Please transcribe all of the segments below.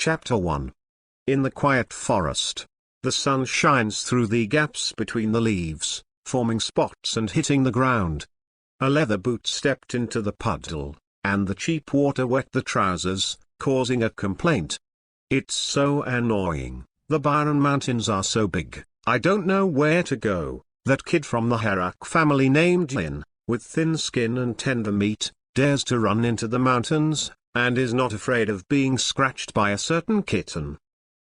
Chapter 1. In the quiet forest. The sun shines through the gaps between the leaves, forming spots and hitting the ground. A leather boot stepped into the puddle, and the cheap water wet the trousers, causing a complaint. "It's so annoying, the Byron Mountains are so big, I don't know where to go." That kid from the Harak family named Lynn, with thin skin and tender meat, dares to run into the mountains, and is not afraid of being scratched by a certain kitten.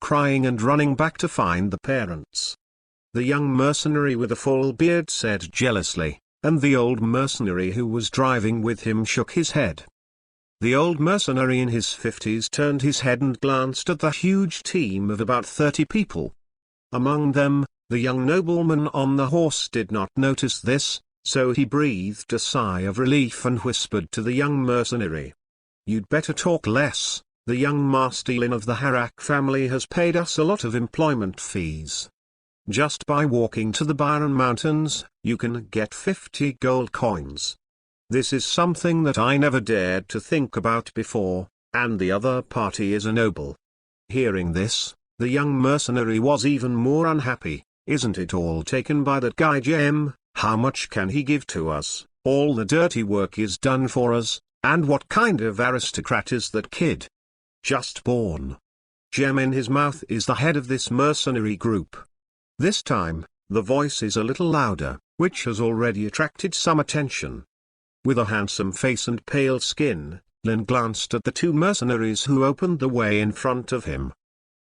Crying and running back to find the parents. The young mercenary with a full beard said jealously, and the old mercenary who was driving with him shook his head. The old mercenary in his 50s turned his head and glanced at the huge team of about 30 people. Among them, the young nobleman on the horse did not notice this, so he breathed a sigh of relief and whispered to the young mercenary, "You'd better talk less. The young Master Lin of the Harak family has paid us a lot of employment fees. Just by walking to the Byron Mountains, you can get 50 gold coins. This is something that I never dared to think about before, and the other party is a noble." Hearing this, the young mercenary was even more unhappy. "Isn't it all taken by that guy Jem? How much can he give to us? All the dirty work is done for us, and what kind of aristocrat is that kid? Just born." Jem in his mouth is the head of this mercenary group. This time, the voice is a little louder, which has already attracted some attention. With a handsome face and pale skin, Lin glanced at the two mercenaries who opened the way in front of him.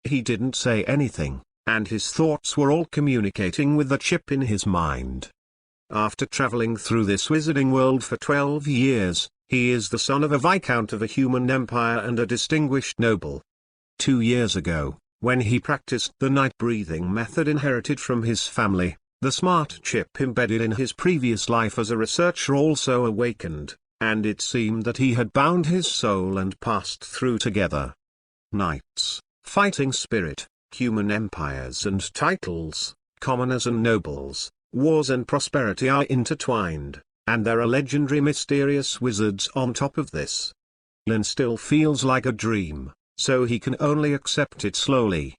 He didn't say anything, and his thoughts were all communicating with the chip in his mind. After traveling through this wizarding world for 12 years, he is the son of a viscount of a human empire and a distinguished noble. 2 years ago, when he practiced the night breathing method inherited from his family, the smart chip embedded in his previous life as a researcher also awakened, and it seemed that he had bound his soul and passed through together. Knights, fighting spirit, human empires and titles, commoners and nobles, wars and prosperity are intertwined, and there are legendary mysterious wizards on top of this. Lin still feels like a dream, so he can only accept it slowly.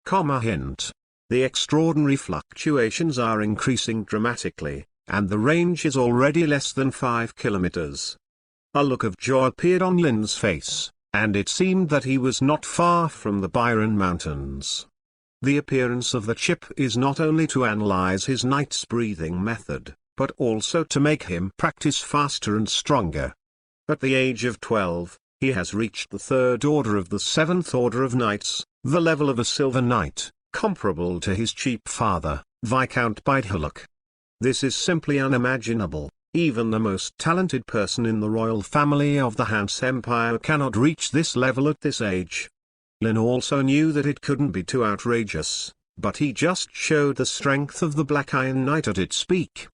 Hint. The extraordinary fluctuations are increasing dramatically, and the range is already less than 5 kilometers. A look of joy appeared on Lin's face, and it seemed that he was not far from the Byron Mountains. The appearance of the chip is not only to analyze his night's breathing method, but also to make him practice faster and stronger. At the age of 12, he has reached the 3rd order of the 7th order of knights, the level of a silver knight, comparable to his chief father, Viscount Harak. This is simply unimaginable. Even the most talented person in the royal family of the Hans Empire cannot reach this level at this age. Lin also knew that it couldn't be too outrageous, but he just showed the strength of the Black Iron Knight at its peak.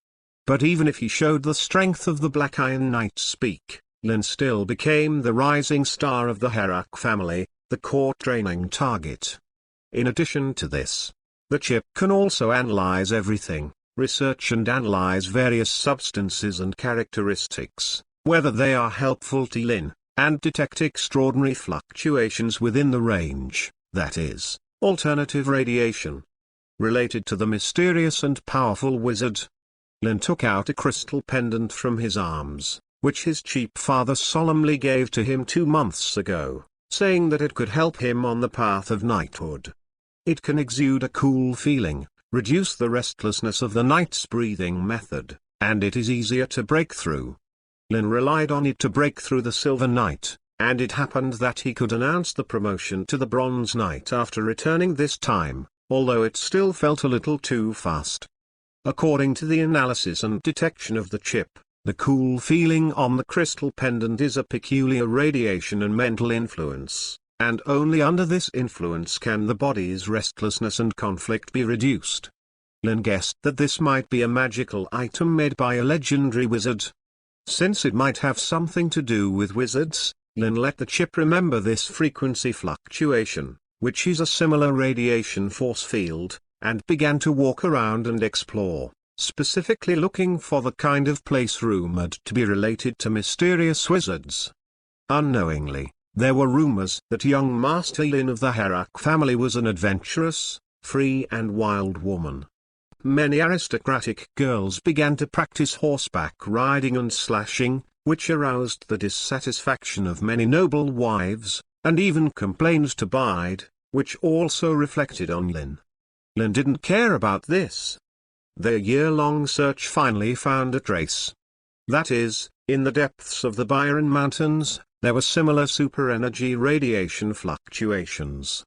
But even if he showed the strength of the Black Iron Knight's peak, Lin still became the rising star of the Harak family, the core training target. In addition to this, the chip can also analyze everything, research and analyze various substances and characteristics, whether they are helpful to Lin, and detect extraordinary fluctuations within the range, that is, alternative radiation. Related to the mysterious and powerful wizard, Lin took out a crystal pendant from his arms, which his chief father solemnly gave to him 2 months ago, saying that it could help him on the path of knighthood. It can exude a cool feeling, reduce the restlessness of the night's breathing method, and it is easier to break through. Lin relied on it to break through the Silver Knight, and it happened that he could announce the promotion to the Bronze Knight after returning this time, although it still felt a little too fast. According to the analysis and detection of the chip, the cool feeling on the crystal pendant is a peculiar radiation and mental influence, and only under this influence can the body's restlessness and conflict be reduced. Lin guessed that this might be a magical item made by a legendary wizard. Since it might have something to do with wizards, Lin let the chip remember this frequency fluctuation, which is a similar radiation force field, and began to walk around and explore, specifically looking for the kind of place rumored to be related to mysterious wizards. Unknowingly, There were rumors that young Master Lin of the Harak family was an adventurous, free and wild woman. Many aristocratic girls began to practice horseback riding and slashing, which aroused the dissatisfaction of many noble wives, and even complained to Bide, which also reflected on Lin. Lin didn't care about this. Their year-long search finally found a trace. That is, in the depths of the Byron Mountains, there were similar super-energy radiation fluctuations.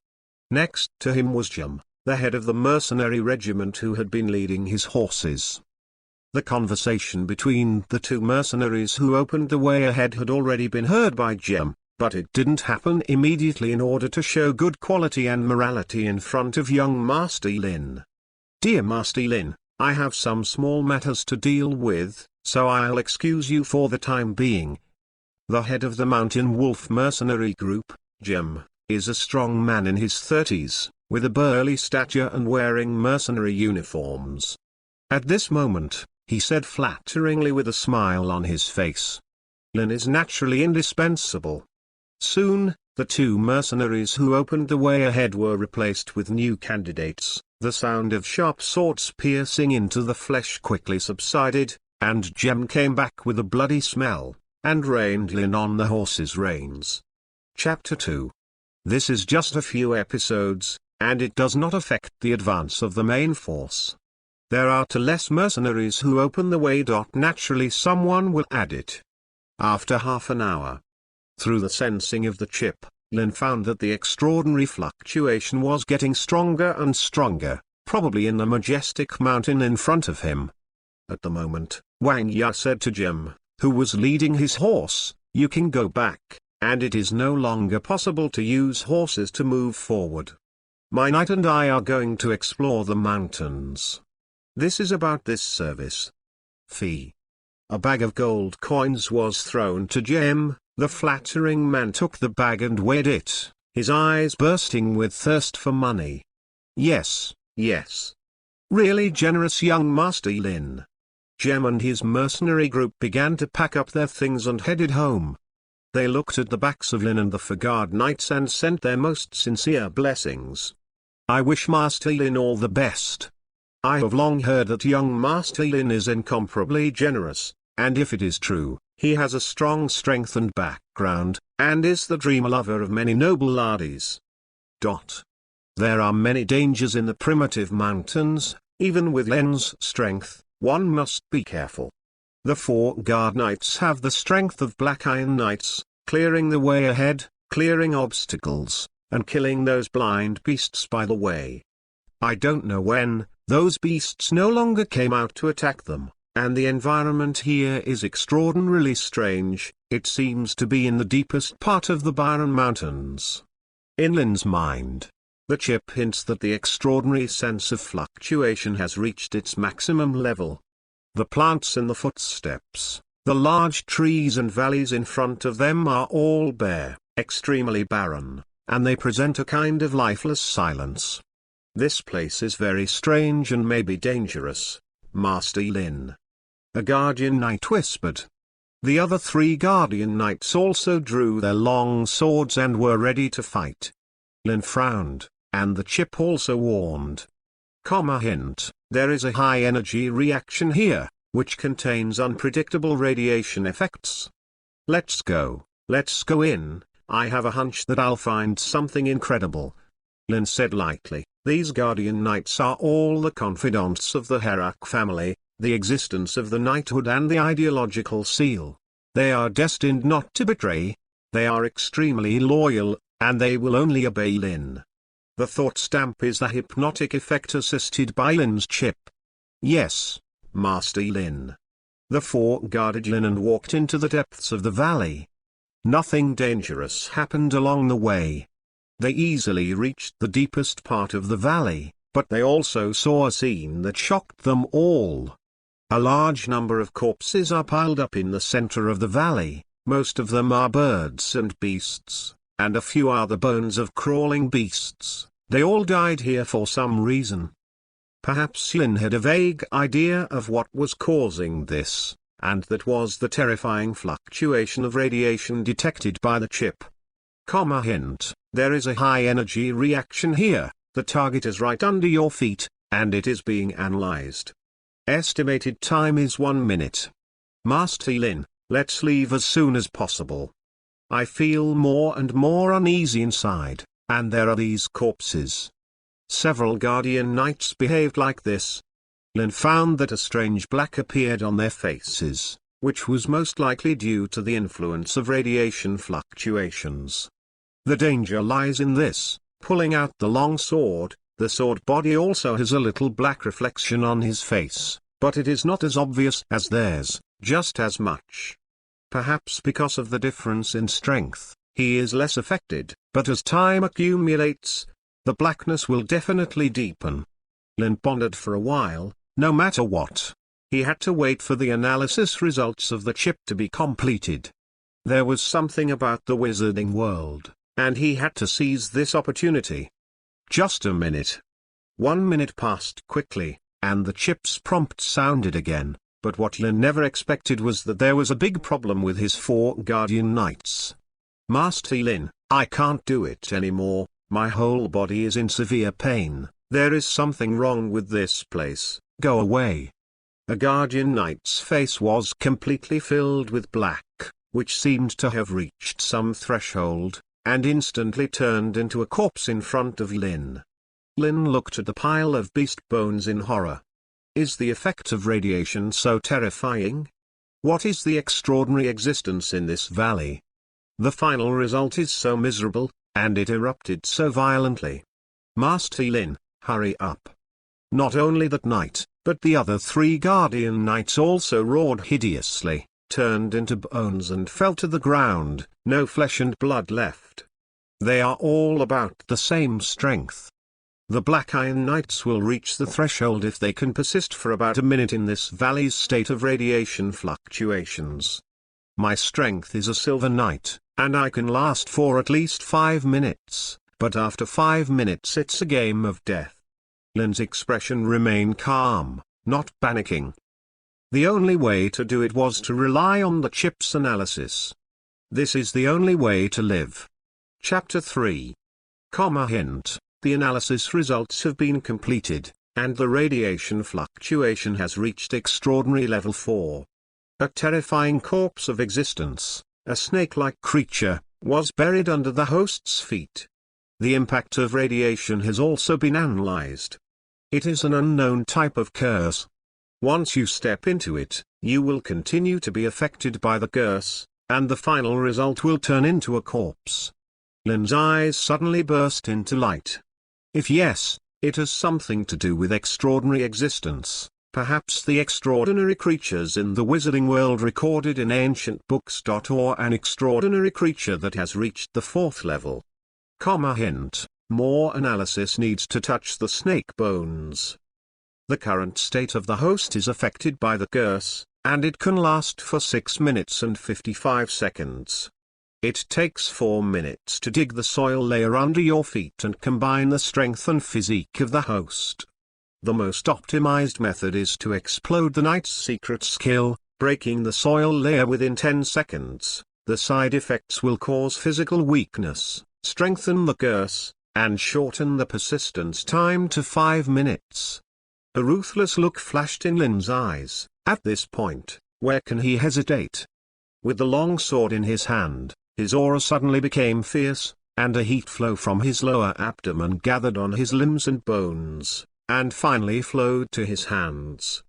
Next to him was Jim, the head of the mercenary regiment who had been leading his horses. The conversation between the two mercenaries who opened the way ahead had already been heard by Jim, but it didn't happen immediately in order to show good quality and morality in front of young Master Lin. "Dear Master Lin, I have some small matters to deal with, so I'll excuse you for the time being." The head of the Mountain Wolf mercenary group, Jim, is a strong man in his 30s, with a burly stature and wearing mercenary uniforms. At this moment, he said flatteringly with a smile on his face, "Lin is naturally indispensable." Soon, the two mercenaries who opened the way ahead were replaced with new candidates. The sound of sharp swords piercing into the flesh quickly subsided, and Jem came back with a bloody smell, and reined Lin on the horse's reins. Chapter 2. This is just a few episodes, and it does not affect the advance of the main force. There are two less mercenaries who open the way. Naturally someone will add it. After half an hour, through the sensing of the chip, Lin found that the extraordinary fluctuation was getting stronger and stronger, probably in the majestic mountain in front of him. At the moment, Wang Ya said to Jim, who was leading his horse, "You can go back, and it is no longer possible to use horses to move forward. My knight and I are going to explore the mountains. This is about this service. Fee." A bag of gold coins was thrown to Jem. The flattering man took the bag and weighed it, his eyes bursting with thirst for money. "Yes, yes. Really generous young Master Lin." Jem and his mercenary group began to pack up their things and headed home. They looked at the backs of Lin and the Fagard knights and sent their most sincere blessings. "I wish Master Lin all the best. I have long heard that young Master Lin is incomparably generous, and if it is true, he has a strong strength and background, and is the dream lover of many noble laddies. There are many dangers in the primitive mountains. Even with Lin's strength, one must be careful. The 4 guard knights have the strength of black iron knights, clearing the way ahead, clearing obstacles, and killing those blind beasts by the way. I don't know when, those beasts no longer came out to attack them. And the environment here is extraordinarily strange. It seems to be in the deepest part of the Byron Mountains. In Lin's mind, the chip hints that the extraordinary sense of fluctuation has reached its maximum level. The plants in the footsteps, the large trees and valleys in front of them are all bare, extremely barren, and they present a kind of lifeless silence. This place is very strange and may be dangerous, Master Lin. A guardian knight whispered. The other 3 guardian knights also drew their long swords and were ready to fight. Lin frowned, and the chip also warned. Hint, there is a high-energy reaction here, which contains unpredictable radiation effects. Let's go in. I have a hunch that I'll find something incredible. Lin said lightly. These guardian knights are all the confidants of the Harak family, the existence of the knighthood and the ideological seal. They are destined not to betray. They are extremely loyal, and they will only obey Lin. The thought stamp is the hypnotic effect assisted by Lin's chip. Yes, Master Lin. The 4 guarded Lin and walked into the depths of the valley. Nothing dangerous happened along the way. They easily reached the deepest part of the valley, but they also saw a scene that shocked them all. A large number of corpses are piled up in the center of the valley. Most of them are birds and beasts, and a few are the bones of crawling beasts. They all died here for some reason. Perhaps Lin had a vague idea of what was causing this, and that was the terrifying fluctuation of radiation detected by the chip. Hint: there is a high energy reaction here, the target is right under your feet, and it is being analyzed. Estimated time is 1 minute. Master Lin, let's leave as soon as possible. I feel more and more uneasy inside, and there are these corpses. Several Guardian Knights behaved like this. Lin found that a strange black appeared on their faces, which was most likely due to the influence of radiation fluctuations. The danger lies in this: pulling out the long sword, the sword body also has a little black reflection on his face, but it is not as obvious as theirs, just as much. Perhaps because of the difference in strength, he is less affected, but as time accumulates, the blackness will definitely deepen. Lin pondered for a while. No matter what, he had to wait for the analysis results of the chip to be completed. There was something about the wizarding world, and he had to seize this opportunity. Just a minute. 1 minute passed quickly, and the chip's prompt sounded again, but what Lin never expected was that there was a big problem with his 4 Guardian Knights. Master Lin, I can't do it anymore, my whole body is in severe pain, there is something wrong with this place, go away. A Guardian Knight's face was completely filled with black, which seemed to have reached some threshold, and instantly turned into a corpse in front of Lin. Lin looked at the pile of beast bones in horror. Is the effect of radiation so terrifying? What is the extraordinary existence in this valley? The final result is so miserable, and it erupted so violently. Master Lin, hurry up. Not only that knight, but the other 3 Guardian Knights also roared hideously, turned into bones and fell to the ground, no flesh and blood left. They are all about the same strength. The Black Iron Knights will reach the threshold if they can persist for about a minute in this valley's state of radiation fluctuations. My strength is a Silver Knight, and I can last for at least 5 minutes, but after 5 minutes it's a game of death. Lin's expression remained calm, not panicking. The only way to do it was to rely on the chip's analysis. This is the only way to live. Chapter 3. Hint: the analysis results have been completed, and the radiation fluctuation has reached extraordinary level 4. A terrifying corpse of existence, a snake-like creature, was buried under the host's feet. The impact of radiation has also been analyzed. It is an unknown type of curse. Once you step into it, you will continue to be affected by the curse, and the final result will turn into a corpse. Lin's eyes suddenly burst into light. If yes, it has something to do with extraordinary existence, perhaps the extraordinary creatures in the wizarding world recorded in ancient books. Or an extraordinary creature that has reached the 4th level. Hint: more analysis needs to touch the snake bones. The current state of the host is affected by the curse, and it can last for 6 minutes and 55 seconds. It takes 4 minutes to dig the soil layer under your feet and combine the strength and physique of the host. The most optimized method is to explode the knight's secret skill, breaking the soil layer within 10 seconds. The side effects will cause physical weakness, strengthen the curse, and shorten the persistence time to 5 minutes. A ruthless look flashed in Lin's eyes. At this point, where can he hesitate? With the long sword in his hand, his aura suddenly became fierce, and a heat flow from his lower abdomen gathered on his limbs and bones, and finally flowed to his hands.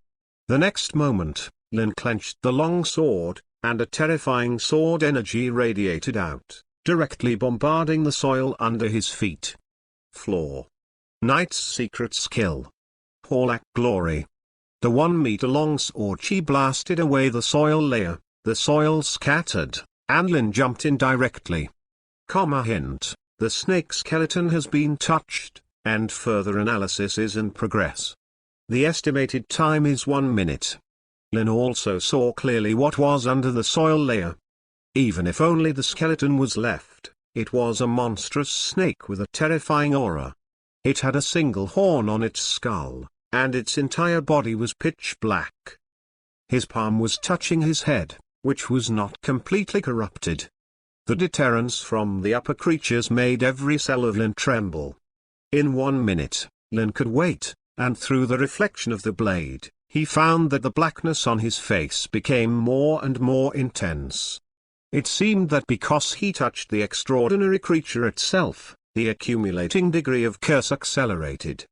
The next moment, Lin clenched the long sword, and a terrifying sword energy radiated out, directly bombarding the soil under his feet. Floor. Knight's secret skill. Harak glory. The 1-meter-long sword chi blasted away the soil layer, the soil scattered, and Lin jumped in directly. Hint: the snake skeleton has been touched, and further analysis is in progress. The estimated time is 1 minute. Lin also saw clearly what was under the soil layer. Even if only the skeleton was left, it was a monstrous snake with a terrifying aura. It had a single horn on its skull, and its entire body was pitch black. His palm was touching his head, which was not completely corrupted. The deterrence from the upper creatures made every cell of Lin tremble. In 1 minute, Lin could wait, and through the reflection of the blade, he found that the blackness on his face became more and more intense. It seemed that because he touched the extraordinary creature itself, the accumulating degree of curse accelerated.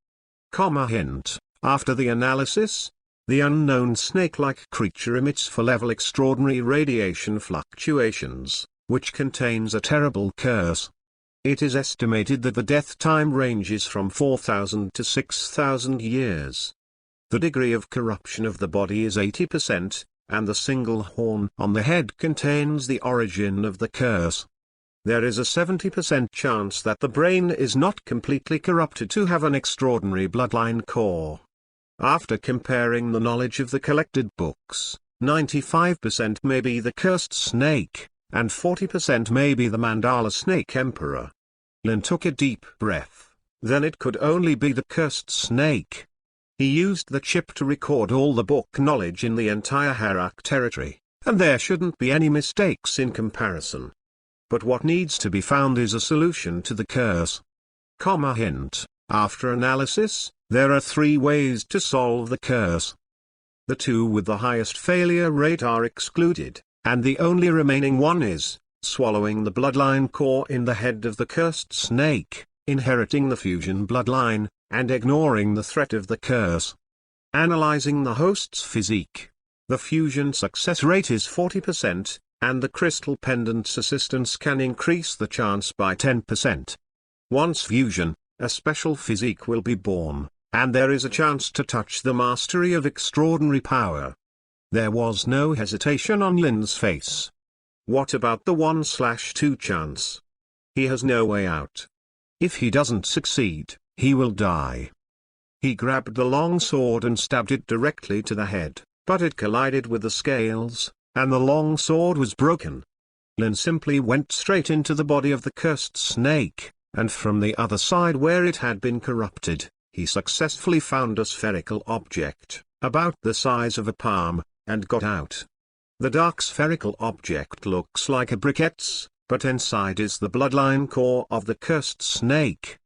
Hint: after the analysis, the unknown snake-like creature emits four-level extraordinary radiation fluctuations, which contains a terrible curse. It is estimated that the death time ranges from 4,000 to 6,000 years. The degree of corruption of the body is 80%, and the single horn on the head contains the origin of the curse. There is a 70% chance that the brain is not completely corrupted to have an extraordinary bloodline core. After comparing the knowledge of the collected books, 95% may be the cursed snake, and 40% may be the Mandala snake emperor. Lin took a deep breath, then it could only be the cursed snake. He used the chip to record all the book knowledge in the entire Harak territory, and there shouldn't be any mistakes in comparison. But what needs to be found is a solution to the curse. Hint: after analysis, there are 3 ways to solve the curse. The 2 with the highest failure rate are excluded, and the only remaining one is swallowing the bloodline core in the head of the cursed snake, inheriting the fusion bloodline, and ignoring the threat of the curse. Analyzing the host's physique. The fusion success rate is 40%, and the crystal pendant's assistance can increase the chance by 10%. Once fusion, a special physique will be born, and there is a chance to touch the mastery of extraordinary power. There was no hesitation on Lin's face. What about the 1/2 chance? He has no way out. If he doesn't succeed, he will die. He grabbed the long sword and stabbed it directly to the head, but it collided with the scales, and the long sword was broken. Lin simply went straight into the body of the cursed snake, and from the other side where it had been corrupted, he successfully found a spherical object, about the size of a palm, and got out. The dark spherical object looks like a briquette's, but inside is the bloodline core of the cursed snake.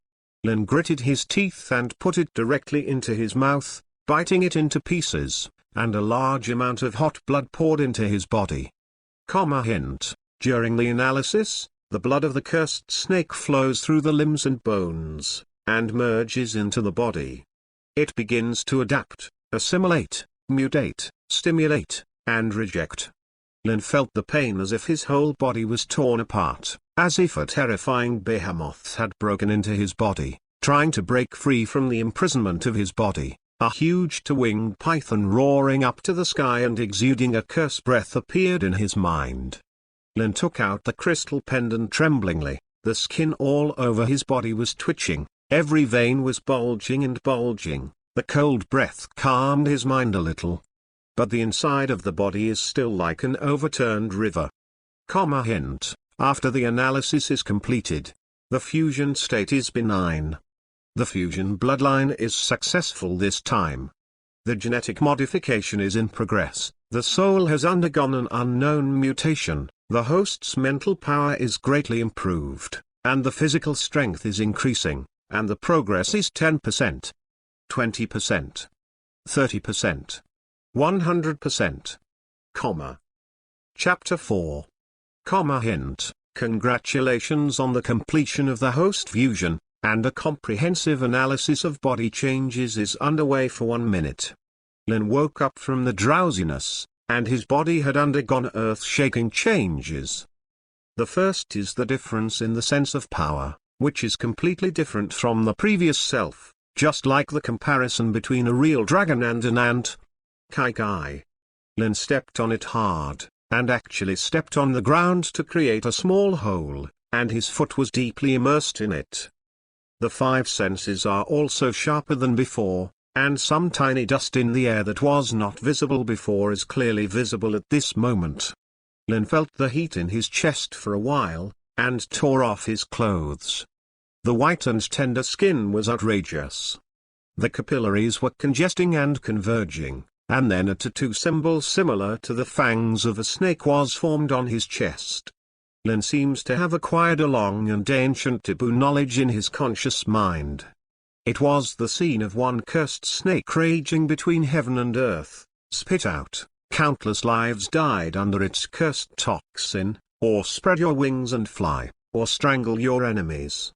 Lin gritted his teeth and put it directly into his mouth, biting it into pieces, and a large amount of hot blood poured into his body. Hint: during the analysis, the blood of the cursed snake flows through the limbs and bones, and merges into the body. It begins to adapt, assimilate, mutate, stimulate, and reject. Lin felt the pain as if his whole body was torn apart, as if a terrifying behemoth had broken into his body, trying to break free from the imprisonment of his body. A huge two-winged python roaring up to the sky and exuding a curse breath appeared in his mind. Lin took out the crystal pendant tremblingly, the skin all over his body was twitching, every vein was bulging and bulging, the cold breath calmed his mind a little. But the inside of the body is still like an overturned river. Hint: after the analysis is completed, the fusion state is benign. The fusion bloodline is successful this time. The genetic modification is in progress, the soul has undergone an unknown mutation, the host's mental power is greatly improved, and the physical strength is increasing, and the progress is 10%, 20%, 30%. 100%. Chapter 4. Hint: congratulations on the completion of the host fusion, and a comprehensive analysis of body changes is underway for 1 minute. Lin woke up from the drowsiness, and his body had undergone earth-shaking changes. The first is the difference in the sense of power, which is completely different from the previous self, just like the comparison between a real dragon and an ant. Kai. Lin stepped on it hard, and actually stepped on the ground to create a small hole, and his foot was deeply immersed in it. The 5 senses are also sharper than before, and some tiny dust in the air that was not visible before is clearly visible at this moment. Lin felt the heat in his chest for a while, and tore off his clothes. The white and tender skin was outrageous. The capillaries were congesting and converging. And then a tattoo symbol similar to the fangs of a snake was formed on his chest. Lin seems to have acquired a long and ancient taboo knowledge in his conscious mind. It was the scene of one cursed snake raging between heaven and earth, spit out, countless lives died under its cursed toxin, or spread your wings and fly, or strangle your enemies.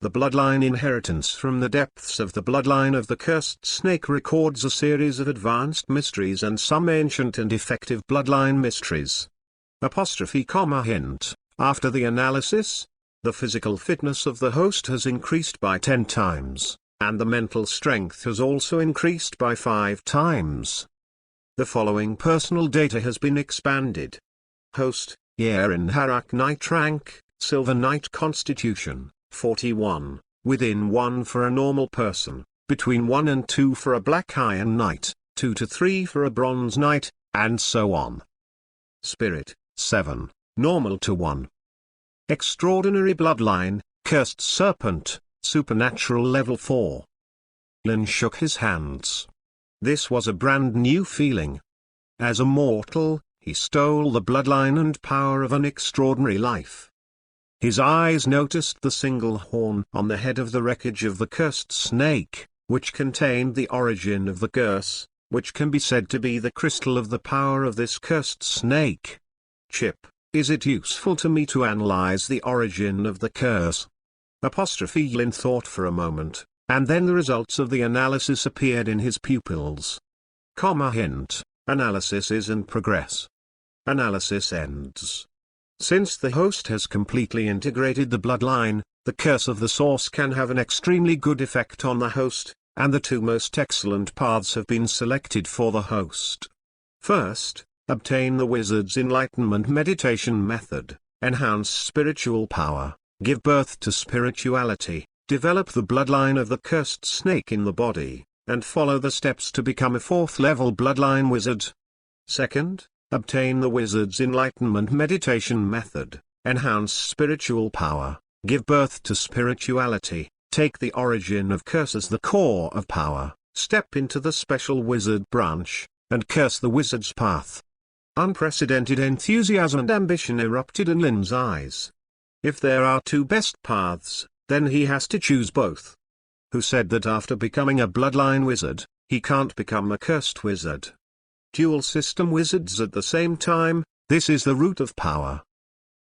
The bloodline inheritance from the depths of the bloodline of the cursed snake records a series of advanced mysteries and some ancient and effective bloodline mysteries. Hint, after the analysis, the physical fitness of the host has increased by 10 times, and the mental strength has also increased by 5 times. The following personal data has been expanded. Host, year in Harak Knight rank, Silver Knight Constitution, 41, within 1 for a normal person, between 1 and 2 for a Black Iron Knight, 2 to 3 for a Bronze Knight, and so on. Spirit, 7, normal to 1. Extraordinary Bloodline, Cursed Serpent, Supernatural level 4. Lin shook his hands. This was a brand new feeling. As a mortal, he stole the bloodline and power of an extraordinary life. His eyes noticed the single horn on the head of the wreckage of the cursed snake, which contained the origin of the curse, which can be said to be the crystal of the power of this cursed snake. Chip, is it useful to me to analyze the origin of the curse? Lin thought for a moment, and then the results of the analysis appeared in his pupils. Hint, analysis is in progress. Analysis ends. Since the host has completely integrated the bloodline, the curse of the source can have an extremely good effect on the host, and the 2 most excellent paths have been selected for the host. First, obtain the wizard's enlightenment meditation method, enhance spiritual power, give birth to spirituality, develop the bloodline of the cursed snake in the body, and follow the steps to become a 4th-level bloodline wizard. Second, obtain the wizard's enlightenment meditation method, enhance spiritual power, give birth to spirituality, take the origin of curse as the core of power, step into the special wizard branch, and curse the wizard's path. Unprecedented enthusiasm and ambition erupted in Lin's eyes. If there are 2 best paths, then he has to choose both. Who said that after becoming a bloodline wizard, he can't become a cursed wizard? Dual system wizards at the same time, this is the root of power.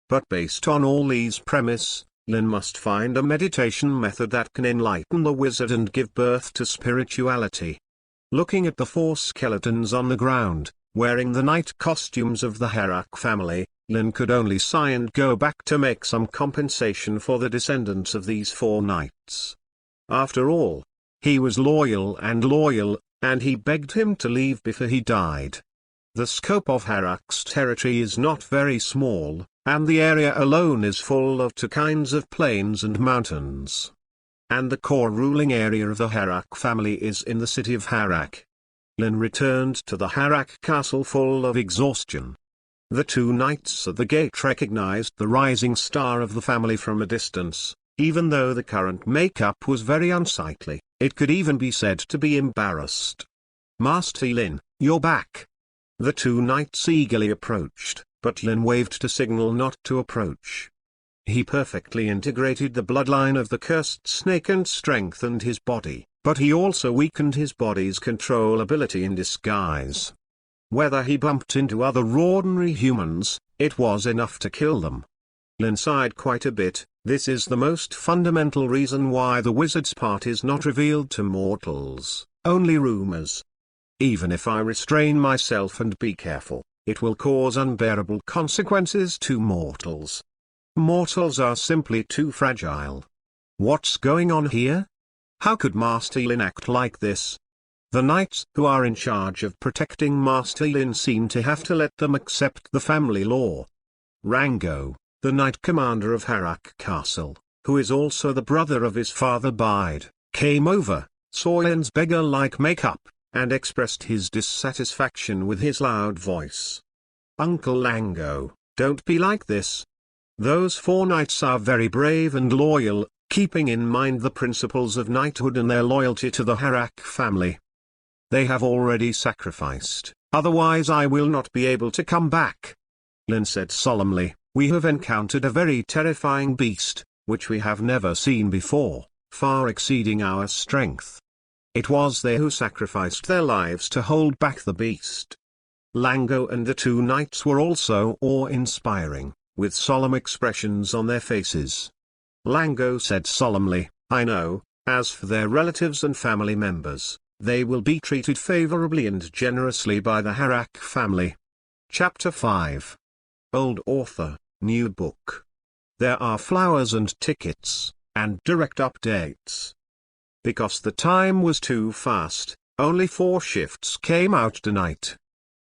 But based on all these premise, Lin must find a meditation method that can enlighten the wizard and give birth to spirituality. Looking at the 4 skeletons on the ground, wearing the night costumes of the Harak family, Lin could only sigh and go back to make some compensation for the descendants of these 4 knights. After all, he was loyal, and he begged him to leave before he died. The scope of Harak's territory is not very small, and the area alone is full of 2 kinds of plains and mountains. And the core ruling area of the Harak family is in the city of Harak. Lin returned to the Harak castle full of exhaustion. The 2 knights at the gate recognized the rising star of the family from a distance. Even though the current makeup was very unsightly, it could even be said to be embarrassed. Master Lin, you're back. The 2 knights eagerly approached, but Lin waved to signal not to approach. He perfectly integrated the bloodline of the cursed snake and strengthened his body, but he also weakened his body's control ability in disguise. Whether he bumped into other ordinary humans, it was enough to kill them. Lin sighed quite a bit. This is the most fundamental reason why the wizard's part is not revealed to mortals, only rumors. Even if I restrain myself and be careful, it will cause unbearable consequences to mortals. Mortals are simply too fragile. What's going on here? How could Master Lin act like this? The knights who are in charge of protecting Master Lin seem to have to let them accept the family law. Rango, the knight commander of Harak Castle, who is also the brother of his father Bide, came over, saw Lin's beggar-like makeup, and expressed his dissatisfaction with his loud voice. Uncle Lango, don't be like this. Those 4 knights are very brave and loyal, keeping in mind the principles of knighthood and their loyalty to the Harak family. They have already sacrificed, otherwise I will not be able to come back. Lin said solemnly, We have encountered a very terrifying beast, which we have never seen before, far exceeding our strength. It was they who sacrificed their lives to hold back the beast. Lango and the two knights were also awe-inspiring, with solemn expressions on their faces. Lango said solemnly, "I know, as for their relatives and family members, they will be treated favorably and generously by the Harak family." Chapter 5. Old author, new book. There are flowers and tickets, and direct updates. Because the time was too fast, only 4 shifts came out tonight.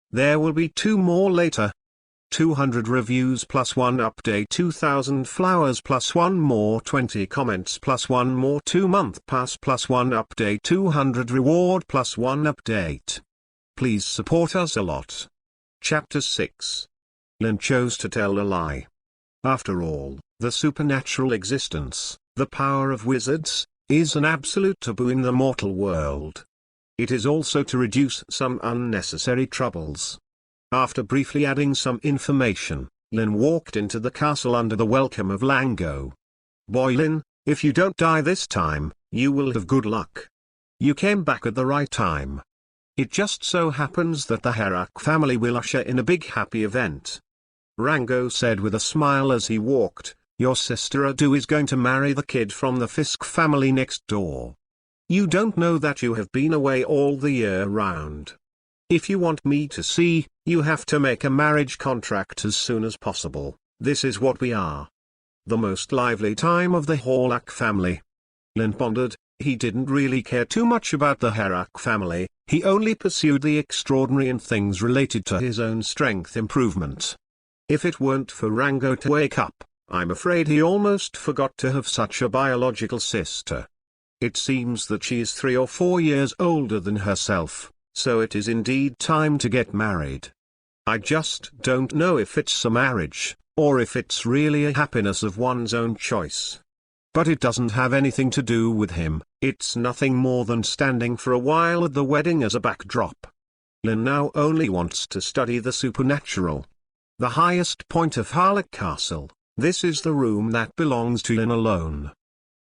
There will be 2 more later. 200 reviews plus 1 update, 2000 flowers plus 1 more, 20 comments plus 1 more, 2-month pass plus 1 update, 200 reward plus 1 update. Please support us a lot. Chapter 6. Lin chose to tell a lie. After all, the supernatural existence, the power of wizards, is an absolute taboo in the mortal world. It is also to reduce some unnecessary troubles. After briefly adding some information, Lin walked into the castle under the welcome of Lango. "Boy Lin, if you don't die this time, you will have good luck. You came back at the right time. It just so happens that the Harak family will usher in a big happy event." Rango said with a smile as he walked, "Your sister Adu is going to marry the kid from the Fisk family next door. You don't know that you have been away all the year round. If you want me to see, you have to make a marriage contract as soon as possible. This is what we are." The most lively time of the Harak family. Lin pondered. He didn't really care too much about the Harak family, he only pursued the extraordinary in things related to his own strength improvement. If it weren't for Rango to wake up, I'm afraid he almost forgot to have such a biological sister. It seems that she is 3 or 4 years older than herself, so it is indeed time to get married. I just don't know if it's a marriage, or if it's really a happiness of one's own choice. But it doesn't have anything to do with him, it's nothing more than standing for a while at the wedding as a backdrop. Lin now only wants to study the supernatural. The highest point of Harak Castle, this is the room that belongs to Lin alone.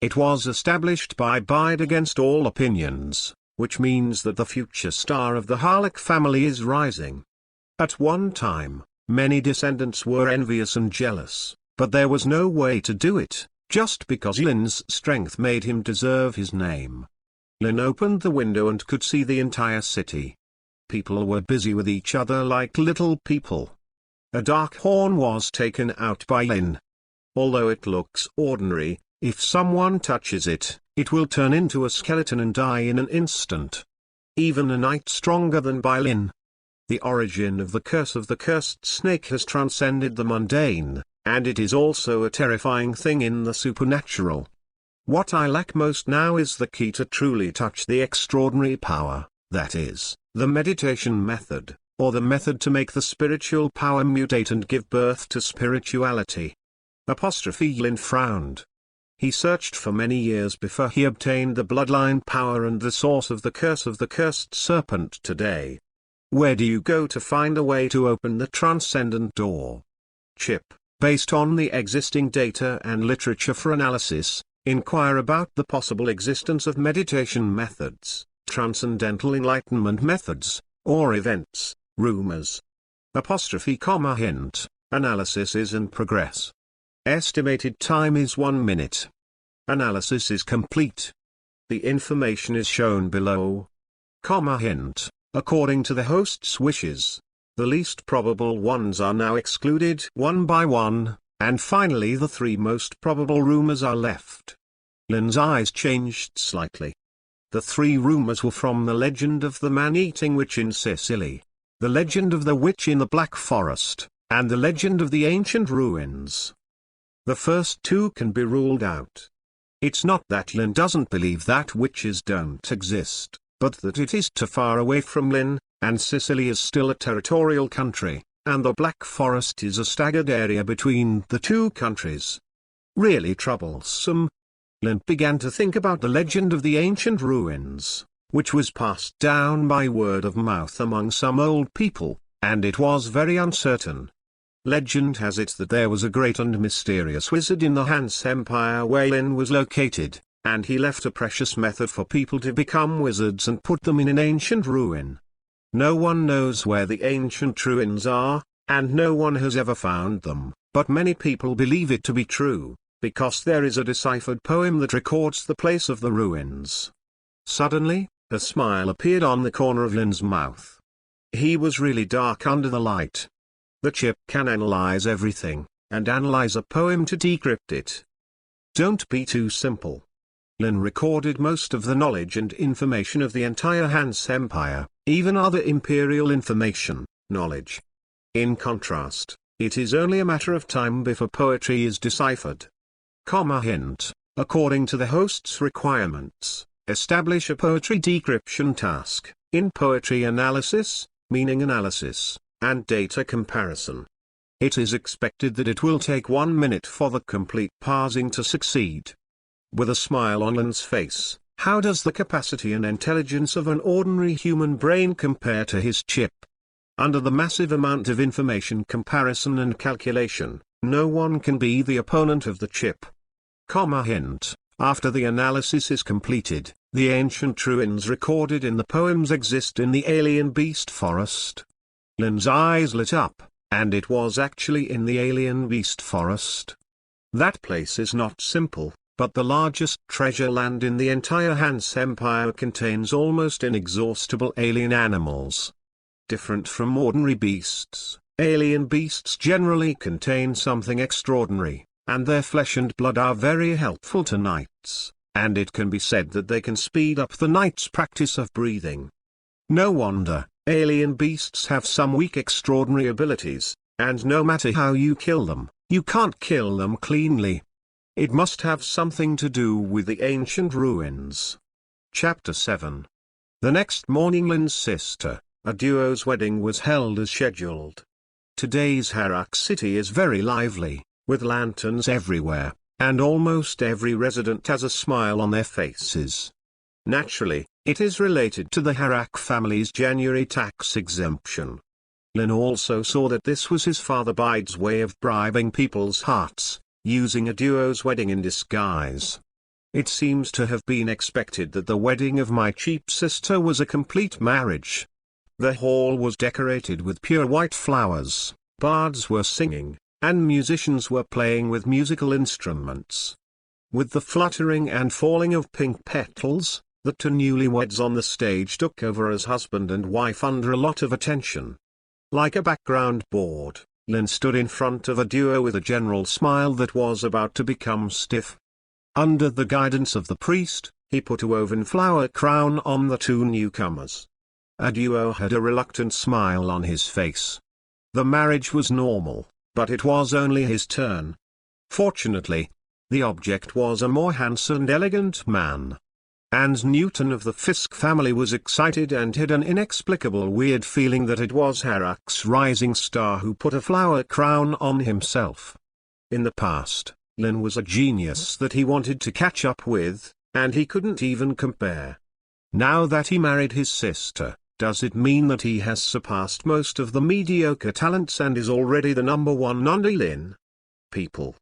It was established by Bide against all opinions, which means that the future star of the Harak family is rising. At one time, many descendants were envious and jealous, but there was no way to do it, just because Lin's strength made him deserve his name. Lin opened the window and could see the entire city. People were busy with each other like little people. A dark horn was taken out by Lin. Although it looks ordinary, if someone touches it, it will turn into a skeleton and die in an instant. Even a knight stronger than Lin. The origin of the curse of the cursed snake has transcended the mundane, and it is also a terrifying thing in the supernatural. What I lack most now is the key to truly touch the extraordinary power, that is, the meditation method, or the method to make the spiritual power mutate and give birth to spirituality. Lin frowned. He searched for many years before he obtained the bloodline power and the source of the curse of the cursed serpent today. Where do you go to find a way to open the transcendent door? Chip, based on the existing data and literature for analysis, inquire about the possible existence of meditation methods, transcendental enlightenment methods, or events, rumors. Hint, analysis is in progress. Estimated time is 1 minute. Analysis is complete. The information is shown below. Hint, according to the host's wishes, the least probable ones are now excluded one by one, and finally the 3 most probable rumors are left. Lin's eyes changed slightly. The 3 rumors were from the legend of the man-eating witch in Sicily, the legend of the witch in the Black Forest, and the legend of the ancient ruins. The first 2 can be ruled out. It's not that Lin doesn't believe that witches don't exist, but that it is too far away from Lin, and Sicily is still a territorial country, and the Black Forest is a staggered area between the 2 countries. Really troublesome. Lin began to think about the legend of the ancient ruins, which was passed down by word of mouth among some old people, and it was very uncertain. Legend has it that there was a great and mysterious wizard in the Hans Empire where Lin was located, and he left a precious method for people to become wizards and put them in an ancient ruin. No one knows where the ancient ruins are, and no one has ever found them, but many people believe it to be true, because there is a deciphered poem that records the place of the ruins. Suddenly, a smile appeared on the corner of Lin's mouth. He was really dark under the light. The chip can analyze everything, and analyze a poem to decrypt it. Don't be too simple. Lin recorded most of the knowledge and information of the entire Hans Empire, even other imperial information, knowledge. In contrast, it is only a matter of time before poetry is deciphered. Hint, according to the host's requirements, establish a poetry decryption task, in poetry analysis, meaning analysis, and data comparison. It is expected that it will take 1 minute for the complete parsing to succeed. With a smile on Lin's face, how does the capacity and intelligence of an ordinary human brain compare to his chip? Under the massive amount of information comparison and calculation, no one can be the opponent of the chip. Hint, after the analysis is completed, the ancient ruins recorded in the poems exist in the alien beast forest. Lin's eyes lit up, and it was actually in the alien beast forest. That place is not simple, but the largest treasure land in the entire Hans Empire contains almost inexhaustible alien animals. Different from ordinary beasts, alien beasts generally contain something extraordinary, and their flesh and blood are very helpful to knights, and it can be said that they can speed up the knight's practice of breathing. No wonder, alien beasts have some weak extraordinary abilities, and no matter how you kill them, you can't kill them cleanly. It must have something to do with the ancient ruins. Chapter 7. The next morning Lin's sister, a duo's wedding was held as scheduled. Today's Harak city is very lively, with lanterns everywhere, and almost every resident has a smile on their faces. Naturally, it is related to the Harak family's January tax exemption. Lin also saw that this was his father Bide's way of bribing people's hearts, using a duo's wedding in disguise. It seems to have been expected that the wedding of my cheap sister was a complete marriage. The hall was decorated with pure white flowers, bards were singing, and musicians were playing with musical instruments. With the fluttering and falling of pink petals, the two newlyweds on the stage took over as husband and wife under a lot of attention. Like a background board, Lin stood in front of a duo with a general smile that was about to become stiff. Under the guidance of the priest, he put a woven flower crown on the two newcomers. A duo had a reluctant smile on his face. The marriage was normal, but it was only his turn. Fortunately, the object was a more handsome and elegant man. And Newton of the Fisk family was excited and had an inexplicable weird feeling that it was Harak's rising star who put a flower crown on himself. In the past, Lin was a genius that he wanted to catch up with, and he couldn't even compare. Now that he married his sister, does it mean that he has surpassed most of the mediocre talents and is already the number one non-Lin? People.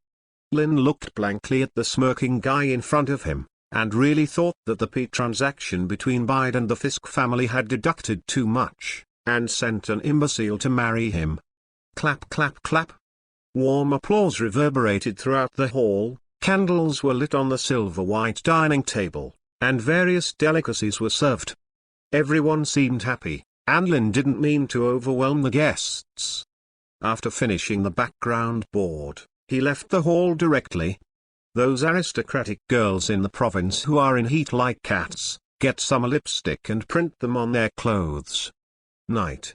Lin looked blankly at the smirking guy in front of him, and really thought that the transaction between Bide and the Fisk family had deducted too much, and sent an imbecile to marry him. Clap clap clap. Warm applause reverberated throughout the hall, candles were lit on the silver-white dining table, and various delicacies were served. Everyone seemed happy, and Lin didn't mean to overwhelm the guests. After finishing the background board, he left the hall directly. Those aristocratic girls in the province who are in heat like cats, get some lipstick and print them on their clothes. Night.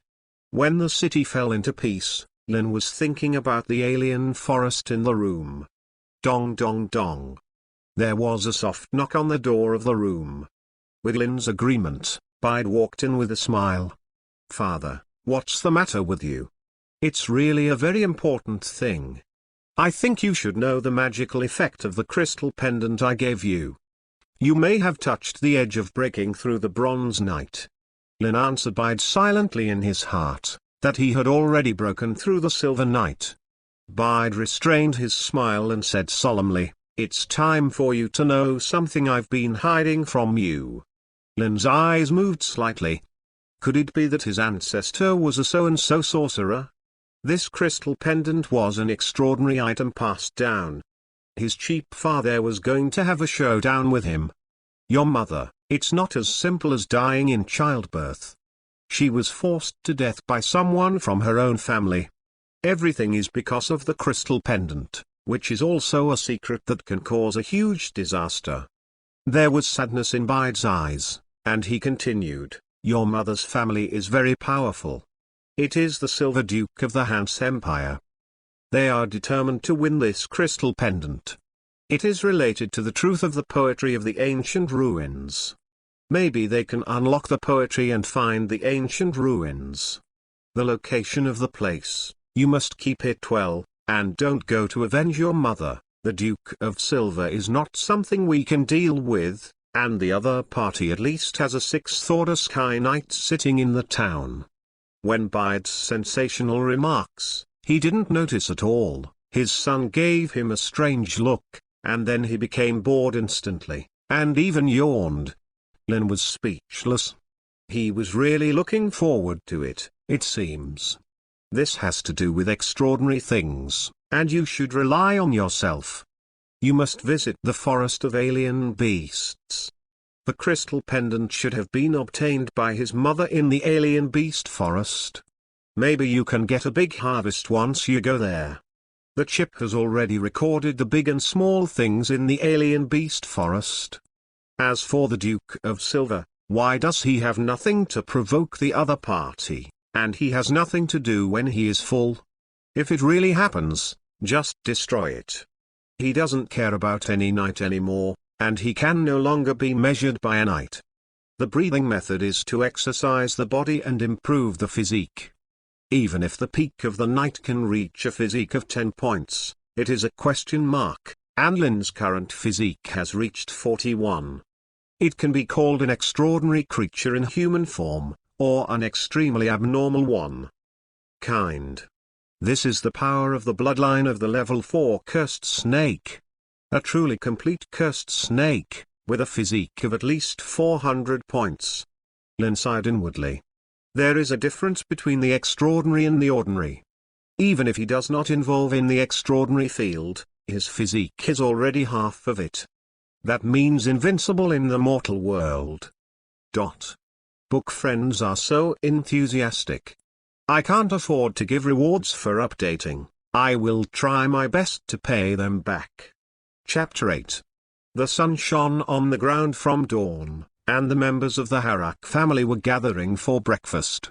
When the city fell into peace, Lin was thinking about the alien forest in the room. Dong dong dong. There was a soft knock on the door of the room. With Lin's agreement, Bide walked in with a smile. "Father, what's the matter with you? It's really a very important thing. I think you should know the magical effect of the crystal pendant I gave you. You may have touched the edge of breaking through the Bronze Knight." Lin answered Bide silently in his heart, that he had already broken through the Silver Knight. Bide restrained his smile and said solemnly, "It's time for you to know something I've been hiding from you." Lin's eyes moved slightly. Could it be that his ancestor was a so-and-so sorcerer? This crystal pendant was an extraordinary item passed down. His cheap father was going to have a showdown with him. Your mother, it's not as simple as dying in childbirth. She was forced to death by someone from her own family. Everything is because of the crystal pendant, which is also a secret that can cause a huge disaster. There was sadness in Bide's eyes, and he continued, "Your mother's family is very powerful. It is the Silver Duke of the Hans Empire. They are determined to win this crystal pendant. It is related to the truth of the poetry of the ancient ruins. Maybe they can unlock the poetry and find the ancient ruins. The location of the place, you must keep it well, and don't go to avenge your mother. The Duke of Silver is not something we can deal with, and the other party at least has a sixth order Sky Knight sitting in the town." When Bide's sensational remarks, he didn't notice at all, his son gave him a strange look, and then he became bored instantly, and even yawned. Lin was speechless. He was really looking forward to it, it seems. This has to do with extraordinary things, and you should rely on yourself. You must visit the forest of alien beasts. The crystal pendant should have been obtained by his mother in the alien beast forest. Maybe you can get a big harvest once you go there. The chip has already recorded the big and small things in the alien beast forest. As for the Duke of Silver, why does he have nothing to provoke the other party, and he has nothing to do when he is full? If it really happens, just destroy it. He doesn't care about any knight anymore, and he can no longer be measured by a knight. The breathing method is to exercise the body and improve the physique. Even if the peak of the knight can reach a physique of 10 points, it is a question mark, and Lin's current physique has reached 41. It can be called an extraordinary creature in human form, or an extremely abnormal one. This is the power of the bloodline of the level 4 cursed snake. A truly complete cursed snake, with a physique of at least 400 points. Lin sighed inwardly. There is a difference between the extraordinary and the ordinary. Even if he does not involve in the extraordinary field, his physique is already half of it. That means invincible in the mortal world. Book friends are so enthusiastic. I can't afford to give rewards for updating. I will try my best to pay them back. Chapter 8. The sun shone on the ground from dawn, and the members of the Harak family were gathering for breakfast.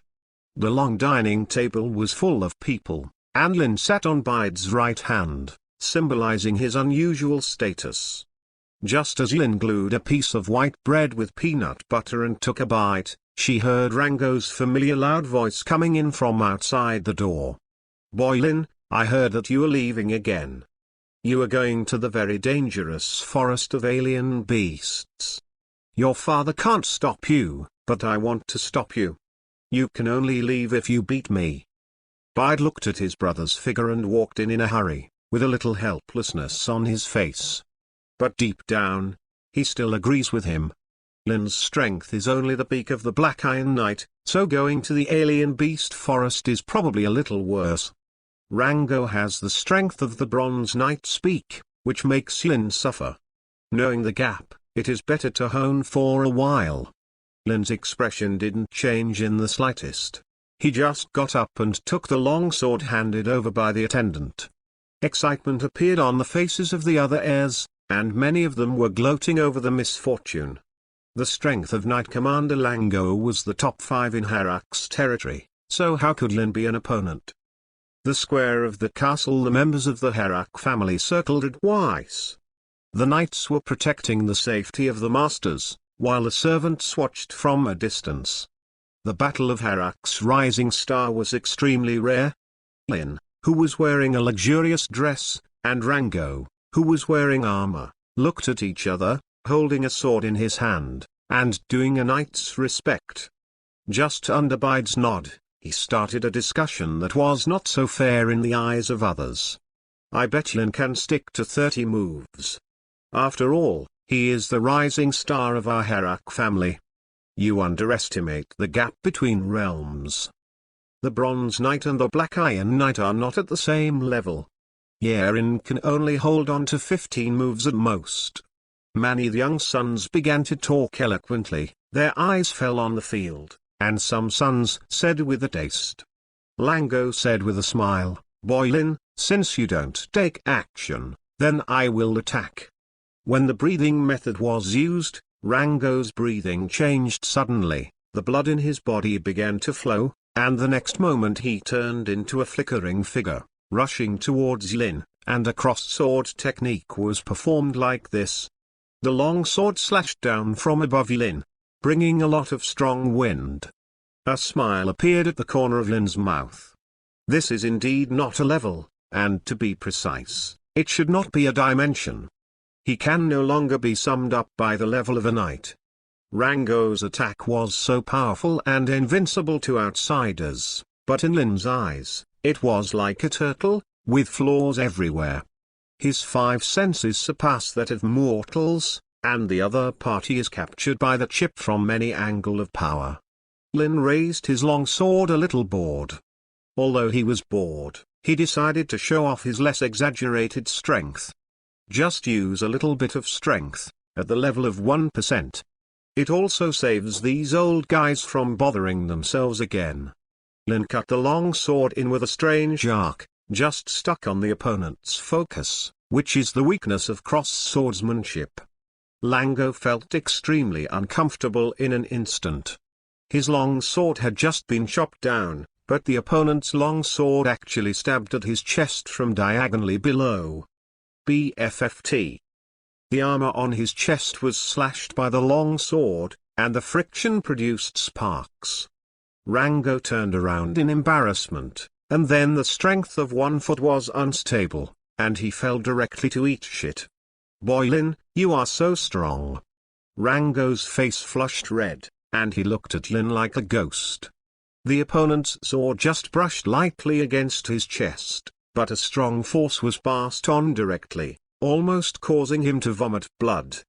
The long dining table was full of people, and Lin sat on Bide's right hand, symbolizing his unusual status. Just as Lin glued a piece of white bread with peanut butter and took a bite, she heard Rango's familiar loud voice coming in from outside the door. "Boy Lin, I heard that you are leaving again. You are going to the very dangerous forest of alien beasts. Your father can't stop you, but I want to stop you. You can only leave if you beat me." Bide looked at his brother's figure and walked in a hurry, with a little helplessness on his face. But deep down, he still agrees with him. Lin's strength is only the peak of the Black Iron Knight, so going to the alien beast forest is probably a little worse. Rango has the strength of the Bronze Knight's peak, which makes Lin suffer. Knowing the gap, it is better to hone for a while. Lin's expression didn't change in the slightest. He just got up and took the long sword handed over by the attendant. Excitement appeared on the faces of the other heirs, and many of them were gloating over the misfortune. The strength of Knight Commander Lango was the top 5 in Harak's territory, so how could Lin be an opponent? The square of the castle, the members of the Harak family circled it twice. The knights were protecting the safety of the masters, while the servants watched from a distance. The Battle of Harak's rising star was extremely rare. Lin, who was wearing a luxurious dress, and Rango, who was wearing armor, looked at each other, holding a sword in his hand, and doing a knight's respect. Just under Bide's nod, he started a discussion that was not so fair in the eyes of others. I bet Lin can stick to 30 moves. After all, he is the rising star of our Harak family. You underestimate the gap between realms. The Bronze Knight and the Black Iron Knight are not at the same level. Yaren can only hold on to 15 moves at most. Many young sons began to talk eloquently, their eyes fell on the field, and some sons said with a taste. Lango said with a smile, "Boy Lin, since you don't take action, then I will attack." When the breathing method was used, Rango's breathing changed suddenly, the blood in his body began to flow, and the next moment he turned into a flickering figure, rushing towards Lin, and a cross-sword technique was performed like this. The long sword slashed down from above Lin, bringing a lot of strong wind. A smile appeared at the corner of Lin's mouth. This is indeed not a level, and to be precise, it should not be a dimension. He can no longer be summed up by the level of a knight. Rango's attack was so powerful and invincible to outsiders, but in Lin's eyes, it was like a turtle, with flaws everywhere. His 5 senses surpass that of mortals, and the other party is captured by the chip from any angle of power. Lin raised his long sword a little bored. Although he was bored, he decided to show off his less exaggerated strength. Just use a little bit of strength, at the level of 1%. It also saves these old guys from bothering themselves again. Lin cut the long sword in with a strange arc, just stuck on the opponent's focus, which is the weakness of cross-swordsmanship. Lango felt extremely uncomfortable in an instant. His long sword had just been chopped down, but the opponent's long sword actually stabbed at his chest from diagonally below. BFFT. The armor on his chest was slashed by the long sword, and the friction produced sparks. Rango turned around in embarrassment, and then the strength of one foot was unstable, and he fell directly to eat shit. "Boy Lin, you are so strong." Rango's face flushed red, and he looked at Lin like a ghost. The opponent's sword just brushed lightly against his chest, but a strong force was passed on directly, almost causing him to vomit blood.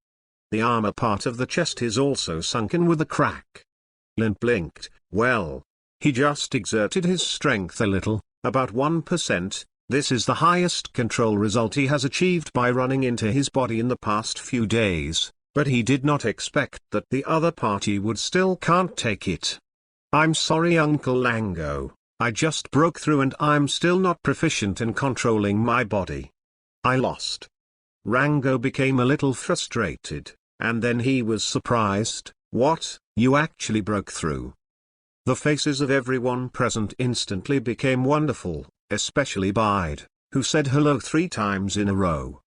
The armor part of the chest is also sunken with a crack. Lin blinked. Well, he just exerted his strength a little, about 1%, this is the highest control result he has achieved by running into his body in the past few days, but he did not expect that the other party would still can't take it. "I'm sorry Uncle Lango, I just broke through and I'm still not proficient in controlling my body. I lost." Rango became a little frustrated, and then he was surprised. "What, you actually broke through?" The faces of everyone present instantly became wonderful, especially Bide, who said hello 3 times in a row.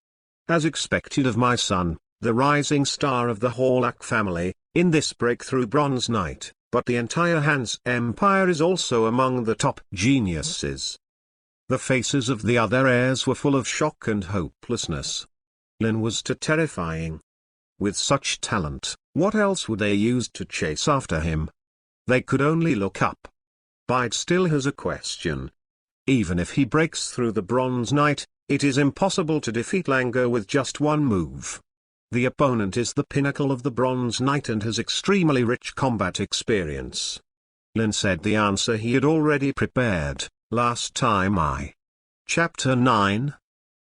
"As expected of my son, the rising star of the Harak family, in this breakthrough Bronze Knight, but the entire Hans Empire is also among the top geniuses." The faces of the other heirs were full of shock and hopelessness. Lin was too terrifying. With such talent, what else would they use to chase after him? They could only look up. Bide still has a question. Even if he breaks through the Bronze Knight, it is impossible to defeat Lango with just one move. The opponent is the pinnacle of the Bronze Knight and has extremely rich combat experience. Lin said the answer he had already prepared, last time I. Chapter 9.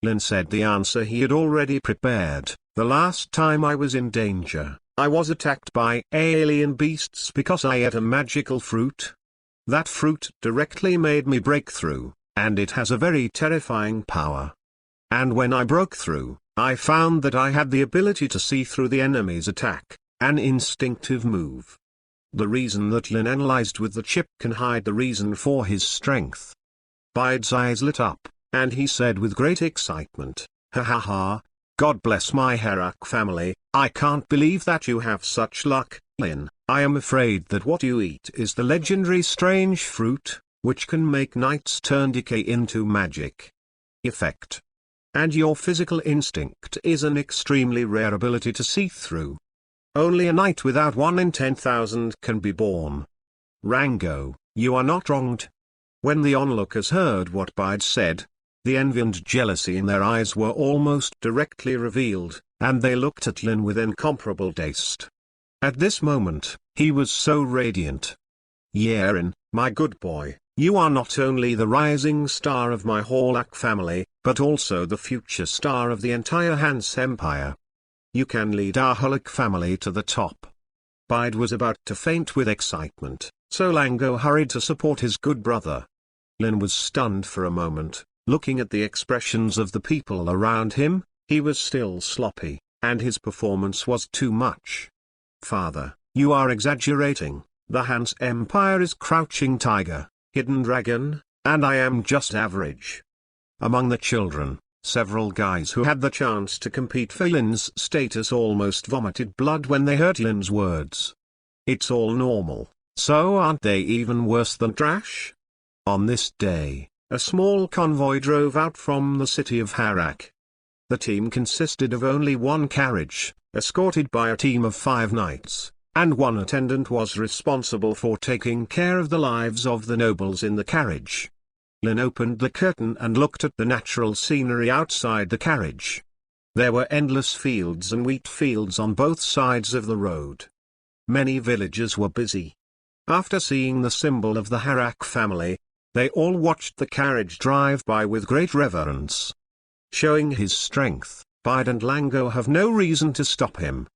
Lin said the answer he had already prepared, the last time I was in danger. I was attacked by alien beasts because I ate a magical fruit. That fruit directly made me break through, and it has a very terrifying power. And when I broke through, I found that I had the ability to see through the enemy's attack, an instinctive move. The reason that Lin analyzed with the chip can hide the reason for his strength. Bide's eyes lit up, and he said with great excitement, "Ha ha ha. God bless my Harak family, I can't believe that you have such luck, Lin. I am afraid that what you eat is the legendary strange fruit, which can make knights turn decay into magic effect. And your physical instinct is an extremely rare ability to see through. Only a knight without 1 in 10,000 can be born. Rango, You are not wronged. When the onlookers heard what Bide said, the envy and jealousy in their eyes were almost directly revealed, and they looked at Lin with incomparable taste. At this moment, he was so radiant. Yeren, my good boy, you are not only the rising star of my Harak family, but also the future star of the entire Hans Empire. You can lead our Harak family to the top. Bide was about to faint with excitement, so Lango hurried to support his good brother. Lin was stunned for a moment, looking at the expressions of the people around him. He was still sloppy, and his performance was too much. Father, you are exaggerating. The Hans Empire is crouching tiger, hidden dragon, and I am just average. Among the children, several guys who had the chance to compete for Lin's status almost vomited blood when they heard Lin's words. It's all normal, so aren't they even worse than trash? On this day, a small convoy drove out from the city of Harak. The team consisted of only one carriage, escorted by a team of 5 knights, and one attendant was responsible for taking care of the lives of the nobles in the carriage. Lin opened the curtain and looked at the natural scenery outside the carriage. There were endless fields and wheat fields on both sides of the road. Many villagers were busy. After seeing the symbol of the Harak family, they all watched the carriage drive by with great reverence. Showing his strength, Bide and Lango have no reason to stop him.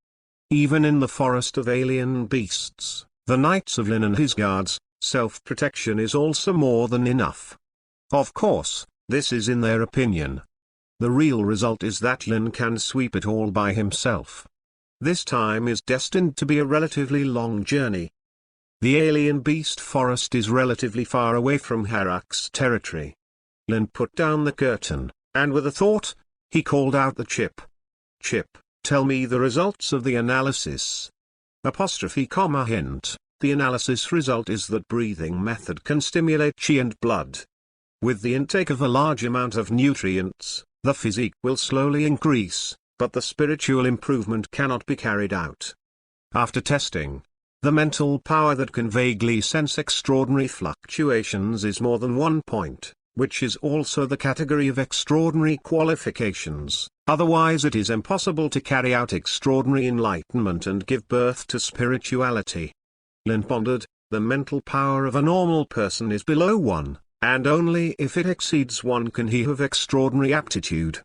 Even in the forest of alien beasts, the knights of Lin and his guards, self-protection is also more than enough. Of course, this is in their opinion. The real result is that Lin can sweep it all by himself. This time is destined to be a relatively long journey. The alien beast forest is relatively far away from Harak's territory. Lin put down the curtain, and with a thought, he called out the chip. Chip, tell me the results of the analysis. Hint, the analysis result is that breathing method can stimulate chi and blood. With the intake of a large amount of nutrients, the physique will slowly increase, but the spiritual improvement cannot be carried out. After testing, the mental power that can vaguely sense extraordinary fluctuations is more than 1 point, which is also the category of extraordinary qualifications. Otherwise it is impossible to carry out extraordinary enlightenment and give birth to spirituality. Lin pondered, the mental power of a normal person is below 1, and only if it exceeds 1 can he have extraordinary aptitude.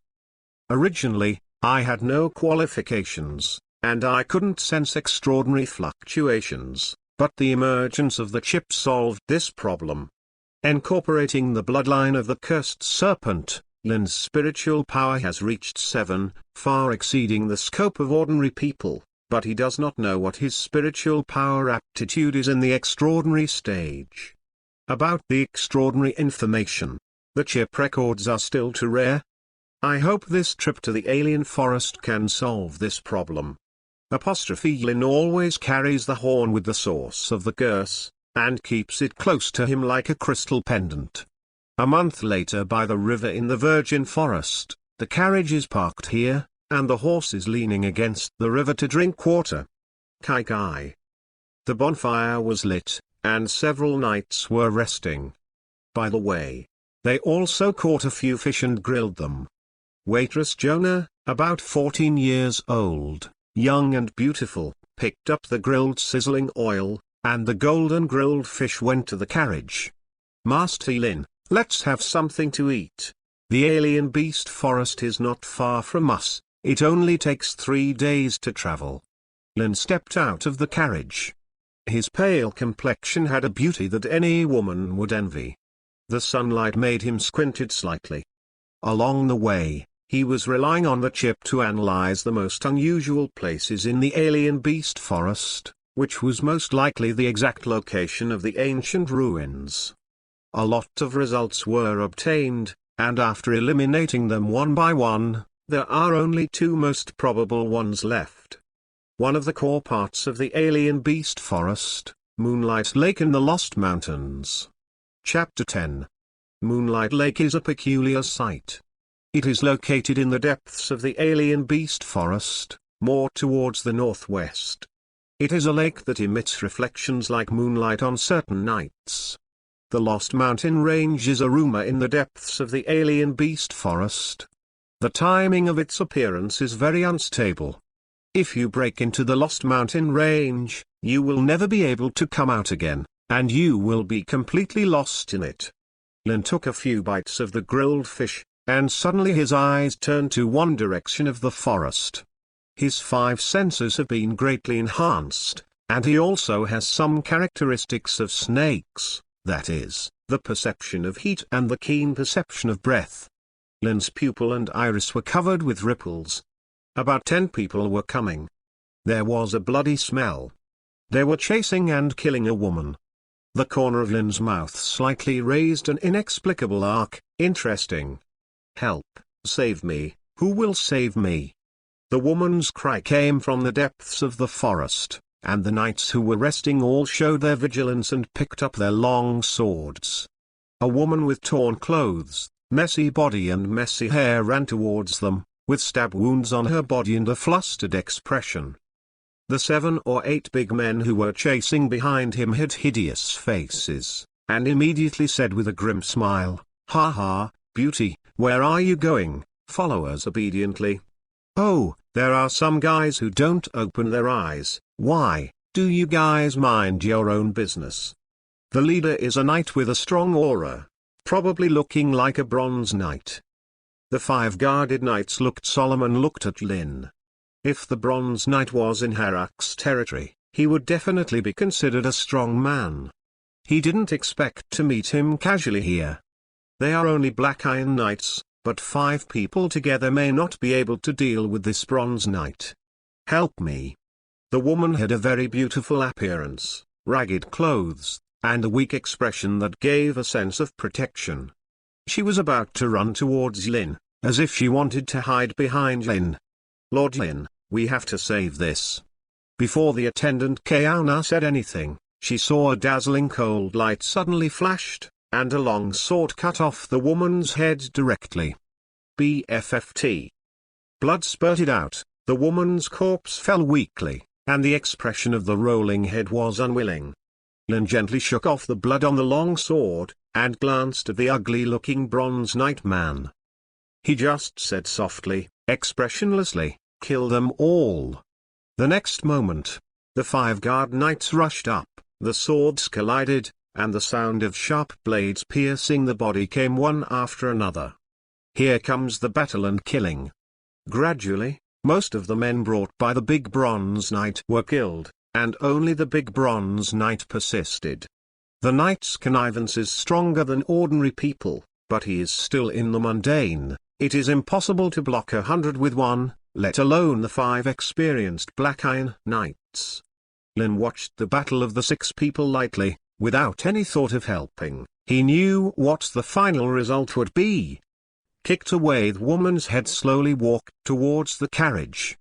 Originally, I had no qualifications, and I couldn't sense extraordinary fluctuations, but the emergence of the chip solved this problem. Incorporating the bloodline of the cursed serpent, Lin's spiritual power has reached 7, far exceeding the scope of ordinary people, but he does not know what his spiritual power aptitude is in the extraordinary stage. About the extraordinary information, the chip records are still too rare. I hope this trip to the alien forest can solve this problem. Lin always carries the horn with the source of the curse, and keeps it close to him like a crystal pendant. A month later by the river in the virgin forest, the carriage is parked here, and the horse is leaning against the river to drink water. Kai. The bonfire was lit, and several knights were resting. By the way, they also caught a few fish and grilled them. Waitress Jonah, about 14 years old, young and beautiful, picked up the grilled sizzling oil, and the golden grilled fish went to the carriage. Master Lin, let's have something to eat. The alien beast forest is not far from us, it only takes 3 days to travel. Lin stepped out of the carriage. His pale complexion had a beauty that any woman would envy. The sunlight made him squint it slightly. Along the way, he was relying on the chip to analyze the most unusual places in the alien beast forest, which was most likely the exact location of the ancient ruins. A lot of results were obtained, and after eliminating them one by one, there are only 2 most probable ones left. One of the core parts of the alien beast forest, Moonlight Lake in the Lost Mountains. Chapter 10. Moonlight Lake is a peculiar sight. It is located in the depths of the alien beast forest, more towards the northwest. It is a lake that emits reflections like moonlight on certain nights. The Lost Mountain Range is a rumor in the depths of the alien beast forest. The timing of its appearance is very unstable. If you break into the Lost Mountain Range, you will never be able to come out again, and you will be completely lost in it. Lin took a few bites of the grilled fish, and suddenly his eyes turned to one direction of the forest. His 5 senses have been greatly enhanced, and he also has some characteristics of snakes, that is, the perception of heat and the keen perception of breath. Lin's pupil and iris were covered with ripples. About 10 people were coming. There was a bloody smell. They were chasing and killing a woman. The corner of Lin's mouth slightly raised an inexplicable arc. Interesting. Help, save me, who will save me? The woman's cry came from the depths of the forest, and the knights who were resting all showed their vigilance and picked up their long swords. A woman with torn clothes, messy body and messy hair ran towards them, with stab wounds on her body and a flustered expression. The 7 or 8 big men who were chasing behind him had hideous faces, and immediately said with a grim smile, "Ha ha, beauty, where are you going? Follow us obediently." "Oh, there are some guys who don't open their eyes. Why, do you guys mind your own business?" The leader is a knight with a strong aura, probably looking like a bronze knight. The 5 guarded knights looked solemn and looked at Lin. If the bronze knight was in Harak's territory, he would definitely be considered a strong man. He didn't expect to meet him casually here. They are only black iron knights, but 5 people together may not be able to deal with this bronze knight. "Help me." The woman had a very beautiful appearance, ragged clothes, and a weak expression that gave a sense of protection. She was about to run towards Lin, as if she wanted to hide behind Lin. "Lord Lin, we have to save this." Before the attendant Kaona said anything, she saw a dazzling cold light suddenly flashed, and a long sword cut off the woman's head directly. BFFT. Blood spurted out, the woman's corpse fell weakly, and the expression of the rolling head was unwilling. Lin gently shook off the blood on the long sword, and glanced at the ugly-looking bronze knight man. He just said softly, expressionlessly, "Kill them all." The next moment, the 5 guard knights rushed up, the swords collided, and the sound of sharp blades piercing the body came one after another. Here comes the battle and killing. Gradually, most of the men brought by the big bronze knight were killed, and only the big bronze knight persisted. The knight's connivance is stronger than ordinary people, but he is still in the mundane. It is impossible to block 100 with one, let alone the 5 experienced black iron knights. Lin watched the battle of the 6 people lightly, without any thought of helping. He knew what the final result would be. Kicked away, the woman's head slowly walked towards the carriage.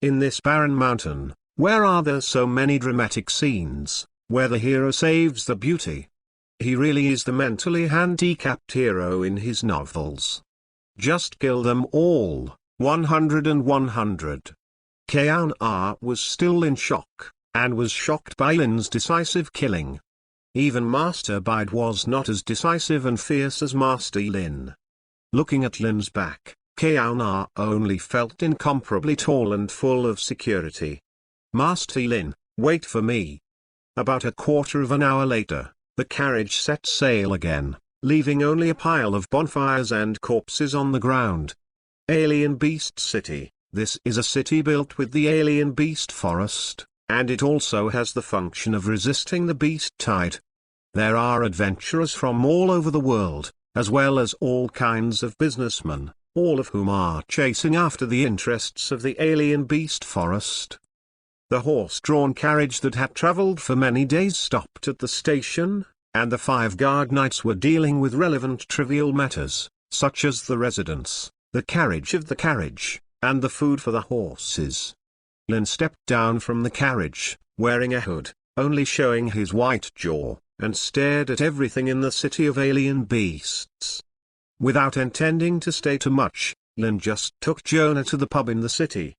In this barren mountain, where are there so many dramatic scenes, where the hero saves the beauty? He really is the mentally handicapped hero in his novels. Just kill them all, 100 and 100. Kaona was still in shock, and was shocked by Lin's decisive killing. Even Master Bide was not as decisive and fierce as Master Lin. Looking at Lin's back, Kaona only felt incomparably tall and full of security. "Master Lin, wait for me." About a quarter of an hour later, the carriage set sail again, leaving only a pile of bonfires and corpses on the ground. Alien Beast City. This is a city built with the alien beast forest, and it also has the function of resisting the beast tide. There are adventurers from all over the world, as well as all kinds of businessmen, all of whom are chasing after the interests of the alien beast forest. The horse-drawn carriage that had traveled for many days stopped at the station, and the 5 guard knights were dealing with relevant trivial matters, such as the residence, the carriage of the carriage, and the food for the horses. Lin stepped down from the carriage, wearing a hood, only showing his white jaw, and stared at everything in the city of alien beasts. Without intending to stay too much, Lin just took Jonah to the pub in the city.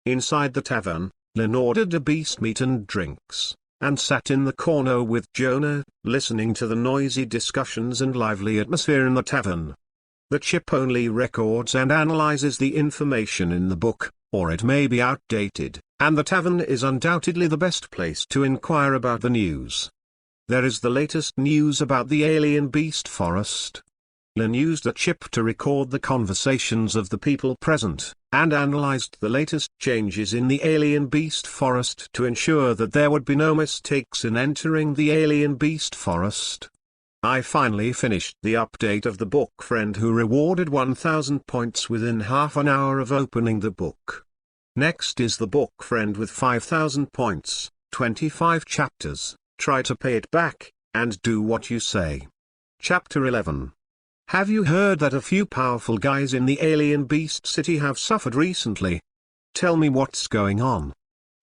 Inside the tavern, Lin ordered a beast meat and drinks. and sat in the corner with Jonah, listening to the noisy discussions and lively atmosphere in the tavern. The chip only records and analyzes the information in the book, or it may be outdated, and the tavern is undoubtedly the best place to inquire about the news. There is the latest news about the alien beast forest. Lynn used a chip to record the conversations of the people present, and analyzed the latest changes in the alien beast forest to ensure that there would be no mistakes in entering the alien beast forest. I finally finished the update of the book friend who rewarded 1000 points within half an hour of opening the book. Next is the book friend with 5000 points, 25 chapters, try to pay it back, and do what you say. Chapter 11. Have you heard that a few powerful guys in the alien beast city have suffered recently? Tell me what's going on.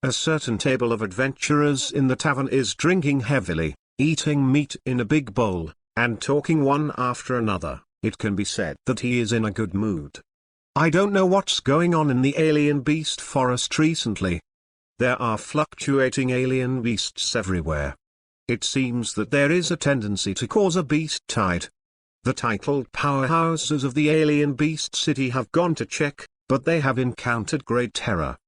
A certain table of adventurers in the tavern is drinking heavily, eating meat in a big bowl, and talking one after another. It can be said that he is in a good mood. I don't know what's going on in the alien beast forest recently. There are fluctuating alien beasts everywhere. It seems that there is a tendency to cause a beast tide. The titled powerhouses of the alien beast city have gone to check, but they have encountered great terror.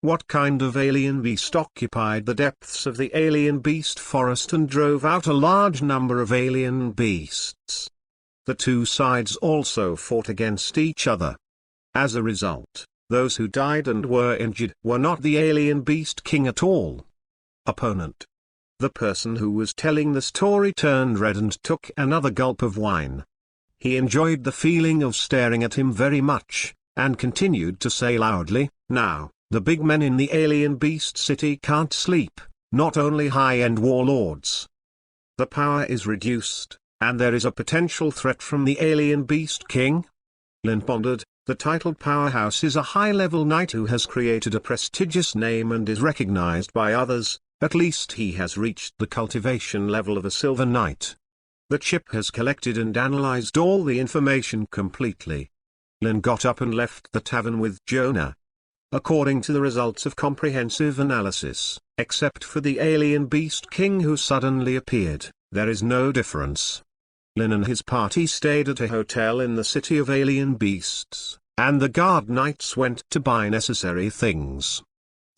What kind of alien beast occupied the depths of the alien beast forest and drove out a large number of alien beasts? The two sides also fought against each other. As a result, those who died and were injured were not the alien beast king at all. Opponent. The person who was telling the story turned red and took another gulp of wine. He enjoyed the feeling of staring at him very much, and continued to say loudly, "Now, the big men in the alien beast city can't sleep, not only high-end warlords. The power is reduced, and there is a potential threat from the alien beast king." Lin pondered. The titled powerhouse is a high-level knight who has created a prestigious name and is recognized by others. At least he has reached the cultivation level of a silver knight. The chip has collected and analyzed all the information completely. Lin got up and left the tavern with Jonah. According to the results of comprehensive analysis, except for the alien beast king who suddenly appeared, there is no difference. Lin and his party stayed at a hotel in the city of alien beasts, and the guard knights went to buy necessary things.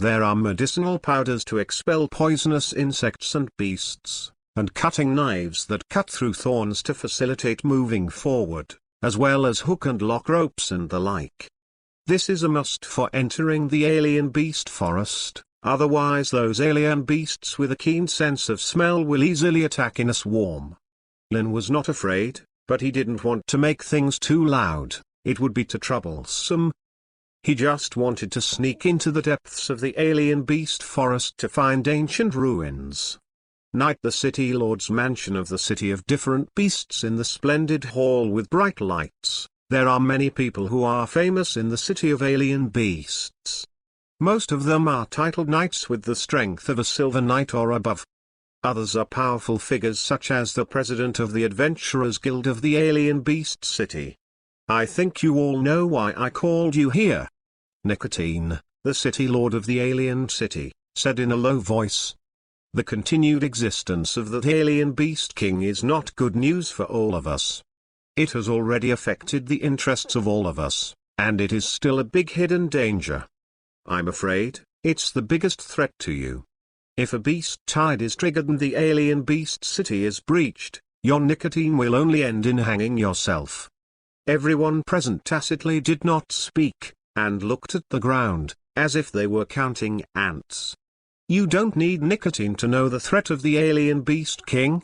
There are medicinal powders to expel poisonous insects and beasts, and cutting knives that cut through thorns to facilitate moving forward, as well as hook and lock ropes and the like. This is a must for entering the alien beast forest, otherwise those alien beasts with a keen sense of smell will easily attack in a swarm. Lin was not afraid, but he didn't want to make things too loud, it would be too troublesome. He just wanted to sneak into the depths of the alien beast forest to find ancient ruins. Night. The city lord's mansion of the city of different beasts in the splendid hall with bright lights. There are many people who are famous in the city of alien beasts. Most of them are titled knights with the strength of a silver knight or above. Others are powerful figures such as the president of the Adventurers Guild of the alien beast city. I think you all know why I called you here. Nicotine, the city lord of the alien city, said in a low voice. The continued existence of that alien beast king is not good news for all of us. It has already affected the interests of all of us, and it is still a big hidden danger. I'm afraid, it's the biggest threat to you. If a beast tide is triggered and the alien beast city is breached, your nicotine will only end in hanging yourself. Everyone present tacitly did not speak, and looked at the ground, as if they were counting ants. You don't need nicotine to know the threat of the alien beast king.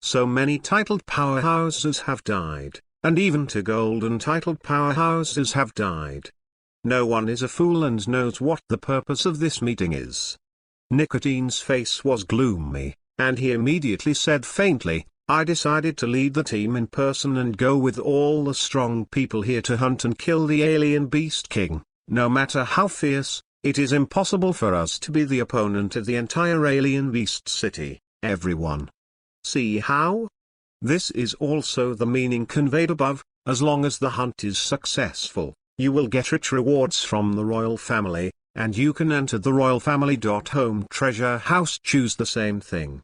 So many titled powerhouses have died, and even two golden titled powerhouses have died. No one is a fool and knows what the purpose of this meeting is. Nicotine's face was gloomy, and he immediately said faintly, I decided to lead the team in person and go with all the strong people here to hunt and kill the alien beast king. No matter how fierce, it is impossible for us to be the opponent of the entire alien beast city, everyone. See how? This is also the meaning conveyed above. As long as the hunt is successful, you will get rich rewards from the royal family, and you can enter the royal family. Home treasure house choose the same thing.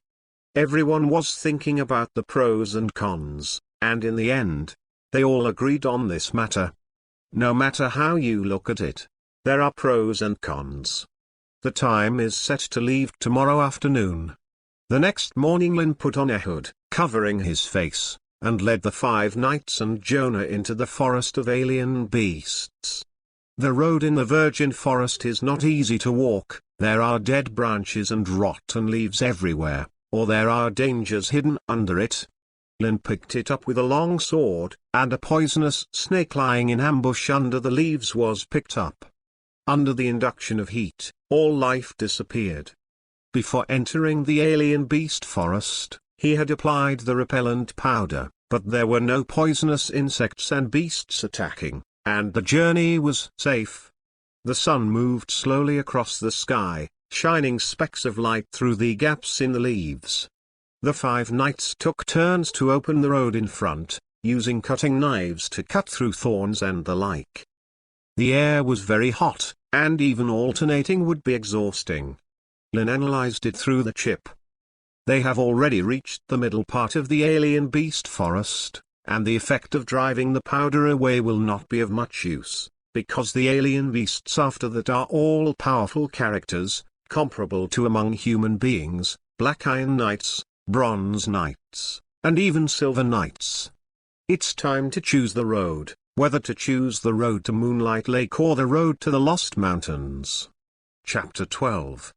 Everyone was thinking about the pros and cons, and in the end, they all agreed on this matter. No matter how you look at it, there are pros and cons. The time is set to leave tomorrow afternoon. The next morning Lin put on a hood, covering his face, and led the 5 knights and Jonah into the forest of alien beasts. The road in the virgin forest is not easy to walk, there are dead branches and rotten leaves everywhere, or there are dangers hidden under it. Lin picked it up with a long sword, and a poisonous snake lying in ambush under the leaves was picked up. Under the induction of heat, all life disappeared. Before entering the alien beast forest, he had applied the repellent powder, but there were no poisonous insects and beasts attacking, and the journey was safe. The sun moved slowly across the sky, shining specks of light through the gaps in the leaves. The 5 knights took turns to open the road in front, using cutting knives to cut through thorns and the like. The air was very hot, and even alternating would be exhausting. Lin analyzed it through the chip. They have already reached the middle part of the alien beast forest, and the effect of driving the powder away will not be of much use, because the alien beasts after that are all powerful characters, comparable to among human beings, Black Iron Knights, Bronze Knights, and even Silver Knights. It's time to choose the road, whether to choose the road to Moonlight Lake or the road to the Lost Mountains. Chapter 12.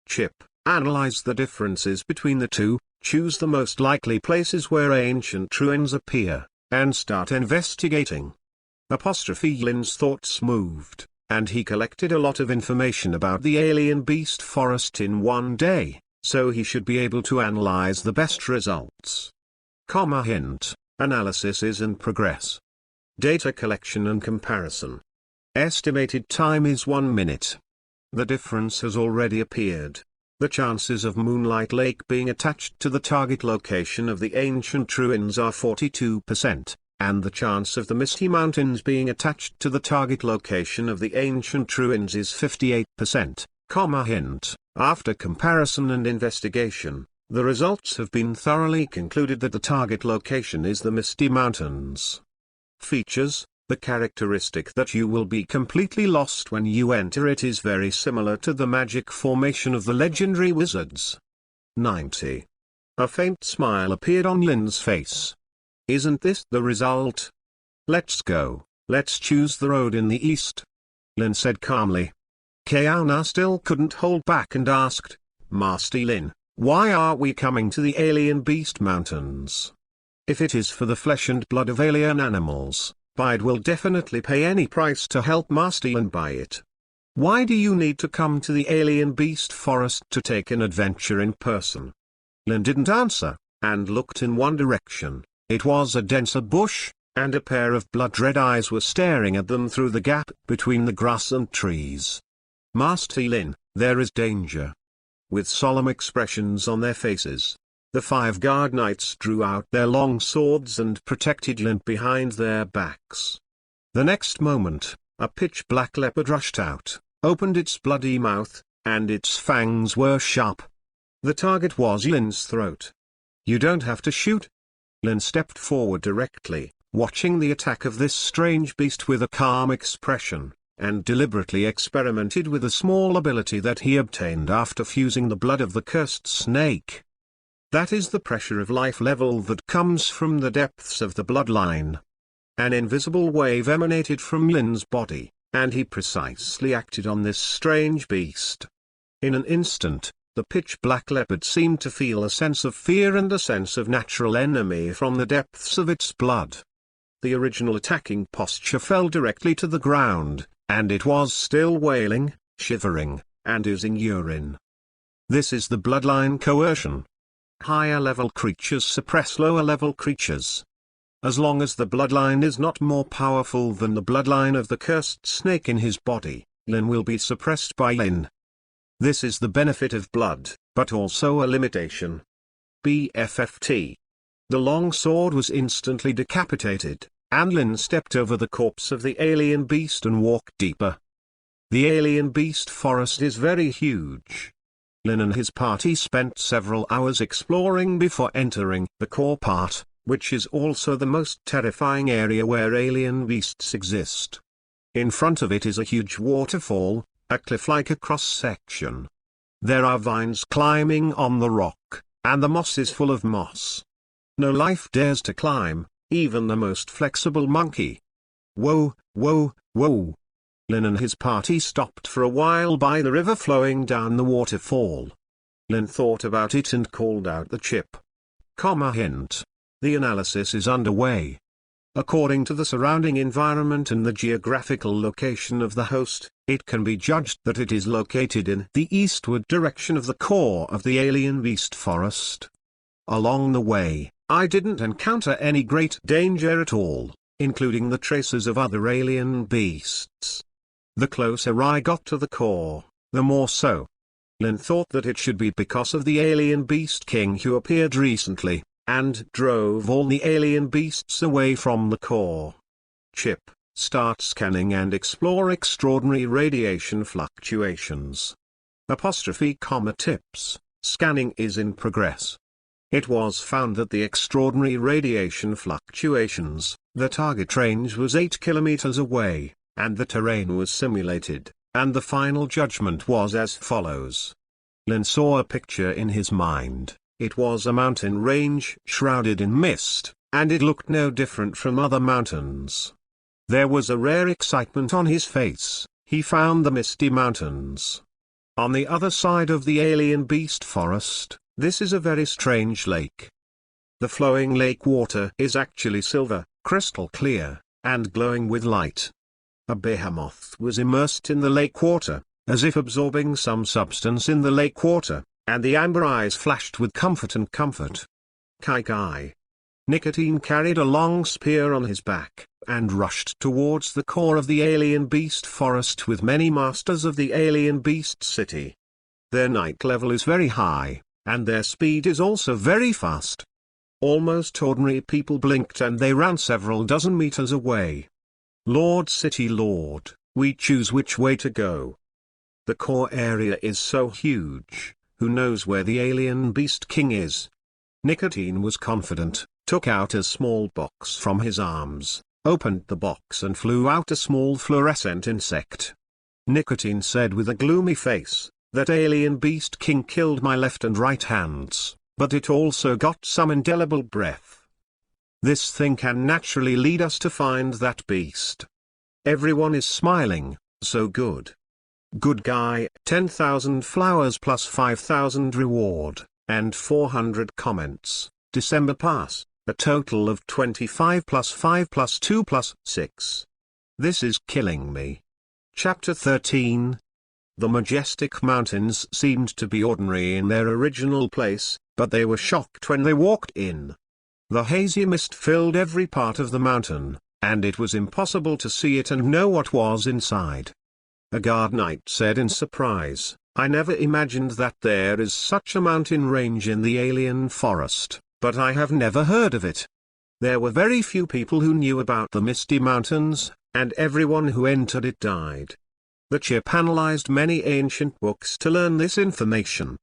Chip, analyze the differences between the two, choose the most likely places where ancient ruins appear, and start investigating. Lin's thoughts moved, and he collected a lot of information about the alien beast forest in one day, so he should be able to analyze the best results. Hint, analysis is in progress. Data collection and comparison. Estimated time is 1 minute. The difference has already appeared. The chances of Moonlight Lake being attached to the target location of the ancient ruins are 42%, and the chance of the Misty Mountains being attached to the target location of the ancient ruins is 58%. Hint, after comparison and investigation, the results have been thoroughly concluded that the target location is the Misty Mountains. Features. The characteristic that you will be completely lost when you enter it is very similar to the magic formation of the legendary wizards. 90. A faint smile appeared on Lin's face. Isn't this the result? Let's go, let's choose the road in the east. Lin said calmly. Kiana still couldn't hold back and asked, Master Lin, why are we coming to the alien beast mountains? If it is for the flesh and blood of alien animals, Bide will definitely pay any price to help Master Lin buy it. Why do you need to come to the alien beast forest to take an adventure in person? Lin didn't answer, and looked in one direction. It was a denser bush, and a pair of blood-red eyes were staring at them through the gap between the grass and trees. Master Lin, there is danger. With solemn expressions on their faces, the 5 guard knights drew out their long swords and protected Lin behind their backs. The next moment, a pitch-black leopard rushed out, opened its bloody mouth, and its fangs were sharp. The target was Lin's throat. You don't have to shoot. Lin stepped forward directly, watching the attack of this strange beast with a calm expression, and deliberately experimented with a small ability that he obtained after fusing the blood of the cursed snake. That is the pressure of life level that comes from the depths of the bloodline. An invisible wave emanated from Lin's body, and he precisely acted on this strange beast. In an instant, the pitch-black leopard seemed to feel a sense of fear and a sense of natural enemy from the depths of its blood. The original attacking posture fell directly to the ground, and it was still wailing, shivering, and oozing urine. This is the bloodline coercion. Higher-level creatures suppress lower-level creatures. As long as the bloodline is not more powerful than the bloodline of the cursed snake in his body, Lin will be suppressed by Lin. This is the benefit of blood, but also a limitation. BFFT. The long sword was instantly decapitated, and Lin stepped over the corpse of the alien beast and walked deeper. The alien beast forest is very huge. Lin and his party spent several hours exploring before entering the core part, which is also the most terrifying area where alien beasts exist. In front of it is a huge waterfall, a cliff-like a cross-section. There are vines climbing on the rock, and the moss is full of moss. No life dares to climb, even the most flexible monkey. Whoa, whoa, whoa. Lin and his party stopped for a while by the river flowing down the waterfall. Lin thought about it and called out the chip. Hint. The analysis is underway. According to the surrounding environment and the geographical location of the host, it can be judged that it is located in the eastward direction of the core of the alien beast forest. Along the way, I didn't encounter any great danger at all, including the traces of other alien beasts. The closer I got to the core, the more so. Lin thought that it should be because of the alien beast king who appeared recently, and drove all the alien beasts away from the core. Chip, start scanning and explore extraordinary radiation fluctuations. Tips, scanning is in progress. It was found that the extraordinary radiation fluctuations, the target range was 8 kilometers away, and the terrain was simulated, and the final judgment was as follows. Lin saw a picture in his mind. It was a mountain range shrouded in mist, and it looked no different from other mountains. There was a rare excitement on his face. He found the misty mountains. On the other side of the alien beast forest, this is a very strange lake. The flowing lake water is actually silver, crystal clear, and glowing with light. A behemoth was immersed in the lake water, as if absorbing some substance in the lake water, and the amber eyes flashed with comfort and comfort. Kai. Nicotine carried a long spear on his back, and rushed towards the core of the alien beast forest with many masters of the alien beast city. Their night level is very high, and their speed is also very fast. Almost ordinary people blinked and they ran several dozen meters away. Lord City Lord, we choose which way to go. The core area is so huge. Who knows where the alien beast king is? Nicotine was confident, took out a small box from his arms, opened the box and flew out a small fluorescent insect. Nicotine said with a gloomy face, that alien beast king killed my left and right hands, but it also got some indelible breath. This thing can naturally lead us to find that beast. Everyone is smiling, so good. Good guy, 10,000 flowers plus 5,000 reward, and 400 comments, December pass, a total of 25 plus 5 plus 2 plus 6. This is killing me. Chapter 13. The majestic mountains seemed to be ordinary in their original place, but they were shocked when they walked in. The hazy mist filled every part of the mountain, and it was impossible to see it and know what was inside. A guard knight said in surprise, I never imagined that there is such a mountain range in the alien forest, but I have never heard of it. There were very few people who knew about the Misty Mountains, and everyone who entered it died. The chip analyzed many ancient books to learn this information.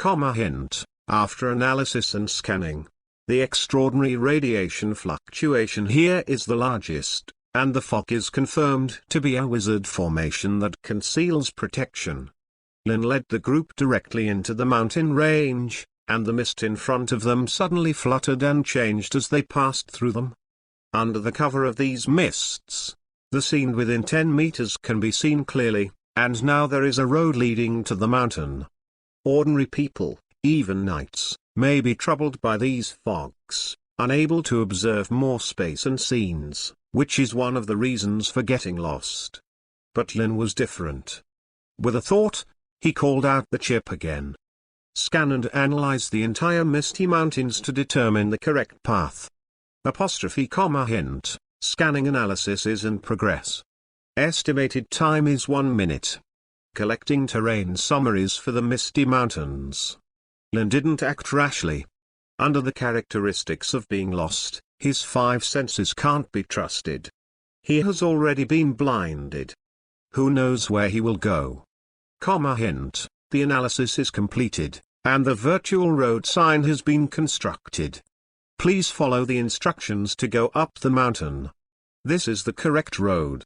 Hint, after analysis and scanning, the extraordinary radiation fluctuation here is the largest. And the fog is confirmed to be a wizard formation that conceals protection. Lin led the group directly into the mountain range, and the mist in front of them suddenly fluttered and changed as they passed through them. Under the cover of these mists, the scene within 10 meters can be seen clearly, and now there is a road leading to the mountain. Ordinary people, even knights, may be troubled by these fogs, unable to observe more space and scenes, which is one of the reasons for getting lost. But Lin was different. With a thought, he called out the chip again. Scan and analyze the entire Misty Mountains to determine the correct path. Hint, scanning analysis is in progress. Estimated time is 1 minute. Collecting terrain summaries for the Misty Mountains. Lin didn't act rashly. Under the characteristics of being lost, his 5 senses can't be trusted. He has already been blinded. Who knows where he will go? Hint. The analysis is completed, and the virtual road sign has been constructed. Please follow the instructions to go up the mountain. This is the correct road.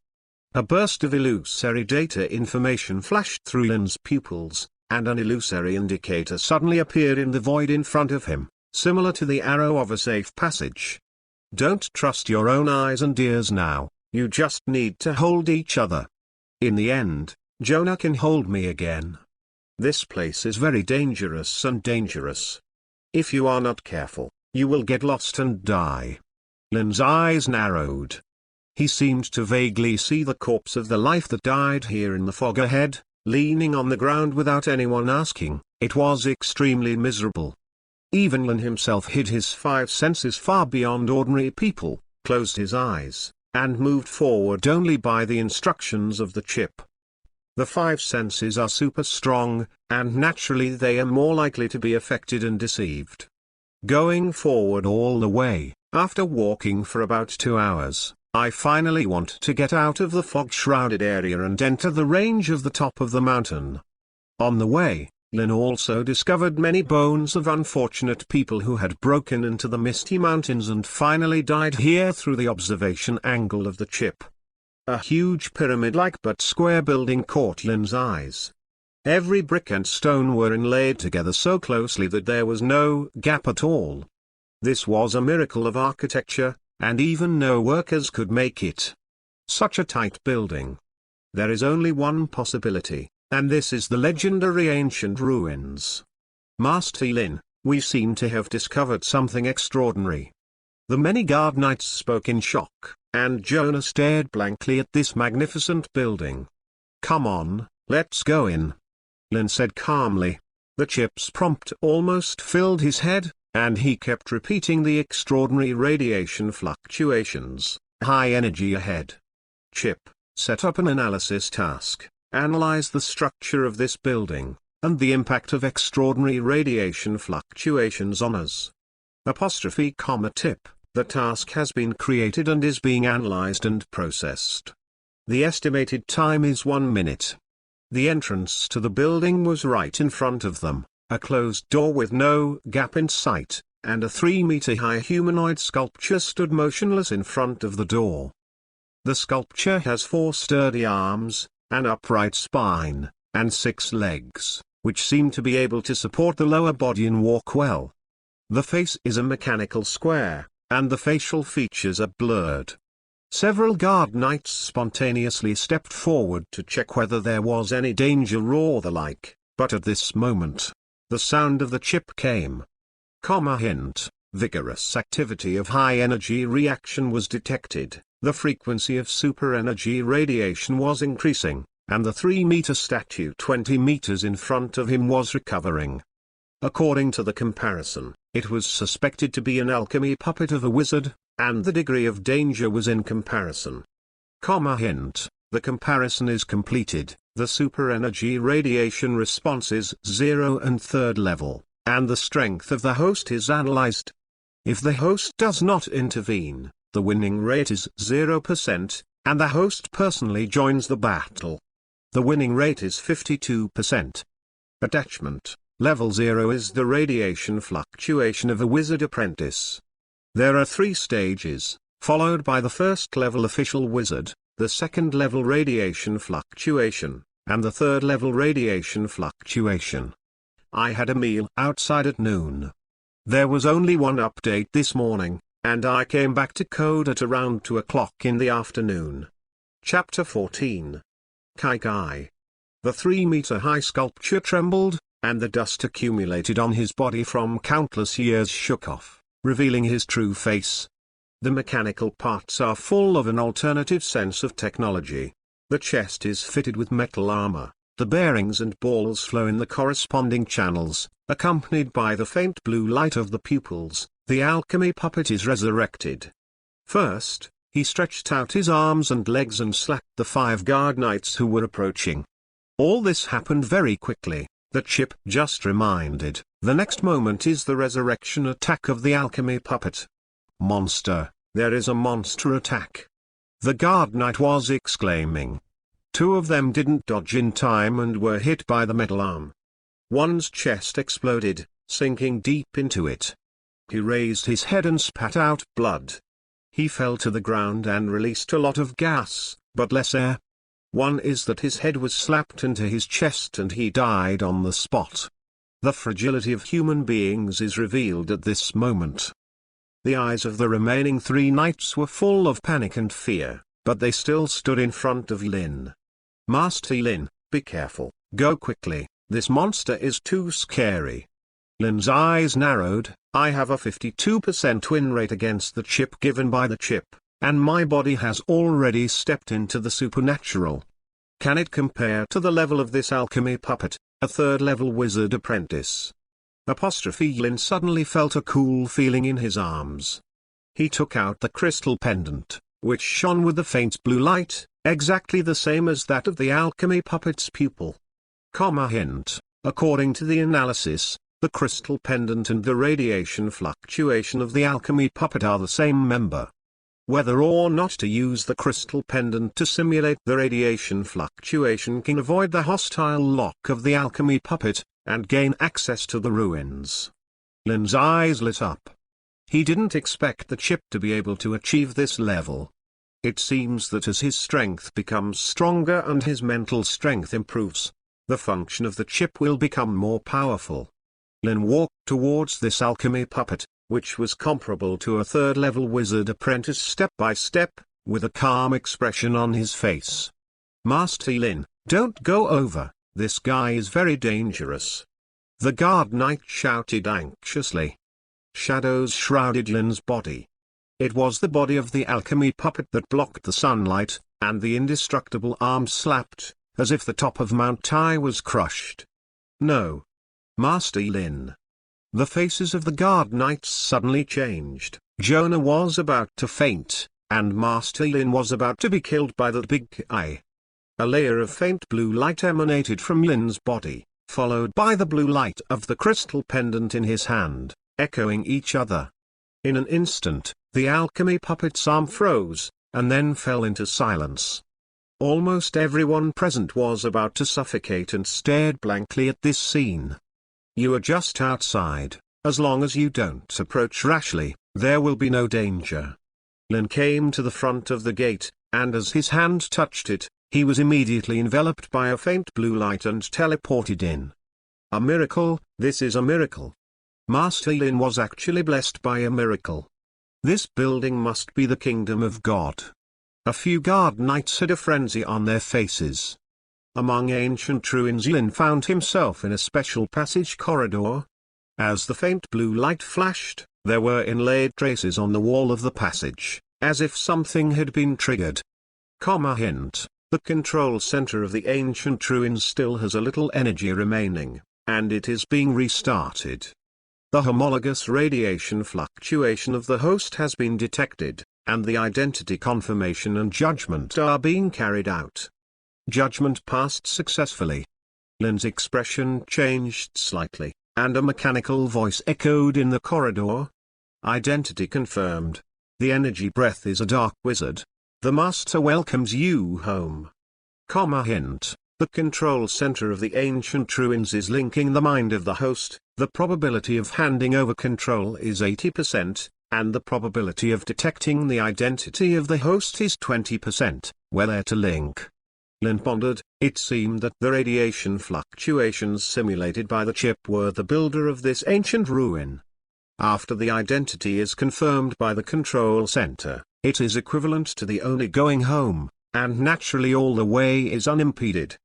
A burst of illusory data information flashed through Lin's pupils, and an illusory indicator suddenly appeared in the void in front of him, similar to the arrow of a safe passage. Don't trust your own eyes and ears now, you just need to hold each other. In the end, Jonah can hold me again. This place is very dangerous and dangerous. If you are not careful, you will get lost and die. Lin's eyes narrowed. He seemed to vaguely see the corpse of the life that died here in the fog ahead, leaning on the ground without anyone asking. It was extremely miserable. Even Lin himself hid his five senses far beyond ordinary people, closed his eyes, and moved forward only by the instructions of the chip. The five senses are super strong, and naturally they are more likely to be affected and deceived. Going forward all the way, after walking for about 2 hours, I finally want to get out of the fog-shrouded area and enter the range of the top of the mountain. On the way, Lin also discovered many bones of unfortunate people who had broken into the misty mountains and finally died here through the observation angle of the chip. A huge pyramid-like but square building caught Lin's eyes. Every brick and stone were inlaid together so closely that there was no gap at all. This was a miracle of architecture, and even no workers could make it. Such a tight building. There is only one possibility, and this is the legendary ancient ruins. Master Lin, we seem to have discovered something extraordinary. The many guard knights spoke in shock, and Jonah stared blankly at this magnificent building. Come on, let's go in, Lin said calmly. The chip's prompt almost filled his head, and he kept repeating the extraordinary radiation fluctuations, high energy ahead. Chip, set up an analysis task, analyze the structure of this building, and the impact of extraordinary radiation fluctuations on us. Tip, the task has been created and is being analyzed and processed. The estimated time is 1 minute. The entrance to the building was right in front of them. A closed door with no gap in sight, and a 3-meter-high humanoid sculpture stood motionless in front of the door. The sculpture has 4 sturdy arms, an upright spine, and 6 legs, which seem to be able to support the lower body and walk well. The face is a mechanical square, and the facial features are blurred. Several guard knights spontaneously stepped forward to check whether there was any danger or the like, but at this moment, the sound of the chip came. Hint, vigorous activity of high-energy reaction was detected, the frequency of super-energy radiation was increasing, and the 3-meter statue 20 meters in front of him was recovering. According to the comparison, it was suspected to be an alchemy puppet of a wizard, and the degree of danger was in comparison. Hint, the comparison is completed. The super-energy radiation response is 0 and 3rd level, and the strength of the host is analyzed. If the host does not intervene, the winning rate is 0%, and the host personally joins the battle. The winning rate is 52%. Attachment, level 0 is the radiation fluctuation of a wizard apprentice. There are 3 stages, followed by the 1st level official wizard, the 2nd level radiation fluctuation, and the 3rd level radiation fluctuation. I had a meal outside at noon. There was only one update this morning, and I came back to code at around 2 o'clock in the afternoon. Chapter 14. Kai. The 3-meter-high sculpture trembled, and the dust accumulated on his body from countless years shook off, revealing his true face. The mechanical parts are full of an alternative sense of technology. The chest is fitted with metal armor, the bearings and balls flow in the corresponding channels, accompanied by the faint blue light of the pupils. The alchemy puppet is resurrected. First, he stretched out his arms and legs and slapped the 5 guard knights who were approaching. All this happened very quickly, the chip just reminded. The next moment is the resurrection attack of the alchemy puppet. Monster, there is a monster attack. The guard knight was exclaiming. Two of them didn't dodge in time and were hit by the metal arm. One's chest exploded, sinking deep into it. He raised his head and spat out blood. He fell to the ground and released a lot of gas, but less air. One is that his head was slapped into his chest and he died on the spot. The fragility of human beings is revealed at this moment. The eyes of the remaining three knights were full of panic and fear, but they still stood in front of Lin. "Master Lin, be careful, go quickly, this monster is too scary." Lin's eyes narrowed. "I have a 52% win rate against the chip given by the chip, and my body has already stepped into the supernatural. Can it compare to the level of this alchemy puppet, a third-level wizard apprentice?" Lin suddenly felt a cool feeling in his arms. He took out the crystal pendant, which shone with a faint blue light, exactly the same as that of the alchemy puppet's pupil. Hint: according to the analysis, the crystal pendant and the radiation fluctuation of the alchemy puppet are the same member. Whether or not to use the crystal pendant to simulate the radiation fluctuation can avoid the hostile lock of the alchemy puppet, and gain access to the ruins. Lin's eyes lit up. He didn't expect the chip to be able to achieve this level. It seems that as his strength becomes stronger and his mental strength improves, the function of the chip will become more powerful. Lin walked towards this alchemy puppet, which was comparable to a third-level wizard apprentice step by step, with a calm expression on his face. "Master Lin, don't go over, this guy is very dangerous." The guard knight shouted anxiously. Shadows shrouded Lin's body. It was the body of the alchemy puppet that blocked the sunlight, and the indestructible arm slapped, as if the top of Mount Tai was crushed. "No. Master Lin." The faces of the guard knights suddenly changed. Jonah was about to faint, and Master Lin was about to be killed by the big eye. A layer of faint blue light emanated from Lin's body, followed by the blue light of the crystal pendant in his hand, echoing each other. In an instant, the alchemy puppet's arm froze, and then fell into silence. Almost everyone present was about to suffocate and stared blankly at this scene. "You are just outside, as long as you don't approach rashly, there will be no danger." Lin came to the front of the gate, and as his hand touched it, he was immediately enveloped by a faint blue light and teleported in. A miracle, this is a miracle. Master Lin was actually blessed by a miracle. This building must be the kingdom of God. A few guard knights had a frenzy on their faces. Among ancient ruins, Lin found himself in a special passage corridor. As the faint blue light flashed, there were inlaid traces on the wall of the passage, as if something had been triggered. Hint: the control center of the ancient ruins still has a little energy remaining, and it is being restarted. The homologous radiation fluctuation of the host has been detected, and the identity confirmation and judgment are being carried out. Judgment passed successfully. Lin's expression changed slightly, and a mechanical voice echoed in the corridor. Identity confirmed. The energy breath is a dark wizard. The master welcomes you home. Hint: the control center of the ancient ruins is linking the mind of the host. The probability of handing over control is 80%, and the probability of detecting the identity of the host is 20%. Where to link? Lin pondered. It seemed that the radiation fluctuations simulated by the chip were the builder of this ancient ruin. After the identity is confirmed by the control center, it is equivalent to the only going home, and naturally all the way is unimpeded.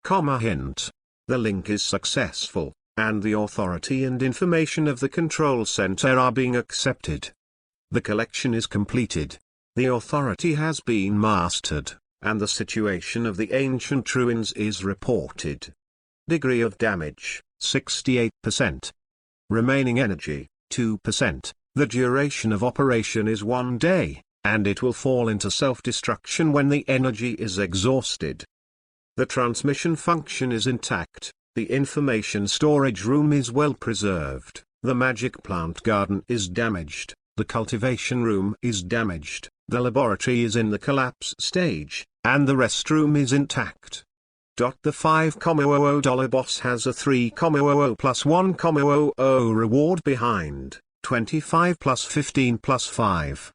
Hint: the link is successful, and the authority and information of the control center are being accepted. The collection is completed. The authority has been mastered, and the situation of the ancient ruins is reported. Degree of damage, 68%. Remaining energy, 2%. The duration of operation is 1 day, and it will fall into self-destruction when the energy is exhausted. The transmission function is intact, the information storage room is well preserved, the magic plant garden is damaged, The cultivation room is damaged, the laboratory is in the collapse stage, and the restroom is intact. The $5,000 boss has a $3,000 plus $1,000 reward behind, 25 plus 15 plus 5.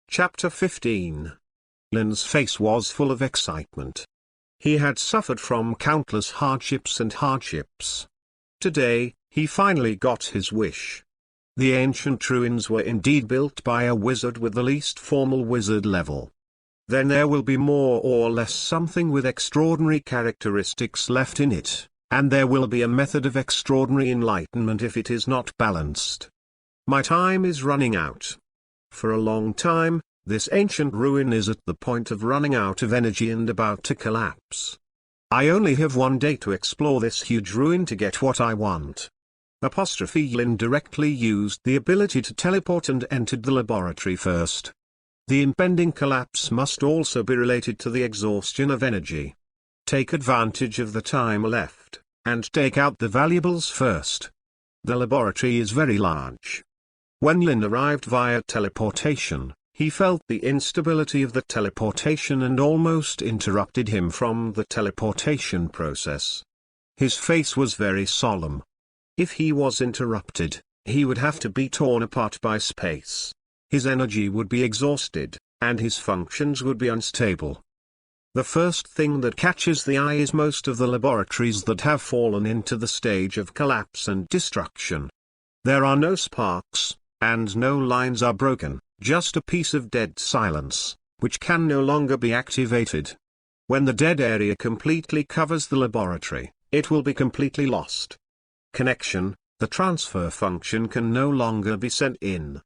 Chapter 15. Lin's face was full of excitement. He had suffered from countless hardships. Today, he finally got his wish. The ancient ruins were indeed built by a wizard with the least formal wizard level. Then there will be more or less something with extraordinary characteristics left in it, and there will be a method of extraordinary enlightenment if it is not balanced. My time is running out. For a long time, this ancient ruin is at the point of running out of energy and about to collapse. I only have one day to explore this huge ruin to get what I want. Lin directly used the ability to teleport and entered the laboratory first. The impending collapse must also be related to the exhaustion of energy. Take advantage of the time left, and take out the valuables first. The laboratory is very large. When Lin arrived via teleportation, he felt the instability of the teleportation and almost interrupted him from the teleportation process. His face was very solemn. If he was interrupted, he would have to be torn apart by space. His energy would be exhausted, and his functions would be unstable. The first thing that catches the eye is most of the laboratories that have fallen into the stage of collapse and destruction. There are no sparks, and no lines are broken, just a piece of dead silence, which can no longer be activated. When the dead area completely covers the laboratory, it will be completely lost. Connection, the transfer function can no longer be sent in.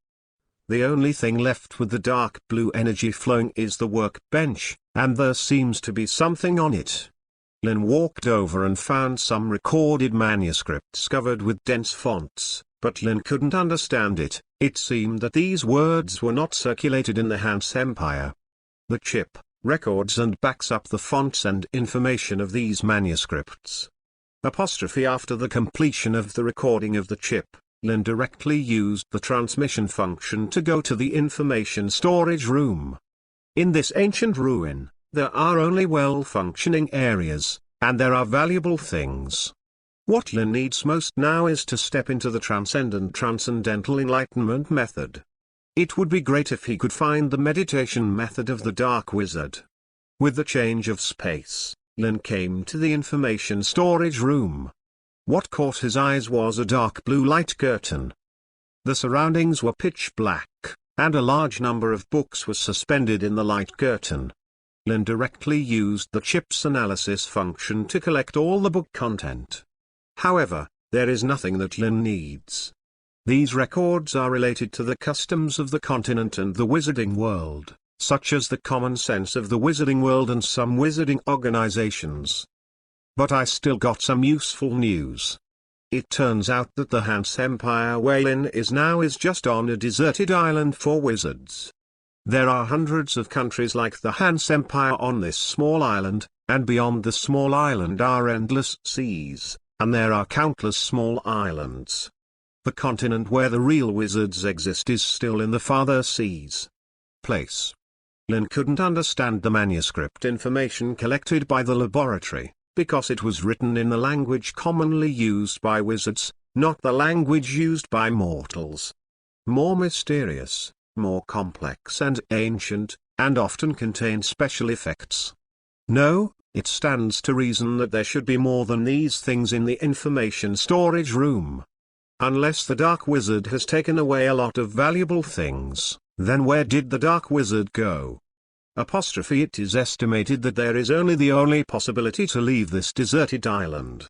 The only thing left with the dark blue energy flowing is the workbench, and there seems to be something on it. Lin walked over and found some recorded manuscripts covered with dense fonts, but Lin couldn't understand it. It seemed that these words were not circulated in the Hans Empire. The chip records and backs up the fonts and information of these manuscripts. After the completion of the recording of the chip, Lin directly used the transmission function to go to the information storage room. In this ancient ruin, there are only well-functioning areas, and there are valuable things. What Lin needs most now is to step into the transcendental enlightenment method. It would be great if he could find the meditation method of the Dark Wizard. With the change of space, Lin came to the information storage room. What caught his eyes was a dark blue light curtain. The surroundings were pitch black, and a large number of books were suspended in the light curtain. Lin directly used the chip's analysis function to collect all the book content. However, there is nothing that Lin needs. These records are related to the customs of the continent and the wizarding world, such as the common sense of the wizarding world and some wizarding organizations. But I still got some useful news. It turns out that the Hans Empire where Lin is now is just on a deserted island for wizards. There are hundreds of countries like the Hans Empire on this small island, and beyond the small island are endless seas, and there are countless small islands. The continent where the real wizards exist is still in the farther seas. Place. Lin couldn't understand the manuscript information collected by the laboratory, because it was written in the language commonly used by wizards, not the language used by mortals. More mysterious, more complex and ancient, and often contain special effects. No, it stands to reason that there should be more than these things in the information storage room. Unless the Dark Wizard has taken away a lot of valuable things, then where did the Dark Wizard go? It is estimated that there is only the only possibility to leave this deserted island.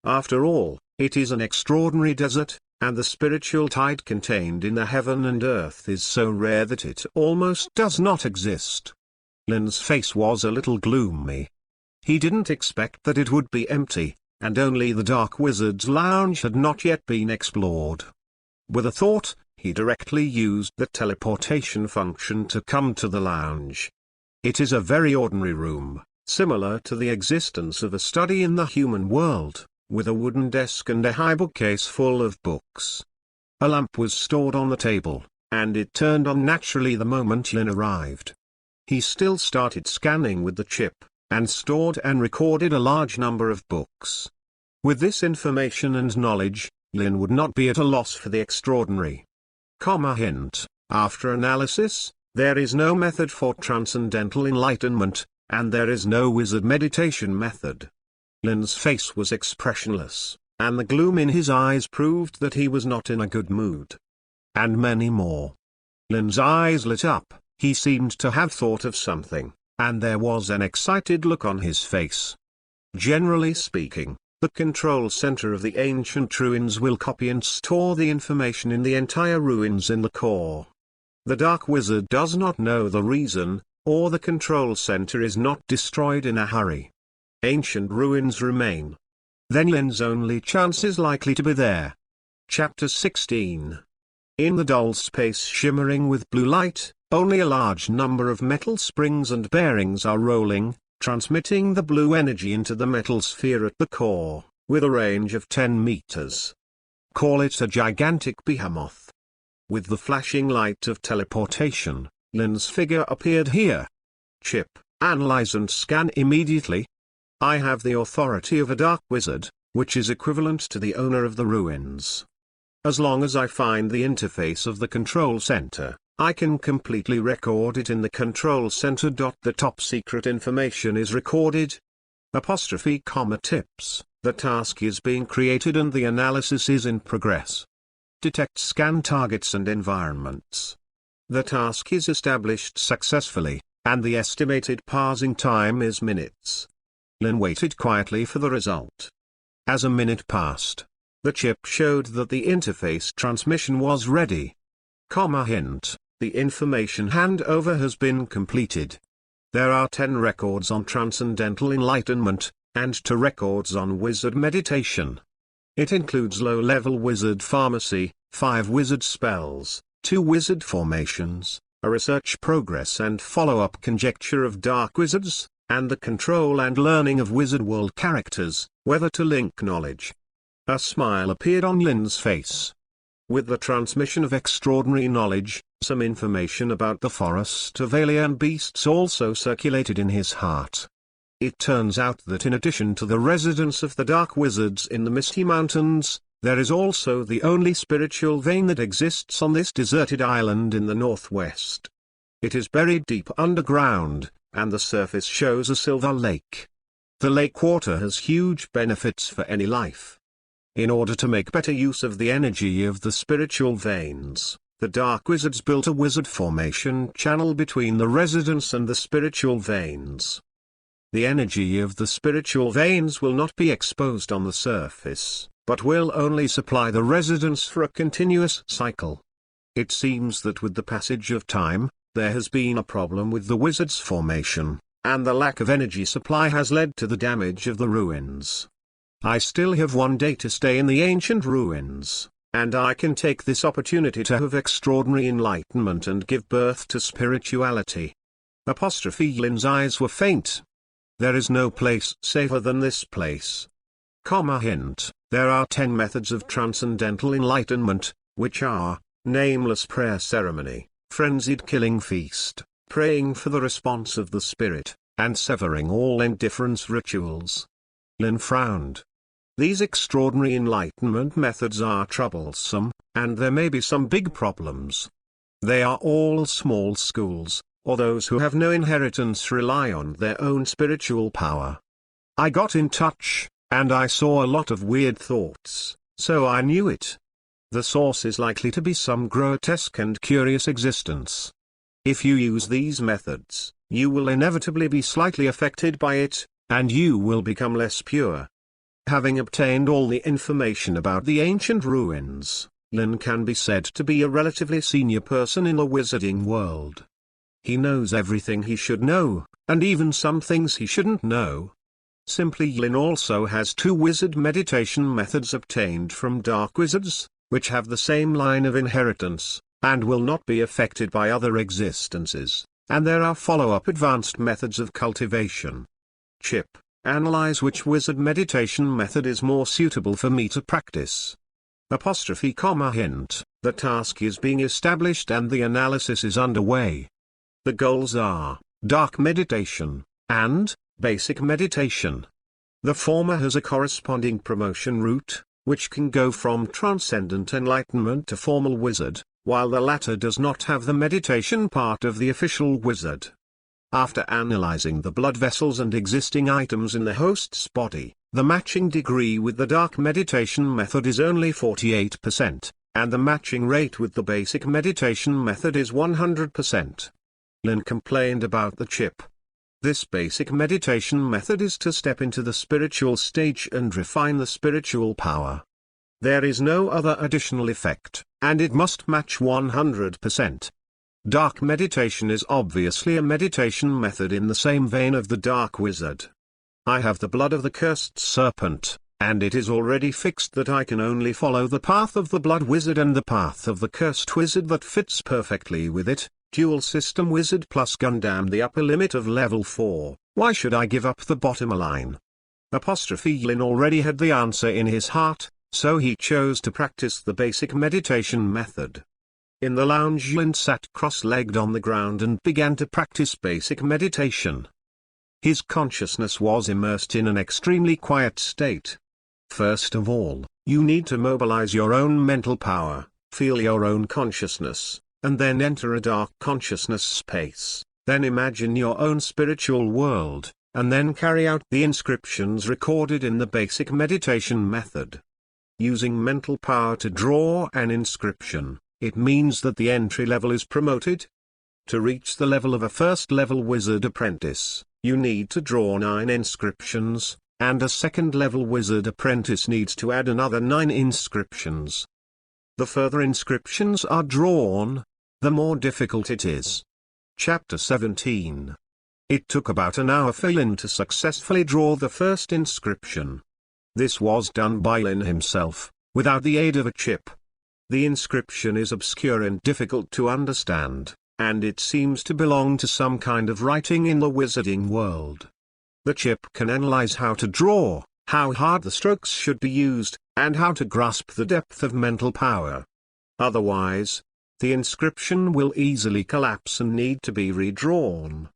After all, it is an extraordinary desert, and the spiritual tide contained in the heaven and earth is so rare that it almost does not exist. Lin's face was a little gloomy. He didn't expect that it would be empty, and only the Dark Wizard's lounge had not yet been explored. With a thought, he directly used the teleportation function to come to the lounge. It is a very ordinary room, similar to the existence of a study in the human world, with a wooden desk and a high bookcase full of books. A lamp was stored on the table, and it turned on naturally the moment Lin arrived. He still started scanning with the chip, and stored and recorded a large number of books. With this information and knowledge, Lin would not be at a loss for the extraordinary. Hint: after analysis, there is no method for transcendental enlightenment, and there is no wizard meditation method. Lin's face was expressionless, and the gloom in his eyes proved that he was not in a good mood. And many more. Lin's eyes lit up, he seemed to have thought of something, and there was an excited look on his face. Generally speaking, the control center of the ancient ruins will copy and store the information in the entire ruins in the core. The Dark Wizard does not know the reason, or the control center is not destroyed in a hurry. Ancient ruins remain. Then Lin's only chance is likely to be there. Chapter 16. In the dull space shimmering with blue light, only a large number of metal springs and bearings are rolling, transmitting the blue energy into the metal sphere at the core, with a range of 10 meters. Call it a gigantic behemoth. With the flashing light of teleportation, Lin's figure appeared here. Chip, analyze and scan immediately. I have the authority of a Dark Wizard, which is equivalent to the owner of the ruins. As long as I find the interface of the control center, I can completely record it in the control center. The top secret information is recorded. Tips, the task is being created and the analysis is in progress. Detect scan targets and environments. The task is established successfully, and the estimated parsing time is minutes. Lin waited quietly for the result. As a minute passed, the chip showed that the interface transmission was ready. Hint: the information handover has been completed. There are 10 records on transcendental enlightenment, and 2 records on wizard meditation. It includes low-level wizard pharmacy, 5 wizard spells, 2 wizard formations, a research progress and follow-up conjecture of dark wizards, and the control and learning of wizard world characters, whether to link knowledge. A smile appeared on Lin's face. With the transmission of extraordinary knowledge, some information about the forest of alien beasts also circulated in his heart. It turns out that in addition to the residence of the Dark Wizards in the Misty Mountains, there is also the only spiritual vein that exists on this deserted island in the northwest. It is buried deep underground, and the surface shows a silver lake. The lake water has huge benefits for any life. In order to make better use of the energy of the spiritual veins, the Dark Wizards built a wizard formation channel between the residence and the spiritual veins. The energy of the spiritual veins will not be exposed on the surface, but will only supply the residence for a continuous cycle. It seems that with the passage of time, there has been a problem with the wizard's formation, and the lack of energy supply has led to the damage of the ruins. I still have 1 day to stay in the ancient ruins, and I can take this opportunity to have extraordinary enlightenment and give birth to spirituality. Lin's eyes were faint. There is no place safer than this place. Hint: there are 10 methods of transcendental enlightenment, which are, nameless prayer ceremony, frenzied killing feast, praying for the response of the spirit, and severing all indifference rituals. Lin frowned. These extraordinary enlightenment methods are troublesome, and there may be some big problems. They are all small schools, or those who have no inheritance rely on their own spiritual power. I got in touch, and I saw a lot of weird thoughts, so I knew it. The source is likely to be some grotesque and curious existence. If you use these methods, you will inevitably be slightly affected by it, and you will become less pure. Having obtained all the information about the ancient ruins, Lin can be said to be a relatively senior person in the wizarding world. He knows everything he should know, and even some things he shouldn't know. Simply Lin also has 2 wizard meditation methods obtained from dark wizards, which have the same line of inheritance, and will not be affected by other existences, and there are follow-up advanced methods of cultivation. Chip, analyze which wizard meditation method is more suitable for me to practice. Hint: The task is being established and the analysis is underway. The goals are dark meditation and basic meditation. The former has a corresponding promotion route, which can go from transcendent enlightenment to formal wizard, while the latter does not have the meditation part of the official wizard. After analyzing the blood vessels and existing items in the host's body, the matching degree with the dark meditation method is only 48%, and the matching rate with the basic meditation method is 100%. Lin complained about the chip. This basic meditation method is to step into the spiritual stage and refine the spiritual power. There is no other additional effect, and it must match 100%. Dark meditation is obviously a meditation method in the same vein of the dark wizard. I have the blood of the cursed serpent, and it is already fixed that I can only follow the path of the blood wizard and the path of the cursed wizard that fits perfectly with it. Dual system wizard plus Gundam, the upper limit of level 4, why should I give up the bottom line? Lin already had the answer in his heart, so he chose to practice the basic meditation method. In the lounge Lin sat cross-legged on the ground and began to practice basic meditation. His consciousness was immersed in an extremely quiet state. First of all, you need to mobilize your own mental power, feel your own consciousness, and then enter a dark consciousness space, then imagine your own spiritual world, and then carry out the inscriptions recorded in the basic meditation method. Using mental power to draw an inscription, it means that the entry level is promoted. To reach the level of a first-level wizard apprentice, you need to draw 9 inscriptions, and a second-level wizard apprentice needs to add another 9 inscriptions. The further inscriptions are drawn, the more difficult it is. Chapter 17. It took about an hour for Lin to successfully draw the first inscription. This was done by Lin himself, without the aid of a chip. The inscription is obscure and difficult to understand, and it seems to belong to some kind of writing in the wizarding world. The chip can analyze how to draw, how hard the strokes should be used, and how to grasp the depth of mental power. Otherwise, the inscription will easily collapse and need to be redrawn.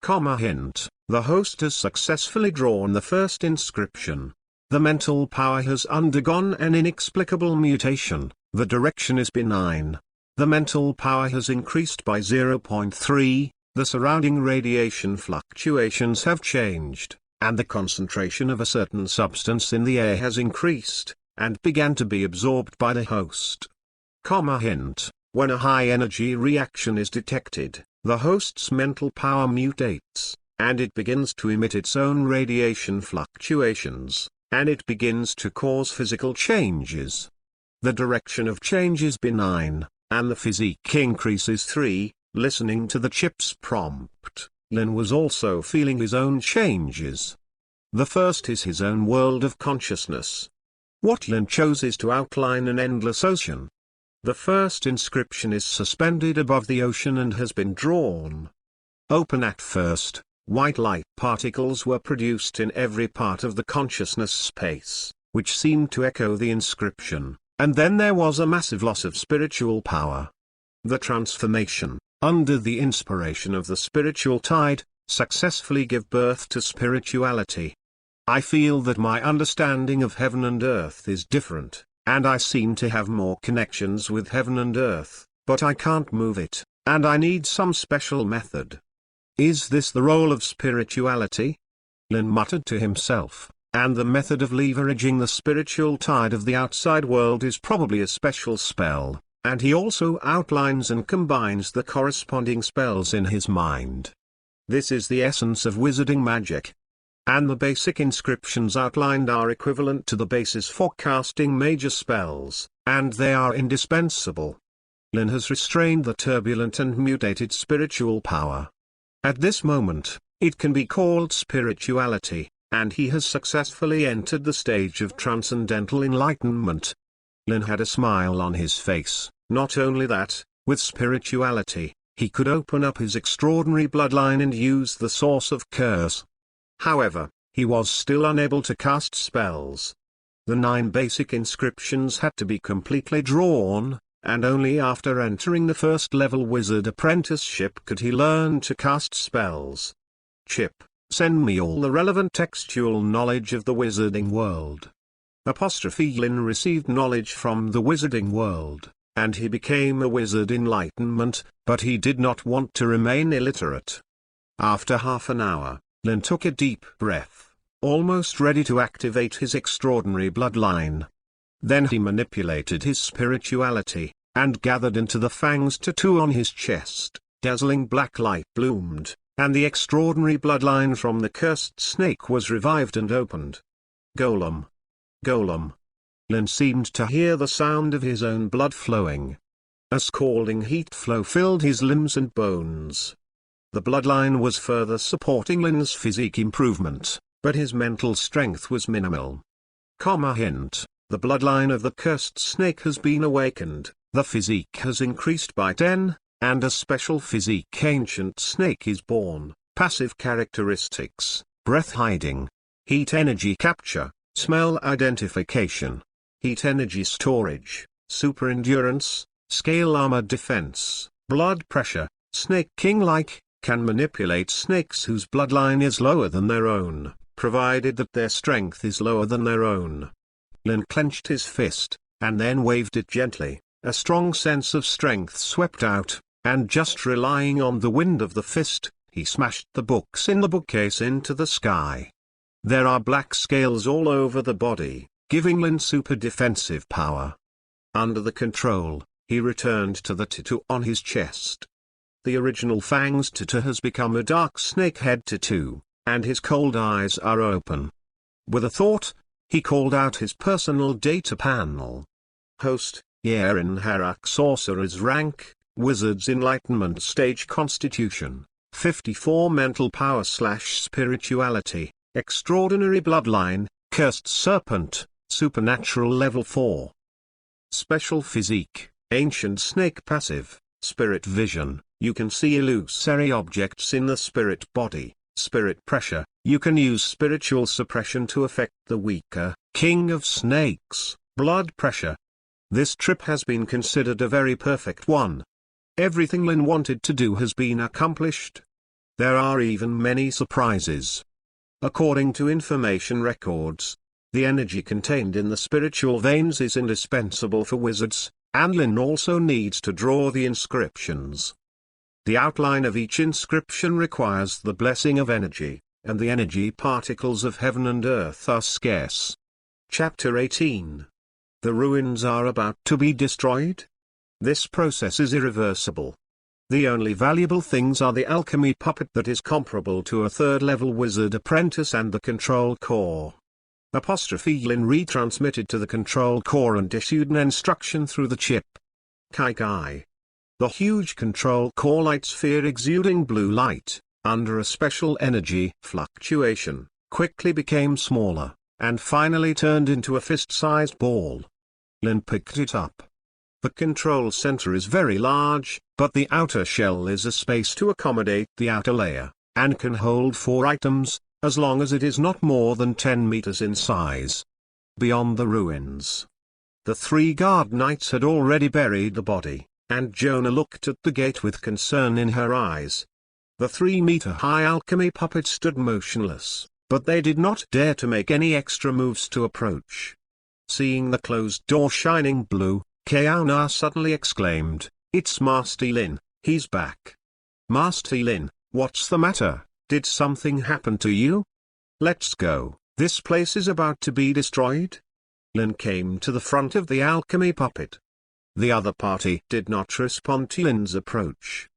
Hint: the host has successfully drawn the first inscription. The mental power has undergone an inexplicable mutation, the direction is benign. The mental power has increased by 0.3, the surrounding radiation fluctuations have changed, and the concentration of a certain substance in the air has increased, and began to be absorbed by the host. Hint: when a high-energy reaction is detected, the host's mental power mutates, and it begins to emit its own radiation fluctuations, and it begins to cause physical changes. The direction of change is benign, and the physique increases 3. Listening to the chip's prompt, Lin was also feeling his own changes. The first is his own world of consciousness. What Lin chose is to outline an endless ocean. The first inscription is suspended above the ocean and has been drawn. Open at first, white light particles were produced in every part of the consciousness space, which seemed to echo the inscription, and then there was a massive loss of spiritual power. The transformation, under the inspiration of the spiritual tide, successfully give birth to spirituality. I feel that my understanding of heaven and earth is different, and I seem to have more connections with heaven and earth, but I can't move it, and I need some special method. Is this the role of spirituality? Lin muttered to himself, and the method of leveraging the spiritual tide of the outside world is probably a special spell, and he also outlines and combines the corresponding spells in his mind. This is the essence of wizarding magic. And the basic inscriptions outlined are equivalent to the basis for casting major spells, and they are indispensable. Lin has restrained the turbulent and mutated spiritual power. At this moment, it can be called spirituality, and he has successfully entered the stage of transcendental enlightenment. Lin had a smile on his face. Not only that, with spirituality, he could open up his extraordinary bloodline and use the source of curse. However, he was still unable to cast spells. The 9 basic inscriptions had to be completely drawn, and only after entering the first-level wizard apprenticeship could he learn to cast spells. Chip, send me all the relevant textual knowledge of the wizarding world. Lin received knowledge from the wizarding world, and he became a wizard enlightenment, but he did not want to remain illiterate. After half an hour, Lin took a deep breath, almost ready to activate his extraordinary bloodline. Then he manipulated his spirituality, and gathered into the fangs tattoo on his chest. Dazzling black light bloomed, and the extraordinary bloodline from the cursed snake was revived and opened. Golem. Golem. Lin seemed to hear the sound of his own blood flowing. A scalding heat flow filled his limbs and bones. The bloodline was further supporting Lin's physique improvement, but his mental strength was minimal. Hint: the bloodline of the cursed snake has been awakened, the physique has increased by 10, and a special physique ancient snake is born. Passive characteristics: breath hiding, heat energy capture, smell identification, heat energy storage, super endurance, scale armor defense, blood pressure, snake king-like, can manipulate snakes whose bloodline is lower than their own, provided that their strength is lower than their own. Lin clenched his fist, and then waved it gently. A strong sense of strength swept out, and just relying on the wind of the fist, he smashed the books in the bookcase into the sky. There are black scales all over the body, giving Lin super defensive power. Under the control, he returned to the tattoo on his chest. The original Fangs tattoo has become a dark snake head tattoo, and his cold eyes are open. With a thought, he called out his personal data panel. Host, Yerin Harak Sorcerer's rank, Wizard's Enlightenment Stage Constitution, 54 Mental Power / Spirituality, Extraordinary Bloodline, Cursed Serpent, Supernatural Level 4. Special Physique, Ancient Snake Passive, Spirit Vision, you can see illusory objects in the spirit body. Spirit Pressure, you can use spiritual suppression to affect the weaker. King of Snakes, Blood Pressure. This trip has been considered a very perfect one. Everything Lin wanted to do has been accomplished. There are even many surprises. According to information records, the energy contained in the spiritual veins is indispensable for wizards, and Lin also needs to draw the inscriptions. The outline of each inscription requires the blessing of energy, and the energy particles of heaven and earth are scarce. Chapter 18. The ruins are about to be destroyed? This process is irreversible. The only valuable things are the alchemy puppet that is comparable to a third-level wizard apprentice and the control core. Lin retransmitted to the control core and issued an instruction through the chip. Kai. The huge control core light sphere exuding blue light, under a special energy fluctuation, quickly became smaller, and finally turned into a fist-sized ball. Lin picked it up. The control center is very large, but the outer shell is a space to accommodate the outer layer, and can hold 4 items, as long as it is not more than 10 meters in size. Beyond the ruins, the 3 guard knights had already buried the body, and Jonah looked at the gate with concern in her eyes. The 3-meter-high alchemy puppet stood motionless, but they did not dare to make any extra moves to approach. Seeing the closed door shining blue, Kiana suddenly exclaimed, "It's Master Lin, he's back." "Master Lin, what's the matter? Did something happen to you? Let's go, this place is about to be destroyed." Lin came to the front of the alchemy puppet. The other party did not respond to Lin's approach.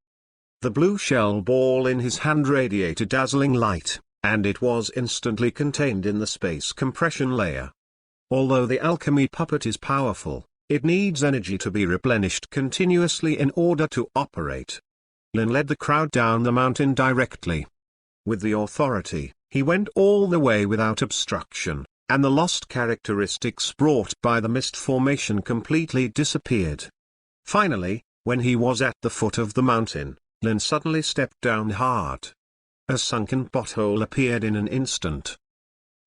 The blue shell ball in his hand radiated dazzling light, and it was instantly contained in the space compression layer. Although the alchemy puppet is powerful, it needs energy to be replenished continuously in order to operate. Lin led the crowd down the mountain directly. With the authority, he went all the way without obstruction, and the lost characteristics brought by the mist formation completely disappeared. Finally, when he was at the foot of the mountain, Lin suddenly stepped down hard. A sunken pothole appeared in an instant.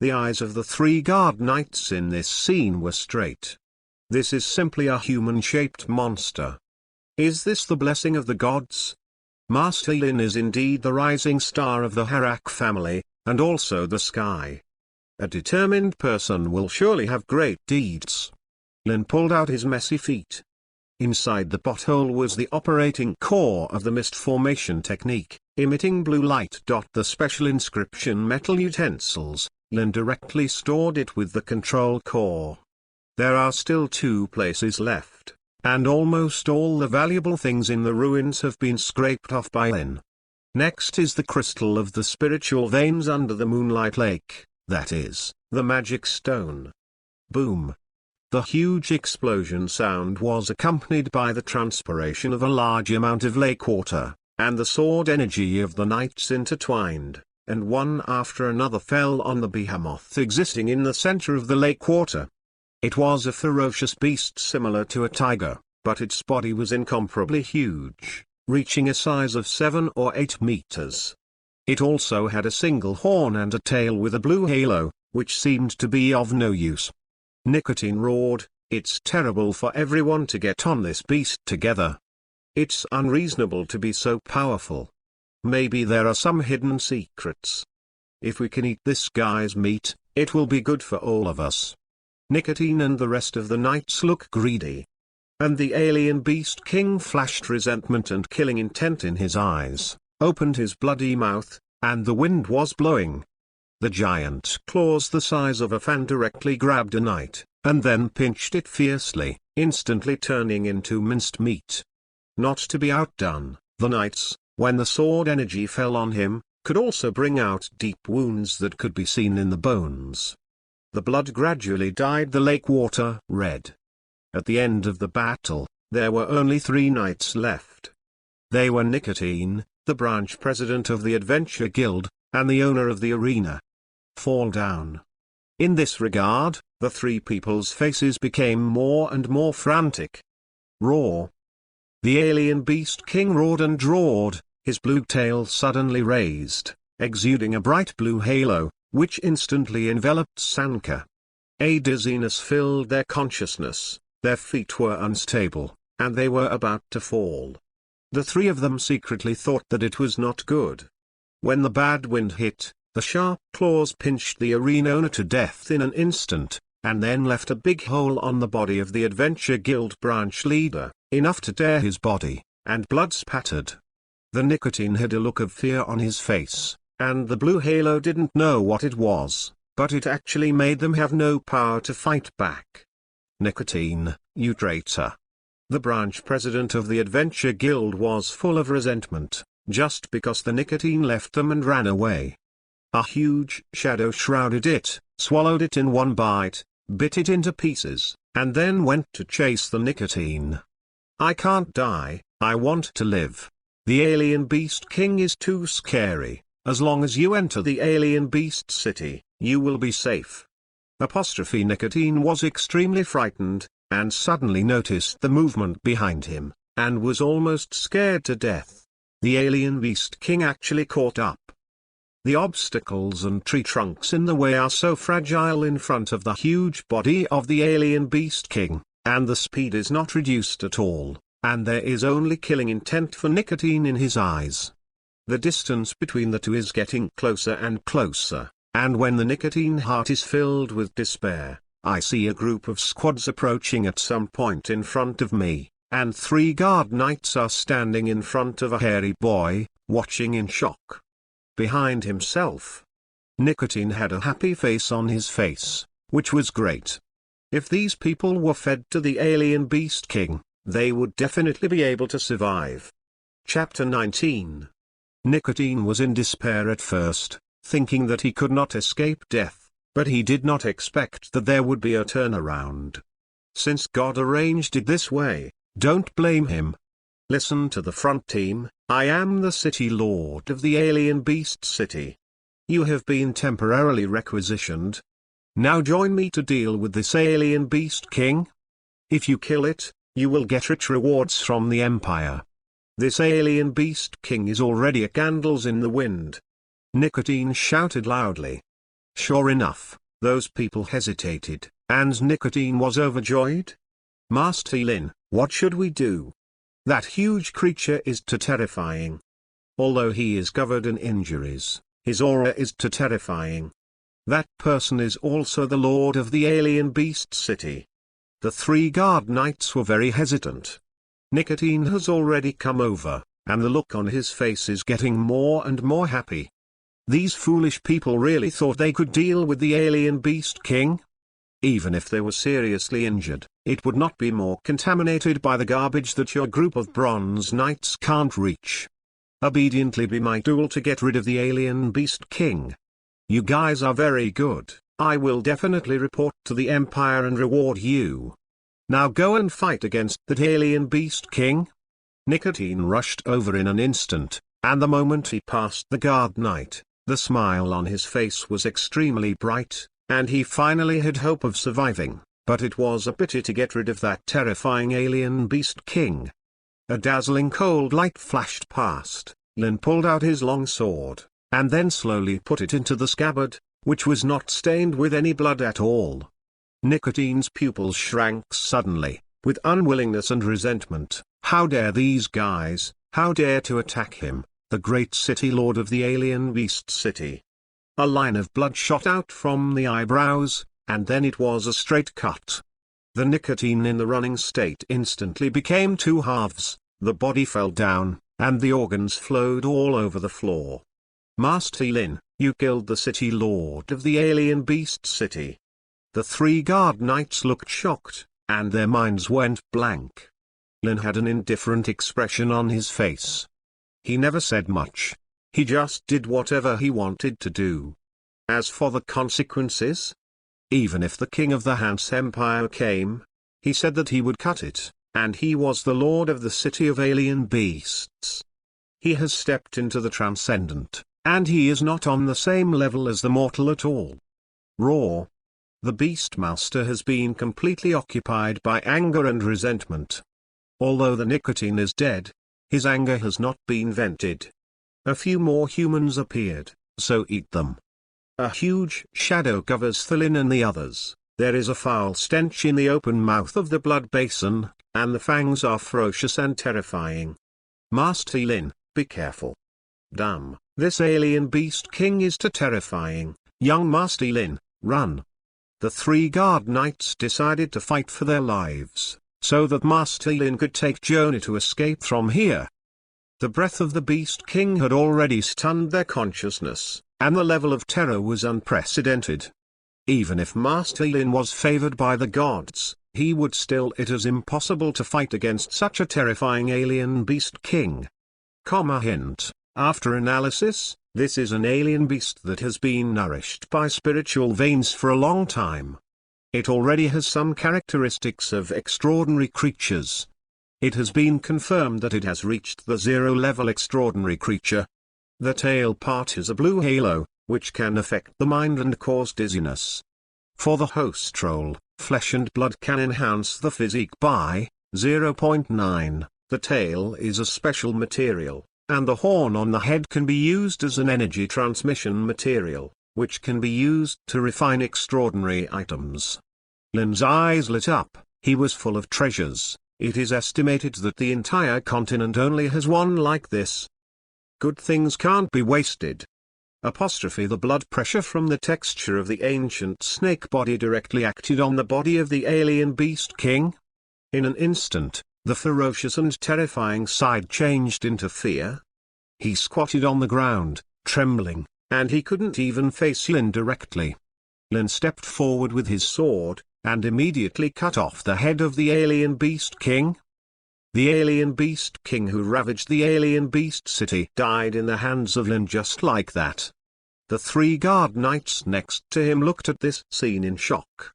The eyes of the 3 guard knights in this scene were straight. This is simply a human-shaped monster. Is this the blessing of the gods? Master Lin is indeed the rising star of the Harak family, and also the sky. A determined person will surely have great deeds. Lin pulled out his messy feet. Inside the pothole was the operating core of the mist formation technique, emitting blue light. The special inscription metal utensils, Lin directly stored it with the control core. There are still 2 places left, and almost all the valuable things in the ruins have been scraped off by Lin. Next is the crystal of the spiritual veins under the Moonlight Lake, that is, the magic stone. Boom. The huge explosion sound was accompanied by the transpiration of a large amount of lake water, and the sword energy of the knights intertwined, and one after another fell on the behemoth existing in the center of the lake water. It was a ferocious beast similar to a tiger, but its body was incomparably huge, reaching a size of 7 or 8 meters. It also had a single horn and a tail with a blue halo, which seemed to be of no use. Nicotine roared, "It's terrible for everyone to get on this beast together. It's unreasonable to be so powerful. Maybe there are some hidden secrets. If we can eat this guy's meat, it will be good for all of us." Nicotine and the rest of the knights look greedy. And the alien beast king flashed resentment and killing intent in his eyes, opened his bloody mouth, and the wind was blowing. The giant claws the size of a fan directly grabbed a knight, and then pinched it fiercely, instantly turning into minced meat. Not to be outdone, the knights, when the sword energy fell on him, could also bring out deep wounds that could be seen in the bones. The blood gradually dyed the lake water red. At the end of the battle, there were only 3 knights left. They were Nicotine, the branch president of the Adventure Guild, and the owner of the arena. Fall down. In this regard, the 3 people's faces became more and more frantic. Roar. The alien beast king roared and roared, his blue tail suddenly raised, exuding a bright blue halo, which instantly enveloped Sanka. A dizziness filled their consciousness, their feet were unstable, and they were about to fall. The 3 of them secretly thought that it was not good. When the bad wind hit, the sharp claws pinched the arena owner to death in an instant, and then left a big hole on the body of the Adventure Guild branch leader, enough to tear his body, and blood spattered. The Nicotine had a look of fear on his face, and the blue halo didn't know what it was, but it actually made them have no power to fight back. Nicotine, you traitor. The branch president of the Adventure Guild was full of resentment, just because the Nicotine left them and ran away. A huge shadow shrouded it, swallowed it in one bite, bit it into pieces, and then went to chase the Nicotine. "I can't die, I want to live. The alien beast king is too scary. As long as you enter the alien beast city, you will be safe." Nicotine was extremely frightened, and suddenly noticed the movement behind him, and was almost scared to death. The alien beast king actually caught up. The obstacles and tree trunks in the way are so fragile in front of the huge body of the alien beast king, and the speed is not reduced at all, and there is only killing intent for Nicotine in his eyes. The distance between the 2 is getting closer and closer, and when the Nicotine heart is filled with despair, I see a group of squads approaching at some point in front of me, and 3 guard knights are standing in front of a hairy boy, watching in shock. Behind himself, Nicotine had a happy face on his face, which was great. If these people were fed to the alien beast king, they would definitely be able to survive. Chapter 19. Nicotine was in despair at first, thinking that he could not escape death, but he did not expect that there would be a turnaround. Since God arranged it this way, don't blame him. Listen to the front team, I am the city lord of the alien beast city. You have been temporarily requisitioned. Now join me to deal with this alien beast king. If you kill it, you will get rich rewards from the empire. This alien beast king is already a candles in the wind. Nicotine shouted loudly. Sure enough, those people hesitated, and Nicotine was overjoyed. Master Lin, what should we do? That huge creature is too terrifying. Although he is covered in injuries, his aura is too terrifying. That person is also the lord of the alien beast city. The three guard knights were very hesitant. Nicotine has already come over, and the look on his face is getting more and more happy. These foolish people really thought they could deal with the alien beast king? Even if they were seriously injured, it would not be more contaminated by the garbage that your group of bronze knights can't reach. Obediently be my tool to get rid of the alien beast king. You guys are very good. I will definitely report to the Empire and reward you. Now go and fight against that alien beast king. Nicotine rushed over in an instant, and the moment he passed the guard knight, the smile on his face was extremely bright, and he finally had hope of surviving, but it was a pity to get rid of that terrifying alien beast king. A dazzling cold light flashed past. Lin pulled out his long sword, and then slowly put it into the scabbard, which was not stained with any blood at all. Nicotine's pupils shrank suddenly, with unwillingness and resentment. How dare these guys, how dare to attack him, the great city lord of the alien beast city. A line of blood shot out from the eyebrows, and then it was a straight cut. The nicotine in the running state instantly became two halves, the body fell down, and the organs flowed all over the floor. Master Lin, you killed the city lord of the alien beast city. The three guard knights looked shocked, and their minds went blank. Lin had an indifferent expression on his face. He never said much. He just did whatever he wanted to do. As for the consequences, even if the king of the Hans Empire came, he said that he would cut it, and he was the lord of the city of alien beasts. He has stepped into the transcendent, and he is not on the same level as the mortal at all. Raw. The Beastmaster has been completely occupied by anger and resentment. Although the nicotine is dead, his anger has not been vented. A few more humans appeared, so eat them. A huge shadow covers Thalin and the others. There is a foul stench in the open mouth of the blood basin, and the fangs are ferocious and terrifying. Master Lin, be careful. Damn, this alien beast king is too terrifying. Young Master Lin, run. The three guard knights decided to fight for their lives, so that Master Lin could take journey to escape from here. The breath of the beast king had already stunned their consciousness, and the level of terror was unprecedented. Even if Master Lin was favored by the gods, he would still it is impossible to fight against such a terrifying alien beast king. Hint, after analysis, this is an alien beast that has been nourished by spiritual veins for a long time. It already has some characteristics of extraordinary creatures. It has been confirmed that it has reached the zero-level extraordinary creature. The tail part is a blue halo, which can affect the mind and cause dizziness. For the host role, flesh and blood can enhance the physique by 0.9. The tail is a special material, and the horn on the head can be used as an energy transmission material, which can be used to refine extraordinary items. Lin's eyes lit up. He was full of treasures. It is estimated that the entire continent only has one like this. Good things can't be wasted. The blood pressure from the texture of the ancient snake body directly acted on the body of the alien beast king. In an instant, the ferocious and terrifying side changed into fear. He squatted on the ground, trembling, and he couldn't even face Lin directly. Lin stepped forward with his sword, and immediately cut off the head of the alien beast king. The alien beast king who ravaged the alien beast city died in the hands of Lin just like that. The three guard knights next to him looked at this scene in shock.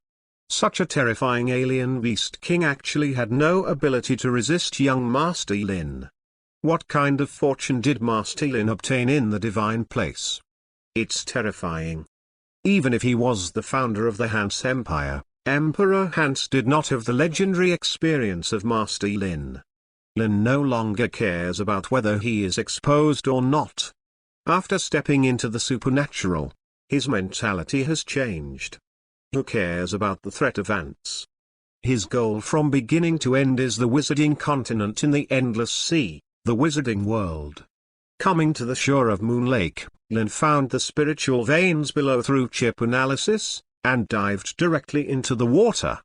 Such a terrifying alien beast king actually had no ability to resist young Master Lin. What kind of fortune did Master Lin obtain in the divine place? It's terrifying. Even if he was the founder of the Hans Empire, Emperor Hans did not have the legendary experience of Master Lin. Lin no longer cares about whether he is exposed or not. After stepping into the supernatural, his mentality has changed. Who cares about the threat of ants? His goal from beginning to end is the wizarding continent in the endless sea, the wizarding world. Coming to the shore of Moon Lake, Lin found the spiritual veins below through chip analysis, and dived directly into the water.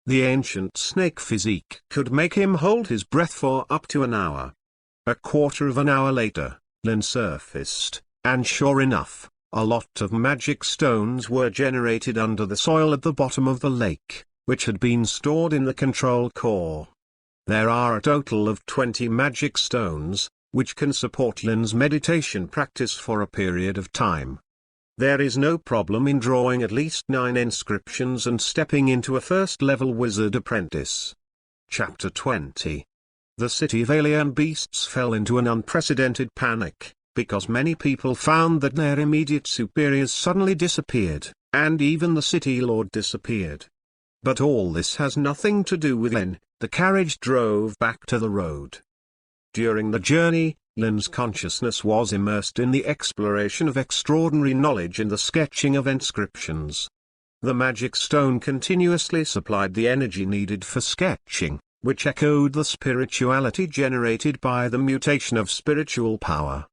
The ancient snake physique could make him hold his breath for up to an hour. A quarter of an hour later, Lin surfaced, and sure enough, a lot of magic stones were generated under the soil at the bottom of the lake, which had been stored in the control core. There are a total of 20 magic stones, which can support Lin's meditation practice for a period of time. There is no problem in drawing at least 9 inscriptions and stepping into a first-level wizard apprentice. Chapter 20. The city of alien beasts fell into an unprecedented panic, because many people found that their immediate superiors suddenly disappeared, and even the city lord disappeared. But all this has nothing to do with Lin. The carriage drove back to the road. During the journey, Lin's consciousness was immersed in the exploration of extraordinary knowledge and the sketching of inscriptions. The magic stone continuously supplied the energy needed for sketching, which echoed the spirituality generated by the mutation of spiritual power.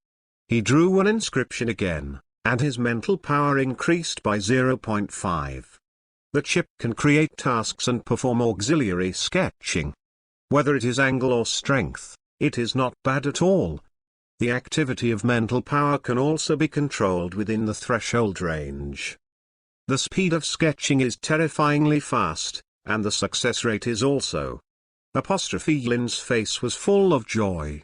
He drew one inscription again, and his mental power increased by 0.5. The chip can create tasks and perform auxiliary sketching. Whether it is angle or strength, it is not bad at all. The activity of mental power can also be controlled within the threshold range. The speed of sketching is terrifyingly fast, and the success rate is also. Lin's face was full of joy.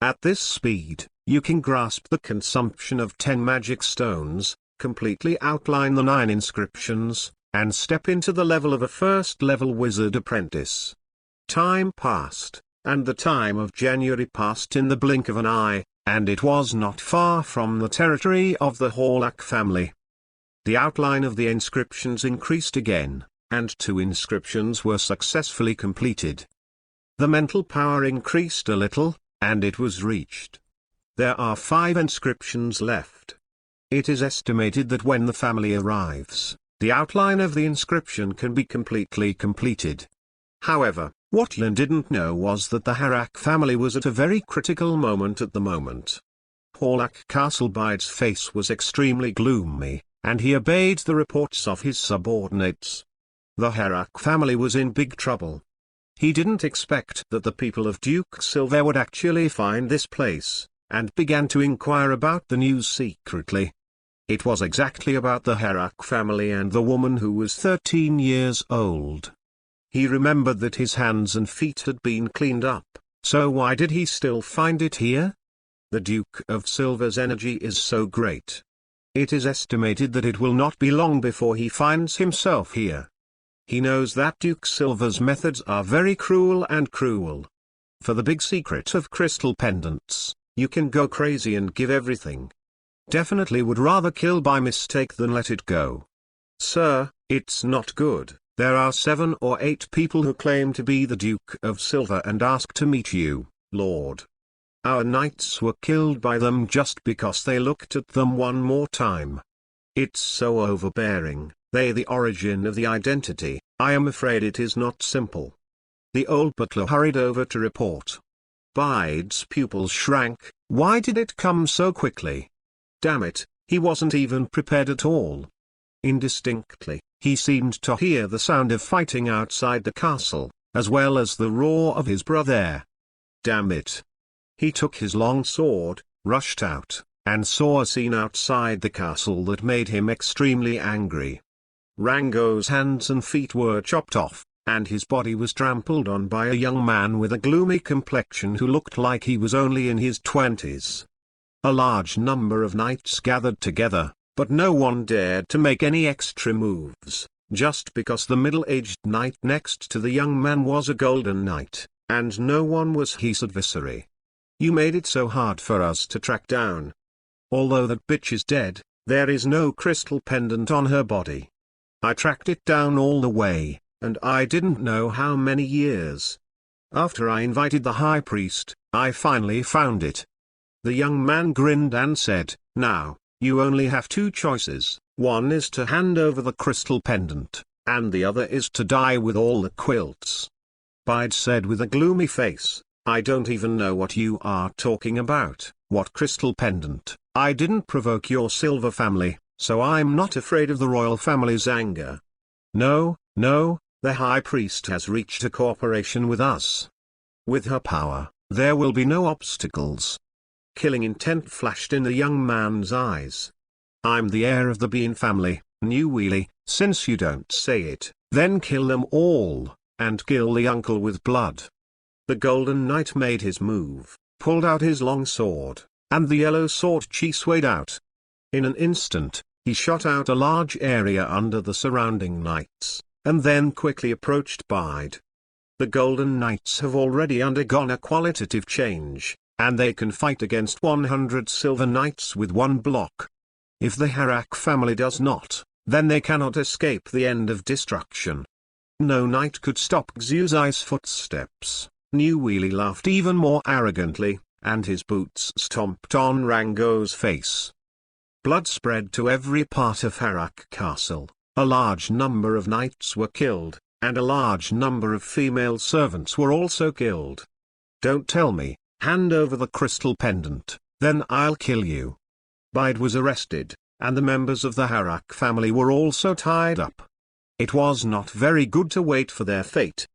At this speed, you can grasp the consumption of 10 magic stones, completely outline the 9 inscriptions, and step into the level of a first-level wizard apprentice. Time passed, and the time of January passed in the blink of an eye, and it was not far from the territory of the Harak family. The outline of the inscriptions increased again, and 2 inscriptions were successfully completed. The mental power increased a little, and it was reached. There are 5 inscriptions left. It is estimated that when the family arrives, the outline of the inscription can be completely completed. However, what Lin didn't know was that the Harak family was at a very critical moment at the moment. Harak Castlebide's face was extremely gloomy, and he obeyed the reports of his subordinates. The Harak family was in big trouble. He didn't expect that the people of Duke Silver would actually find this place, and began to inquire about the news secretly. It was exactly about the Harak family and the woman who was 13 years old. He remembered that his hands and feet had been cleaned up, so why did he still find it here? The Duke of Silver's energy is so great. It is estimated that it will not be long before he finds himself here. He knows that Duke Silver's methods are very cruel and cruel. For the big secret of crystal pendants, you can go crazy and give everything. Definitely would rather kill by mistake than let it go. Sir, it's not good. There are 7 or 8 people who claim to be the Duke of Silver and ask to meet you, Lord. Our knights were killed by them just because they looked at them one more time. It's so overbearing. They the origin of the identity. I am afraid it is not simple. The old butler hurried over to report. Bide's pupils shrank. Why did it come so quickly? Damn it, he wasn't even prepared at all. Indistinctly, he seemed to hear the sound of fighting outside the castle, as well as the roar of his brother. Damn it. He took his long sword, rushed out, and saw a scene outside the castle that made him extremely angry. Rango's hands and feet were chopped off, and his body was trampled on by a young man with a gloomy complexion who looked like he was only in his 20s. A large number of knights gathered together, but no one dared to make any extra moves, just because the middle-aged knight next to the young man was a golden knight, and no one was his adversary. You made it so hard for us to track down. Although that bitch is dead, there is no crystal pendant on her body. I tracked it down all the way, and I didn't know how many years. After I invited the high priest, I finally found it. The young man grinned and said, now, you only have 2 choices. One is to hand over the crystal pendant, and the other is to die with all the quilts. Bide said with a gloomy face, I don't even know what you are talking about. What crystal pendant? I didn't provoke your silver family, so I'm not afraid of the royal family's anger. No, no, the high priest has reached a cooperation with us. With her power, there will be no obstacles. Killing intent flashed in the young man's eyes. I'm the heir of the Bean family, New Wheelie. Since you don't say it, then kill them all, and kill the uncle with blood. The Golden Knight made his move, pulled out his long sword, and the yellow sword chi swayed out. In an instant, he shot out a large area under the surrounding knights, and then quickly approached Bide. The Golden Knights have already undergone a qualitative change, and they can fight against 100 Silver Knights with one block. If the Harak family does not, then they cannot escape the end of destruction. No knight could stop Xu's footsteps. New Wheelie laughed even more arrogantly, and his boots stomped on Rango's face. Blood spread to every part of Harak Castle. A large number of knights were killed, and a large number of female servants were also killed. Don't tell me, hand over the crystal pendant, then I'll kill you. Bide was arrested, and the members of the Harak family were also tied up. It was not very good to wait for their fate.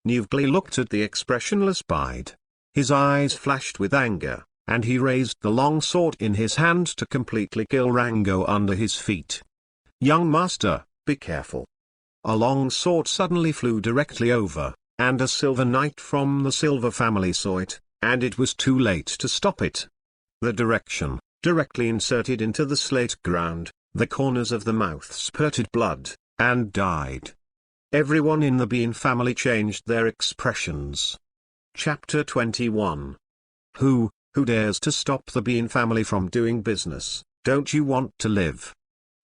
Newgli looked at the expressionless Bide. His eyes flashed with anger, and he raised the long sword in his hand to completely kill Rango under his feet. Young master, be careful. A long sword suddenly flew directly over, and a silver knight from the silver family saw it, and it was too late to stop it. The direction, directly inserted into the slate ground, the corners of the mouth spurted blood, and died. Everyone in the Bean family changed their expressions. Chapter 21. Who dares to stop the Bean family from doing business? Don't you want to live?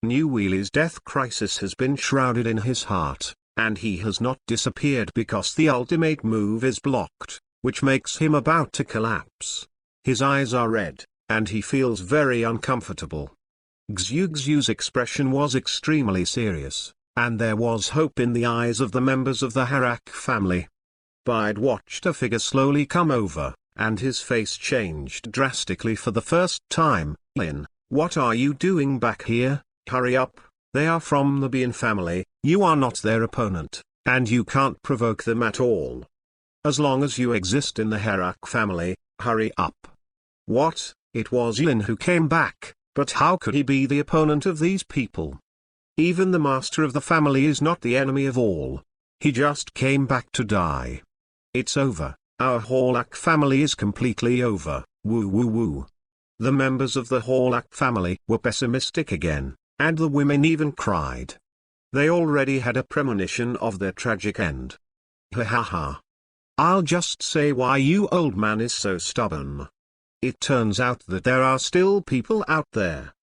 New Wheelie's death crisis has been shrouded in his heart, and he has not disappeared because the ultimate move is blocked, which makes him about to collapse. His eyes are red, and he feels very uncomfortable. Xu's expression was extremely serious, and there was hope in the eyes of the members of the Harak family. Bide watched a figure slowly come over, and his face changed drastically for the first time. Lin, what are you doing back here? Hurry up, they are from the Bean family, you are not their opponent, and you can't provoke them at all. As long as you exist in the Harak family, hurry up. What? It was Lin who came back, but how could he be the opponent of these people? Even the master of the family is not the enemy of all. He just came back to die. It's over, our Harak family is completely over, woo woo woo. The members of the Harak family were pessimistic again, and the women even cried. They already had a premonition of their tragic end. Ha ha ha. I'll just say why you old man is so stubborn. It turns out that there are still people out there.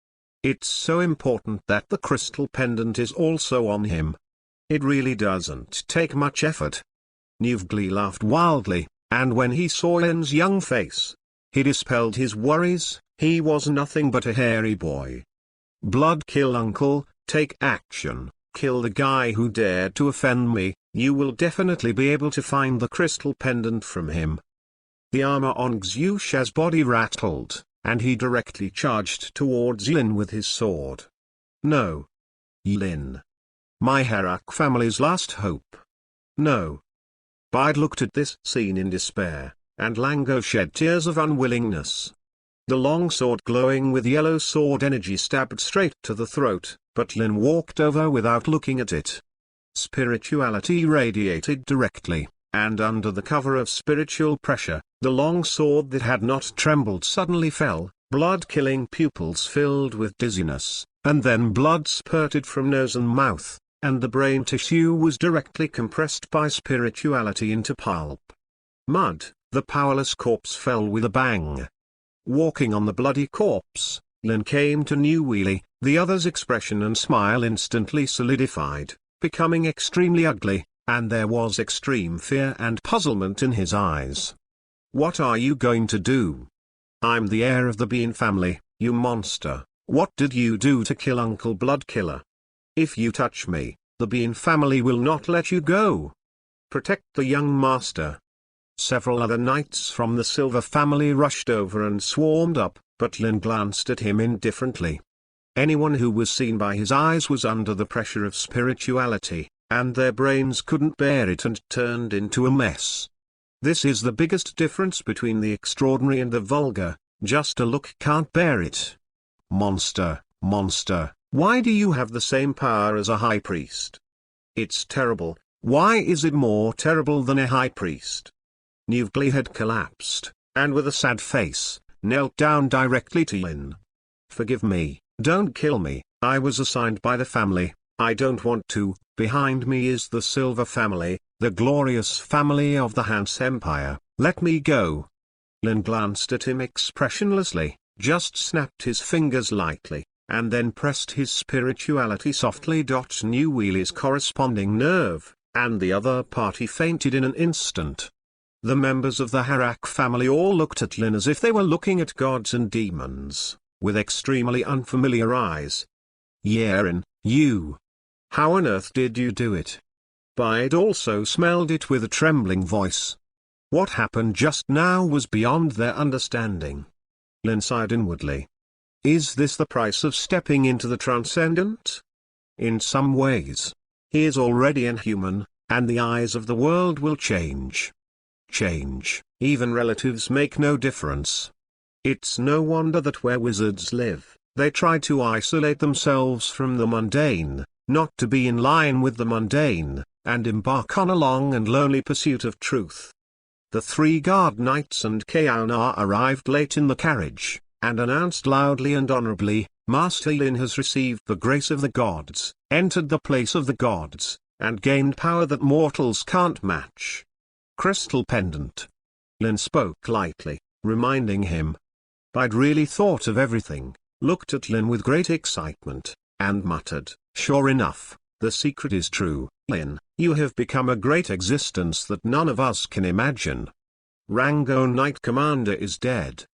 It's so important that the crystal pendant is also on him. It really doesn't take much effort. Newgli laughed wildly, and when he saw Lin's young face, he dispelled his worries. He was nothing but a hairy boy. Blood kill uncle, take action, kill the guy who dared to offend me, you will definitely be able to find the crystal pendant from him. The armor on Xu's body rattled, and he directly charged towards Lin with his sword. No. Lin. My Harak family's last hope. No. Bide looked at this scene in despair, and Lango shed tears of unwillingness. The long sword glowing with yellow sword energy stabbed straight to the throat, but Lin walked over without looking at it. Spirituality radiated directly, and under the cover of spiritual pressure, the long sword that had not trembled suddenly fell, blood-killing pupils filled with dizziness, and then blood spurted from nose and mouth, and the brain tissue was directly compressed by spirituality into pulp. Mud, the powerless corpse fell with a bang. Walking on the bloody corpse, Lin came to New Wheelie, the other's expression and smile instantly solidified, becoming extremely ugly, and there was extreme fear and puzzlement in his eyes. What are you going to do? I'm the heir of the Bean family, you monster. What did you do to kill Uncle Bloodkiller? If you touch me, The Bean family will not let you go. Protect the young master. Several other knights from the Silver family rushed over and swarmed up, but Lin glanced at him indifferently. Anyone who was seen by his eyes was under the pressure of spirituality, and their brains couldn't bear it and turned into a mess. This is the biggest difference between the extraordinary and the vulgar. Just a look can't bear it. Monster, monster, why do you have the same power as a high priest? It's terrible. Why is it more terrible than a high priest? Newgli had collapsed, and with a sad face, knelt down directly to Lin. Forgive me, don't kill me, I was assigned by the family, I don't want to. Behind me is the Silver family, the glorious family of the Hans Empire, let me go. Lin glanced at him expressionlessly, just snapped his fingers lightly, and then pressed his spirituality softly. Knew Wheely's corresponding nerve, and the other party fainted in an instant. The members of the Harak family all looked at Lin as if they were looking at gods and demons, with extremely unfamiliar eyes. Yeren, you. How on earth did you do it? Bide also smelled it with a trembling voice. What happened just now was beyond their understanding. Lin sighed inwardly. Is this the price of stepping into the transcendent? In some ways. He is already inhuman, and the eyes of the world will change. Change, even relatives make no difference. It's no wonder that where wizards live, they try to isolate themselves from the mundane, not to be in line with the mundane, and embark on a long and lonely pursuit of truth. The three guard knights and Kauna arrived late in the carriage, and announced loudly and honorably, Master Lin has received the grace of the gods, entered the place of the gods, and gained power that mortals can't match. Crystal pendant. Lin spoke lightly, reminding him. Bide really thought of everything, looked at Lin with great excitement, and muttered, sure enough, the secret is true, Lin, you have become a great existence that none of us can imagine. Rango Knight Commander is dead.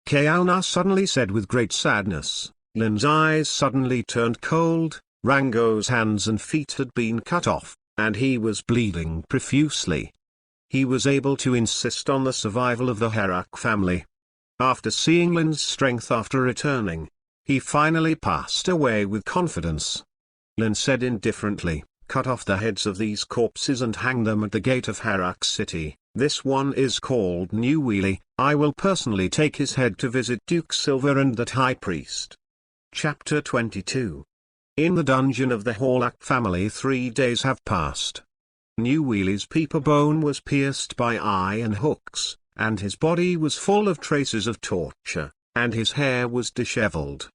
Kauna suddenly said with great sadness. Lin's eyes suddenly turned cold, Rango's hands and feet had been cut off, and he was bleeding profusely. He was able to insist on the survival of the Harak family. After seeing Lin's strength after returning, he finally passed away with confidence. Lin said indifferently, cut off the heads of these corpses and hang them at the gate of Harak city. This one is called New Wheely. I will personally take his head to visit Duke Silver and that high priest. Chapter 22. In the dungeon of the Harak family 3 days have passed. New Wheely's peeper bone was pierced by iron hooks, and his body was full of traces of torture, and his hair was disheveled.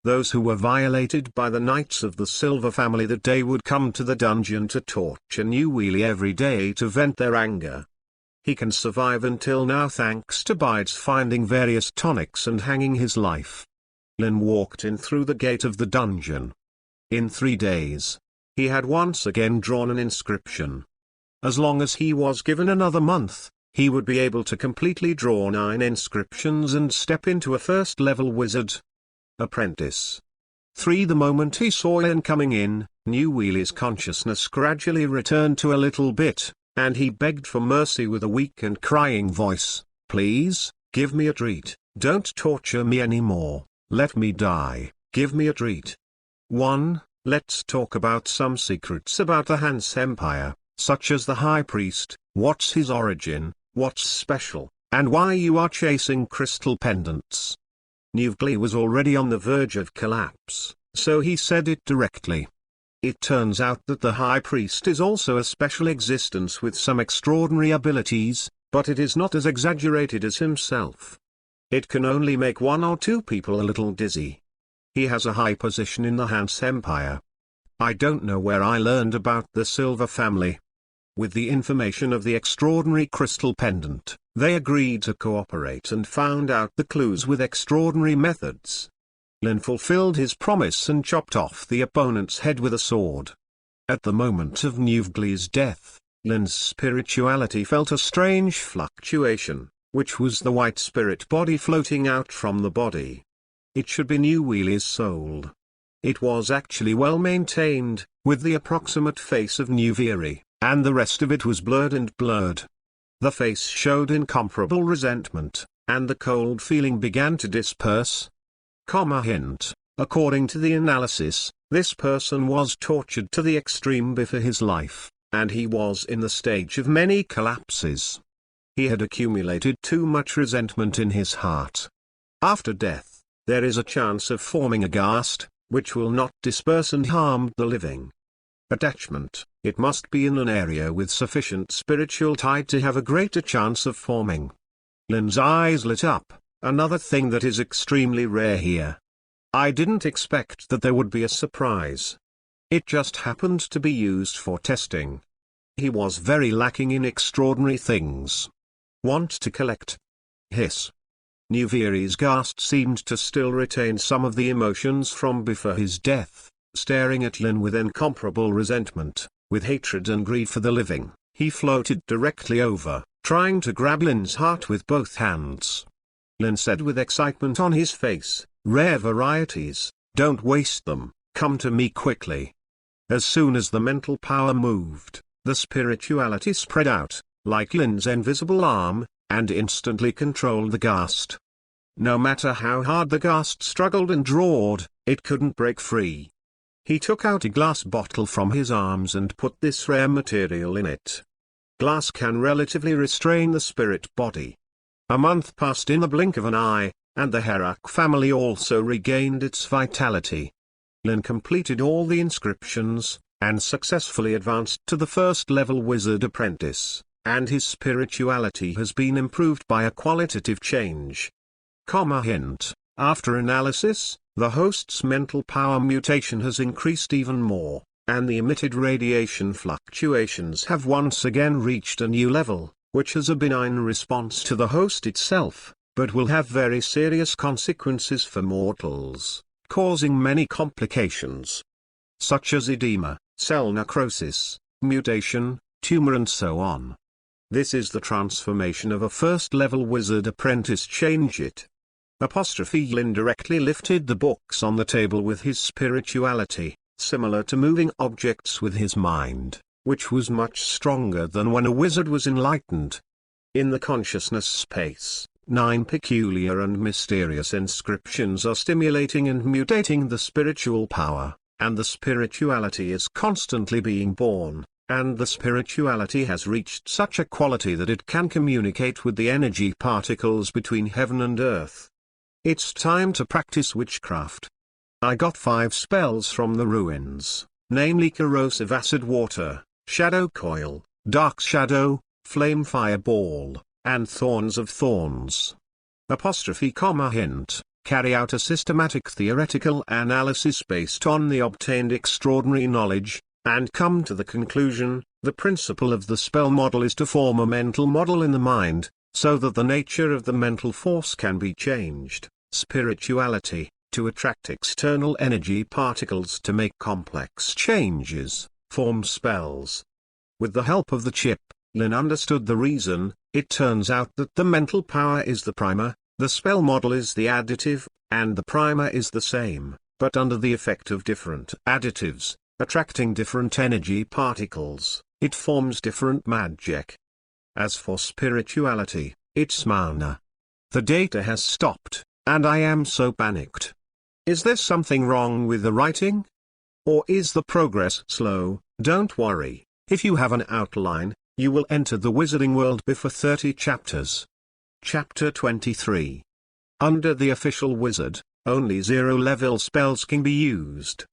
Those who were violated by the knights of the Silver family that day would come to the dungeon to torture New Wheely every day to vent their anger. He can survive until now thanks to Bide's finding various tonics and hanging his life. Lin walked in through the gate of the dungeon. In 3 days, he had once again drawn an inscription. As long as he was given another month, he would be able to completely draw 9 inscriptions and step into a first-level wizard. Apprentice. 3. The moment he saw Lin coming in, New Wheely's consciousness gradually returned to a little bit, and he begged for mercy with a weak and crying voice. Please, give me a treat, don't torture me anymore, let me die, give me a treat. 1. Let's talk about some secrets about the Hans Empire, such as the High Priest, what's his origin, what's special, and why you are chasing crystal pendants. Newgli was already on the verge of collapse, so he said it directly. It turns out that the High Priest is also a special existence with some extraordinary abilities, but it is not as exaggerated as himself. It can only make 1 or 2 people a little dizzy. He has a high position in the Hans Empire. I don't know where I learned about the Silver family. With the information of the extraordinary crystal pendant, they agreed to cooperate and found out the clues with extraordinary methods. Lin fulfilled his promise and chopped off the opponent's head with a sword. At the moment of Newgli's death, Lin's spirituality felt a strange fluctuation, which was the white spirit body floating out from the body. It should be New Wheely's soul. It was actually well maintained, with the approximate face of Nuviri, and the rest of it was blurred and blurred. The face showed incomparable resentment, and the cold feeling began to disperse. Hint: according to the analysis, this person was tortured to the extreme before his life, and he was in the stage of many collapses. He had accumulated too much resentment in his heart. After death, there is a chance of forming a ghast, which will not disperse and harm the living. Attachment: it must be in an area with sufficient spiritual tide to have a greater chance of forming. Lin's eyes lit up. Another thing that is extremely rare here. I didn't expect that there would be a surprise. It just happened to be used for testing. He was very lacking in extraordinary things. Want to collect? Hiss. Nuviri's ghast seemed to still retain some of the emotions from before his death, staring at Lin with incomparable resentment, with hatred and greed for the living. He floated directly over, trying to grab Lin's heart with both hands. Lin said with excitement on his face, "Rare varieties, don't waste them, come to me quickly." As soon as the mental power moved, the spirituality spread out, like Lin's invisible arm, and instantly controlled the ghast. No matter how hard the ghast struggled and drawed, it couldn't break free. He took out a glass bottle from his arms and put this rare material in it. Glass can relatively restrain the spirit body. A month passed in the blink of an eye, and the Harak family also regained its vitality. Lin completed all the inscriptions, and successfully advanced to the first-level wizard apprentice, and his spirituality has been improved by a qualitative change. Hint: after analysis, the host's mental power mutation has increased even more, and the emitted radiation fluctuations have once again reached a new level, which has a benign response to the host itself, but will have very serious consequences for mortals, causing many complications, such as edema, cell necrosis, mutation, tumor and so on. This is the transformation of a first-level wizard apprentice. Change it. Lin directly lifted the books on the table with his spirituality, similar to moving objects with his mind, which was much stronger than when a wizard was enlightened. In the consciousness space, 9 peculiar and mysterious inscriptions are stimulating and mutating the spiritual power, and the spirituality is constantly being born, and the spirituality has reached such a quality that it can communicate with the energy particles between heaven and earth. It's time to practice witchcraft. I got 5 spells from the ruins, namely Corrosive Acid Water, Shadow Coil, Dark Shadow, Flame Fireball, and Thorns of Thorns. Hint: carry out a systematic theoretical analysis based on the obtained extraordinary knowledge, and come to the conclusion, the principle of the spell model is to form a mental model in the mind, so that the nature of the mental force can be changed. Spirituality, to attract external energy particles to make complex changes, form spells. With the help of the chip, Lin understood the reason. It turns out that the mental power is the primer, the spell model is the additive, and the primer is the same, but under the effect of different additives, attracting different energy particles, it forms different magic. As for spirituality, it's mana. The data has stopped, and I am so panicked. Is there something wrong with the writing? Or is the progress slow? Don't worry, if you have an outline, you will enter the wizarding world before 30 chapters. Chapter 23. Under the official wizard, only 0-level spells can be used.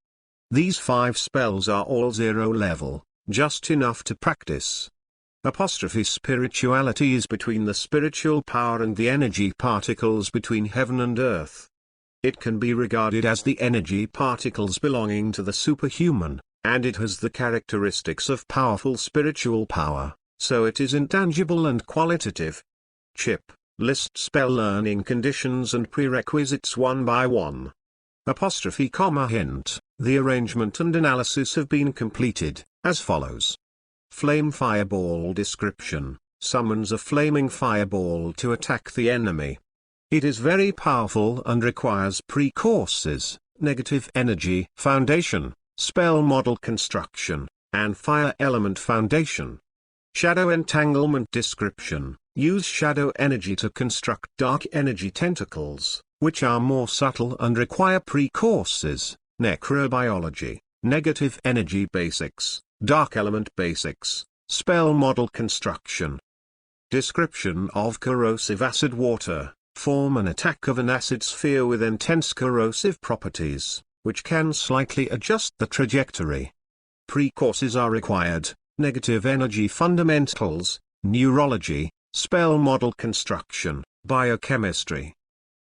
These 5 spells are all 0 level, just enough to practice. Spirituality is between the spiritual power and the energy particles between heaven and earth. It can be regarded as the energy particles belonging to the superhuman, and it has the characteristics of powerful spiritual power, so it is intangible and qualitative. Chip, list spell learning conditions and prerequisites one by one. Hint, the arrangement and analysis have been completed, as follows. Flame Fireball description, summons a flaming fireball to attack the enemy. It is very powerful and requires precourses, Negative Energy Foundation, Spell Model Construction, and Fire Element Foundation. Shadow Entanglement Description: use shadow energy to construct dark energy tentacles, which are more subtle and require precourses. Necrobiology, Negative Energy Basics, Dark Element Basics, Spell Model Construction. Description of corrosive acid water: form an attack of an acid sphere with intense corrosive properties, which can slightly adjust the trajectory. Precourses are required: negative energy fundamentals, neurology, spell model construction, biochemistry.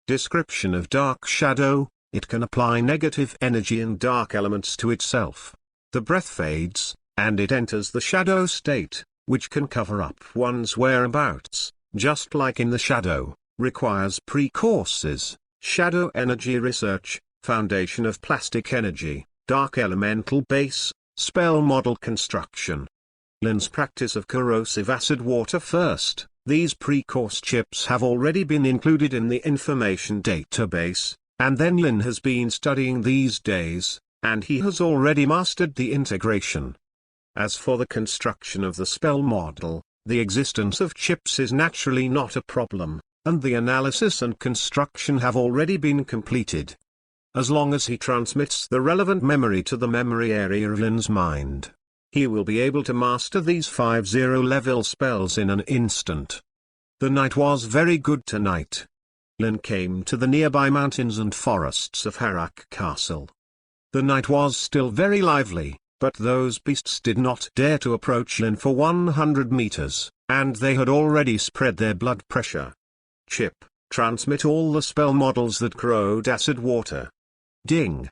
Description of dark shadow: it can apply negative energy and dark elements to itself. The breath fades, and it enters the shadow state, which can cover up one's whereabouts, just like in the shadow, requires precourses. Shadow energy research, foundation of plastic energy, dark elemental base, spell model construction. Lin's practice of corrosive acid water. First, these precourse chips have already been included in the information database, and then Lin has been studying these days, and he has already mastered the integration. As for the construction of the spell model, the existence of chips is naturally not a problem, and the analysis and construction have already been completed. As long as he transmits the relevant memory to the memory area of Lin's mind, he will be able to master these 50-level spells in an instant. The night was very good tonight. Lin came to the nearby mountains and forests of Harak Castle. The night was still very lively, but those beasts did not dare to approach Lin for 100 meters, and they had already spread their blood pressure. Chip, transmit all the spell models that corrode acid water. Ding.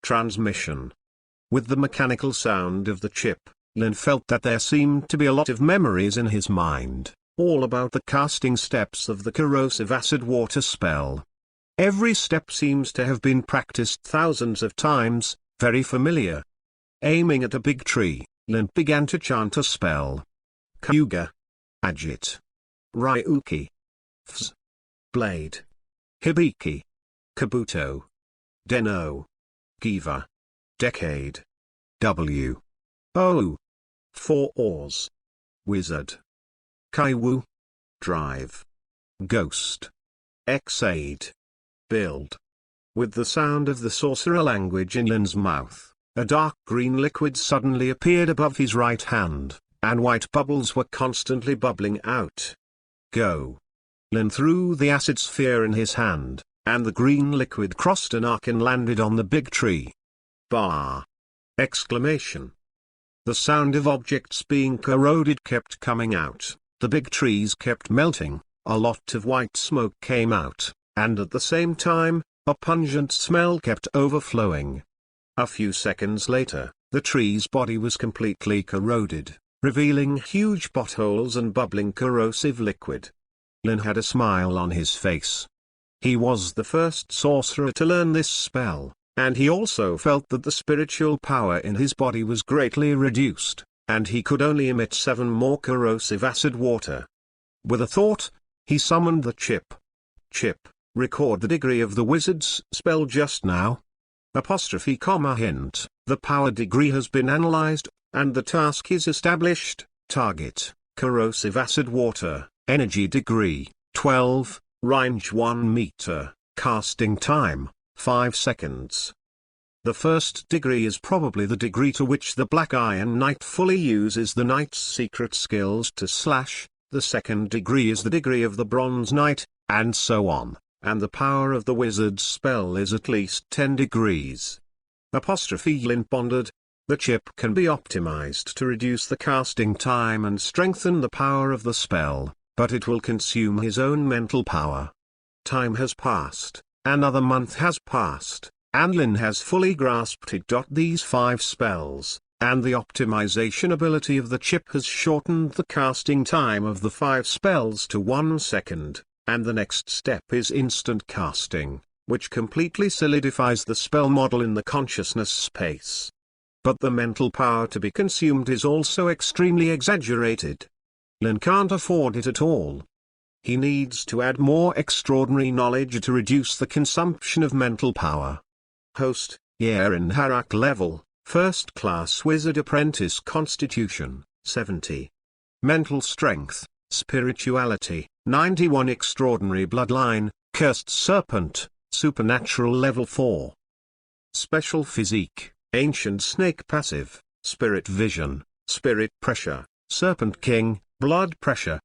Transmission. With the mechanical sound of the chip, Lin felt that there seemed to be a lot of memories in his mind, all about the casting steps of the corrosive acid water spell. Every step seems to have been practiced thousands of times, very familiar. Aiming at a big tree, Lin began to chant a spell. Kyuga. Agit. Ryuki. Fz. Blade. Hibiki. Kabuto. Deno. Giva. Decade. W. O. 4 oars. Wizard. Kaiwu. Drive. Ghost. Exade. Build. With the sound of the sorcerer language in Lin's mouth, a dark green liquid suddenly appeared above his right hand, and white bubbles were constantly bubbling out. Go. Lin threw the acid sphere in his hand, and the green liquid crossed an arc and landed on the big tree. Bah! Exclamation. The sound of objects being corroded kept coming out, the big trees kept melting, a lot of white smoke came out, and at the same time, a pungent smell kept overflowing. A few seconds later, the tree's body was completely corroded, revealing huge potholes and bubbling corrosive liquid. Lin had a smile on his face. He was the first sorcerer to learn this spell, and he also felt that the spiritual power in his body was greatly reduced, and he could only emit 7 more corrosive acid water. With a thought, he summoned the chip. Chip, record the degree of the wizard's spell just now. Hint, the power degree has been analyzed, and the task is established. Target, corrosive acid water, energy degree, 12, range 1 meter, casting time, 5 seconds. The first degree is probably the degree to which the Black Iron Knight fully uses the knight's secret skills to slash, the second degree is the degree of the Bronze Knight, and so on. And the power of the wizard's spell is at least 10 degrees. Lin pondered. The chip can be optimized to reduce the casting time and strengthen the power of the spell, but it will consume his own mental power. Time has passed, another month has passed, and Lin has fully grasped it. These 5 spells, and the optimization ability of the chip has shortened the casting time of the 5 spells to 1 second. And the next step is instant casting, which completely solidifies the spell model in the consciousness space. But the mental power to be consumed is also extremely exaggerated. Lin can't afford it at all. He needs to add more extraordinary knowledge to reduce the consumption of mental power. Host, year in Harak level, first class wizard apprentice constitution, 70. Mental strength, spirituality, 91. Extraordinary bloodline, cursed serpent, supernatural level 4. Special physique, ancient snake passive, spirit vision, spirit pressure, serpent king, blood pressure.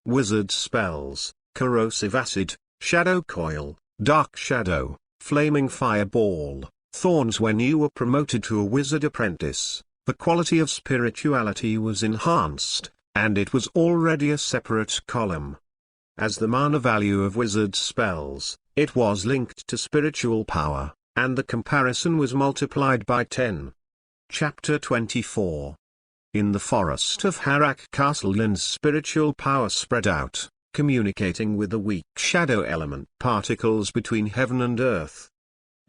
Wizard spells, corrosive acid, shadow coil, dark shadow, flaming fireball, thorns. When you were promoted to a wizard apprentice, the quality of spirituality was enhanced, and it was already a separate column. As the mana value of wizard spells, it was linked to spiritual power, and the comparison was multiplied by 10. Chapter 24. In the forest of Harak Castle, Lin's spiritual power spread out, communicating with the weak shadow element particles between heaven and earth.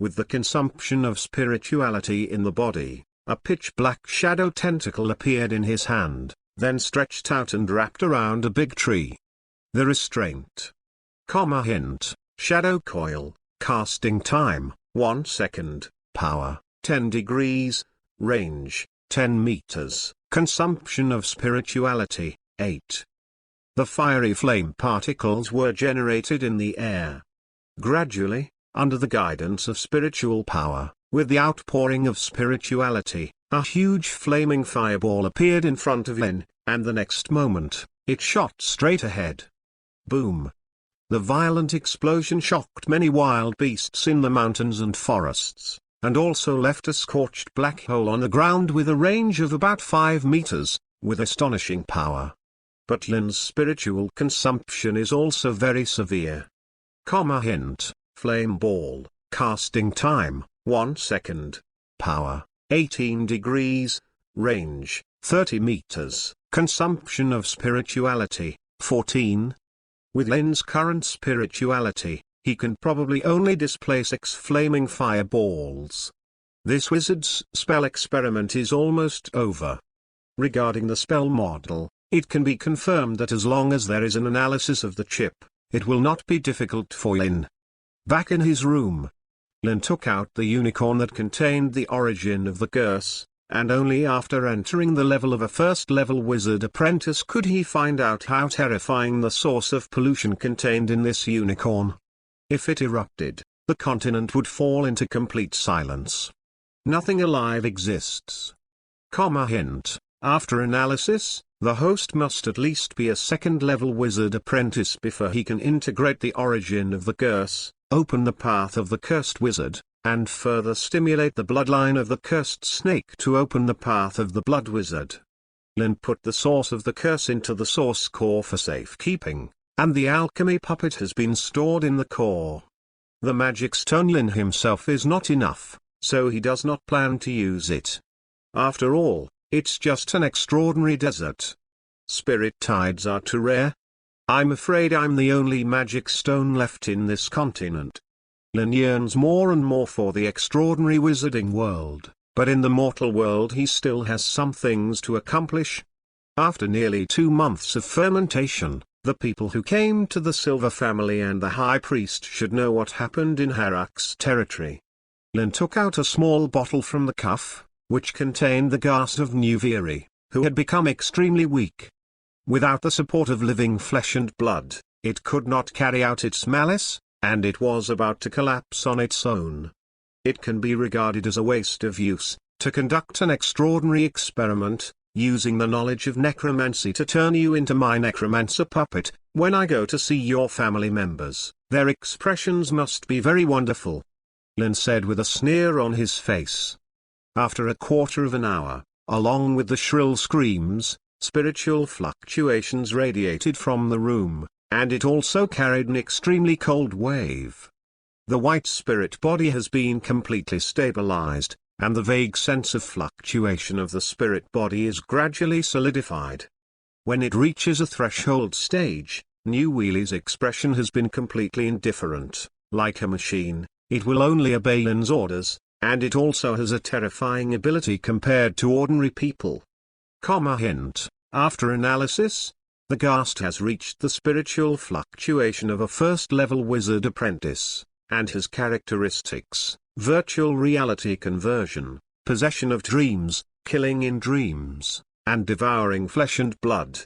With the consumption of spirituality in the body, a pitch-black shadow tentacle appeared in his hand, then stretched out and wrapped around a big tree. The restraint. Hint, shadow coil, casting time, 1 second, power, 10 degrees, range, 10 meters, consumption of spirituality, 8. The fiery flame particles were generated in the air. Gradually, under the guidance of spiritual power, with the outpouring of spirituality, a huge flaming fireball appeared in front of Lin, and the next moment, it shot straight ahead. Boom! The violent explosion shocked many wild beasts in the mountains and forests, and also left a scorched black hole on the ground with a range of about 5 meters, with astonishing power. But Lin's spiritual consumption is also very severe. Hint, flame ball, casting time, 1 second, power, 18 degrees, range, 30 meters, consumption of spirituality, 14. With Lin's current spirituality, he can probably only displace X flaming fireballs. This wizard's spell experiment is almost over. Regarding the spell model, it can be confirmed that as long as there is an analysis of the chip, it will not be difficult for Lin. Back in his room, Lin took out the unicorn that contained the origin of the curse, and only after entering the level of a first-level wizard apprentice could he find out how terrifying the source of pollution contained in this unicorn. If it erupted, the continent would fall into complete silence. Nothing alive exists. Hint, after analysis, the host must at least be a second-level wizard apprentice before he can integrate the origin of the curse, open the path of the cursed wizard, and further stimulate the bloodline of the cursed snake to open the path of the blood wizard. Lin put the source of the curse into the source core for safekeeping, and the alchemy puppet has been stored in the core. The magic stone Lin himself is not enough, so he does not plan to use it. After all, it's just an extraordinary desert. Spirit tides are too rare. I'm afraid I'm the only magic stone left in this continent. Lin yearns more and more for the extraordinary wizarding world, but in the mortal world he still has some things to accomplish. After nearly 2 months of fermentation, the people who came to the Silver family and the High Priest should know what happened in Harak's territory. Lin took out a small bottle from the cuff, which contained the ghast of Nuviri, who had become extremely weak. Without the support of living flesh and blood, it could not carry out its malice, and it was about to collapse on its own. It can be regarded as a waste of use, to conduct an extraordinary experiment, using the knowledge of necromancy to turn you into my necromancer puppet. When I go to see your family members, their expressions must be very wonderful. Lin said with a sneer on his face. After a quarter of an hour, along with the shrill screams, spiritual fluctuations radiated from the room, and it also carried an extremely cold wave. The white spirit body has been completely stabilized, and the vague sense of fluctuation of the spirit body is gradually solidified. When it reaches a threshold stage, New Wheely's expression has been completely indifferent. Like a machine, it will only obey Lin's orders, and it also has a terrifying ability compared to ordinary people. Hint, after analysis, the ghast has reached the spiritual fluctuation of a first-level wizard apprentice, and his characteristics: virtual reality conversion, possession of dreams, killing in dreams, and devouring flesh and blood.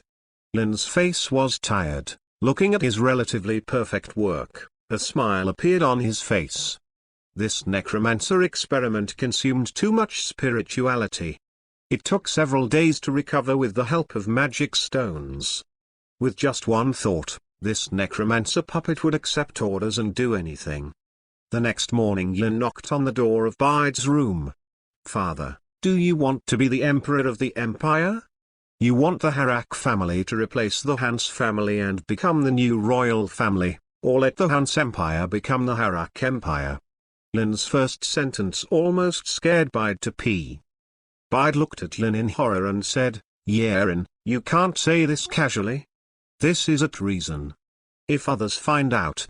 Lin's face was tired. Looking at his relatively perfect work, a smile appeared on his face. This necromancer experiment consumed too much spirituality. It took several days to recover with the help of magic stones. With just one thought, this necromancer puppet would accept orders and do anything. The next morning Lin knocked on the door of Bide's room. "Father, do you want to be the emperor of the empire? You want the Harak family to replace the Hans family and become the new royal family, or let the Hans empire become the Harak empire?" Lin's first sentence almost scared Bide to pee. Bide looked at Lin in horror and said, "Yerin, you can't say this casually. This is a treason. If others find out..."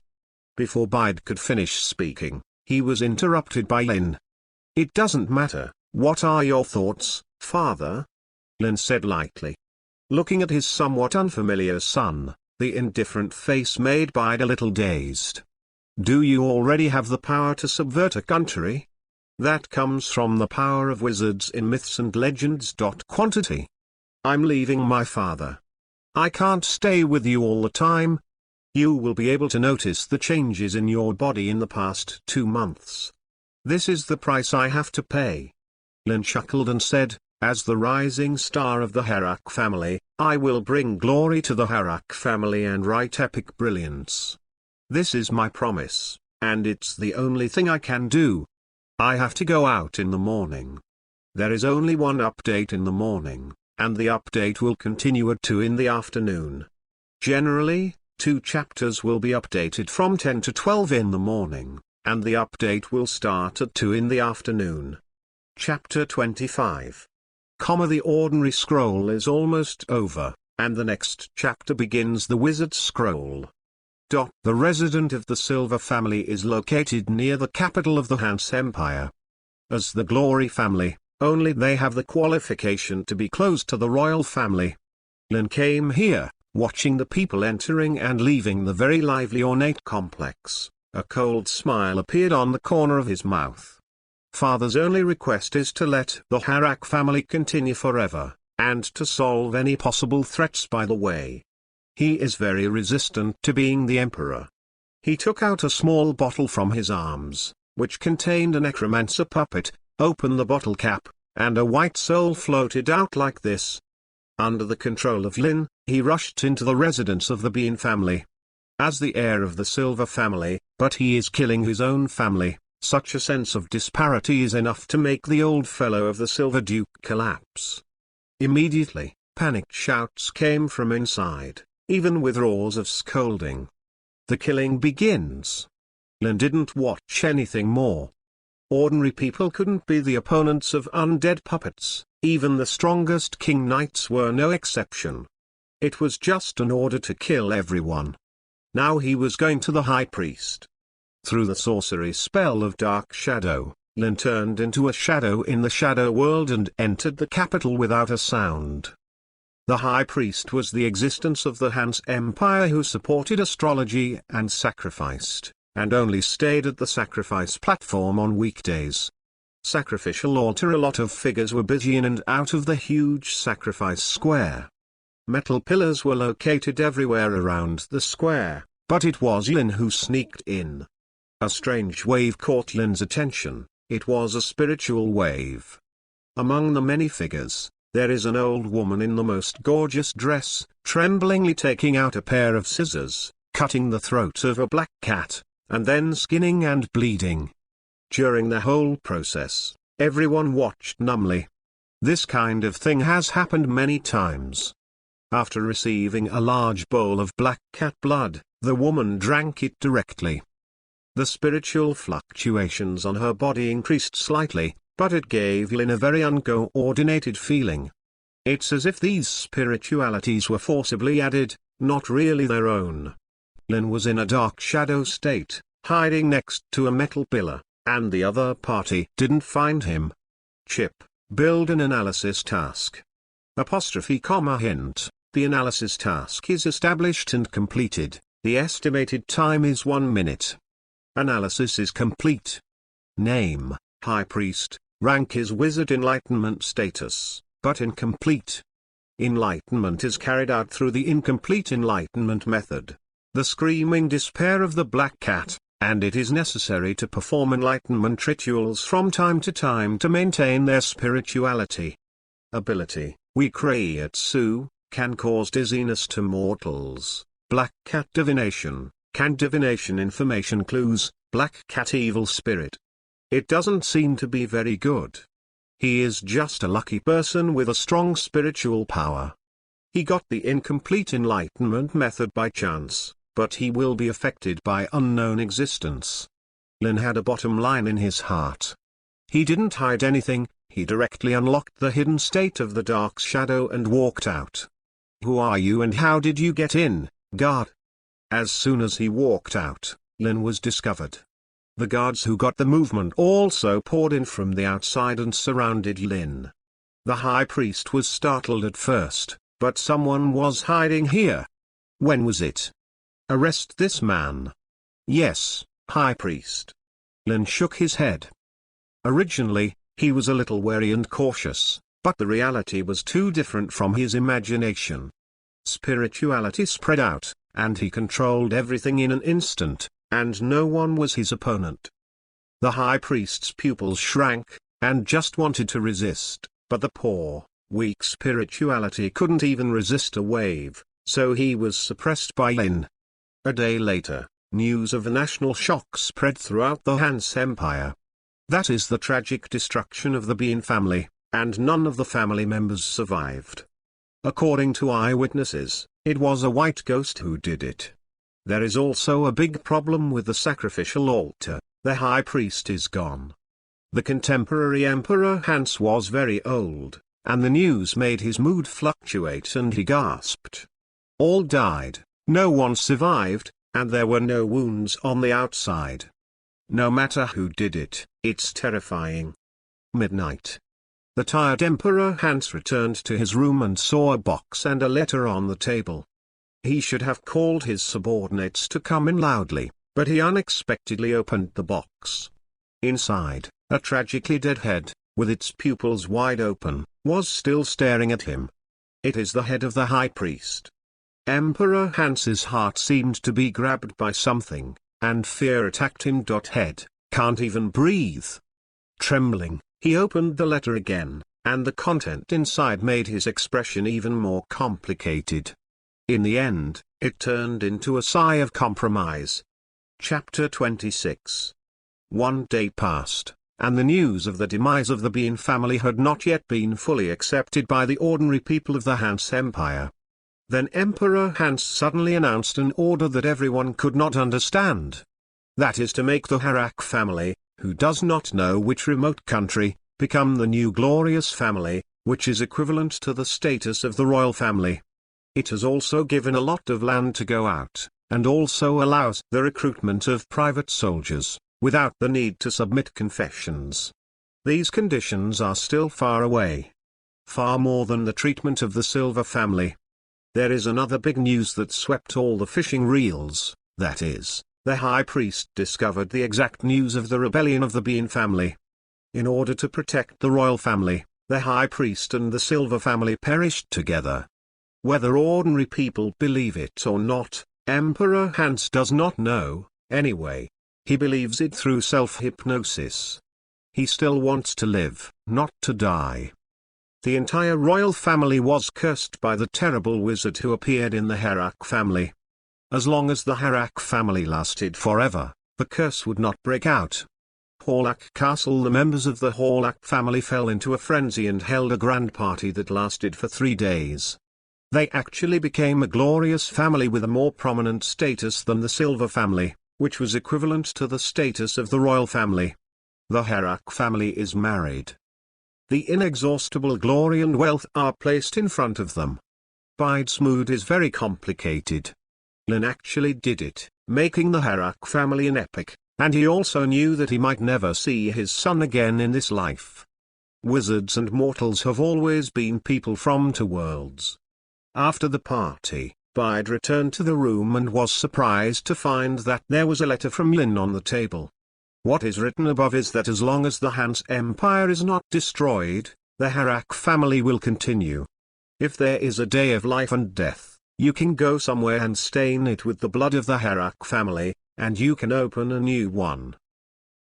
Before Bide could finish speaking, he was interrupted by Lin. "It doesn't matter. What are your thoughts, father?" Lin said lightly. Looking at his somewhat unfamiliar son, the indifferent face made Bide a little dazed. "Do you already have the power to subvert a country? That comes from the power of wizards in myths and legends. Quantity. I'm leaving my father. I can't stay with you all the time. You will be able to notice the changes in your body in the past 2 months. This is the price I have to pay." Lin chuckled and said, "As the rising star of the Harak family, I will bring glory to the Harak family and write epic brilliance. This is my promise, and it's the only thing I can do. I have to go out in the morning. There is only one update in the morning, and the update will continue at 2 in the afternoon. Generally, 2 chapters will be updated from 10 to 12 in the morning, and the update will start at 2 in the afternoon." Chapter 25. The ordinary scroll is almost over, and the next chapter begins the wizard scroll. The resident of the Silver family is located near the capital of the Hans Empire. As the Glory family, only they have the qualification to be close to the royal family. Lin came here, watching the people entering and leaving the very lively ornate complex. A cold smile appeared on the corner of his mouth. Father's only request is to let the Harak family continue forever, and to solve any possible threats by the way. He is very resistant to being the emperor. He took out a small bottle from his arms, which contained a necromancer puppet, opened the bottle cap, and a white soul floated out like this. Under the control of Lin, he rushed into the residence of the Bean family. As the heir of the Silver family, but he is killing his own family. Such a sense of disparity is enough to make the old fellow of the Silver Duke collapse. Immediately, panicked shouts came from inside, even with roars of scolding. The killing begins. Lin didn't watch anything more. Ordinary people couldn't be the opponents of undead puppets, even the strongest king knights were no exception. It was just an order to kill everyone. Now he was going to the high priest. Through the sorcery spell of Dark Shadow, Lin turned into a shadow in the shadow world and entered the capital without a sound. The high priest was the existence of the Hans Empire who supported astrology and sacrificed, and only stayed at the sacrifice platform on weekdays. Sacrificial altar. A lot of figures were busy in and out of the huge sacrifice square. Metal pillars were located everywhere around the square, but it was Lin who sneaked in. A strange wave caught Lin's attention. It was a spiritual wave. Among the many figures, there is an old woman in the most gorgeous dress, tremblingly taking out a pair of scissors, cutting the throat of a black cat, and then skinning and bleeding. During the whole process, everyone watched numbly. This kind of thing has happened many times. After receiving a large bowl of black cat blood, the woman drank it directly. The spiritual fluctuations on her body increased slightly, but it gave Lin a very uncoordinated feeling. It's as if these spiritualities were forcibly added, not really their own. Lin was in a dark shadow state, hiding next to a metal pillar, and the other party didn't find him. Chip, build an analysis task. Hint, the analysis task is established and completed. The estimated time is 1 minute. Analysis is complete. Name, High Priest. Rank is Wizard. Enlightenment status, but incomplete. Enlightenment is carried out through the incomplete enlightenment method. The screaming despair of the black cat, and it is necessary to perform enlightenment rituals from time to maintain their spirituality. Ability, We Creatsu, can cause dizziness to mortals. Black cat divination, can divination information clues. Black cat evil spirit. It doesn't seem to be very good. He is just a lucky person with a strong spiritual power. He got the incomplete enlightenment method by chance, but he will be affected by unknown existence. Lin had a bottom line in his heart. He didn't hide anything, he directly unlocked the hidden state of the dark shadow and walked out. Who are you and how did you get in, guard? As soon as he walked out, Lin was discovered. The guards who got the movement also poured in from the outside and surrounded Lin. The high priest was startled at first, but someone was hiding here. When was it? Arrest this man. Yes, high priest. Lin shook his head. Originally, he was a little wary and cautious, but the reality was too different from his imagination. Spirituality spread out, and he controlled everything in an instant, and no one was his opponent. The high priest's pupils shrank, and just wanted to resist, but the poor, weak spirituality couldn't even resist a wave, so he was suppressed by Lin. A day later, news of a national shock spread throughout the Han's Empire. That is the tragic destruction of the Bean family, and none of the family members survived. According to eyewitnesses, it was a white ghost who did it. There is also a big problem with the sacrificial altar. The high priest is gone. The contemporary Emperor Hans was very old, and the news made his mood fluctuate and he gasped. All died, no one survived, and there were no wounds on the outside. No matter who did it, it's terrifying. Midnight. The tired Emperor Hans returned to his room and saw a box and a letter on the table. He should have called his subordinates to come in loudly, but he unexpectedly opened the box. Inside, a tragically dead head, with its pupils wide open, was still staring at him. It is the head of the high priest. Emperor Hans's heart seemed to be grabbed by something, and fear attacked him. Head, can't even breathe. Trembling, he opened the letter again, and the content inside made his expression even more complicated. In the end, it turned into a sigh of compromise. Chapter 26. One day passed, and the news of the demise of the Bean family had not yet been fully accepted by the ordinary people of the Hans Empire. Then Emperor Hans suddenly announced an order that everyone could not understand. That is to make the Harak family, who does not know which remote country, become the new glorious family, which is equivalent to the status of the royal family. It has also given a lot of land to go out, and also allows the recruitment of private soldiers, without the need to submit confessions. These conditions are still far away. Far more than the treatment of the Silver family. There is another big news that swept all the fishing reels, that is, the high priest discovered the exact news of the rebellion of the Bean family. In order to protect the royal family, the high priest and the Silver family perished together. Whether ordinary people believe it or not, Emperor Hans does not know, anyway. He believes it through self-hypnosis. He still wants to live, not to die. The entire royal family was cursed by the terrible wizard who appeared in the Harak family. As long as the Harak family lasted forever, the curse would not break out. Harak Castle. The members of the Harak family fell into a frenzy and held a grand party that lasted for 3 days. They actually became a glorious family with a more prominent status than the Silver family, which was equivalent to the status of the royal family. The Harak family is married. The inexhaustible glory and wealth are placed in front of them. Bide's mood is very complicated. Lin actually did it, making the Harak family an epic, and he also knew that he might never see his son again in this life. Wizards and mortals have always been people from two worlds. After the party, bride returned to the room and was surprised to find that there was a letter from Lin on the table. What is written above is that as long as the Hans Empire is not destroyed, the Harak family will continue. If there is a day of life and death, you can go somewhere and stain it with the blood of the Harak family, and you can open a new one.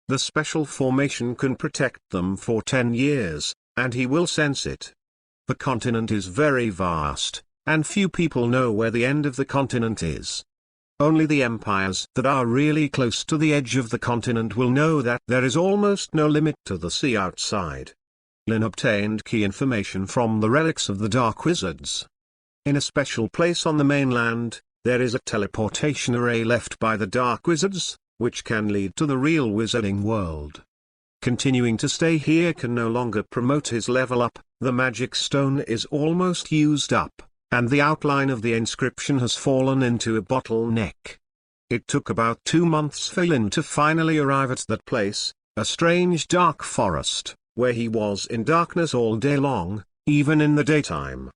The special formation can protect them for 10 years, and he will sense it. The continent is very vast, and few people know where the end of the continent is. Only the empires that are really close to the edge of the continent will know that there is almost no limit to the sea outside. Lin obtained key information from the relics of the Dark Wizards. In a special place on the mainland, there is a teleportation array left by the Dark Wizards, which can lead to the real wizarding world. Continuing to stay here can no longer promote his level up, the magic stone is almost used up, and the outline of the inscription has fallen into a bottleneck. It took about 2 months for Lin to finally arrive at that place, a strange dark forest, where he was in darkness all day long, even in the daytime.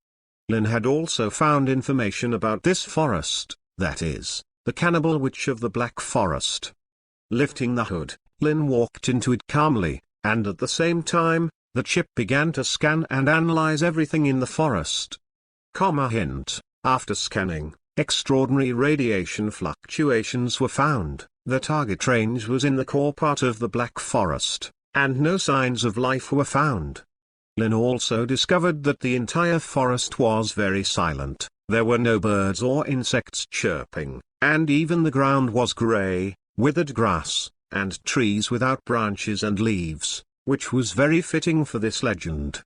Lin had also found information about this forest, that is, the cannibal witch of the Black Forest. Lifting the hood, Lin walked into it calmly, and at the same time, the chip began to scan and analyze everything in the forest. Hint: after scanning, extraordinary radiation fluctuations were found, the target range was in the core part of the Black Forest, and no signs of life were found. Lin also discovered that the entire forest was very silent, there were no birds or insects chirping, and even the ground was grey, withered grass, and trees without branches and leaves, which was very fitting for this legend.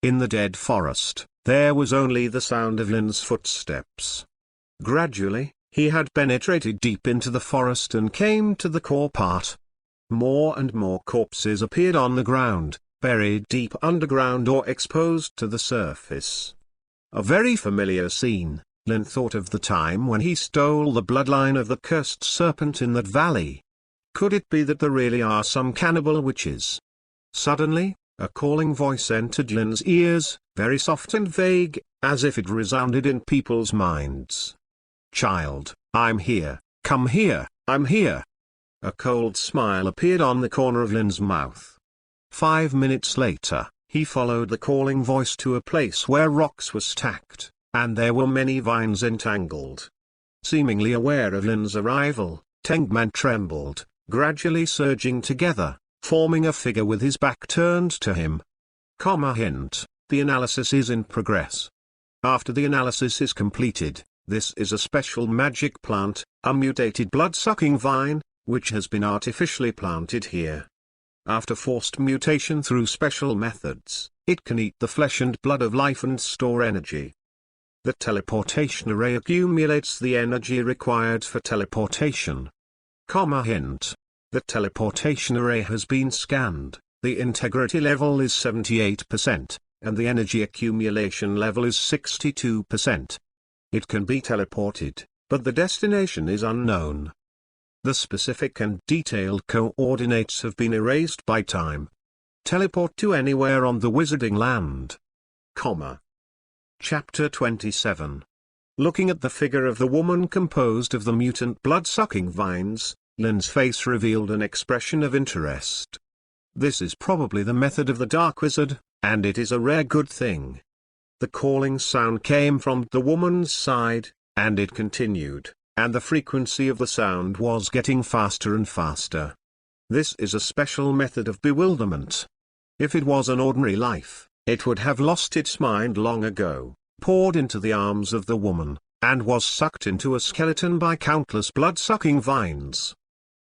In the dead forest, there was only the sound of Lin's footsteps. Gradually, he had penetrated deep into the forest and came to the core part. More and more corpses appeared on the ground, buried deep underground or exposed to the surface. A very familiar scene. Lin thought of the time when he stole the bloodline of the cursed serpent in that valley. Could it be that there really are some cannibal witches? Suddenly, a calling voice entered Lin's ears, very soft and vague, as if it resounded in people's minds. "Child, I'm here, come here, I'm here." A cold smile appeared on the corner of Lin's mouth. 5 minutes later, he followed the calling voice to a place where rocks were stacked, and there were many vines entangled. Seemingly aware of Lin's arrival, Tengman trembled, gradually surging together, forming a figure with his back turned to him. Hint: the analysis is in progress. After the analysis is completed, this is a special magic plant, a mutated blood-sucking vine, which has been artificially planted here. After forced mutation through special methods, it can eat the flesh and blood of life and store energy. The teleportation array accumulates the energy required for teleportation. Hint: the teleportation array has been scanned, the integrity level is 78%, and the energy accumulation level is 62%. It can be teleported, but the destination is unknown. The specific and detailed coordinates have been erased by time. Teleport to anywhere on the Wizarding Land. Chapter 27. Looking at the figure of the woman composed of the mutant blood-sucking vines, Lin's face revealed an expression of interest. This is probably the method of the Dark Wizard, and it is a rare good thing. The calling sound came from the woman's side, and it continued, and the frequency of the sound was getting faster and faster. This is a special method of bewilderment. If it was an ordinary life, it would have lost its mind long ago, poured into the arms of the woman, and was sucked into a skeleton by countless blood-sucking vines.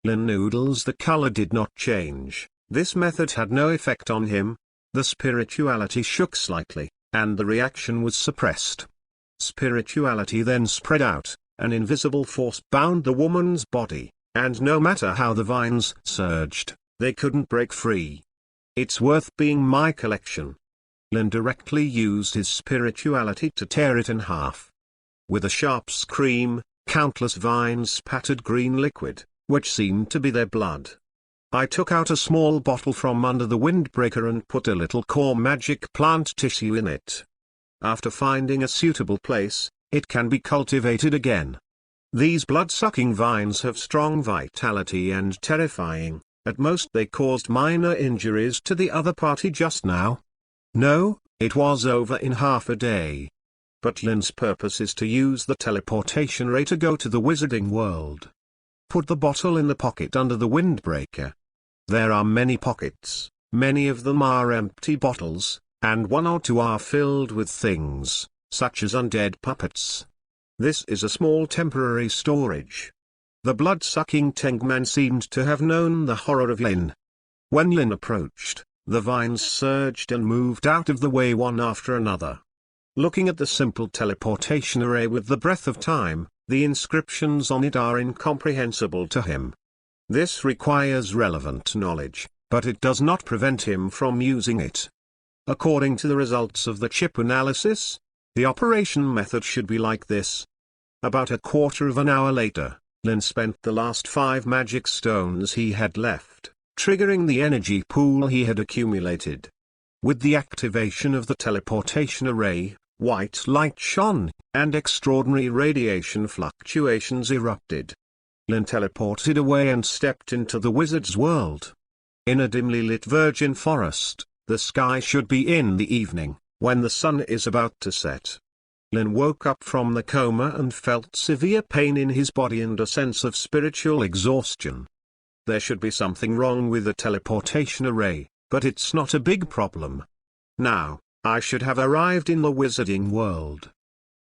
Lin Noodles, the color did not change. This method had no effect on him. The spirituality shook slightly, and the reaction was suppressed. Spirituality then spread out, an invisible force bound the woman's body, and no matter how the vines surged, they couldn't break free. It's worth being my collection. Lin directly used his spirituality to tear it in half. With a sharp scream, countless vines spattered green liquid, which seemed to be their blood. I took out a small bottle from under the windbreaker and put a little core magic plant tissue in it. After finding a suitable place, it can be cultivated again. These blood-sucking vines have strong vitality and terrifying. At most they caused minor injuries to the other party just now. No, it was over in half a day. But Lin's purpose is to use the teleportation ray to go to the wizarding world. Put the bottle in the pocket under the windbreaker. There are many pockets, many of them are empty bottles, and one or two are filled with things, such as undead puppets. This is a small temporary storage. The blood-sucking Tengman seemed to have known the horror of Lin. When Lin approached, the vines surged and moved out of the way one after another. Looking at the simple teleportation array with the breath of time, the inscriptions on it are incomprehensible to him. This requires relevant knowledge, but it does not prevent him from using it. According to the results of the chip analysis, the operation method should be like this. About a quarter of an hour later, Lin spent the last 5 magic stones he had left, triggering the energy pool he had accumulated. With the activation of the teleportation array, white light shone, and extraordinary radiation fluctuations erupted. Lin teleported away and stepped into the wizard's world. In a dimly lit virgin forest, the sky should be in the evening, when the sun is about to set. Lin woke up from the coma and felt severe pain in his body and a sense of spiritual exhaustion. There should be something wrong with the teleportation array, but it's not a big problem. Now, I should have arrived in the wizarding world.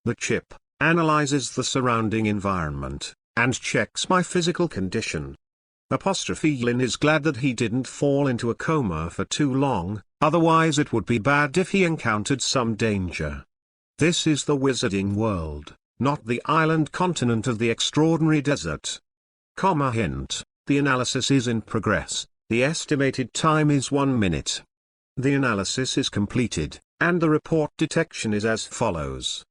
The chip analyzes the surrounding environment, and checks my physical condition. Lin is glad that he didn't fall into a coma for too long, otherwise it would be bad if he encountered some danger. This is the wizarding world, not the island continent of the extraordinary desert. Hint, the analysis is in progress, the estimated time is 1 minute. The analysis is completed, and the report detection is as follows.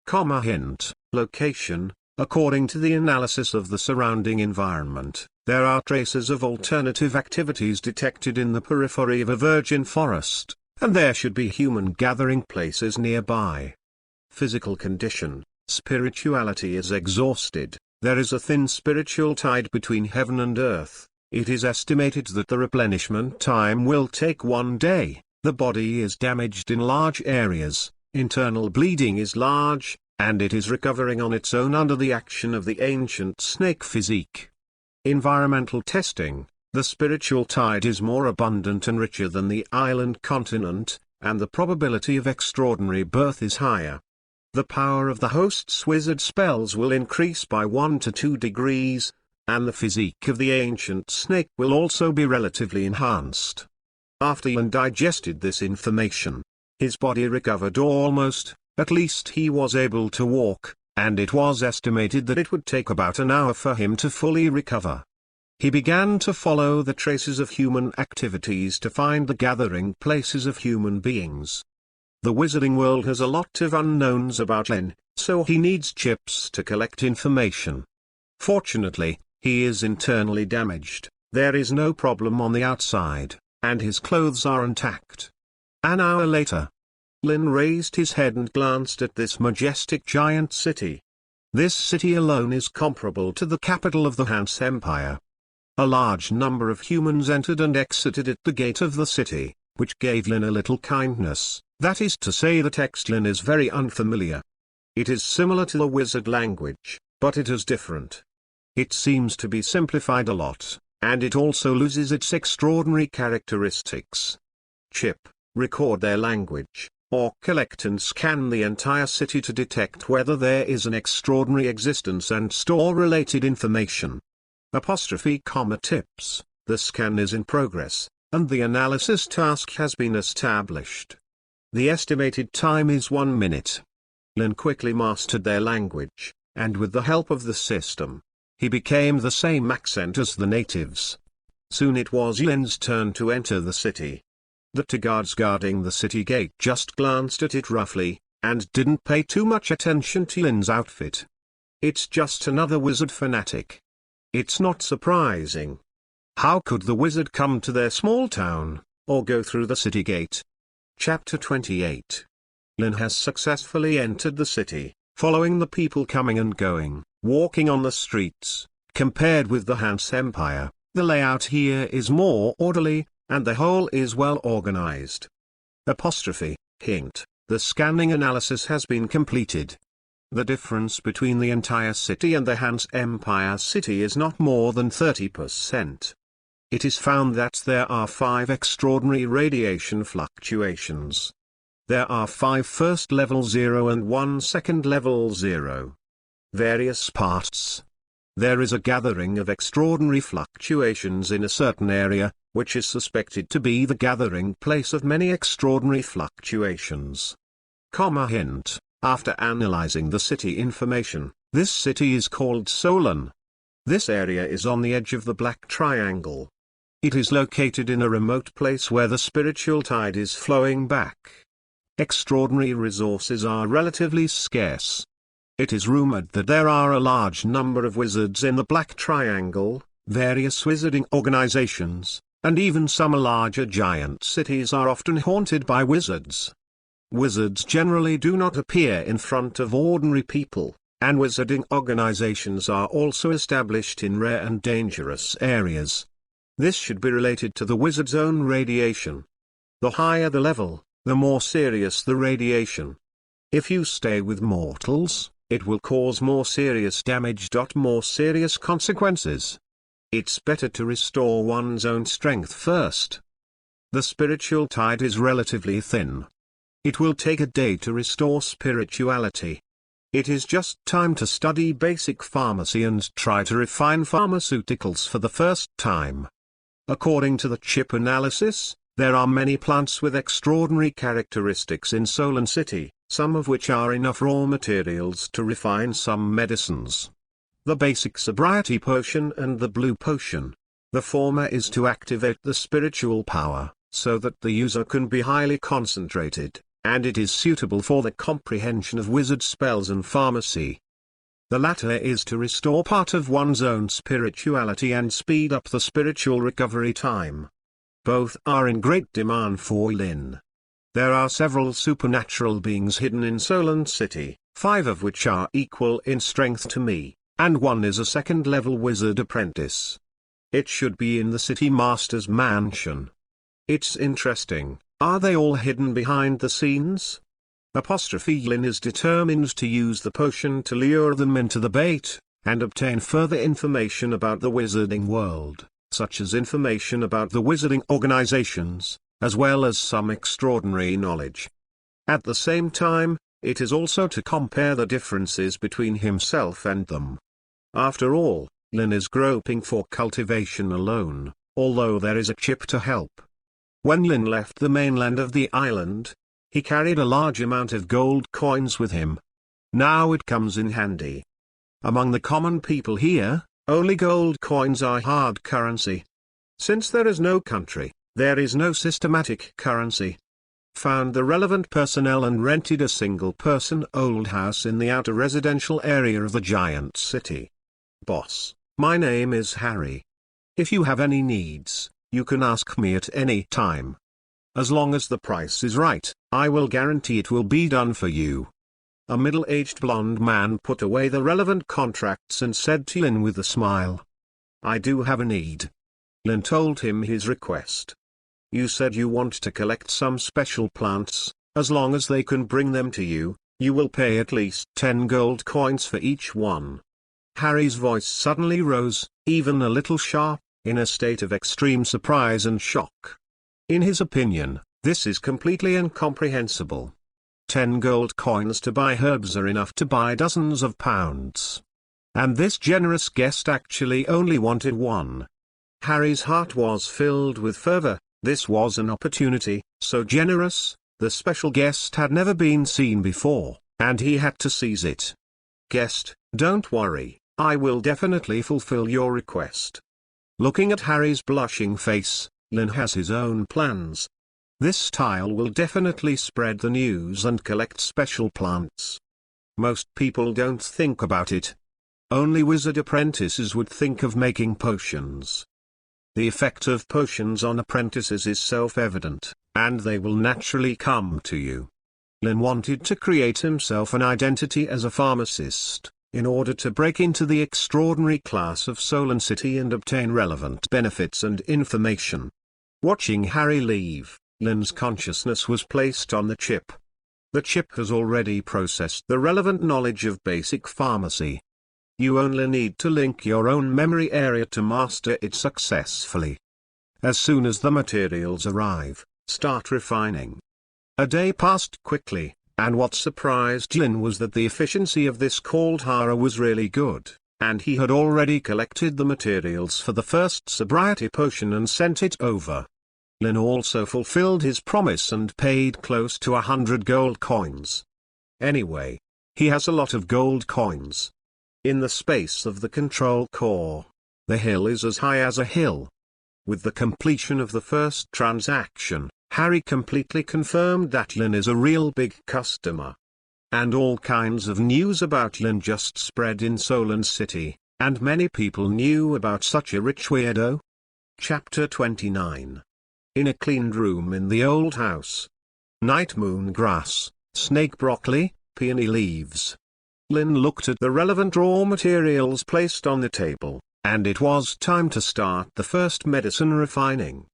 Hint, location, according to the analysis of the surrounding environment, there are traces of alternative activities detected in the periphery of a virgin forest, and there should be human gathering places nearby. Physical condition, spirituality is exhausted, there is a thin spiritual tide between heaven and earth, it is estimated that the replenishment time will take 1 day, the body is damaged in large areas, internal bleeding is large, and it is recovering on its own under the action of the ancient snake physique. Environmental testing, the spiritual tide is more abundant and richer than the island continent, and the probability of extraordinary birth is higher. The power of the host's wizard spells will increase by 1 to 2 degrees, and the physique of the ancient snake will also be relatively enhanced. After Lin digested this information, his body recovered almost, at least he was able to walk, and it was estimated that it would take about an hour for him to fully recover. He began to follow the traces of human activities to find the gathering places of human beings. The wizarding world has a lot of unknowns about Lin, so he needs chips to collect information. Fortunately, he is internally damaged, there is no problem on the outside, and his clothes are intact. An hour later, Lin raised his head and glanced at this majestic giant city. This city alone is comparable to the capital of the Hans Empire. A large number of humans entered and exited at the gate of the city, which gave Lin a little kindness. That is to say, the text Lin is very unfamiliar. It is similar to the wizard language, but it is different. It seems to be simplified a lot, and it also loses its extraordinary characteristics. Chip, record their language, or collect and scan the entire city to detect whether there is an extraordinary existence and store related information. Tips, the scan is in progress, and the analysis task has been established. The estimated time is 1 minute. Lin quickly mastered their language, and with the help of the system, he became the same accent as the natives. Soon it was Lin's turn to enter the city. The 2 guards guarding the city gate just glanced at it roughly, and didn't pay too much attention to Lin's outfit. It's just another wizard fanatic. It's not surprising. How could the wizard come to their small town, or go through the city gate? Chapter 28. Lin has successfully entered the city. following the people coming and going, walking on the streets. Compared with the Han's Empire, the layout here is more orderly, and the whole is well organized. Hint: the scanning analysis has been completed. The difference between the entire city and the Han's Empire city is not more than 30%. It is found that there are 5 extraordinary radiation fluctuations. There are 5 first level 0 and 1 second level 0. Various parts. There is a gathering of extraordinary fluctuations in a certain area, which is suspected to be the gathering place of many extraordinary fluctuations. Hint: after analyzing the city information, this city is called Solon. This area is on the edge of the Black Triangle. It is located in a remote place where the spiritual tide is flowing back. Extraordinary resources are relatively scarce. It is rumored that there are a large number of wizards in the Black Triangle, various wizarding organizations, and even some larger giant cities are often haunted by wizards. Wizards generally do not appear in front of ordinary people, and wizarding organizations are also established in rare and dangerous areas. This should be related to the wizard's own radiation. The higher the level, the more serious the radiation. If you stay with mortals, it will cause more serious damage. More serious consequences. It's better to restore one's own strength first. The spiritual tide is relatively thin. It will take a day to restore spirituality. It is just time to study basic pharmacy and try to refine pharmaceuticals for the first time. According to the chip analysis, there are many plants with extraordinary characteristics in Solon City, some of which are enough raw materials to refine some medicines. The basic sobriety potion and the blue potion. The former is to activate the spiritual power, so that the user can be highly concentrated, and it is suitable for the comprehension of wizard spells and pharmacy. The latter is to restore part of one's own spirituality and speed up the spiritual recovery time. Both are in great demand for Lin. There are several supernatural beings hidden in Solon City, 5 of which are equal in strength to me, and 1 is a second-level wizard apprentice. It should be in the city master's mansion. It's interesting, are they all hidden behind the scenes? Lin is determined to use the potion to lure them into the bait, and obtain further information about the wizarding world, such as information about the wizarding organizations, as well as some extraordinary knowledge. At the same time, it is also to compare the differences between himself and them. After all, Lin is groping for cultivation alone, although there is a chip to help. When Lin left the mainland of the island, he carried a large amount of gold coins with him. Now it comes in handy. Among the common people here, only gold coins are hard currency. Since there is no country, there is no systematic currency. Found the relevant personnel and rented a single-person old house in the outer residential area of the giant city. Boss, my name is Harry. If you have any needs, you can ask me at any time. As long as the price is right, I will guarantee it will be done for you. A middle-aged blonde man put away the relevant contracts and said to Lin with a smile, I do have a need. Lin told him his request. You said you want to collect some special plants. As long as they can bring them to you, you will pay at least 10 gold coins for each one. Harry's voice suddenly rose, even a little sharp, in a state of extreme surprise and shock. In his opinion, this is completely incomprehensible. 10 gold coins to buy herbs are enough to buy dozens of pounds. And this generous guest actually only wanted 1. Harry's heart was filled with fervor. This was an opportunity, so generous, the special guest had never been seen before, and he had to seize it. Guest, don't worry, I will definitely fulfill your request. Looking at Harry's blushing face, Lin has his own plans. This tile will definitely spread the news and collect special plants. Most people don't think about it. Only wizard apprentices would think of making potions. The effect of potions on apprentices is self-evident, and they will naturally come to you. Lin wanted to create himself an identity as a pharmacist, in order to break into the extraordinary class of Solon City and obtain relevant benefits and information. Watching Harry leave, Lin's consciousness was placed on the chip. The chip has already processed the relevant knowledge of basic pharmacy. You only need to link your own memory area to master it successfully. As soon as the materials arrive, start refining. A day passed quickly, and what surprised Lin was that the efficiency of this Caldera was really good, and he had already collected the materials for the first sobriety potion and sent it over. Lin also fulfilled his promise and paid close to 100 gold coins. Anyway, he has a lot of gold coins. In the space of the control core, the hill is as high as a hill. With the completion of the first transaction, Harry completely confirmed that Lin is a real big customer. And all kinds of news about Lin just spread in Solon City, and many people knew about such a rich weirdo. Chapter 29. In a cleaned room in the old house. Night moon grass, snake broccoli, peony leaves. Lin looked at the relevant raw materials placed on the table, and it was time to start the first medicine refining.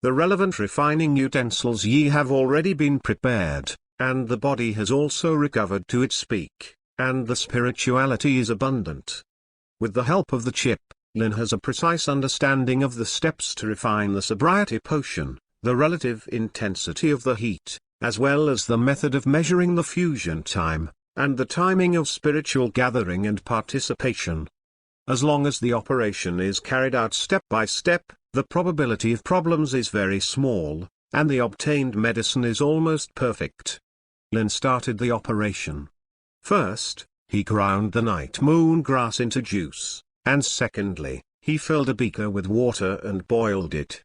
The relevant refining utensils have already been prepared, and the body has also recovered to its peak, and the spirituality is abundant. With the help of the chip, Lin has a precise understanding of the steps to refine the sobriety potion, the relative intensity of the heat, as well as the method of measuring the fusion time, and the timing of spiritual gathering and participation. As long as the operation is carried out step by step, the probability of problems is very small, and the obtained medicine is almost perfect. Lin started the operation. First, he ground the night moon grass into juice, and secondly, he filled a beaker with water and boiled it.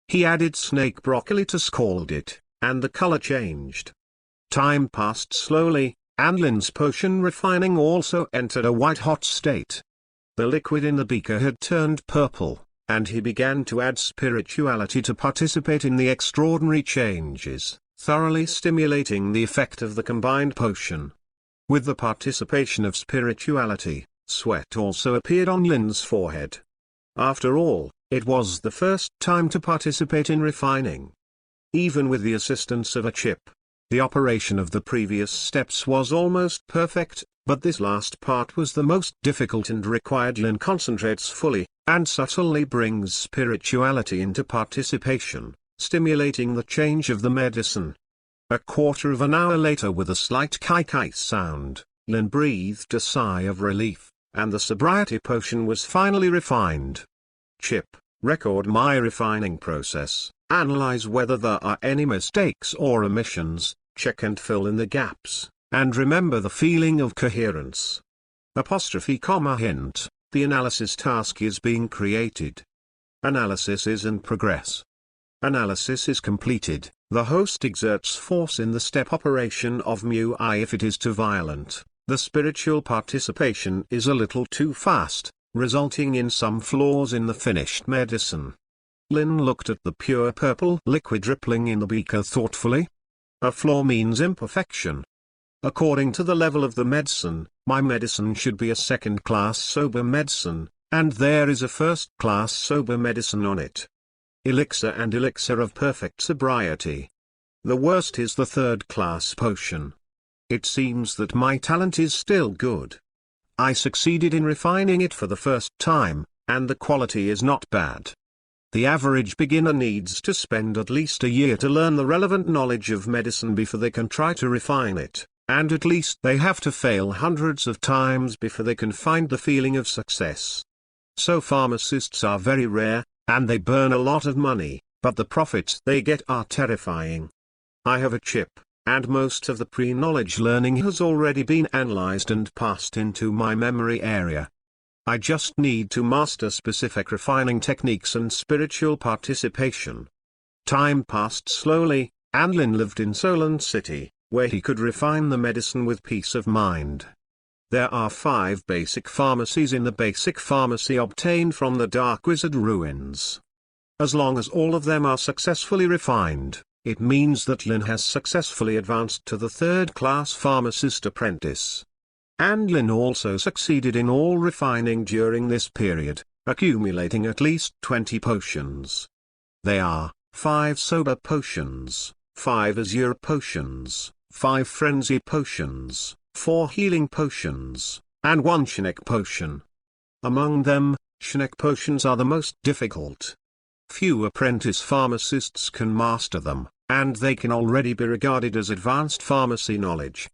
He added snake broccoli to scald it, and the color changed. Time passed slowly, and Lin's potion refining also entered a white-hot state. The liquid in the beaker had turned purple, and he began to add spirituality to participate in the extraordinary changes, thoroughly stimulating the effect of the combined potion. With the participation of spirituality, sweat also appeared on Lin's forehead. After all, it was the first time to participate in refining. Even with the assistance of a chip, the operation of the previous steps was almost perfect, but this last part was the most difficult and required Lin concentrates fully, and subtly brings spirituality into participation, stimulating the change of the medicine. A quarter of an hour later, with a slight kai-kai sound, Lin breathed a sigh of relief, and the sobriety potion was finally refined. Chip, record my refining process, analyze whether there are any mistakes or omissions, check and fill in the gaps, and remember the feeling of coherence. Hint, the analysis task is being created. Analysis is in progress. Analysis is completed. The host exerts force in the step operation of mu-I. If it is too violent, the spiritual participation is a little too fast, resulting in some flaws in the finished medicine. Lin looked at the pure purple liquid rippling in the beaker thoughtfully. A flaw means imperfection. According to the level of the medicine, my medicine should be a second-class sober medicine, and there is a first-class sober medicine on it. Elixir and elixir of perfect sobriety. The worst is the third-class potion. It seems that my talent is still good. I succeeded in refining it for the first time, and the quality is not bad. The average beginner needs to spend at least a year to learn the relevant knowledge of medicine before they can try to refine it, and at least they have to fail hundreds of times before they can find the feeling of success. So pharmacists are very rare, and they burn a lot of money, but the profits they get are terrifying. I have a chip, and most of the pre-knowledge learning has already been analyzed and passed into my memory area. I just need to master specific refining techniques and spiritual participation. Time passed slowly, and Lin lived in Solon City, where he could refine the medicine with peace of mind. There are 5 basic pharmacies in the basic pharmacy obtained from the Dark Wizard ruins. As long as all of them are successfully refined, it means that Lin has successfully advanced to the third-class pharmacist apprentice. And Lin also succeeded in all refining during this period, accumulating at least 20 potions. They are 5 sober potions, 5 azure potions, 5 frenzy potions, 4 healing potions, and 1 Shinek potion. Among them, Shinek potions are the most difficult. Few apprentice pharmacists can master them, and they can already be regarded as advanced pharmacy knowledge.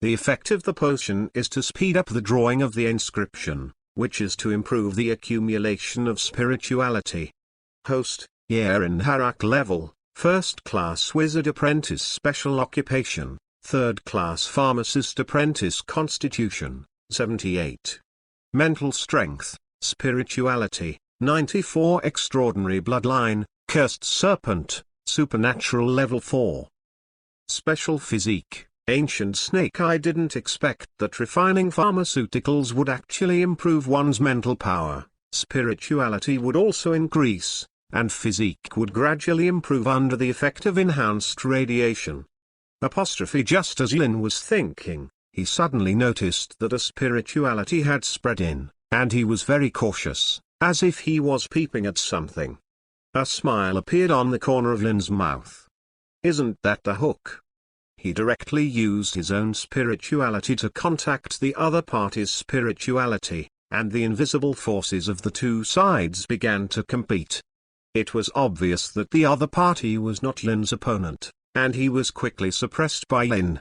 The effect of the potion is to speed up the drawing of the inscription, which is to improve the accumulation of spirituality. Host, year in Harak level, first class wizard apprentice special occupation, third class pharmacist apprentice constitution, 78. Mental strength, spirituality, 94. Extraordinary bloodline, cursed serpent, supernatural level 4. Special physique, ancient snake. I didn't expect that refining pharmaceuticals would actually improve one's mental power, spirituality would also increase, and physique would gradually improve under the effect of enhanced radiation. Just as Lin was thinking, he suddenly noticed that a spirituality had spread in, and he was very cautious, as if he was peeping at something. A smile appeared on the corner of Lin's mouth. Isn't that the hook? He directly used his own spirituality to contact the other party's spirituality, and the invisible forces of the two sides began to compete. It was obvious that the other party was not Lin's opponent, and he was quickly suppressed by Lin.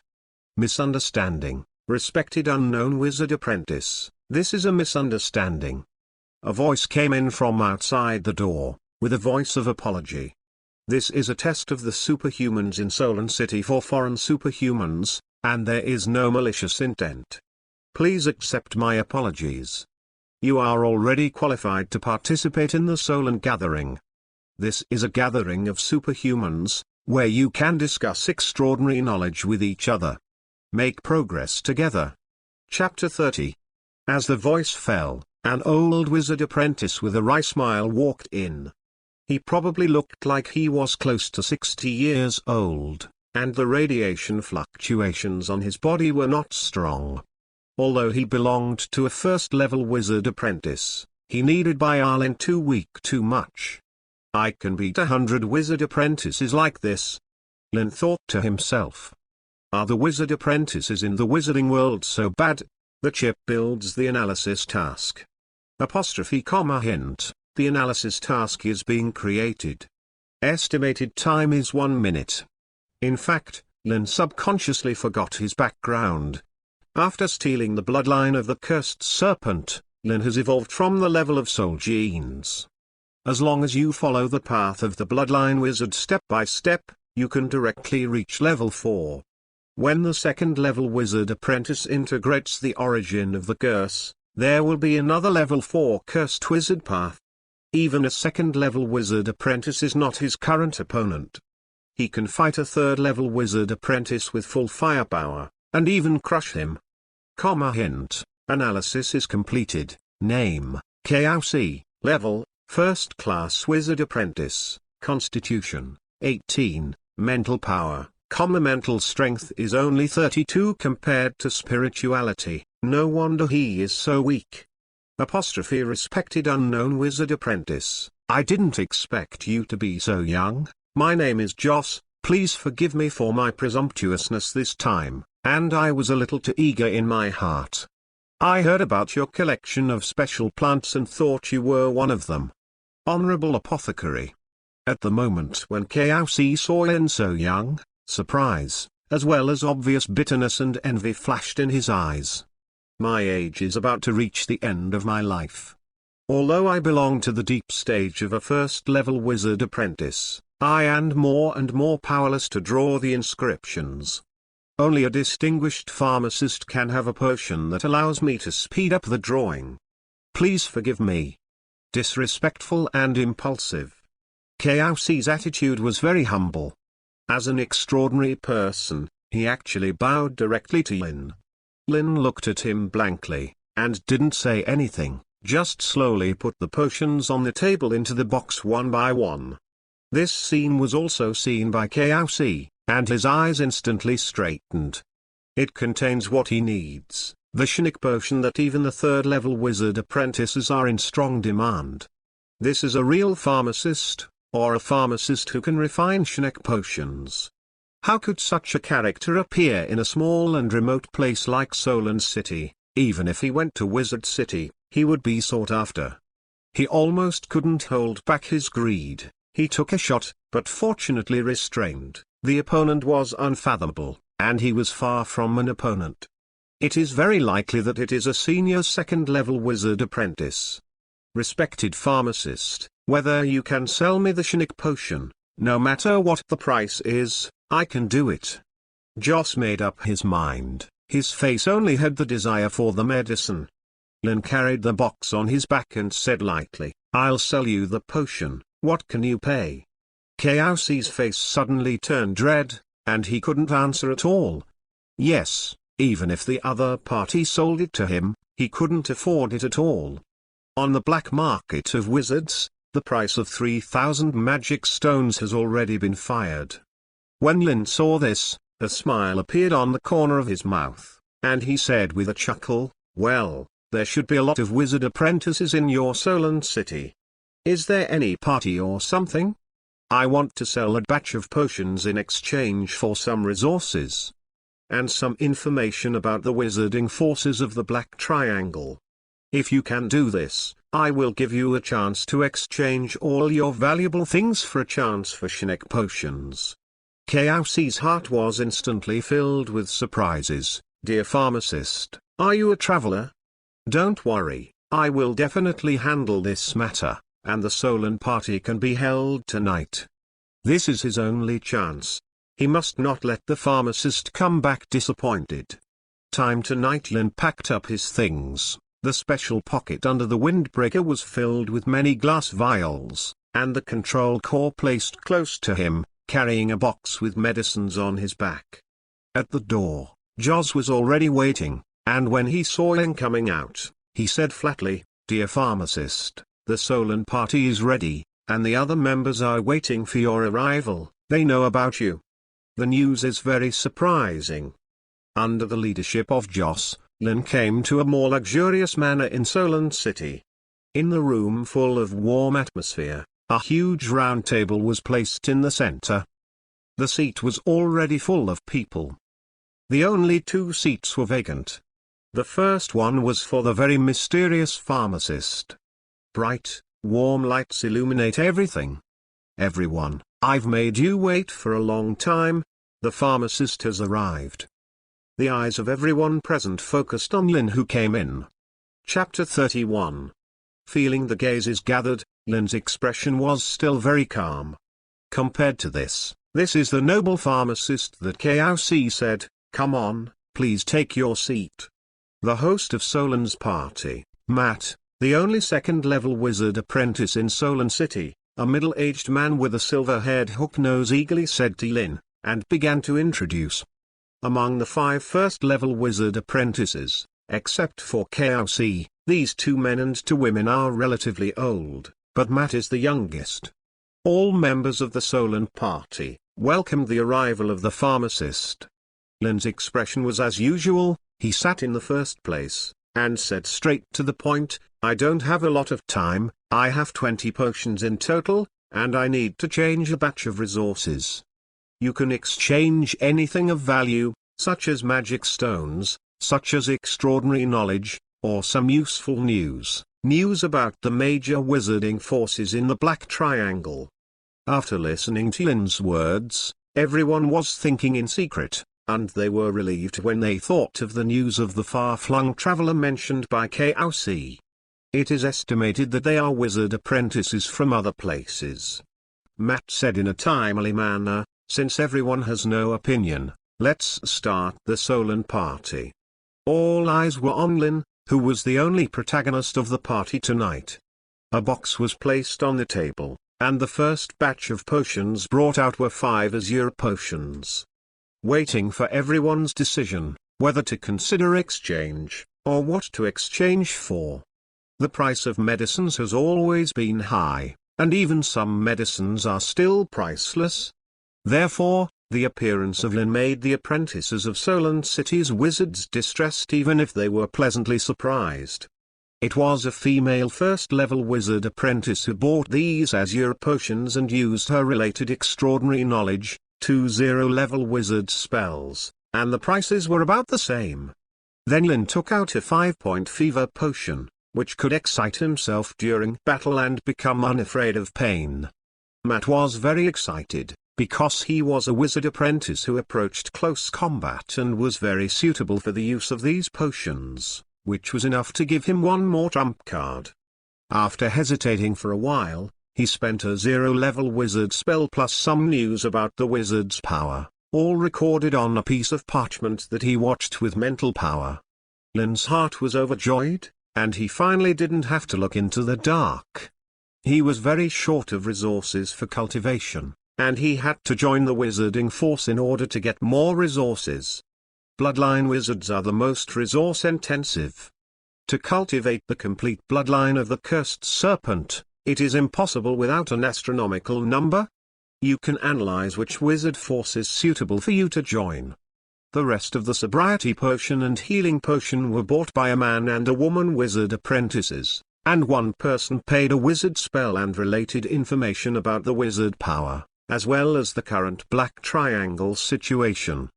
Misunderstanding, respected unknown wizard apprentice, this is a misunderstanding. A voice came in from outside the door, with a voice of apology. This is a test of the superhumans in Solon City for foreign superhumans, and there is no malicious intent. Please accept my apologies. You are already qualified to participate in the Solon gathering. This is a gathering of superhumans, where you can discuss extraordinary knowledge with each other. Make progress together. Chapter 30. As the voice fell, an old wizard apprentice with a wry smile walked in. He probably looked like he was close to 60 years old, and the radiation fluctuations on his body were not strong. Although he belonged to a first-level wizard apprentice, he needed Bialin too weak too much. I can beat 100 wizard apprentices like this, Lin thought to himself. Are the wizard apprentices in the wizarding world so bad? The chip builds the analysis task. Hint, the analysis task is being created. Estimated time is 1 minute. In fact, Lin subconsciously forgot his background. After stealing the bloodline of the cursed serpent, Lin has evolved from the level of soul genes. As long as you follow the path of the bloodline wizard step by step, you can directly reach level 4. When the second-level wizard apprentice integrates the origin of the curse, there will be another level 4 cursed wizard path. Even a second-level wizard apprentice is not his current opponent. He can fight a third-level wizard apprentice with full firepower, and even crush him. Hint, analysis is completed. Name, KOC, level, first-class wizard apprentice, constitution, 18, mental power, mental strength is only 32 compared to spirituality, no wonder he is so weak. Respected unknown wizard apprentice, I didn't expect you to be so young. My name is Joss, please forgive me for my presumptuousness this time, and I was a little too eager in my heart. I heard about your collection of special plants and thought you were one of them. Honorable Apothecary. At the moment when KOC saw Lin so young, surprise, as well as obvious bitterness and envy flashed in his eyes. My age is about to reach the end of my life. Although I belong to the deep stage of a first-level wizard apprentice, I am more and more powerless to draw the inscriptions. Only a distinguished pharmacist can have a potion that allows me to speed up the drawing. Please forgive me. Disrespectful and impulsive. KOC's attitude was very humble. As an extraordinary person, he actually bowed directly to Lin. Lin looked at him blankly, and didn't say anything, just slowly put the potions on the table into the box one by one. This scene was also seen by Kausi, and his eyes instantly straightened. It contains what he needs, the Shnik potion that even the third-level wizard apprentices are in strong demand. This is a real pharmacist, or a pharmacist who can refine Shnik potions. How could such a character appear in a small and remote place like Solon City? Even if he went to Wizard City, he would be sought after. He almost couldn't hold back his greed. He took a shot, but fortunately restrained. The opponent was unfathomable, and he was far from an opponent. It is very likely that it is a senior second-level wizard apprentice. Respected pharmacist, whether you can sell me the Shnik potion, no matter what the price is, I can do it. Joss made up his mind. His face only had the desire for the medicine. Lin carried the box on his back and said lightly, "I'll sell you the potion, what can you pay?" Kausi's face suddenly turned red, and he couldn't answer at all. Yes, even if the other party sold it to him, he couldn't afford it at all. On the black market of wizards, the price of 3,000 magic stones has already been fired. When Lin saw this, a smile appeared on the corner of his mouth, and he said with a chuckle, "Well, there should be a lot of wizard apprentices in your Solon City. Is there any party or something? I want to sell a batch of potions in exchange for some resources. And some information about the wizarding forces of the Black Triangle. If you can do this, I will give you a chance to exchange all your valuable things for a chance for Shnik potions." Kausi's heart was instantly filled with surprises. "Dear pharmacist, are you a traveler? Don't worry, I will definitely handle this matter, and the Solon party can be held tonight." This is his only chance. He must not let the pharmacist come back disappointed. Time tonight. Lin packed up his things. The special pocket under the windbreaker was filled with many glass vials, and the control core placed close to him, carrying a box with medicines on his back. At the door, Joss was already waiting, and when he saw Lin coming out, he said flatly, "Dear pharmacist, the Solon party is ready, and the other members are waiting for your arrival. They know about you. The news is very surprising." Under the leadership of Joss, Lin came to a more luxurious manor in Solon City. In the room full of warm atmosphere, a huge round table was placed in the center. The seat was already full of people. The only 2 seats were vacant. The first one was for the very mysterious pharmacist. Bright, warm lights illuminate everything. "Everyone, I've made you wait for a long time. The pharmacist has arrived." The eyes of everyone present focused on Lin, who came in. Chapter 31. Feeling the gazes gathered, Lin's expression was still very calm. Compared to this is the noble pharmacist that Kausi said, "Come on, please take your seat." The host of Solon's party, Matt, the only second-level wizard apprentice in Solon City, a middle-aged man with a silver-haired hook nose, eagerly said to Lin, and began to introduce. Among the 5 first-level wizard apprentices, except for Kausi, these 2 men and 2 women are relatively old, but Matt is the youngest. All members of the Solon party welcomed the arrival of the pharmacist. Lin's expression was as usual. He sat in the first place, and said straight to the point, "I don't have a lot of time, I have 20 potions in total, and I need to change a batch of resources. You can exchange anything of value, such as magic stones, such as extraordinary knowledge, or some useful news about the major wizarding forces in the Black Triangle." After listening to Lin's words, everyone was thinking in secret, and they were relieved when they thought of the news of the far-flung traveler mentioned by Kausi. It is estimated that they are wizard apprentices from other places. Matt said in a timely manner, "Since everyone has no opinion, let's start the Solon party." All eyes were on Lin, who was the only protagonist of the party tonight. A box was placed on the table, and the first batch of potions brought out were 5 azure potions. Waiting for everyone's decision, whether to consider exchange, or what to exchange for. The price of medicines has always been high, and even some medicines are still priceless. Therefore, the appearance of Lin made the apprentices of Solon City's wizards distressed even if they were pleasantly surprised. It was a female first-level wizard apprentice who bought these azure potions and used her related extraordinary knowledge, 2 0-level wizard spells, and the prices were about the same. Then Lin took out a 5-point fever potion, which could excite himself during battle and become unafraid of pain. Matt was very excited, because he was a wizard apprentice who approached close combat and was very suitable for the use of these potions, which was enough to give him one more trump card. After hesitating for a while, he spent a 0-level wizard spell plus some news about the wizard's power, all recorded on a piece of parchment that he watched with mental power. Lin's heart was overjoyed, and he finally didn't have to look into the dark. He was very short of resources for cultivation, and he had to join the wizarding force in order to get more resources. Bloodline wizards are the most resource-intensive. To cultivate the complete bloodline of the cursed serpent, it is impossible without an astronomical number. You can analyze which wizard force is suitable for you to join. The rest of the sobriety potion and healing potion were bought by a man and a woman wizard apprentices, and one person paid a wizard spell and related information about the wizard power, as well as the current black triangle situation.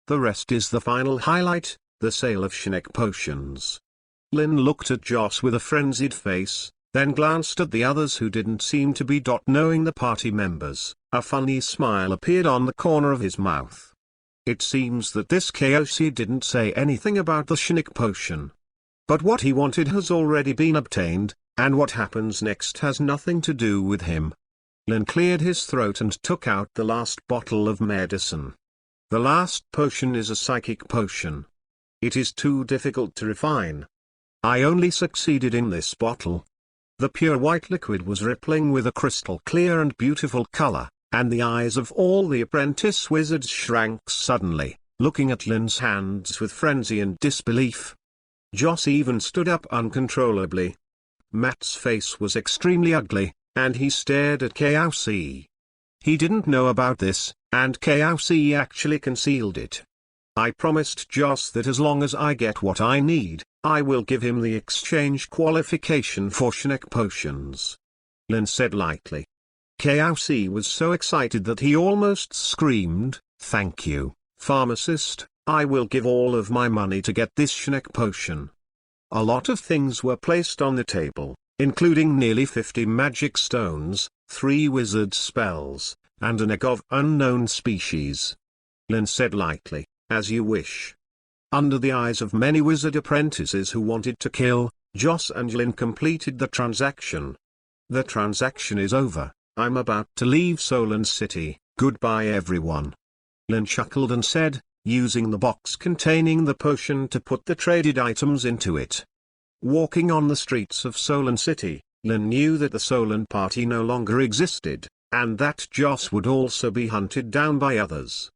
The rest is the final highlight, the sale of Shinek potions. Lin looked at Joss with a frenzied face, then glanced at the others who didn't seem to be. Knowing the party members, a funny smile appeared on the corner of his mouth. It seems that this KOC didn't say anything about the Shinek potion. But what he wanted has already been obtained, and what happens next has nothing to do with him. Lin cleared his throat and took out the last bottle of medicine. The last potion is a psychic potion. It is too difficult to refine. I only succeeded in this bottle. The pure white liquid was rippling with a crystal clear and beautiful color, and the eyes of all the apprentice wizards shrank suddenly, looking at Lin's hands with frenzy and disbelief. Joss even stood up uncontrollably. Matt's face was extremely ugly, and he stared at KOC. He didn't know about this, and KOC actually concealed it. I promised Joss that as long as I get what I need, I will give him the exchange qualification for Shinek potions. Lin said lightly. KOC was so excited that he almost screamed, "Thank you, pharmacist, I will give all of my money to get this Shinek potion." A lot of things were placed on the table, including nearly 50 magic stones, 3 wizard spells, and an egg of unknown species. Lin said lightly, "As you wish." Under the eyes of many wizard apprentices who wanted to kill, Joss and Lin completed the transaction. The transaction is over. I'm about to leave Solon City, goodbye everyone. Lin chuckled and said, using the box containing the potion to put the traded items into it. Walking on the streets of Solon City, Lin knew that the Solon party no longer existed, and that Joss would also be hunted down by others.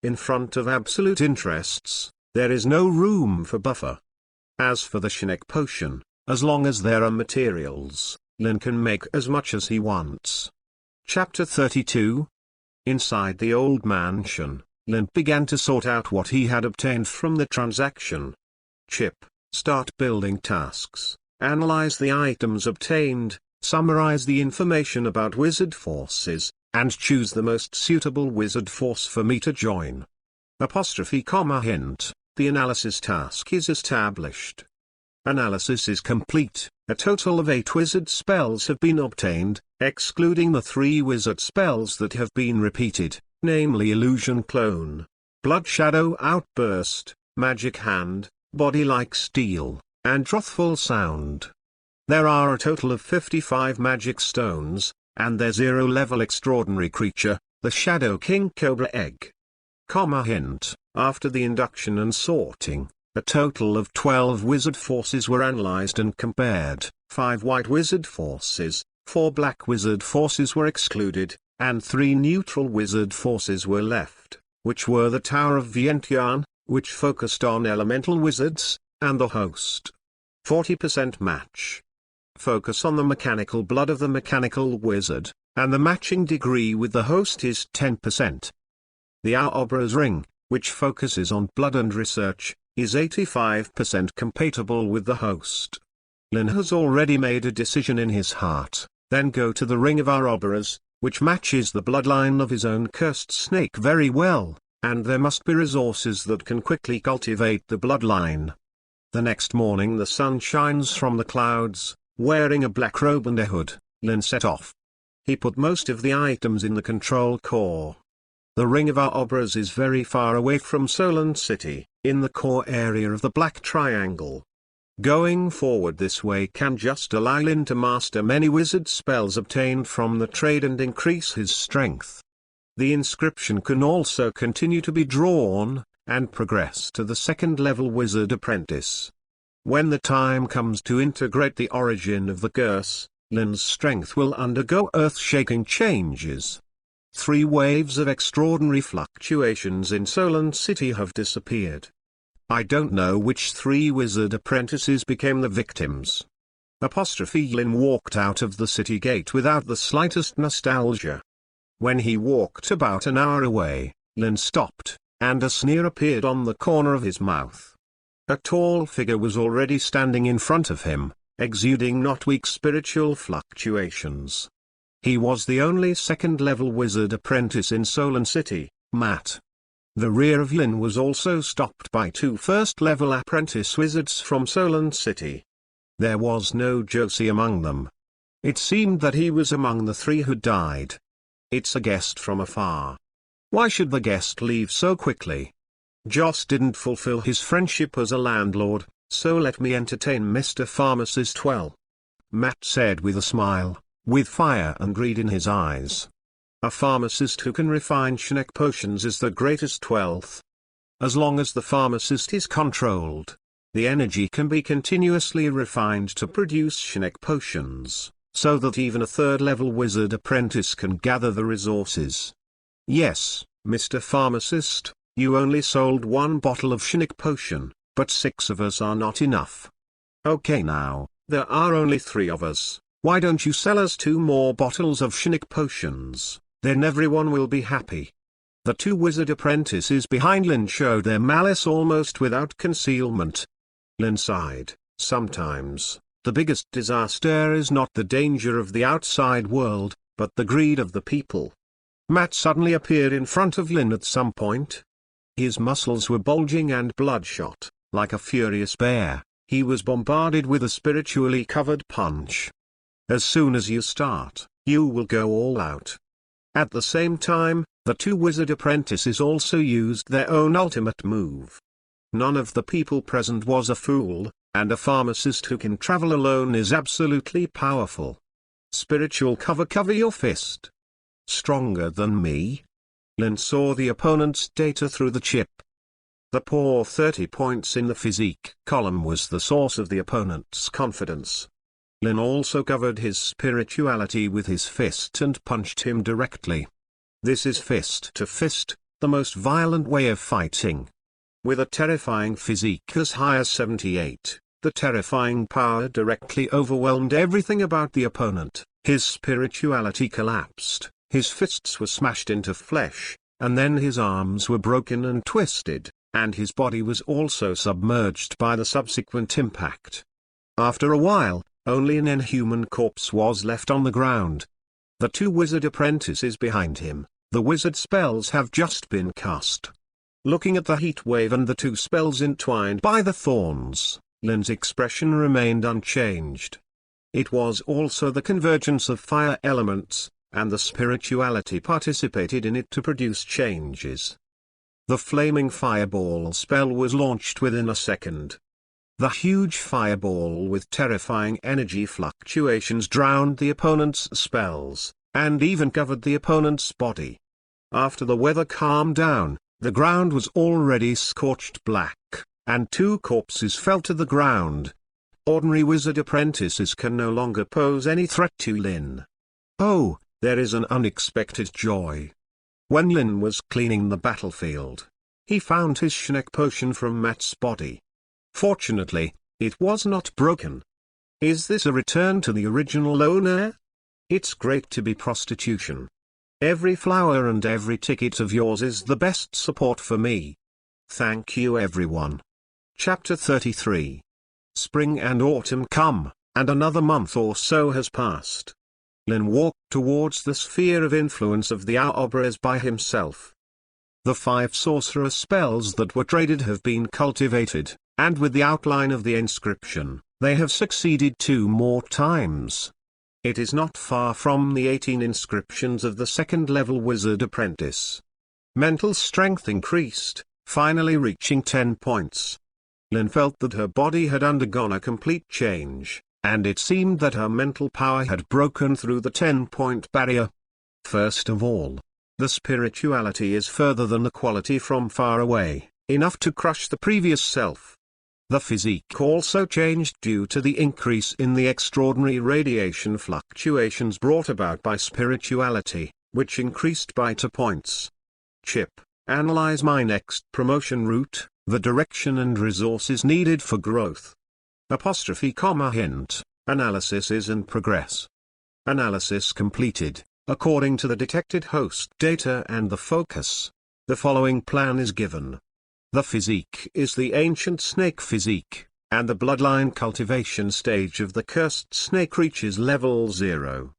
In front of absolute interests, there is no room for buffer. As for the Shinek potion, as long as there are materials, Lin can make as much as he wants. Chapter 32. Inside the old mansion, Lin began to sort out what he had obtained from the transaction. Chip, start building tasks, analyze the items obtained, summarize the information about wizard forces, and choose the most suitable wizard force for me to join. Hint, the analysis task is established. Analysis is complete. A total of 8 wizard spells have been obtained, excluding the 3 wizard spells that have been repeated, namely Illusion Clone, Blood Shadow Outburst, Magic Hand, Body Like Steel, and Wrathful Sound. There are a total of 55 magic stones, and their 0-level extraordinary creature, the Shadow King Cobra Egg. Hint, after the induction and sorting, a total of 12 wizard forces were analyzed and compared. 5 white wizard forces, 4 black wizard forces were excluded, and 3 neutral wizard forces were left, which were the Tower of Vientiane, which focused on elemental wizards, and the Host. 40% match. Focus on the mechanical blood of the mechanical wizard, and the matching degree with the host is 10%. The Ouroboros ring, which focuses on blood and research, is 85% compatible with the host. Lin has already made a decision in his heart. Then go to the ring of Ouroboros, which matches the bloodline of his own cursed snake very well, and there must be resources that can quickly cultivate the bloodline. The next morning the sun shines from the clouds. Wearing a black robe and a hood, Lin set off. He put most of the items in the control core. The ring of Ouroboros is very far away from Solon City, in the core area of the Black Triangle. Going forward this way can just allow Lin to master many wizard spells obtained from the trade and increase his strength. The inscription can also continue to be drawn, and progress to the second-level wizard apprentice. When the time comes to integrate the origin of the curse, Lin's strength will undergo earth-shaking changes. 3 waves of extraordinary fluctuations in Solon City have disappeared. I don't know which 3 wizard apprentices became the victims. Lin walked out of the city gate without the slightest nostalgia. When he walked about an hour away, Lin stopped, and a sneer appeared on the corner of his mouth. A tall figure was already standing in front of him, exuding not weak spiritual fluctuations. He was the only second-level wizard apprentice in Solon City, Matt. The rear of Lin was also stopped by 2 first-level apprentice wizards from Solon City. There was no Josie among them. It seemed that he was among the 3 who died. It's a guest from afar. Why should the guest leave so quickly? Joss didn't fulfill his friendship as a landlord, so let me entertain Mr. Pharmacist well. Matt said with a smile, with fire and greed in his eyes. A pharmacist who can refine Shinek potions is the greatest wealth. As long as the pharmacist is controlled, the energy can be continuously refined to produce Shinek potions, so that even a third-level wizard apprentice can gather the resources. Yes, Mr. Pharmacist. You only sold 1 bottle of Shinek potion, but 6 of us are not enough. Okay now, there are only 3 of us, why don't you sell us 2 more bottles of Shinek potions, then everyone will be happy. The 2 wizard apprentices behind Lin showed their malice almost without concealment. Lin sighed, sometimes, the biggest disaster is not the danger of the outside world, but the greed of the people. Matt suddenly appeared in front of Lin at some point. His muscles were bulging and bloodshot, like a furious bear. He was bombarded with a spiritually covered punch. As soon as you start, you will go all out. At the same time, the 2 wizard apprentices also used their own ultimate move. None of the people present was a fool, and a pharmacist who can travel alone is absolutely powerful. Spiritual cover your fist. Stronger than me? Lin saw the opponent's data through the chip. The poor 30 points in the physique column was the source of the opponent's confidence. Lin also covered his spirituality with his fist and punched him directly. This is fist to fist, the most violent way of fighting. With a terrifying physique as high as 78, the terrifying power directly overwhelmed everything about the opponent. His spirituality collapsed. His fists were smashed into flesh, and then his arms were broken and twisted, and his body was also submerged by the subsequent impact. After a while, only an inhuman corpse was left on the ground. The 2 wizard apprentices behind him, the wizard spells have just been cast. Looking at the heat wave and the 2 spells entwined by the thorns, Lin's expression remained unchanged. It was also the convergence of fire elements, and the spirituality participated in it to produce changes. The flaming fireball spell was launched within a second. The huge fireball with terrifying energy fluctuations drowned the opponent's spells, and even covered the opponent's body. After the weather calmed down, the ground was already scorched black, and 2 corpses fell to the ground. Ordinary wizard apprentices can no longer pose any threat to Lin. Oh, there is an unexpected joy. When Lin was cleaning the battlefield, he found his Shinek potion from Matt's body. Fortunately, it was not broken. Is this a return to the original owner? It's great to be prostitution. Every flower and every ticket of yours is the best support for me. Thank you everyone. Chapter 33. Spring and autumn come, and another month or so has passed. Lin walked towards the sphere of influence of the Aobras by himself. The 5 sorcerer spells that were traded have been cultivated, and with the outline of the inscription, they have succeeded 2 more times. It is not far from the 18 inscriptions of the 2nd level wizard apprentice. Mental strength increased, finally reaching 10 points. Lin felt that her body had undergone a complete change, and it seemed that her mental power had broken through the 10-point barrier. First of all, the spirituality is further than the quality from far away, enough to crush the previous self. The physique also changed due to the increase in the extraordinary radiation fluctuations brought about by spirituality, which increased by 2 points. Chip, analyze my next promotion route, the direction and resources needed for growth. Hint, analysis is in progress. Analysis completed, according to the detected host data and the focus. The following plan is given. The physique is the ancient snake physique, and the bloodline cultivation stage of the cursed snake reaches level 0.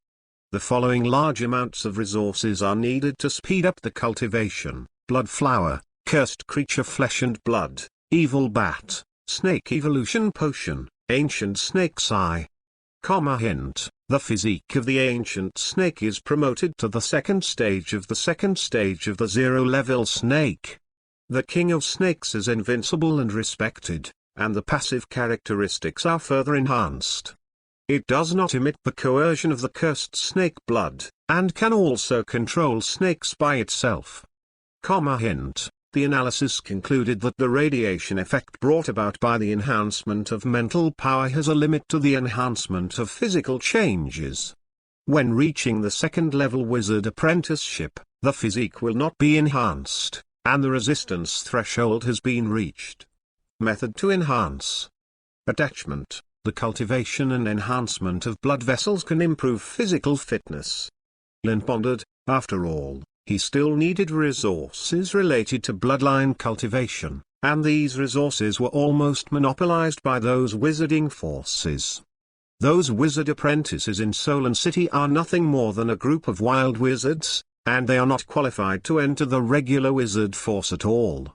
The following large amounts of resources are needed to speed up the cultivation: blood flower, cursed creature flesh and blood, evil bat, snake evolution potion, ancient snake's eye. Hint, the physique of the ancient snake is promoted to the 2nd stage of the 2nd stage of the 0-level snake. The king of snakes is invincible and respected, and the passive characteristics are further enhanced. It does not emit the coercion of the cursed snake blood, and can also control snakes by itself. Hint, the analysis concluded that the radiation effect brought about by the enhancement of mental power has a limit to the enhancement of physical changes. When reaching the 2nd level wizard apprenticeship, the physique will not be enhanced, and the resistance threshold has been reached. Method to enhance. Attachment, the cultivation and enhancement of blood vessels can improve physical fitness. Lin pondered, after all, he still needed resources related to bloodline cultivation, and these resources were almost monopolized by those wizarding forces. Those wizard apprentices in Solon City are nothing more than a group of wild wizards, and they are not qualified to enter the regular wizard force at all.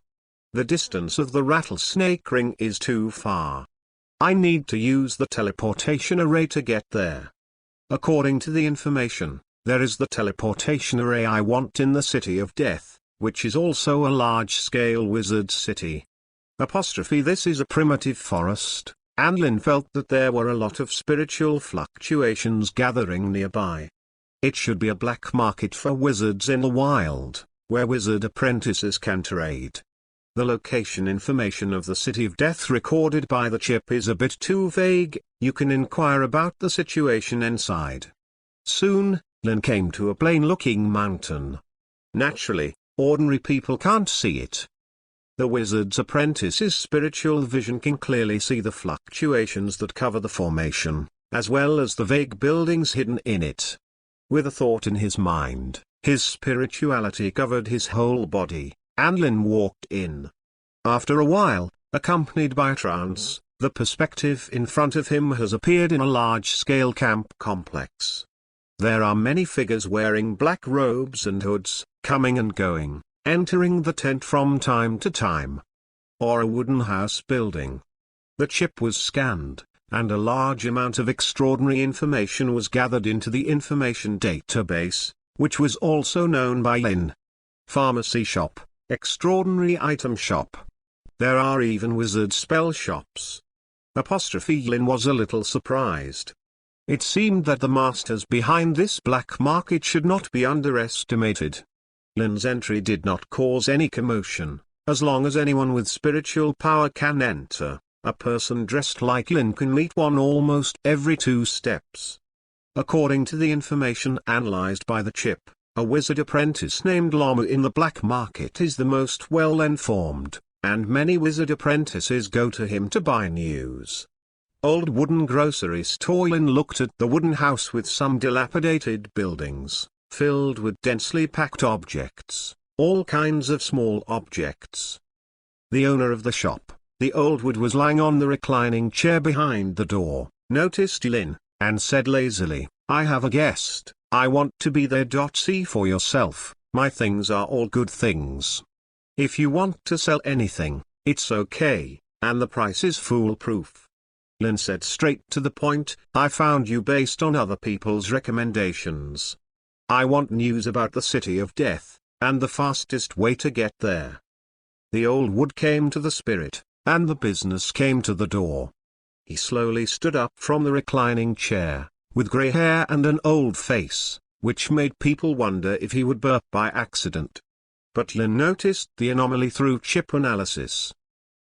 The distance of the rattlesnake ring is too far. I need to use the teleportation array to get there. According to the information, there is the teleportation array I want in the City of Death, which is also a large-scale wizard city. This is a primitive forest, and Lin felt that there were a lot of spiritual fluctuations gathering nearby. It should be a black market for wizards in the wild, where wizard apprentices can trade. The location information of the City of Death recorded by the chip is a bit too vague. You can inquire about the situation inside. Soon, Lin came to a plain-looking mountain. Naturally, ordinary people can't see it. The wizard's apprentice's spiritual vision can clearly see the fluctuations that cover the formation, as well as the vague buildings hidden in it. With a thought in his mind, his spirituality covered his whole body, and Lin walked in. After a while, accompanied by a trance, the perspective in front of him has appeared in a large-scale camp complex. There are many figures wearing black robes and hoods, coming and going, entering the tent from time to time. Or a wooden house building. The chip was scanned, and a large amount of extraordinary information was gathered into the information database, which was also known by Lin. Pharmacy shop, extraordinary item shop. There are even wizard spell shops. Lin was a little surprised. It seemed that the masters behind this black market should not be underestimated. Lin's entry did not cause any commotion, as long as anyone with spiritual power can enter. A person dressed like Lin can meet one almost every 2 steps. According to the information analyzed by the chip, a wizard apprentice named Lamu in the black market is the most well-informed, and many wizard apprentices go to him to buy news. Old wooden grocery store. Lin looked at the wooden house with some dilapidated buildings, filled with densely packed objects, all kinds of small objects. The owner of the shop, the old wood, was lying on the reclining chair behind the door, noticed Lin, and said lazily, "I have a guest, I want to be there. See for yourself, my things are all good things. If you want to sell anything, it's okay, and the price is foolproof." Lin said straight to the point, "I found you based on other people's recommendations. I want news about the city of death, and the fastest way to get there." The old wood came to the spirit, and the business came to the door. He slowly stood up from the reclining chair, with grey hair and an old face, which made people wonder if he would burp by accident. But Lin noticed the anomaly through chip analysis.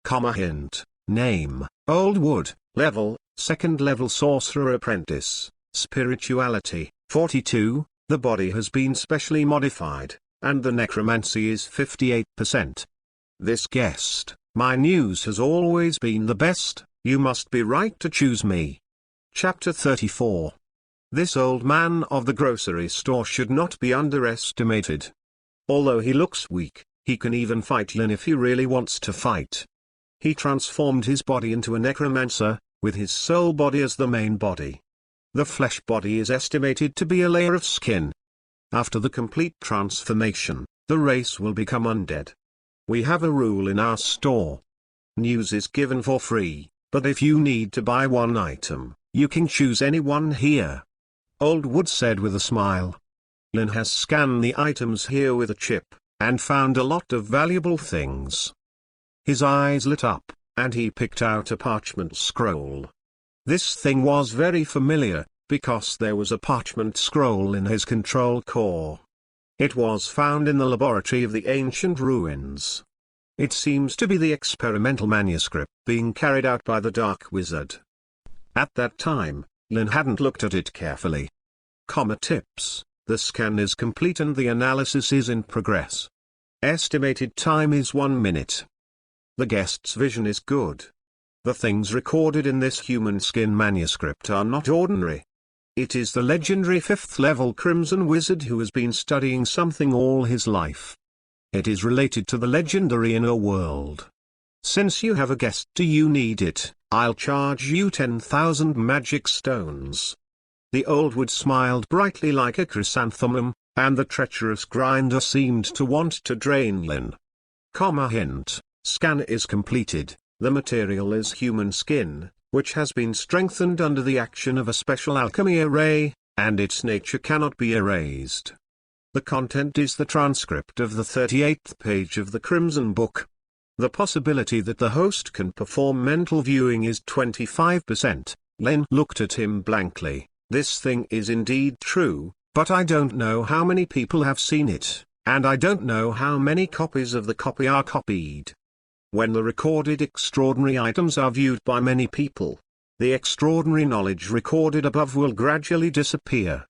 Hint: name, Old Wood, level, 2nd level sorcerer apprentice, spirituality, 42, the body has been specially modified, and the necromancy is 58%. This guest, my news has always been the best, you must be right to choose me. Chapter 34. This old man of the grocery store should not be underestimated. Although he looks weak, he can even fight Lin if he really wants to fight. He transformed his body into a necromancer, with his soul body as the main body. The flesh body is estimated to be a layer of skin. After the complete transformation, the race will become undead. We have a rule in our store. News is given for free, but if you need to buy one item, you can choose any one here. Old Wood said with a smile. Lin has scanned the items here with a chip, and found a lot of valuable things. His eyes lit up, and he picked out a parchment scroll. This thing was very familiar, because there was a parchment scroll in his control core. It was found in the laboratory of the ancient ruins. It seems to be the experimental manuscript being carried out by the Dark Wizard. At that time, Lin hadn't looked at it carefully. Tips: the scan is complete and the analysis is in progress. Estimated time is 1 minute. The guest's vision is good. The things recorded in this human skin manuscript are not ordinary. It is the legendary 5th level Crimson Wizard who has been studying something all his life. It is related to the legendary inner world. Since you have a guest, do you need it? I'll charge you 10,000 magic stones. The old wood smiled brightly like a chrysanthemum, and the treacherous grinder seemed to want to drain Lin. Hint: scan is completed, the material is human skin, which has been strengthened under the action of a special alchemy array, and its nature cannot be erased. The content is the transcript of the 38th page of the Crimson Book. The possibility that the host can perform mental viewing is 25%. Lin looked at him blankly. This thing is indeed true, but I don't know how many people have seen it, and I don't know how many copies of the copy are copied. When the recorded extraordinary items are viewed by many people, the extraordinary knowledge recorded above will gradually disappear.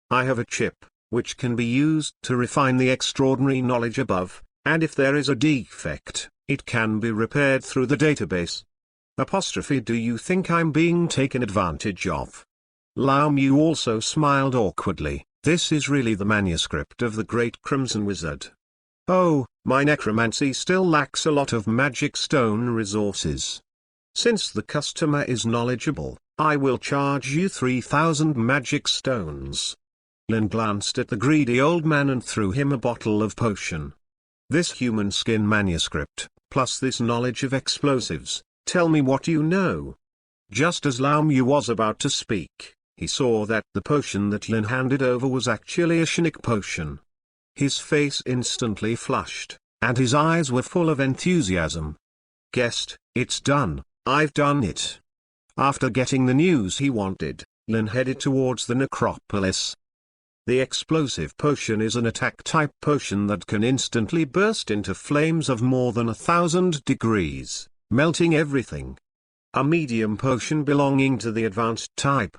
I have a chip, which can be used to refine the extraordinary knowledge above, and if there is a defect, it can be repaired through the database. Do you think I'm being taken advantage of? Lao Mu also smiled awkwardly. This is really the manuscript of the Great Crimson Wizard. Oh, my necromancy still lacks a lot of magic stone resources. Since the customer is knowledgeable, I will charge you 3,000 magic stones. Lin glanced at the greedy old man and threw him a bottle of potion. This human skin manuscript, plus this knowledge of explosives, tell me what you know. Just as Lao Mu was about to speak, he saw that the potion that Lin handed over was actually a Shinik potion. His face instantly flushed, and his eyes were full of enthusiasm. Guest, it's done, I've done it. After getting the news he wanted, Lin headed towards the necropolis. The explosive potion is an attack-type potion that can instantly burst into flames of more than 1,000 degrees, melting everything. A medium potion belonging to the advanced type.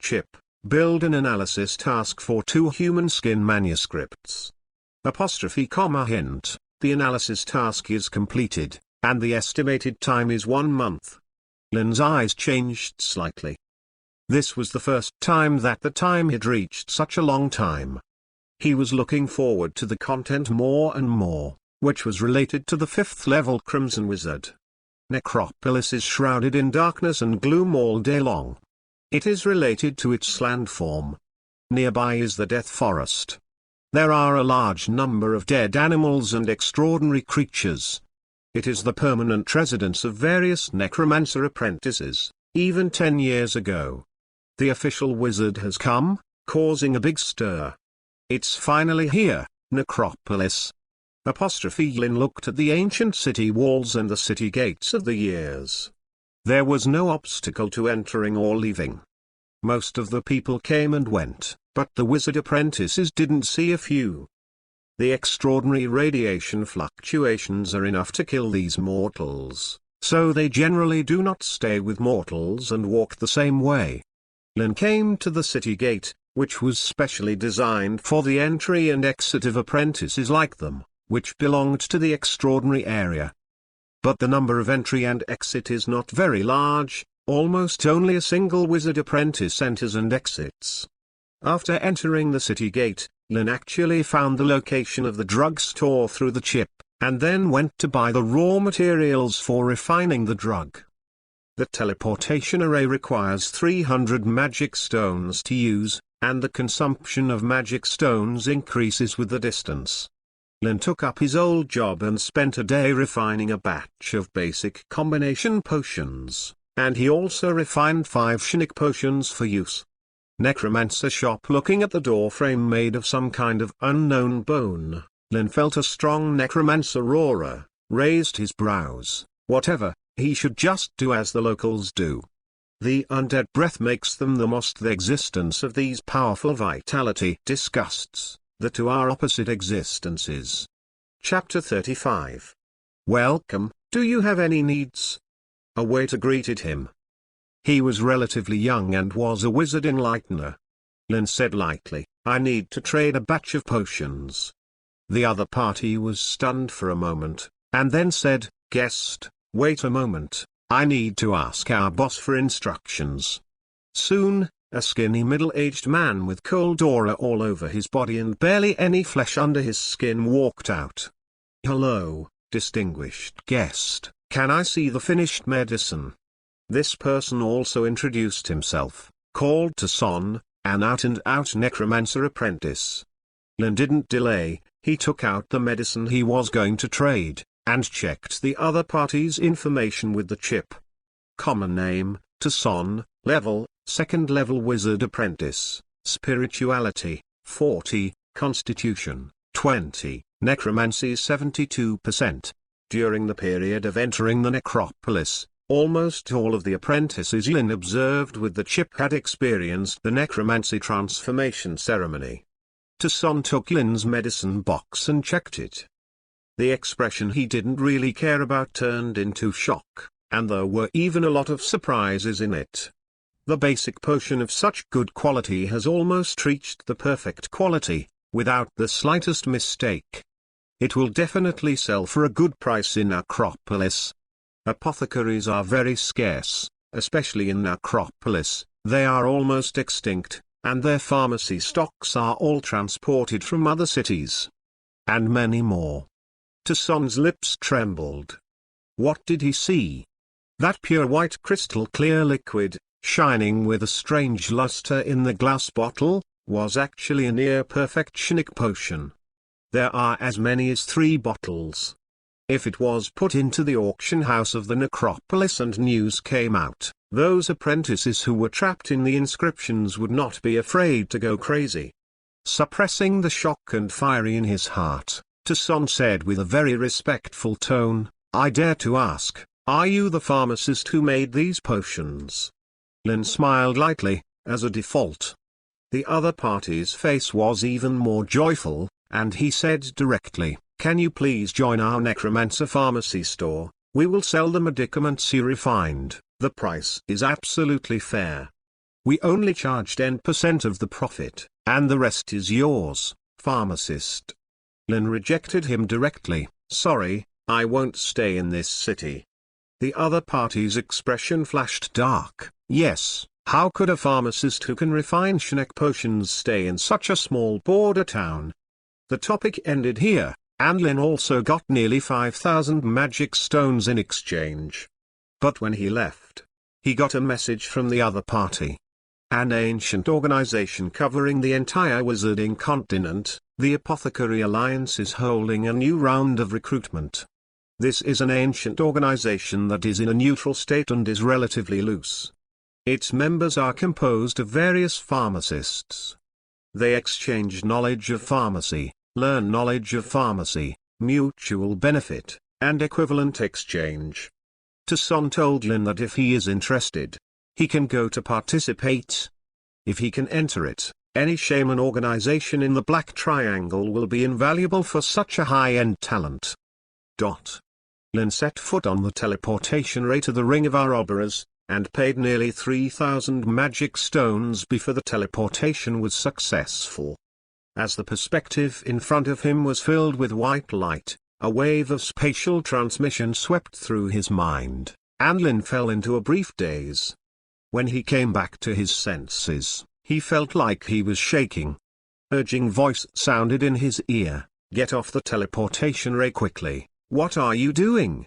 Chip, build an analysis task for 2 human skin manuscripts. Hint, the analysis task is completed, and the estimated time is 1 month. Lin's eyes changed slightly. This was the first time that the time had reached such a long time. He was looking forward to the content more and more, which was related to the 5th level Crimson Wizard. Necropolis is shrouded in darkness and gloom all day long. It is related to its landform. Nearby is the Death Forest. There are a large number of dead animals and extraordinary creatures. It is the permanent residence of various necromancer apprentices, even 10 years ago. The official wizard has come, causing a big stir. It's finally here, Necropolis. Lin looked at the ancient city walls and the city gates of the years. There was no obstacle to entering or leaving. Most of the people came and went, but the wizard apprentices didn't see a few. The extraordinary radiation fluctuations are enough to kill these mortals, so they generally do not stay with mortals and walk the same way. Lin came to the city gate, which was specially designed for the entry and exit of apprentices like them, which belonged to the extraordinary area. But the number of entry and exit is not very large, almost only a single wizard apprentice enters and exits. After entering the city gate, Lin actually found the location of the drugstore through the chip, and then went to buy the raw materials for refining the drug. The teleportation array requires 300 magic stones to use, and the consumption of magic stones increases with the distance. Lin took up his old job and spent a day refining a batch of basic combination potions, and he also refined 5 Shinic potions for use. Necromancer shop. Looking at the door frame made of some kind of unknown bone, Lin felt a strong necromancer aura, raised his brows. Whatever, he should just do as the locals do. The undead breath makes them the most. The existence of these powerful vitality disgusts the two are opposite existences. Chapter 35. Welcome, do you have any needs? A waiter greeted him. He was relatively young and was a wizard enlightener. Lin said lightly, I need to trade a batch of potions. The other party was stunned for a moment, and then said, guest, wait a moment. I need to ask our boss for instructions. Soon, a skinny middle-aged man with cold aura all over his body and barely any flesh under his skin walked out. Hello, distinguished guest, can I see the finished medicine? This person also introduced himself, called to Son, an out-and-out necromancer apprentice. Lin didn't delay, he took out the medicine he was going to trade, and checked the other party's information with the chip. Common name, Son, level, 2nd level wizard apprentice, spirituality, 40, constitution, 20, necromancy 72%. During the period of entering the necropolis, almost all of the apprentices Lin observed with the chip had experienced the necromancy transformation ceremony. Son took Lin's medicine box and checked it. The expression he didn't really care about turned into shock, and there were even a lot of surprises in it. The basic potion of such good quality has almost reached the perfect quality, without the slightest mistake. It will definitely sell for a good price in Necropolis. Apothecaries are very scarce, especially in Necropolis. They are almost extinct, and their pharmacy stocks are all transported from other cities. And many more. Son's lips trembled. What did he see? That pure white crystal clear liquid, shining with a strange luster in the glass bottle, was actually a near-perfect Shinic potion. There are as many as 3 bottles. If it was put into the auction house of the necropolis and news came out, those apprentices who were trapped in the inscriptions would not be afraid to go crazy. Suppressing the shock and fury in his heart, Son said with a very respectful tone, I dare to ask, are you the pharmacist who made these potions? Lin smiled lightly, as a default. The other party's face was even more joyful, and he said directly, can you please join our necromancer pharmacy store? We will sell the medicaments you refined. The price is absolutely fair. We only charge 10% of the profit, and the rest is yours, pharmacist. Lin rejected him directly, sorry, I won't stay in this city. The other party's expression flashed dark. Yes, how could a pharmacist who can refine Schneck potions stay in such a small border town? The topic ended here, and Lin also got nearly 5,000 magic stones in exchange. But when he left, he got a message from the other party. An ancient organization covering the entire wizarding continent, the Apothecary Alliance, is holding a new round of recruitment. This is an ancient organization that is in a neutral state and is relatively loose. Its members are composed of various pharmacists. They exchange knowledge of pharmacy, learn knowledge of pharmacy, mutual benefit, and equivalent exchange. Solon told Lin that if he is interested, he can go to participate. If he can enter it, any shaman organization in the Black Triangle will be invaluable for such a high-end talent. Lin set foot on the teleportation ray to the Ring of Ouroboros, and paid nearly 3,000 magic stones before the teleportation was successful. As the perspective in front of him was filled with white light, a wave of spatial transmission swept through his mind, and Lin fell into a brief daze. When he came back to his senses, he felt like he was shaking. Urging voice sounded in his ear, "Get off the teleportation ray quickly, what are you doing?"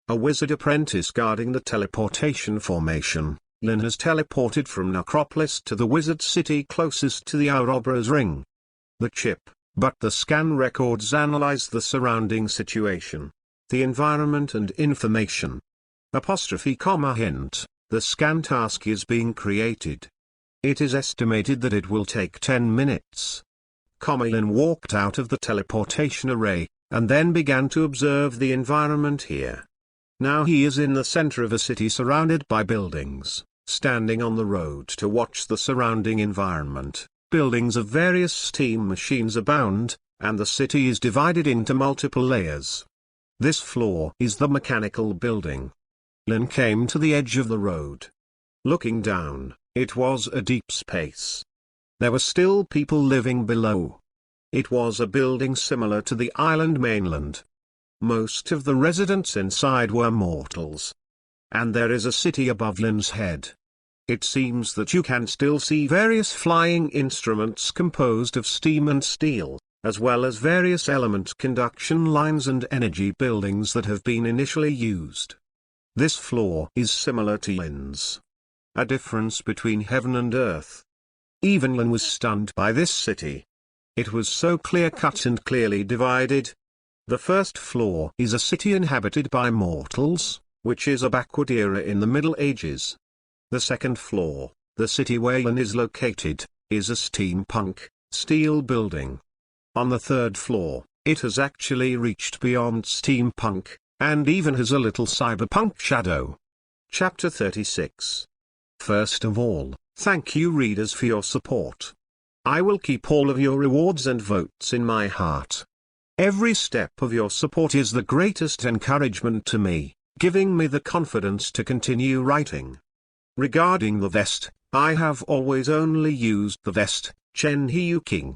A wizard apprentice guarding the teleportation formation, Lin has teleported from Necropolis to the wizard city closest to the Ouroboros ring. The chip, but the scan records analyze the surrounding situation, the environment and information. Hint, the scan task is being created. It is estimated that it will take 10 minutes. Lin walked out of the teleportation array, and then began to observe the environment here. Now he is in the center of a city surrounded by buildings, standing on the road to watch the surrounding environment. Buildings of various steam machines abound, and the city is divided into multiple layers. This floor is the mechanical building. Lin came to the edge of the road. Looking down, it was a deep space. There were still people living below. It was a building similar to the island mainland. Most of the residents inside were mortals. And there is a city above Lin's head. It seems that you can still see various flying instruments composed of steam and steel, as well as various element conduction lines and energy buildings that have been initially used. This floor is similar to Lin's. A difference between heaven and earth. Even Lin was stunned by this city. It was so clear-cut and clearly divided. The first floor is a city inhabited by mortals, which is a backward era in the Middle Ages. The second floor, the city where Lin is located, is a steampunk, steel building. On the third floor, it has actually reached beyond steampunk, and even has a little cyberpunk shadow. Chapter 36. First of all, thank you readers for your support. I will keep all of your rewards and votes in my heart. Every step of your support is the greatest encouragement to me, giving me the confidence to continue writing. Regarding the vest, I have always only used the vest, Chen Hiu King.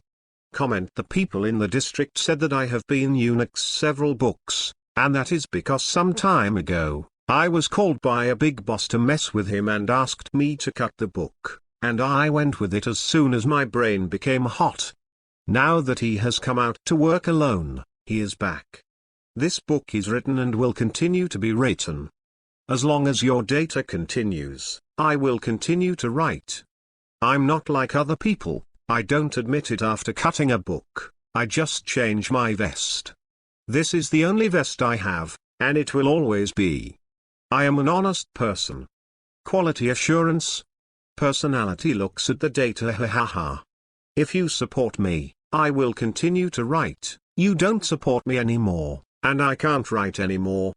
The people in the district said that I have been eunuchs several books, and that is because some time ago, I was called by a big boss to mess with him and asked me to cut the book, and I went with it as soon as my brain became hot. Now that he has come out to work alone, he is back. This book is written and will continue to be written. As long as your data continues, I will continue to write. I'm not like other people, I don't admit it after cutting a book, I just change my vest. This is the only vest I have, and it will always be. I am an honest person. Quality assurance. Personality looks at the data. If you support me, I will continue to write. You don't support me anymore, and I can't write anymore.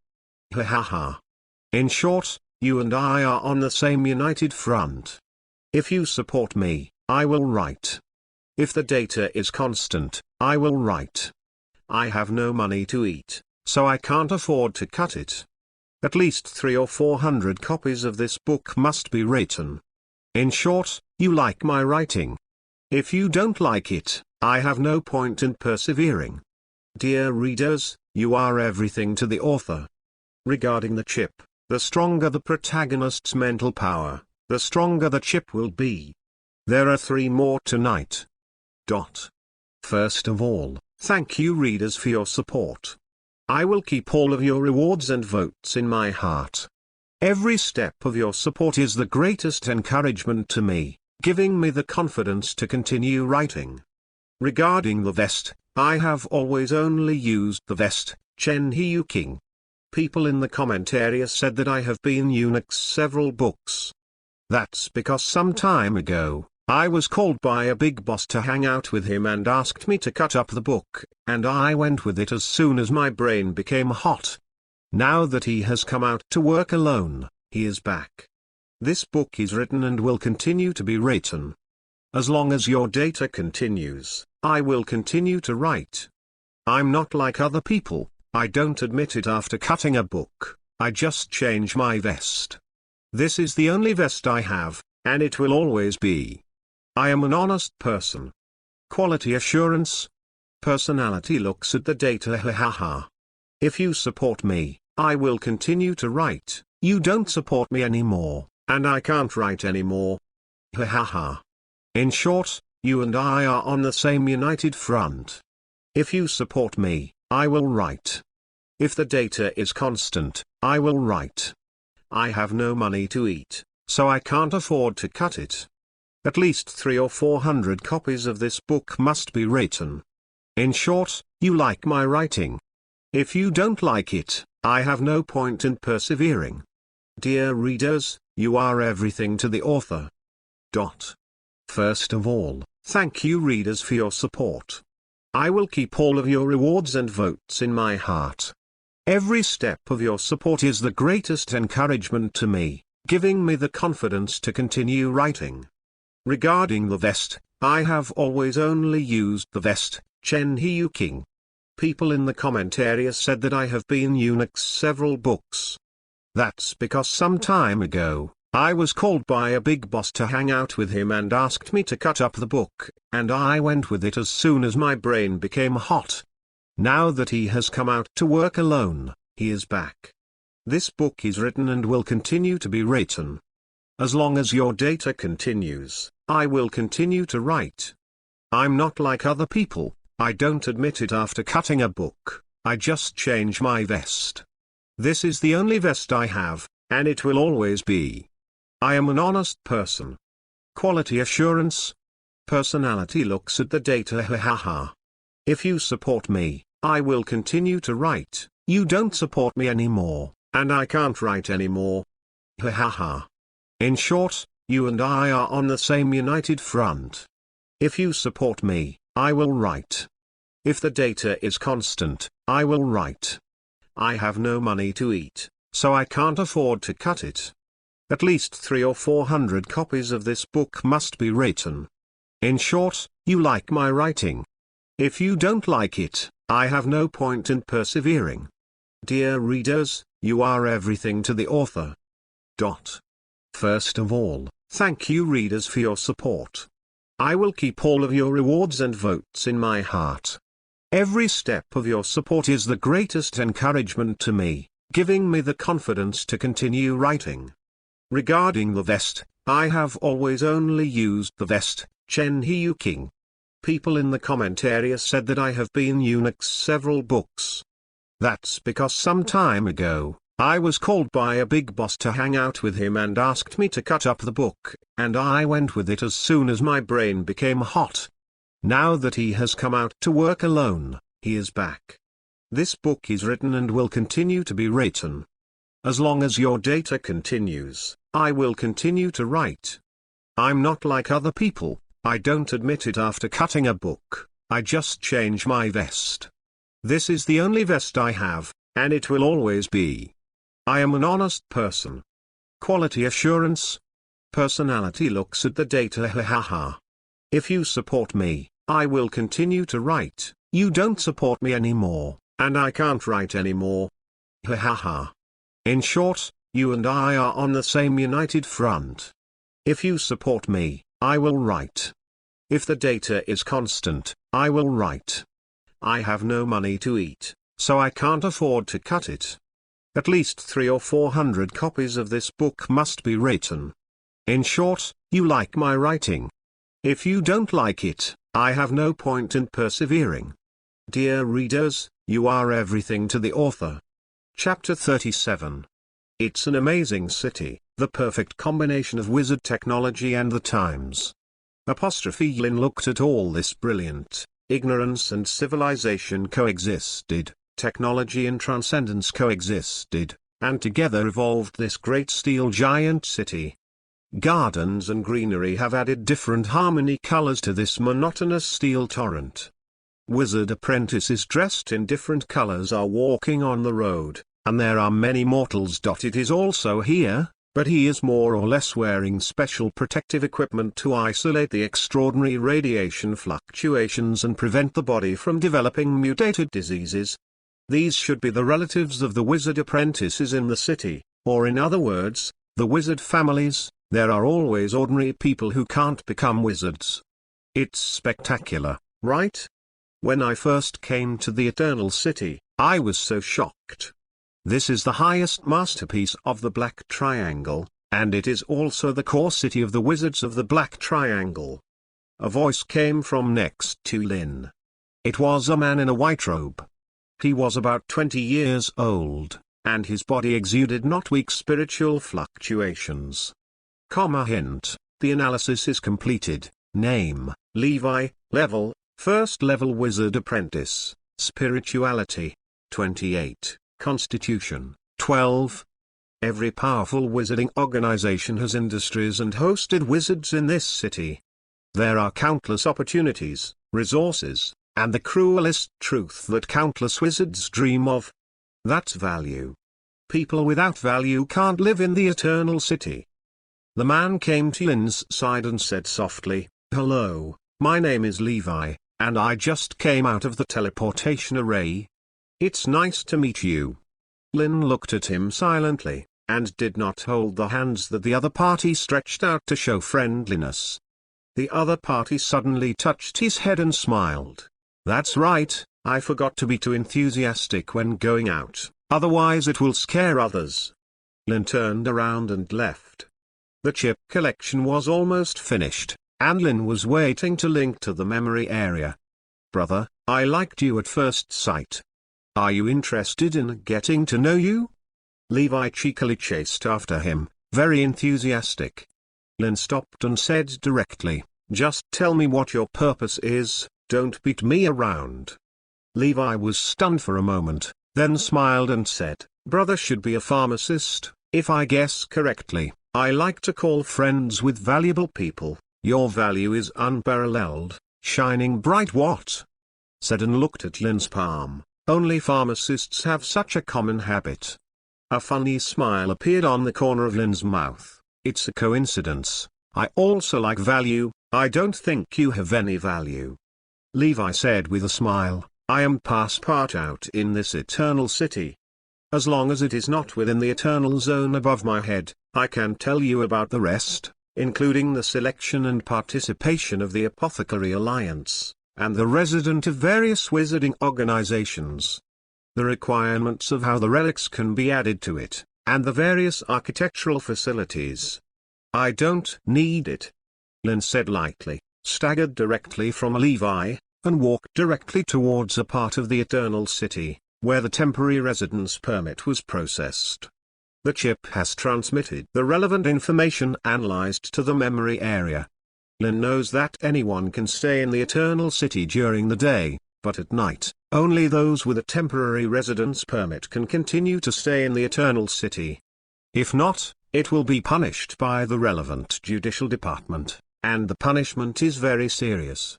In short, you and I are on the same united front. If you support me, I will write. If the data is constant, I will write. I have no money to eat, so I can't afford to cut it. At least 300 or 400 copies of this book must be written. In short, you like my writing. If you don't like it, I have no point in persevering. Dear readers, you are everything to the author. Regarding the chip, The stronger the protagonist's mental power, the stronger the chip will be. There are 3 more tonight. First of all, thank you readers for your support. I will keep all of your rewards and votes in my heart. Every step of your support is the greatest encouragement to me, giving me the confidence to continue writing. Regarding the vest, I have always only used the vest, Chen Hiu King. People in the comment area said that I have been Unix several books. That's because some time ago, I was called by a big boss to hang out with him and asked me to cut up the book, and I went with it as soon as my brain became hot. Now that he has come out to work alone, he is back. This book is written and will continue to be written. As long as your data continues, I will continue to write. I'm not like other people, I don't admit it after cutting a book, I just change my vest. This is the only vest I have, and it will always be. I am an honest person. Quality assurance. Personality looks at the data ha. If you support me, I will continue to write. You don't support me anymore, and I can't write anymore. Ha. In short, you and I are on the same united front. If you support me, I will write. If the data is constant, I will write. I have no money to eat, so I can't afford to cut it. At least 300 or 400 copies of this book must be written. In short, you like my writing. If you don't like it, I have no point in persevering. Dear readers, you are everything to the author. First of all, thank you readers for your support. I will keep all of your rewards and votes in my heart. Every step of your support is the greatest encouragement to me, giving me the confidence to continue writing. Regarding the vest, I have always only used the vest, Chen Hiu King. People in the comment area said that I have been Unix several books. That's because some time ago, I was called by a big boss to hang out with him and asked me to cut up the book, and I went with it as soon as my brain became hot. Now that he has come out to work alone, he is back. This book is written and will continue to be written. As long as your data continues, I will continue to write. I'm not like other people, I don't admit it after cutting a book, I just change my vest. This is the only vest I have, and it will always be. I am an honest person. Quality assurance. Personality looks at the data ha. If you support me, I will continue to write. You don't support me anymore, and I can't write anymore. Ha. In short, you and I are on the same united front. If you support me, I will write. If the data is constant, I will write. I have no money to eat, so I can't afford to cut it. At least 300 or 400 copies of this book must be written. In short, you like my writing. If you don't like it, I have no point in persevering. Dear readers, you are everything to the author. First of all, thank you readers for your support. I will keep all of your rewards and votes in my heart. Every step of your support is the greatest encouragement to me, giving me the confidence to continue writing. Regarding the vest, I have always only used the vest, Chen Hiu King. People in the comment area said that I have been Unix several books. That's because some time ago, I was called by a big boss to hang out with him and asked me to cut up the book, and I went with it as soon as my brain became hot. Now that he has come out to work alone, he is back. This book is written and will continue to be written. As long as your data continues, I will continue to write. I'm not like other people, I don't admit it after cutting a book, I just change my vest. This is the only vest I have, and it will always be. I am an honest person. Quality assurance. Personality looks at the data ha. If you support me, I will continue to write. You don't support me anymore, and I can't write anymore. Ha. In short, you and I are on the same united front. If you support me, I will write. If the data is constant, I will write. I have no money to eat, so I can't afford to cut it. At least 300 or 400 copies of this book must be written. In short, you like my writing. If you don't like it, I have no point in persevering. Dear readers, you are everything to the author. Chapter 37. It's an amazing city, the perfect combination of wizard technology and the times. Lynn looked at all this brilliant. Ignorance and civilization coexisted, technology and transcendence coexisted, and together evolved this great steel giant city. Gardens and greenery have added different harmony colors to this monotonous steel torrent. Wizard apprentices dressed in different colors are walking on the road, and there are many mortals. It is also here, but he is more or less wearing special protective equipment to isolate the extraordinary radiation fluctuations and prevent the body from developing mutated diseases. These should be the relatives of the wizard apprentices in the city, or in other words, the wizard families. There are always ordinary people who can't become wizards. It's spectacular, right? When I first came to the Eternal City, I was so shocked. This is the highest masterpiece of the Black Triangle, and it is also the core city of the Wizards of the Black Triangle. A voice came from next to Lynn. It was a man in a white robe. He was about 20 years old, and his body exuded not weak spiritual fluctuations. Hint, the analysis is completed. Name, Levi, level, first level wizard apprentice, spirituality, 28, constitution, 12. Every powerful wizarding organization has industries and hosted wizards in this city. There are countless opportunities, resources, and the cruelest truth that countless wizards dream of. That's value. People without value can't live in the Eternal City. The man came to Lynn's side and said softly, "Hello, my name is Levi, and I just came out of the teleportation array. It's nice to meet you." Lynn looked at him silently, and did not hold the hands that the other party stretched out to show friendliness. The other party suddenly touched his head and smiled. "That's right, I forgot to be too enthusiastic when going out, otherwise it will scare others." Lynn turned around and left. The chip collection was almost finished, and Lynn was waiting to link to the memory area. "Brother, I liked you at first sight. Are you interested in getting to know you?" Levi cheekily chased after him, very enthusiastic. Lynn stopped and said directly, "Just tell me what your purpose is, don't beat me around." Levi was stunned for a moment, then smiled and said, "Brother should be a pharmacist, if I guess correctly. I like to call friends with valuable people. Your value is unparalleled, shining bright." "What?" said and looked at Lynn's palm. "Only pharmacists have such a common habit." A funny smile appeared on the corner of Lynn's mouth. "It's a coincidence. I also like value. I don't think you have any value." Levi said with a smile, "I am part out in this Eternal City. As long as it is not within the Eternal Zone above my head, I can tell you about the rest, including the selection and participation of the Apothecary Alliance, and the resident of various wizarding organizations. The requirements of how the relics can be added to it, and the various architectural facilities." "I don't need it," Lynn said lightly, staggered directly from Levi, and walked directly towards a part of the Eternal City, where the temporary residence permit was processed. The chip has transmitted the relevant information analyzed to the memory area. Lynn knows that anyone can stay in the Eternal City during the day, but at night, only those with a temporary residence permit can continue to stay in the Eternal City. If not, it will be punished by the relevant judicial department, and the punishment is very serious.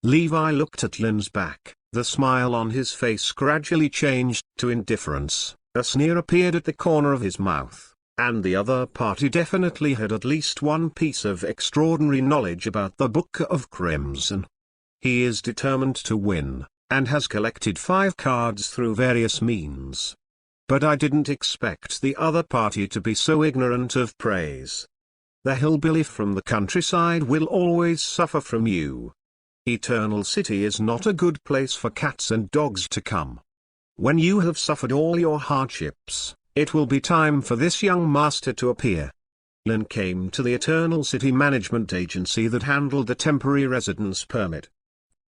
Levi looked at Lynn's back. The smile on his face gradually changed to indifference, a sneer appeared at the corner of his mouth, and the other party definitely had at least one piece of extraordinary knowledge about the Book of Crimson. He is determined to win, and has collected 5 cards through various means. But I didn't expect the other party to be so ignorant of praise. The hillbilly from the countryside will always suffer from you. Eternal City is not a good place for cats and dogs to come. When you have suffered all your hardships, It will be time for this young master to appear. Lin came to the Eternal City Management Agency that handled the temporary residence permit.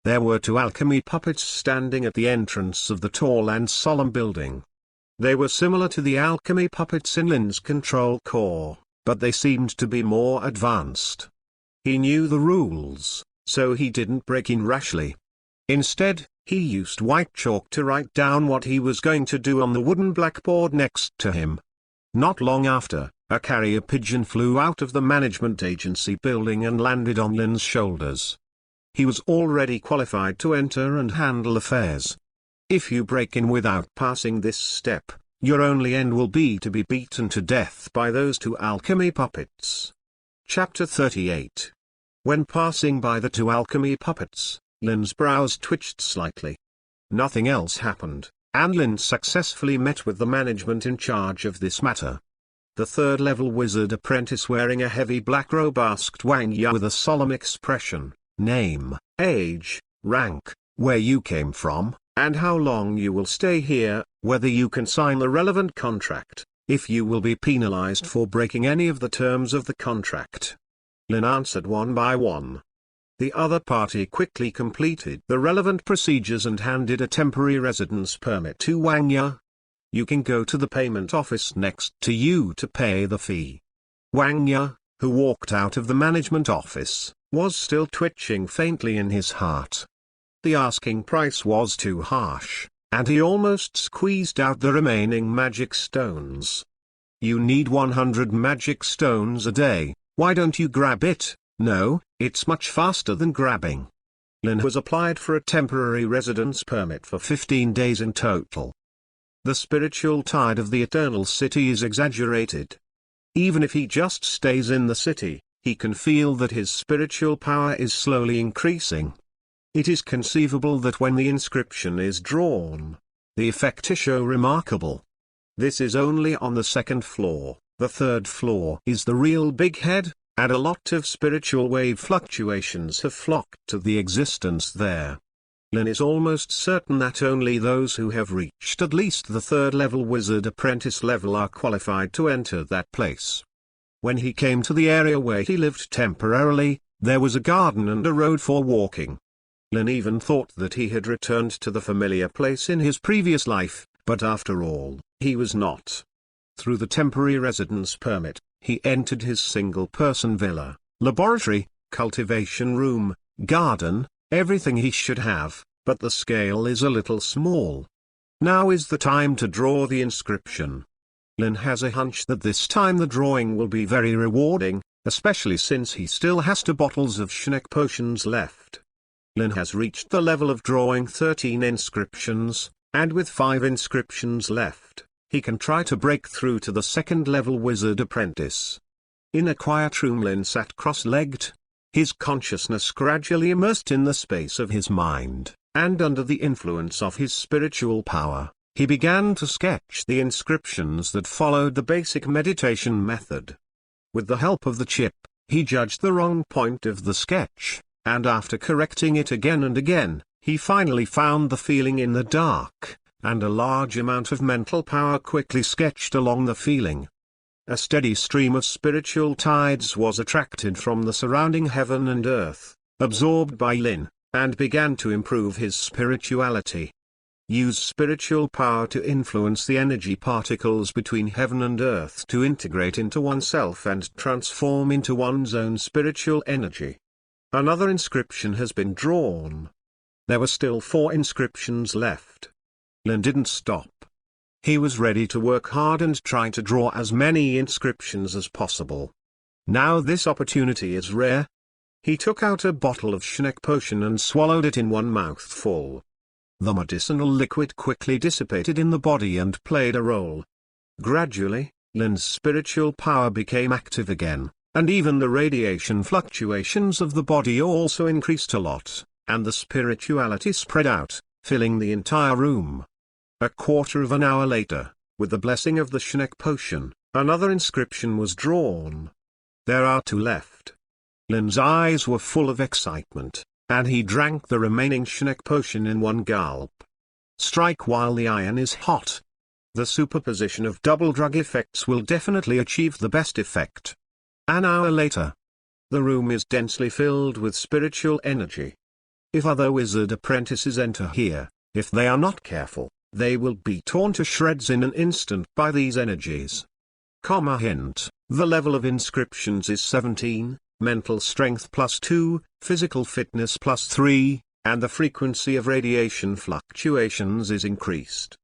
There were 2 alchemy puppets standing at the entrance of the tall and solemn building. They were similar to the alchemy puppets in Lin's control core, but they seemed to be more advanced. He knew the rules, so he didn't break in rashly. Instead, he used white chalk to write down what he was going to do on the wooden blackboard next to him. Not long after, a carrier pigeon flew out of the management agency building and landed on Lin's shoulders. He was already qualified to enter and handle affairs. If you break in without passing this step, your only end will be to be beaten to death by those 2 alchemy puppets. Chapter 38. When passing by the 2 alchemy puppets, Lin's brows twitched slightly. Nothing else happened, and Lin successfully met with the management in charge of this matter. The 3rd-level wizard apprentice wearing a heavy black robe asked Wang Ya with a solemn expression, name, age, rank, where you came from, and how long you will stay here, whether you can sign the relevant contract, if you will be penalized for breaking any of the terms of the contract. Lin answered one by one. The other party quickly completed the relevant procedures and handed a temporary residence permit to Wang Ya. You can go to the payment office next to you to pay the fee. Wang Ya, who walked out of the management office, was still twitching faintly in his heart. The asking price was too harsh, and he almost squeezed out the remaining magic stones. You need 100 magic stones a day, why don't you grab it? No, it's much faster than grabbing. Lin was applied for a temporary residence permit for 15 days in total. The spiritual tide of the Eternal City is exaggerated. Even if he just stays in the city, he can feel that his spiritual power is slowly increasing. It is conceivable that when the inscription is drawn, the effect is so remarkable. This is only on the 2nd floor, the 3rd floor is the real big head, and a lot of spiritual wave fluctuations have flocked to the existence there. Lin is almost certain that only those who have reached at least the 3rd-level wizard apprentice level are qualified to enter that place. When he came to the area where he lived temporarily, there was a garden and a road for walking. Lin even thought that he had returned to the familiar place in his previous life, but after all, he was not. Through the temporary residence permit, he entered his single-person villa, laboratory, cultivation room, garden, everything he should have, but the scale is a little small. Now is the time to draw the inscription. Lin has a hunch that this time the drawing will be very rewarding, especially since he still has 2 bottles of Schneck potions left. Lin has reached the level of drawing 13 inscriptions, and with 5 inscriptions left, he can try to break through to the 2nd-level wizard apprentice. In a quiet room Lin sat cross-legged. His consciousness gradually immersed in the space of his mind, and under the influence of his spiritual power, he began to sketch the inscriptions that followed the basic meditation method. With the help of the chip, he judged the wrong point of the sketch, and after correcting it again and again, he finally found the feeling in the dark, and a large amount of mental power quickly sketched along the feeling. A steady stream of spiritual tides was attracted from the surrounding heaven and earth, absorbed by Lin, and began to improve his spirituality. Use spiritual power to influence the energy particles between heaven and earth to integrate into oneself and transform into one's own spiritual energy. Another inscription has been drawn. There were still 4 inscriptions left. Lin didn't stop. He was ready to work hard and try to draw as many inscriptions as possible. Now this opportunity is rare. He took out a bottle of Schneck potion and swallowed it in one mouthful. The medicinal liquid quickly dissipated in the body and played a role. Gradually, Lin's spiritual power became active again, and even the radiation fluctuations of the body also increased a lot, and the spirituality spread out, filling the entire room. A quarter of an hour later, with the blessing of the Schneck potion, another inscription was drawn. There are 2 left. Lin's eyes were full of excitement, and he drank the remaining Schneck potion in one gulp. Strike while the iron is hot. The superposition of double drug effects will definitely achieve the best effect. An hour later. The room is densely filled with spiritual energy. If other wizard apprentices enter here, if they are not careful, they will be torn to shreds in an instant by these energies. Hint: the level of inscriptions is 17, mental strength +2, physical fitness +3, and the frequency of radiation fluctuations is increased.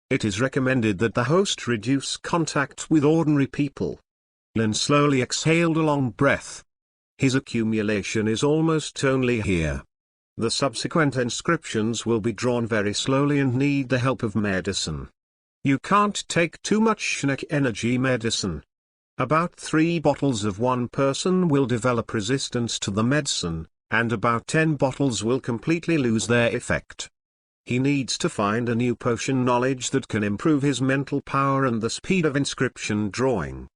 It is recommended that the host reduce contact with ordinary people. Lin slowly exhaled a long breath. His accumulation is almost only here. The subsequent inscriptions will be drawn very slowly and need the help of medicine. You can't take too much Schneck energy medicine. About 3 bottles of one person will develop resistance to the medicine, and about 10 bottles will completely lose their effect. He needs to find a new potion knowledge that can improve his mental power and the speed of inscription drawing.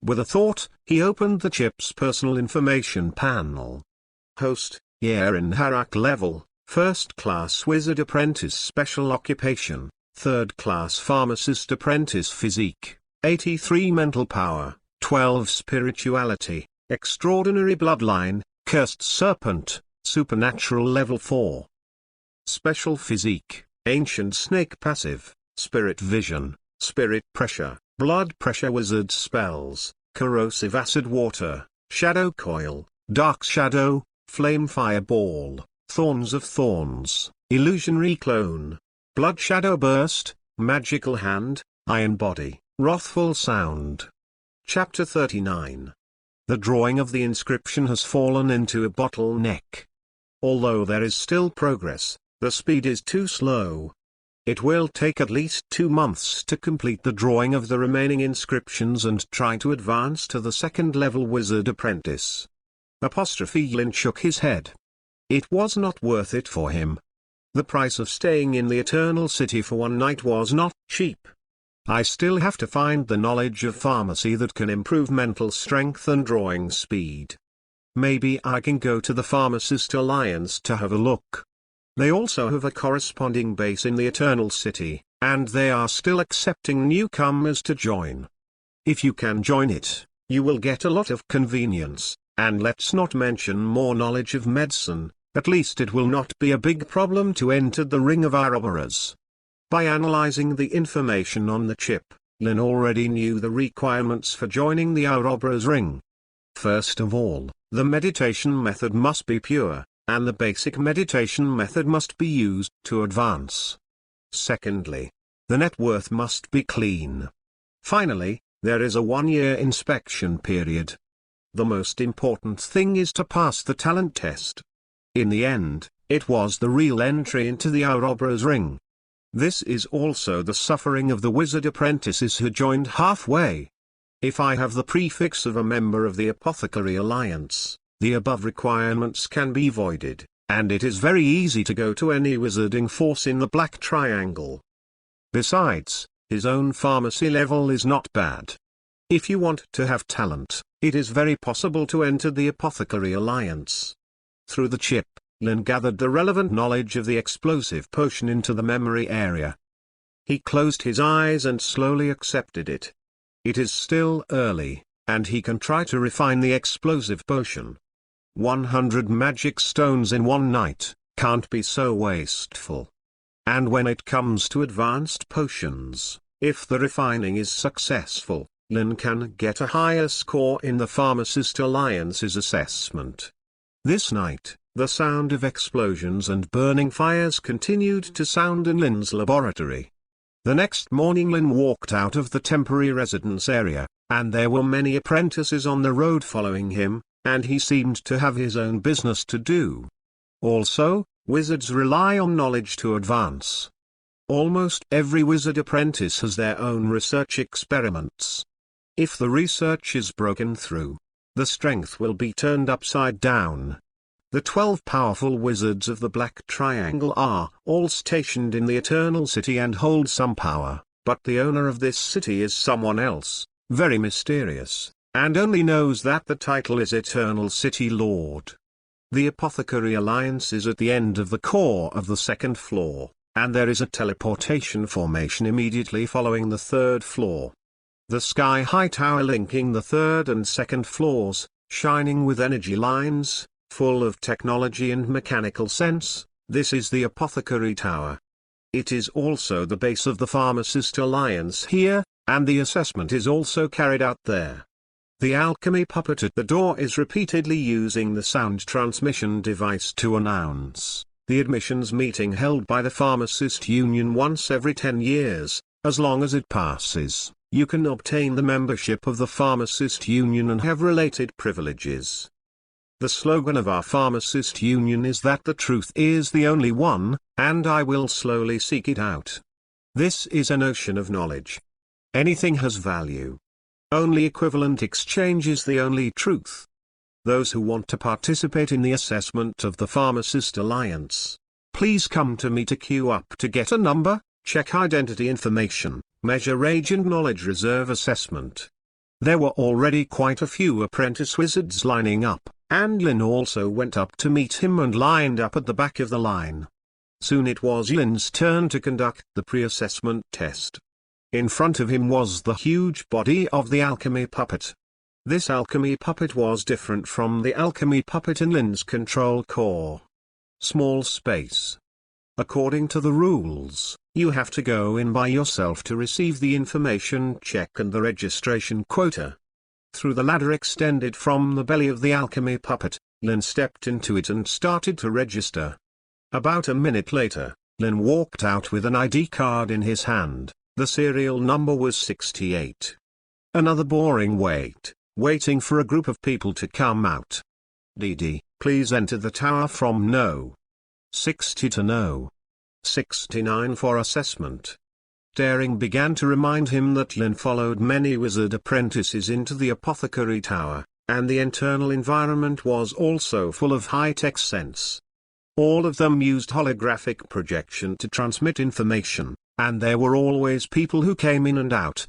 With a thought, he opened the chip's personal information panel. Host, year in Harak level, 1st class wizard apprentice special occupation, 3rd class pharmacist apprentice physique, 83 mental power, 12 spirituality, extraordinary bloodline, cursed serpent, supernatural level 4. Special physique, ancient snake passive, spirit vision, spirit pressure, blood pressure wizard spells, corrosive acid water, shadow coil, dark shadow, flame fireball, thorns of thorns, illusionary clone, blood shadow burst, magical hand, iron body, wrathful sound. Chapter 39. The drawing of the inscription has fallen into a bottleneck. Although there is still progress, the speed is too slow. It will take at least 2 months to complete the drawing of the remaining inscriptions and try to advance to the 2nd level wizard apprentice. Lin shook his head. It was not worth it for him. The price of staying in the Eternal City for one night was not cheap. I still have to find the knowledge of pharmacy that can improve mental strength and drawing speed. Maybe I can go to the Pharmacist Alliance to have a look. They also have a corresponding base in the Eternal City, and they are still accepting newcomers to join. If you can join it, you will get a lot of convenience, and let's not mention more knowledge of medicine. At least it will not be a big problem to enter the Ring of Ouroboros. By analyzing the information on the chip, Lin already knew the requirements for joining the Ouroboros ring. First of all, the meditation method must be pure, and the basic meditation method must be used to advance. Secondly, the net worth must be clean. Finally, there is a 1-year inspection period. The most important thing is to pass the talent test. In the end, it was the real entry into the Ouroboros ring. This is also the suffering of the wizard apprentices who joined halfway. If I have the prefix of a member of the Apothecary Alliance, the above requirements can be voided, and it is very easy to go to any wizarding force in the Black Triangle. Besides, his own pharmacy level is not bad. If you want to have talent, it is very possible to enter the Apothecary Alliance. Through the chip, Lin gathered the relevant knowledge of the explosive potion into the memory area. He closed his eyes and slowly accepted it. It is still early, and he can try to refine the explosive potion. 100 magic stones in one night can't be so wasteful. And when it comes to advanced potions, if the refining is successful, Lin can get a higher score in the Pharmacist Alliance's assessment. This night, the sound of explosions and burning fires continued to sound in Lin's laboratory. The next morning Lin walked out of the temporary residence area, and there were many apprentices on the road following him, and he seemed to have his own business to do. Also, wizards rely on knowledge to advance. Almost every wizard apprentice has their own research experiments. If the research is broken through, the strength will be turned upside down. The 12 powerful wizards of the Black Triangle are all stationed in the Eternal City and hold some power, but the owner of this city is someone else, very mysterious, and only knows that the title is Eternal City Lord. The Apothecary Alliance is at the end of the core of the 2nd floor, and there is a teleportation formation immediately following the third floor. The sky-high tower linking the third and second floors, shining with energy lines, full of technology and mechanical sense, this is the Apothecary Tower. It is also the base of the Pharmacist Alliance here, and the assessment is also carried out there. The alchemy puppet at the door is repeatedly using the sound transmission device to announce the admissions meeting held by the Pharmacist Union once every 10 years. As long as it passes, you can obtain the membership of the Pharmacist Union and have related privileges. The slogan of our Pharmacist Union is that the truth is the only one, and I will slowly seek it out. This is an ocean of knowledge. Anything has value. Only equivalent exchange is the only truth. Those who want to participate in the assessment of the Pharmacist Alliance, please come to me to queue up to get a number, check identity information, measure age and knowledge reserve assessment. There were already quite a few apprentice wizards lining up, and Lin also went up to meet him and lined up at the back of the line. Soon it was Lin's turn to conduct the pre-assessment test. In front of him was the huge body of the alchemy puppet. This alchemy puppet was different from the alchemy puppet in Lin's control core. Small space. According to the rules, you have to go in by yourself to receive the information check and the registration quota. Through the ladder extended from the belly of the alchemy puppet, Lin stepped into it and started to register. About a minute later, Lin walked out with an ID card in his hand. The serial number was 68. Another boring wait, waiting for a group of people to come out. DD, please enter the tower from no. 60 to no. 69 for assessment. Daring began to remind him that Lin followed many wizard apprentices into the Apothecary Tower, and the internal environment was also full of high-tech sense. All of them used holographic projection to transmit information, and there were always people who came in and out.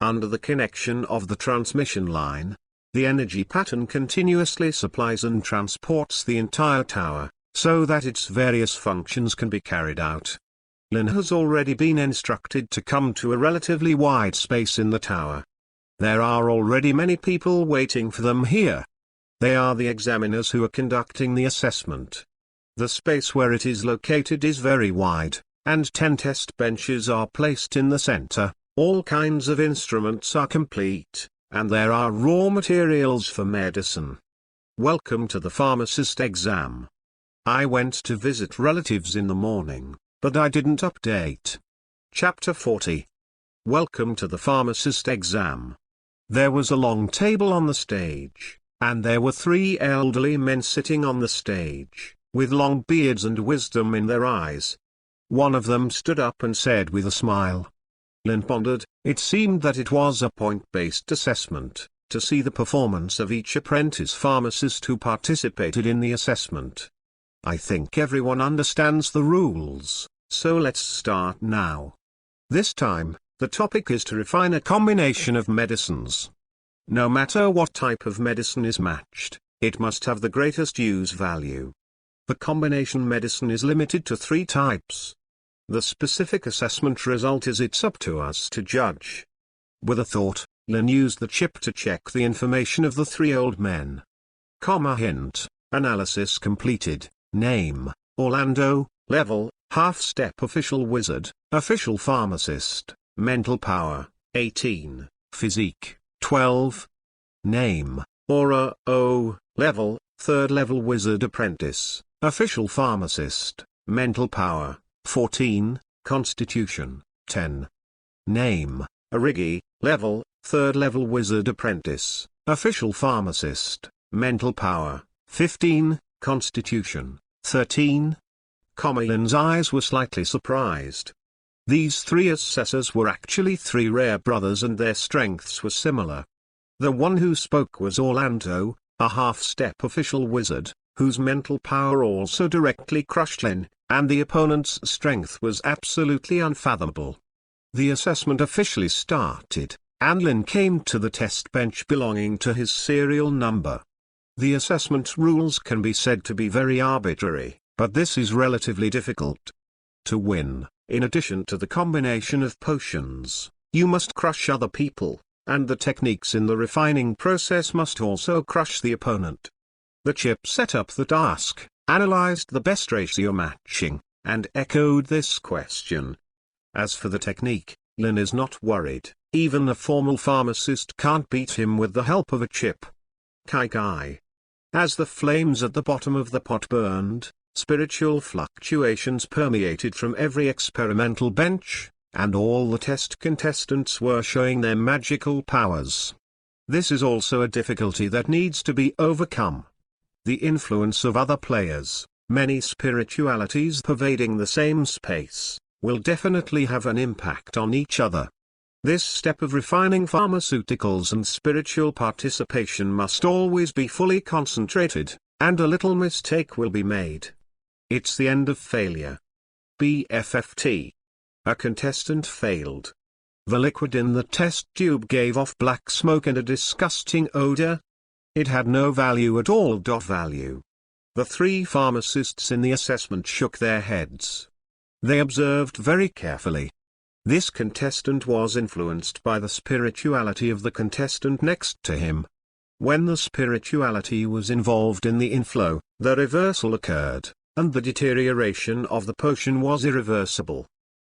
Under the connection of the transmission line, the energy pattern continuously supplies and transports the entire tower, so that its various functions can be carried out. Lin has already been instructed to come to a relatively wide space in the tower. There are already many people waiting for them here. They are the examiners who are conducting the assessment. The space where it is located is very wide, and 10 test benches are placed in the center. All kinds of instruments are complete, and there are raw materials for medicine. Welcome to the pharmacist exam. I went to visit relatives in the morning, but I didn't update. Chapter 40. Welcome to the pharmacist exam. There was a long table on the stage, and there were 3 elderly men sitting on the stage, with long beards and wisdom in their eyes. One of them stood up and said with a smile. Lin pondered. It seemed that it was a point-based assessment, to see the performance of each apprentice pharmacist who participated in the assessment. I think everyone understands the rules, so let's start now. This time, the topic is to refine a combination of medicines. No matter what type of medicine is matched, it must have the greatest use value. The combination medicine is limited to 3 types. The specific assessment result is it's up to us to judge. With a thought, Lin used the chip to check the information of the 3 old men. Hint, analysis completed, name, Orlando, level, half-step official wizard, official pharmacist, mental power, 18, physique, 12. Name, Aura O, level, 3rd level wizard apprentice, official pharmacist, mental power, 14, constitution, 10. Name, Origi, level, 3rd level wizard apprentice, official pharmacist, mental power, 15, constitution, 13. Lin's eyes were slightly surprised. These 3 assessors were actually 3 rare brothers and their strengths were similar. The one who spoke was Orlando, a half-step official wizard, whose mental power also directly crushed Lin, and the opponent's strength was absolutely unfathomable. The assessment officially started, and Lin came to the test bench belonging to his serial number. The assessment rules can be said to be very arbitrary, but this is relatively difficult. To win, in addition to the combination of potions, you must crush other people, and the techniques in the refining process must also crush the opponent. The chip set up the task, analyzed the best ratio matching, and echoed this question. As for the technique, Lin is not worried. Even a formal pharmacist can't beat him with the help of a chip. Kai. As the flames at the bottom of the pot burned, spiritual fluctuations permeated from every experimental bench, and all the test contestants were showing their magical powers. This is also a difficulty that needs to be overcome. The influence of other players, many spiritualities pervading the same space, will definitely have an impact on each other. This step of refining pharmaceuticals and spiritual participation must always be fully concentrated, and a little mistake will be made. It's the end of failure. BFFT. A contestant failed. The liquid in the test tube gave off black smoke and a disgusting odor. It had no value at all. Value. The three pharmacists in the assessment shook their heads. They observed very carefully. This contestant was influenced by the spirituality of the contestant next to him. When the spirituality was involved in the inflow, the reversal occurred, and the deterioration of the potion was irreversible.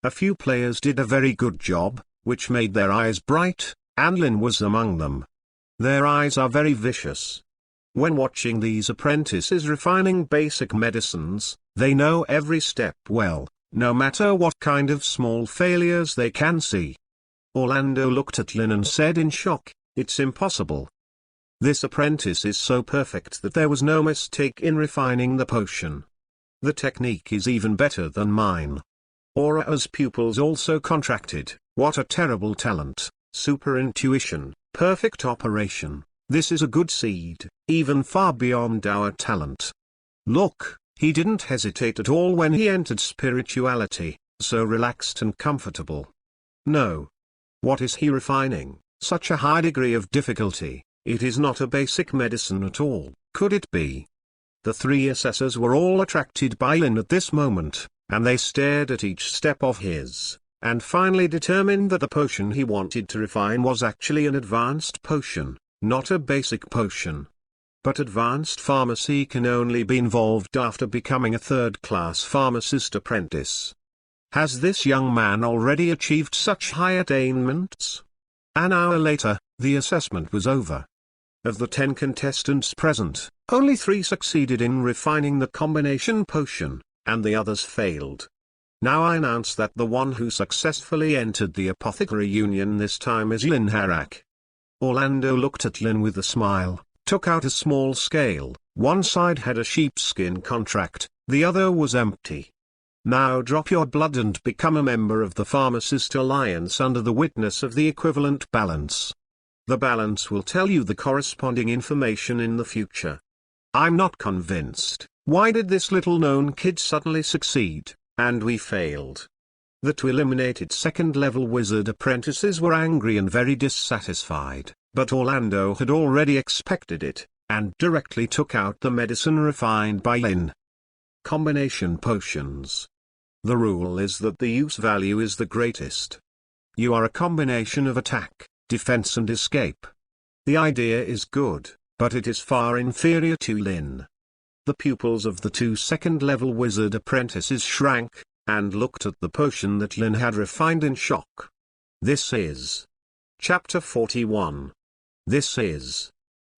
A few players did a very good job, which made their eyes bright, and Lin was among them. Their eyes are very vicious. When watching these apprentices refining basic medicines, they know every step well, no matter what kind of small failures they can see. Orlando looked at Lin and said in shock, "It's impossible. This apprentice is so perfect that there was no mistake in refining the potion. The technique is even better than mine." Aura's pupils also contracted. What a terrible talent, super intuition, perfect operation. This is a good seed, even far beyond our talent. Look. He didn't hesitate at all when he entered spirituality, so relaxed and comfortable. No. What is he refining? Such a high degree of difficulty. It is not a basic medicine at all, could it be? The three assessors were all attracted by Lin at this moment, and they stared at each step of his, and finally determined that the potion he wanted to refine was actually an advanced potion, not a basic potion. But advanced pharmacy can only be involved after becoming a third-class pharmacist apprentice. Has this young man already achieved such high attainments? An hour later, the assessment was over. Of the 10 contestants present, only 3 succeeded in refining the combination potion, and the others failed. Now I announce that the one who successfully entered the apothecary union this time is Lin Harak. Orlando looked at Lin with a smile, took out a small scale. One side had a sheepskin contract, the other was empty. Now drop your blood and become a member of the Pharmacist Alliance under the witness of the equivalent balance. The balance will tell you the corresponding information in the future. I'm not convinced. Why did this little-known kid suddenly succeed, and we failed? The 2 eliminated second-level wizard apprentices were angry and very dissatisfied. But Orlando had already expected it, and directly took out the medicine refined by Lin. Combination potions. The rule is that the use value is the greatest. You are a combination of attack, defense and escape. The idea is good, but it is far inferior to Lin. The pupils of the 2 second-level wizard apprentices shrank, and looked at the potion that Lin had refined in shock. This is Chapter 41. This is.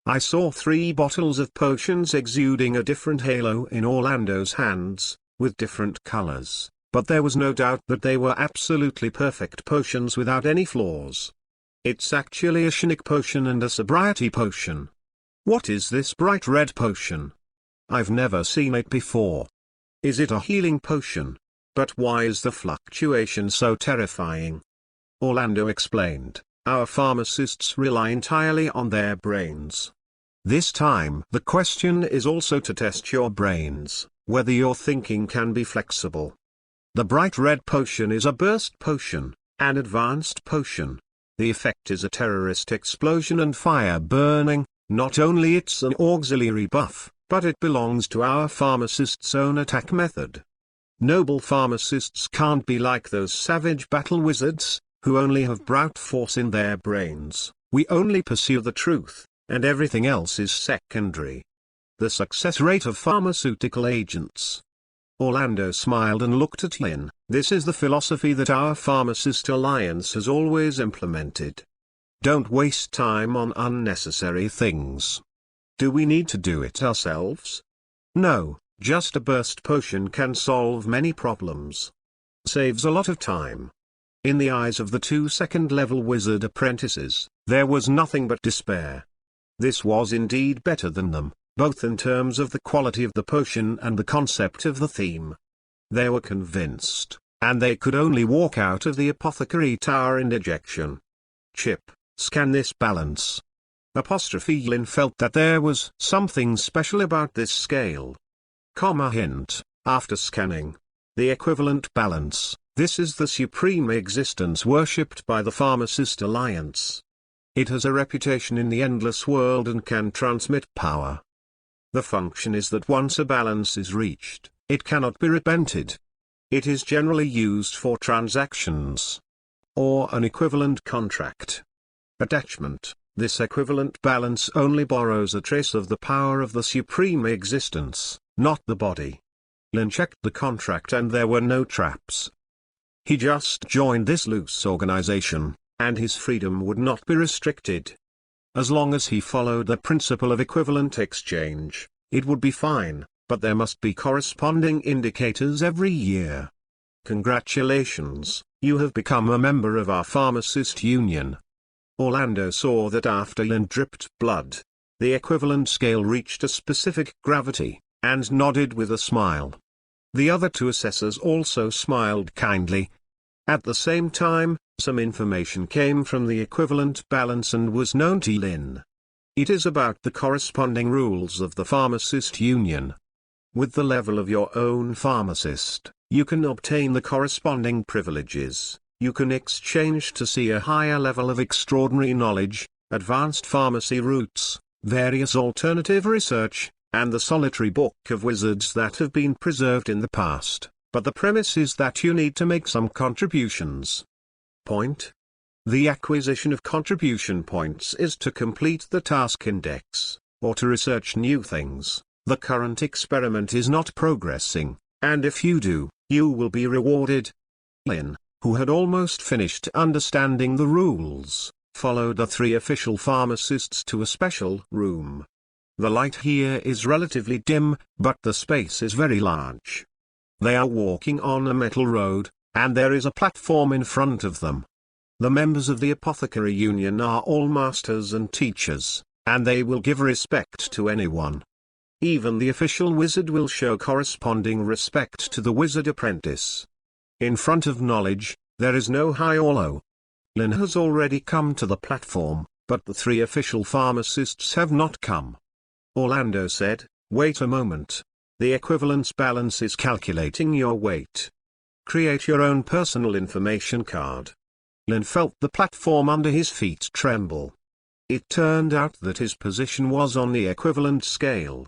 I saw 3 bottles of potions exuding a different halo in Orlando's hands, with different colors, but there was no doubt that they were absolutely perfect potions without any flaws. It's actually a Shinik potion and a sobriety potion. What is this bright red potion? I've never seen it before. Is it a healing potion? But why is the fluctuation so terrifying? Orlando explained. Our pharmacists rely entirely on their brains. This time the question is also to test your brains, whether your thinking can be flexible. The bright red potion is a burst potion, an advanced potion. The effect is a terrorist explosion and fire burning. Not only it's an auxiliary buff, but it belongs to our pharmacist's own attack method. Noble pharmacists can't be like those savage battle wizards, who only have brute force in their brains. We only pursue the truth, and everything else is secondary. The success rate of pharmaceutical agents. Orlando smiled and looked at Lynn. This is the philosophy that our Pharmacist Alliance has always implemented. Don't waste time on unnecessary things. Do we need to do it ourselves? No, just a burst potion can solve many problems. Saves a lot of time. In the eyes of the 2 second-level wizard apprentices, there was nothing but despair. This was indeed better than them, both in terms of the quality of the potion and the concept of the theme. They were convinced, and they could only walk out of the apothecary tower in dejection. Chip, scan this balance. Lynn felt that there was something special about this scale. Hint, after scanning. The equivalent balance, this is the supreme existence worshipped by the Pharmacist Alliance. It has a reputation in the endless world and can transmit power. The function is that once a balance is reached, it cannot be repented. It is generally used for transactions, or an equivalent contract. Attachment, this equivalent balance only borrows a trace of the power of the supreme existence, not the body. Lynn checked the contract and there were no traps. He just joined this loose organization, and his freedom would not be restricted. As long as he followed the principle of equivalent exchange, it would be fine, but there must be corresponding indicators every year. Congratulations, you have become a member of our Pharmacist Union. Orlando saw that after Lynn dripped blood, the equivalent scale reached a specific gravity, and nodded with a smile. The other 2 assessors also smiled kindly. At the same time, some information came from the equivalent balance and was known to Lynn. It is about the corresponding rules of the Pharmacist Union. With the level of your own pharmacist, you can obtain the corresponding privileges. You can exchange to see a higher level of extraordinary knowledge, advanced pharmacy routes, various alternative research, and the solitary book of wizards that have been preserved in the past, but the premise is that you need to make some contributions. Point. The acquisition of contribution points is to complete the task index, or to research new things. The current experiment is not progressing, and if you do, you will be rewarded. Lynn, who had almost finished understanding the rules, followed the 3 official pharmacists to a special room. The light here is relatively dim, but the space is very large. They are walking on a metal road, and there is a platform in front of them. The members of the Apothecary Union are all masters and teachers, and they will give respect to anyone. Even the official wizard will show corresponding respect to the wizard apprentice. In front of knowledge, there is no high or low. Lynn has already come to the platform, but the 3 official pharmacists have not come. Orlando said, "Wait a moment. The equivalence balance is calculating your weight. Create your own personal information card." Lynn felt the platform under his feet tremble. It turned out that his position was on the equivalent scale.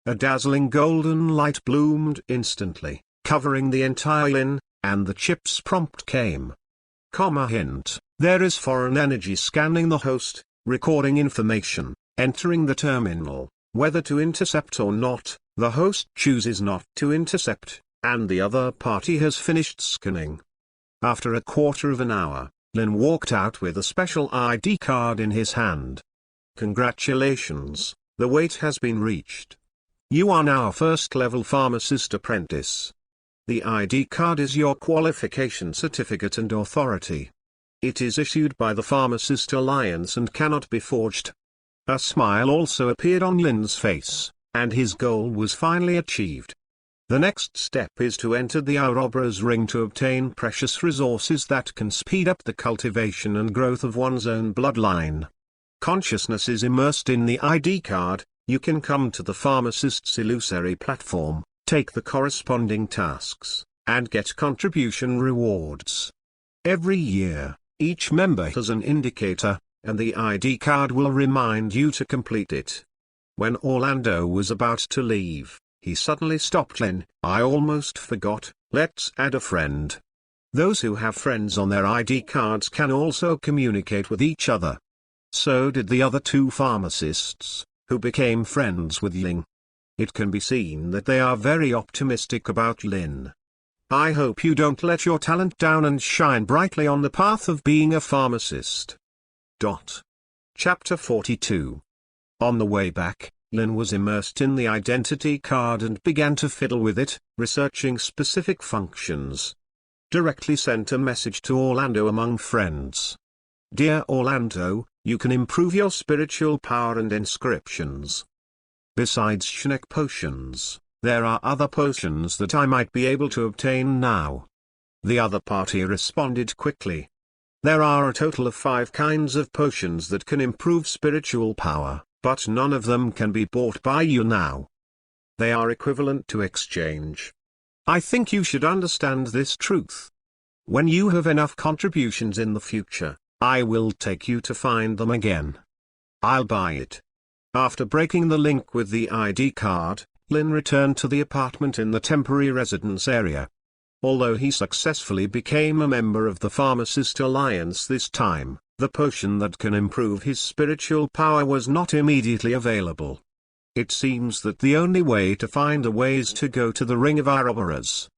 A dazzling golden light bloomed instantly, covering the entire Lynn, and the chip's prompt came. Hint, there is foreign energy scanning the host, recording information, entering the terminal. Whether to intercept or not, the host chooses not to intercept, and the other party has finished scanning. After a quarter of an hour, Lynn walked out with a special ID card in his hand. Congratulations, the weight has been reached. You are now a first-level pharmacist apprentice. The ID card is your qualification certificate and authority. It is issued by the Pharmacist Alliance and cannot be forged. A smile also appeared on Lynn's face, and his goal was finally achieved. The next step is to enter the Ouroboros ring to obtain precious resources that can speed up the cultivation and growth of one's own bloodline. Consciousness is immersed in the ID card. You can come to the pharmacist's illusory platform, take the corresponding tasks, and get contribution rewards. Every year, each member has an indicator, and the ID card will remind you to complete it. When Orlando was about to leave, he suddenly stopped Lynn. "I almost forgot, Let's add a friend. Those who have friends on their ID cards can also communicate with each other. So did the other two pharmacists, who became friends with Ling. It can be seen that they are very optimistic about Lin. I hope you don't let your talent down and shine brightly on the path of being a pharmacist. Chapter 42. On the way back, Lin was immersed in the identity card and began to fiddle with it, researching specific functions. Directly sent a message to Orlando among friends. Dear Orlando, you can improve your spiritual power and inscriptions. Besides Schneck potions, there are other potions that I might be able to obtain now. The other party responded quickly. There are a total of 5 kinds of potions that can improve spiritual power, but none of them can be bought by you now. They are equivalent to exchange. I think you should understand this truth. When you have enough contributions in the future, I will take you to find them again. I'll buy it. After breaking the link with the ID card, Lin returned to the apartment in the temporary residence area. Although he successfully became a member of the Pharmacist Alliance this time, the potion that can improve his spiritual power was not immediately available. It seems that the only way to find a way is to go to the Ring of Ouroboros.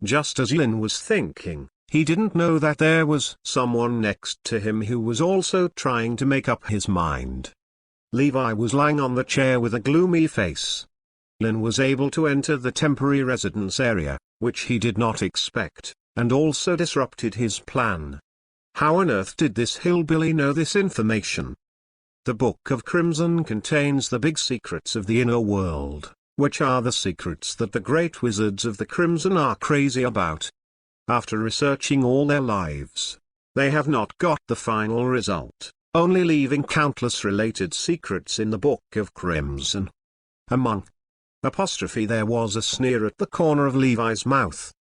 Just as Lin was thinking, he didn't know that there was someone next to him who was also trying to make up his mind. Levi was lying on the chair with a gloomy face. Lin was able to enter the temporary residence area, which he did not expect, and also disrupted his plan. How on earth did this hillbilly know this information? The Book of Crimson contains the big secrets of the inner world, which are the secrets that the great wizards of the Crimson are crazy about. After researching all their lives, they have not got the final result, only leaving countless related secrets in the Book of Crimson. Among there was a sneer at the corner of Levi's mouth.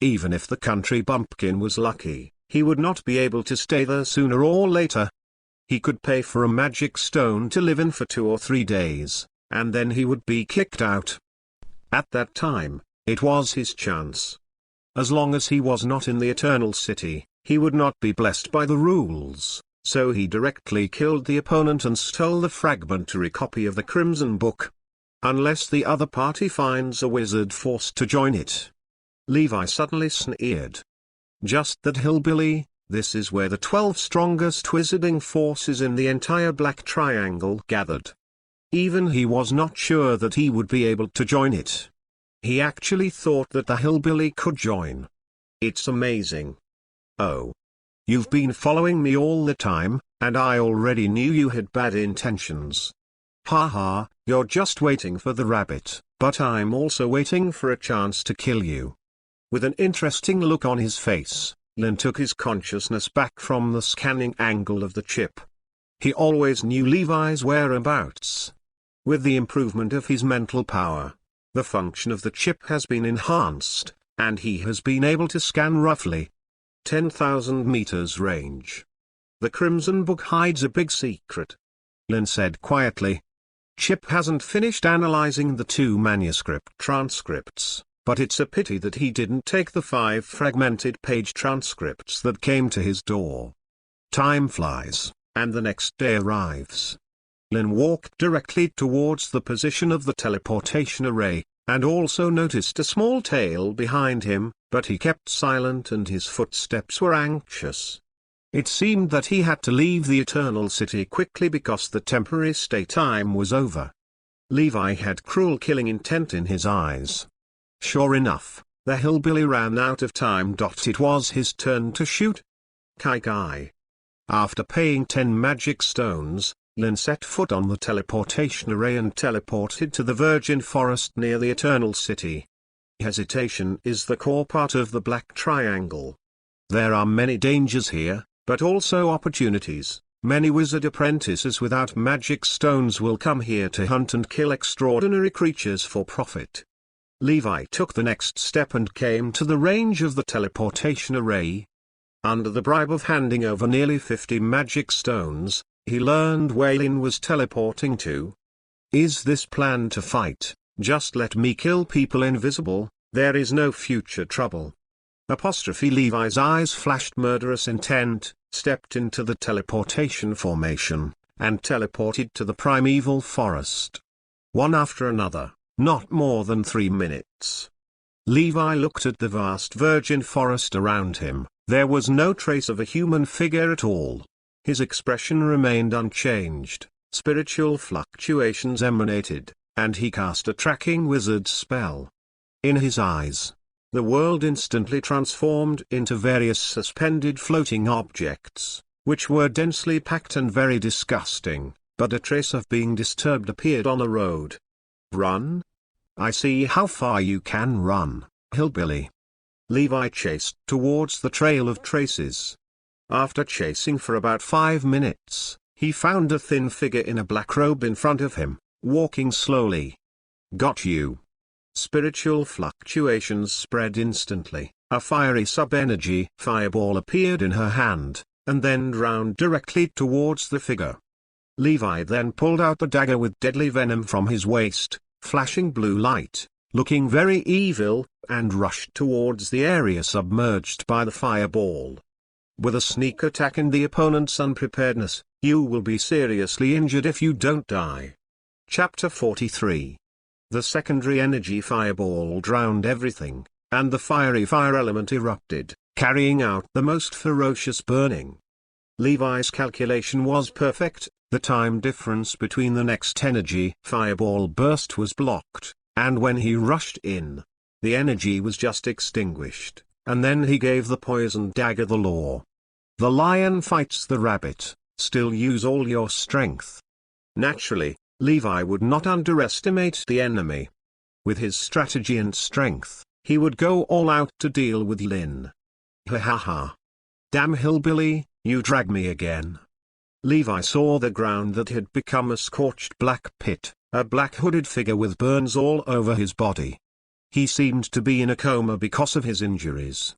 Even if the country bumpkin was lucky, he would not be able to stay there sooner or later. He could pay for a magic stone to live in for 2 or 3 days, and then he would be kicked out. At that time, it was his chance. As long as he was not in the Eternal City, he would not be blessed by the rules, so he directly killed the opponent and stole the fragmentary copy of the Crimson Book. Unless the other party finds a wizard forced to join it. Levi suddenly sneered. Just that hillbilly, this is where the 12 strongest wizarding forces in the entire Black Triangle gathered. Even he was not sure that he would be able to join it. He actually thought that the hillbilly could join. It's amazing. Oh. You've been following me all the time, and I already knew you had bad intentions. Haha, you're just waiting for the rabbit, but I'm also waiting for a chance to kill you. With an interesting look on his face, Lin took his consciousness back from the scanning angle of the chip. He always knew Levi's whereabouts. With the improvement of his mental power, the function of the chip has been enhanced, and he has been able to scan roughly 10,000 meters range. The Crimson Book hides a big secret, Lin said quietly. Chip hasn't finished analyzing the 2 manuscript transcripts, but it's a pity that he didn't take the 5 fragmented page transcripts that came to his door. Time flies, and the next day arrives. Lin walked directly towards the position of the teleportation array, and also noticed a small tail behind him, but he kept silent and his footsteps were anxious. It seemed that he had to leave the Eternal City quickly because the temporary stay time was over. Levi had cruel killing intent in his eyes. Sure enough, the hillbilly ran out of time. It was his turn to shoot. Kai. After paying 10 magic stones, Lin set foot on the teleportation array and teleported to the virgin forest near the Eternal City. Hesitation is the core part of the Black Triangle. There are many dangers here, but also opportunities. Many wizard apprentices without magic stones will come here to hunt and kill extraordinary creatures for profit. Levi took the next step and came to the range of the teleportation array. Under the bribe of handing over nearly 50 magic stones, he learned where Lin was teleporting to. Is this plan to fight, just let me kill people invisible, There is no future trouble. Apostrophe Levi's eyes flashed murderous intent, stepped into the teleportation formation, and teleported to the primeval forest. One after another, not more than 3 minutes. Levi looked at the vast virgin forest around him. There was no trace of a human figure at all. His expression remained unchanged, spiritual fluctuations emanated, and he cast a tracking wizard spell. In his eyes, the world instantly transformed into various suspended floating objects, which were densely packed and very disgusting, but a trace of being disturbed appeared on the road. Run? I see how far you can run, hillbilly. Levi chased towards the trail of traces. After chasing for about 5 minutes, he found a thin figure in a black robe in front of him, walking slowly. Got you. Spiritual fluctuations spread instantly. A fiery sub-energy fireball appeared in her hand, and then drowned directly towards the figure. Levi then pulled out the dagger with deadly venom from his waist, flashing blue light, looking very evil, and rushed towards the area submerged by the fireball. With a sneak attack and the opponent's unpreparedness, you will be seriously injured if you don't die. Chapter 43. The secondary energy fireball drowned everything, and the fiery fire element erupted, carrying out the most ferocious burning. Levi's calculation was perfect. The time difference between the next energy fireball burst was blocked, and when he rushed in, the energy was just extinguished, and then he gave the poisoned dagger the law. The lion fights the rabbit, still use all your strength. Naturally, Levi would not underestimate the enemy. With his strategy and strength, he would go all out to deal with Lin. Ha ha ha. Damn hillbilly, you drag me again. Levi saw the ground that had become a scorched black pit, a black hooded figure with burns all over his body. He seemed to be in a coma because of his injuries.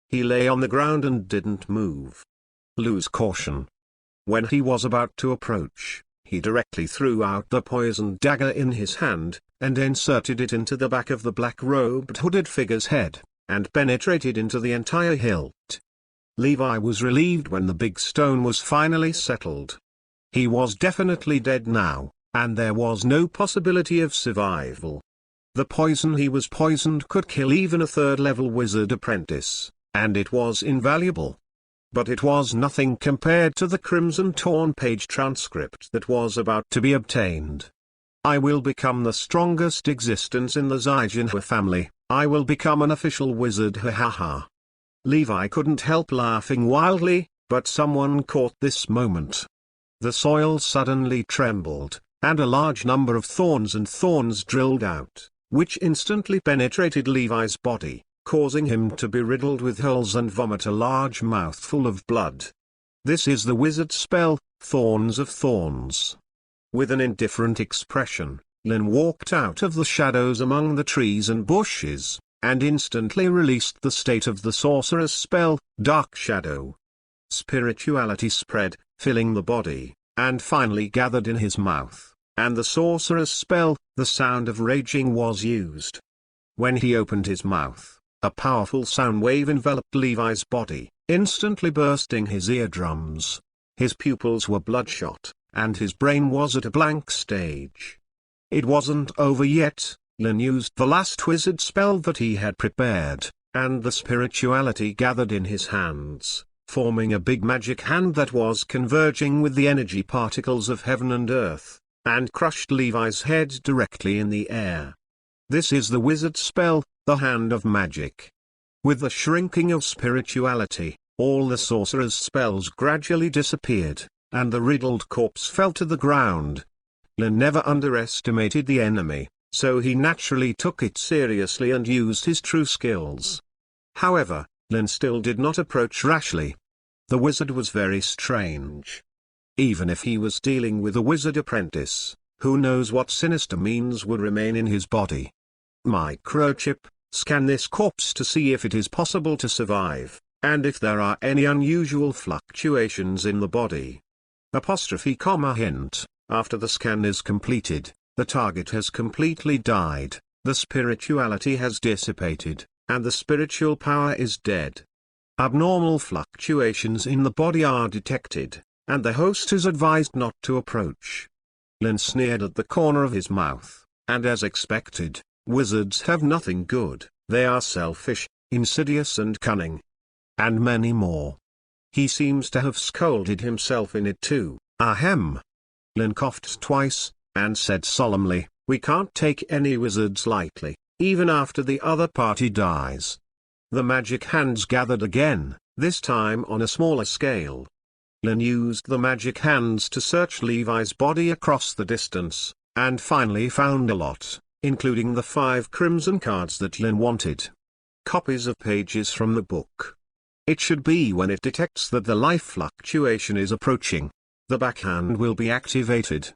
He lay on the ground and didn't move. Lose caution. When he was about to approach, he directly threw out the poisoned dagger in his hand, and inserted it into the back of the black-robed hooded figure's head, and penetrated into the entire hilt. Levi was relieved when the big stone was finally settled. He was definitely dead now, and there was no possibility of survival. The poison he was poisoned could kill even a third-level wizard apprentice, and it was invaluable. But it was nothing compared to the crimson torn page transcript that was about to be obtained. I will become the strongest existence in the Zijinhua family. I will become an official wizard, ha ha ha. Levi couldn't help laughing wildly, but someone caught this moment. The soil suddenly trembled, and a large number of thorns drilled out, which instantly penetrated Levi's body, causing him to be riddled with holes and vomit a large mouthful of blood. This is the wizard spell, Thorns of Thorns. With an indifferent expression, Lin walked out of the shadows among the trees and bushes, and instantly released the state of the sorcerer's spell, Dark Shadow. Spirituality spread, filling the body, and finally gathered in his mouth, and the sorcerer's spell, the Sound of Raging, was used. When he opened his mouth, a powerful sound wave enveloped Levi's body, instantly bursting his eardrums. His pupils were bloodshot, and his brain was at a blank stage. It wasn't over yet. Lin used the last wizard spell that he had prepared, and the spirituality gathered in his hands, forming a big magic hand that was converging with the energy particles of heaven and earth, and crushed Levi's head directly in the air. This is the wizard spell, the Hand of Magic. With the shrinking of spirituality, all the sorcerer's spells gradually disappeared, and the riddled corpse fell to the ground. Lin never underestimated the enemy, so he naturally took it seriously and used his true skills. However, Lin still did not approach rashly. The wizard was very strange. Even if he was dealing with a wizard apprentice, who knows what sinister means would remain in his body. Microchip, scan this corpse to see if it is possible to survive, and if there are any unusual fluctuations in the body. Hint, after the scan is completed, the target has completely died, The spirituality has dissipated, and the spiritual power is dead. Abnormal fluctuations in the body are detected, and the host is advised not to approach. Lin sneered at the corner of his mouth, and as expected, wizards have nothing good, they are selfish, insidious and cunning. And many more. He seems to have scolded himself in it too. Ahem. Lin coughed twice, and said solemnly, "We can't take any wizards lightly, even after the other party dies." The magic hands gathered again, this time on a smaller scale. Lin used the magic hands to search Levi's body across the distance, and finally found a lot, including the 5 crimson cards that Lin wanted. Copies of pages from the book. It should be when it detects that the life fluctuation is approaching. The backhand will be activated.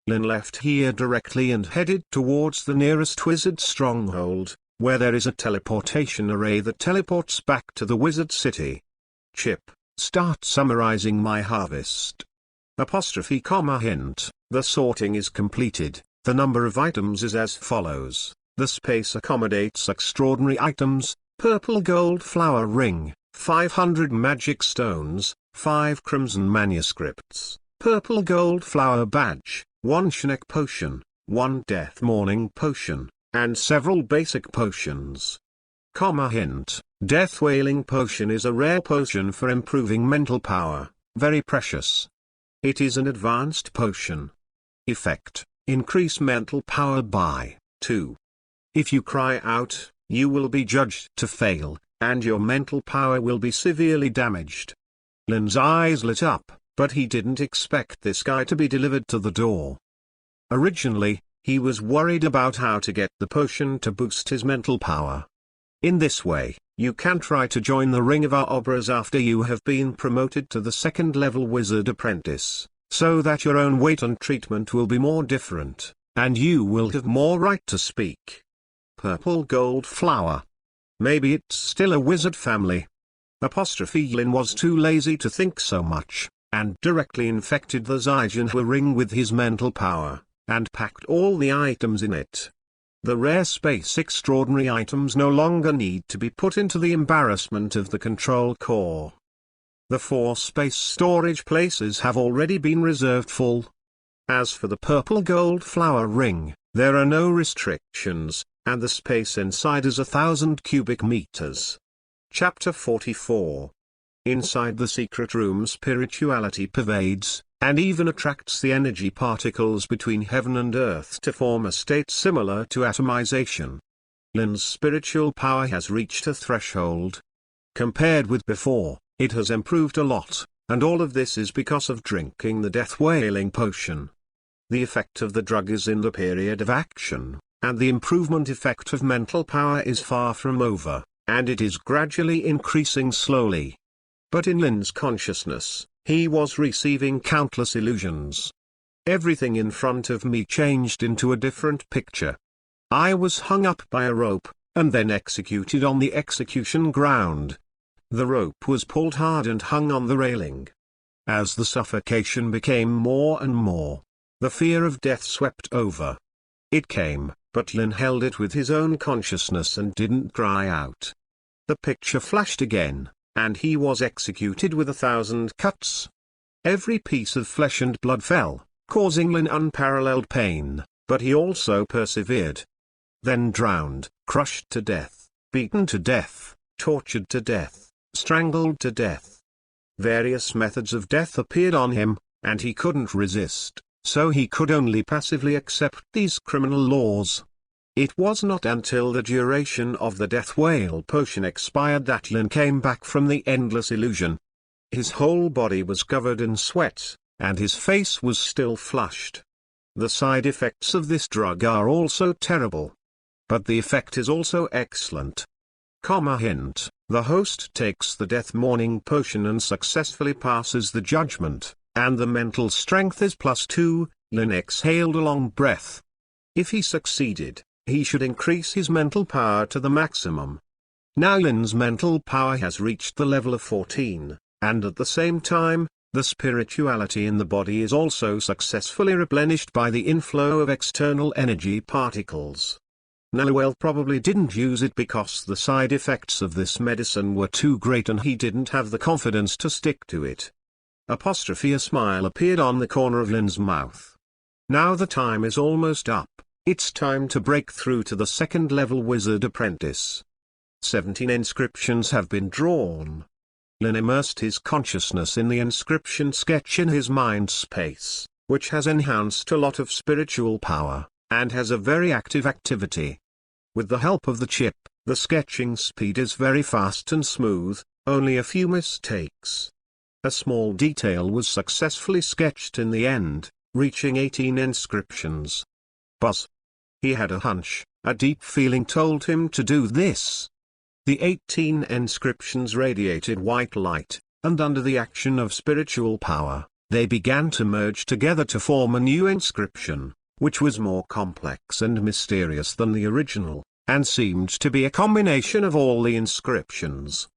Lin left here directly and headed towards the nearest wizard stronghold, where there is a teleportation array that teleports back to the wizard city. Chip, start summarizing my harvest. Hint, the sorting is completed, the number of items is as follows, the space accommodates extraordinary items, purple gold flower ring, 500 magic stones, 5 crimson manuscripts, purple gold flower badge, 1 Shnek potion, 1 death morning potion, and several basic potions. Hint, death wailing potion is a rare potion for improving mental power, very precious. It is an advanced potion. Effect, increase mental power by 2. If you cry out, you will be judged to fail, and your mental power will be severely damaged. Lin's eyes lit up, but he didn't expect this guy to be delivered to the door. Originally, he was worried about how to get the potion to boost his mental power. In this way, you can try to join the Ring of Obras after you have been promoted to the 2nd level wizard apprentice, so that your own weight and treatment will be more different, and you will have more right to speak. Purple gold flower. Maybe it's still a wizard family. Lin was too lazy to think so much, and directly infected the Zijinhua ring with his mental power, and packed all the items in it. The rare space extraordinary items no longer need to be put into the embarrassment of the control core. The 4 space storage places have already been reserved full. As for the purple gold flower ring, there are no restrictions, and the space inside is 1,000 cubic meters. Chapter 44. Inside the secret room spirituality pervades, and even attracts the energy particles between heaven and earth to form a state similar to atomization. Lin's spiritual power has reached a threshold. Compared with before, it has improved a lot, and all of this is because of drinking the death wailing potion. The effect of the drug is in the period of action, and the improvement effect of mental power is far from over, and it is gradually increasing slowly. But in Lin's consciousness, he was receiving countless illusions. Everything in front of me changed into a different picture. I was hung up by a rope, and then executed on the execution ground. The rope was pulled hard and hung on the railing. As the suffocation became more and more, the fear of death swept over. It came, but Lin held it with his own consciousness and didn't cry out. The picture flashed again, and he was executed with 1,000 cuts. Every piece of flesh and blood fell, causing Lin unparalleled pain, but he also persevered. Then drowned, crushed to death, beaten to death, tortured to death, strangled to death. Various methods of death appeared on him, and he couldn't resist, so he could only passively accept these criminal laws. It was not until the duration of the death whale potion expired that Lin came back from the endless illusion. His whole body was covered in sweat, and his face was still flushed. The side effects of this drug are also terrible. But the effect is also excellent. Hint, the host takes the death morning potion and successfully passes the judgment, and the mental strength is +2, Lin exhaled a long breath. If he succeeded, he should increase his mental power to the maximum. Now Lin's mental power has reached the level of 14, and at the same time, the spirituality in the body is also successfully replenished by the inflow of external energy particles. Noel probably didn't use it because the side effects of this medicine were too great and he didn't have the confidence to stick to it. A smile appeared on the corner of Lin's mouth. Now the time is almost up, it's time to break through to the second level wizard apprentice. 17 inscriptions have been drawn. Lin immersed his consciousness in the inscription sketch in his mind space, which has enhanced a lot of spiritual power, and has a very active activity. With the help of the chip, the sketching speed is very fast and smooth, only a few mistakes. A small detail was successfully sketched in the end, reaching 18 inscriptions. Buzz. He had a hunch, a deep feeling told him to do this. The 18 inscriptions radiated white light, and under the action of spiritual power, they began to merge together to form a new inscription, which was more complex and mysterious than the original, and seemed to be a combination of all the inscriptions.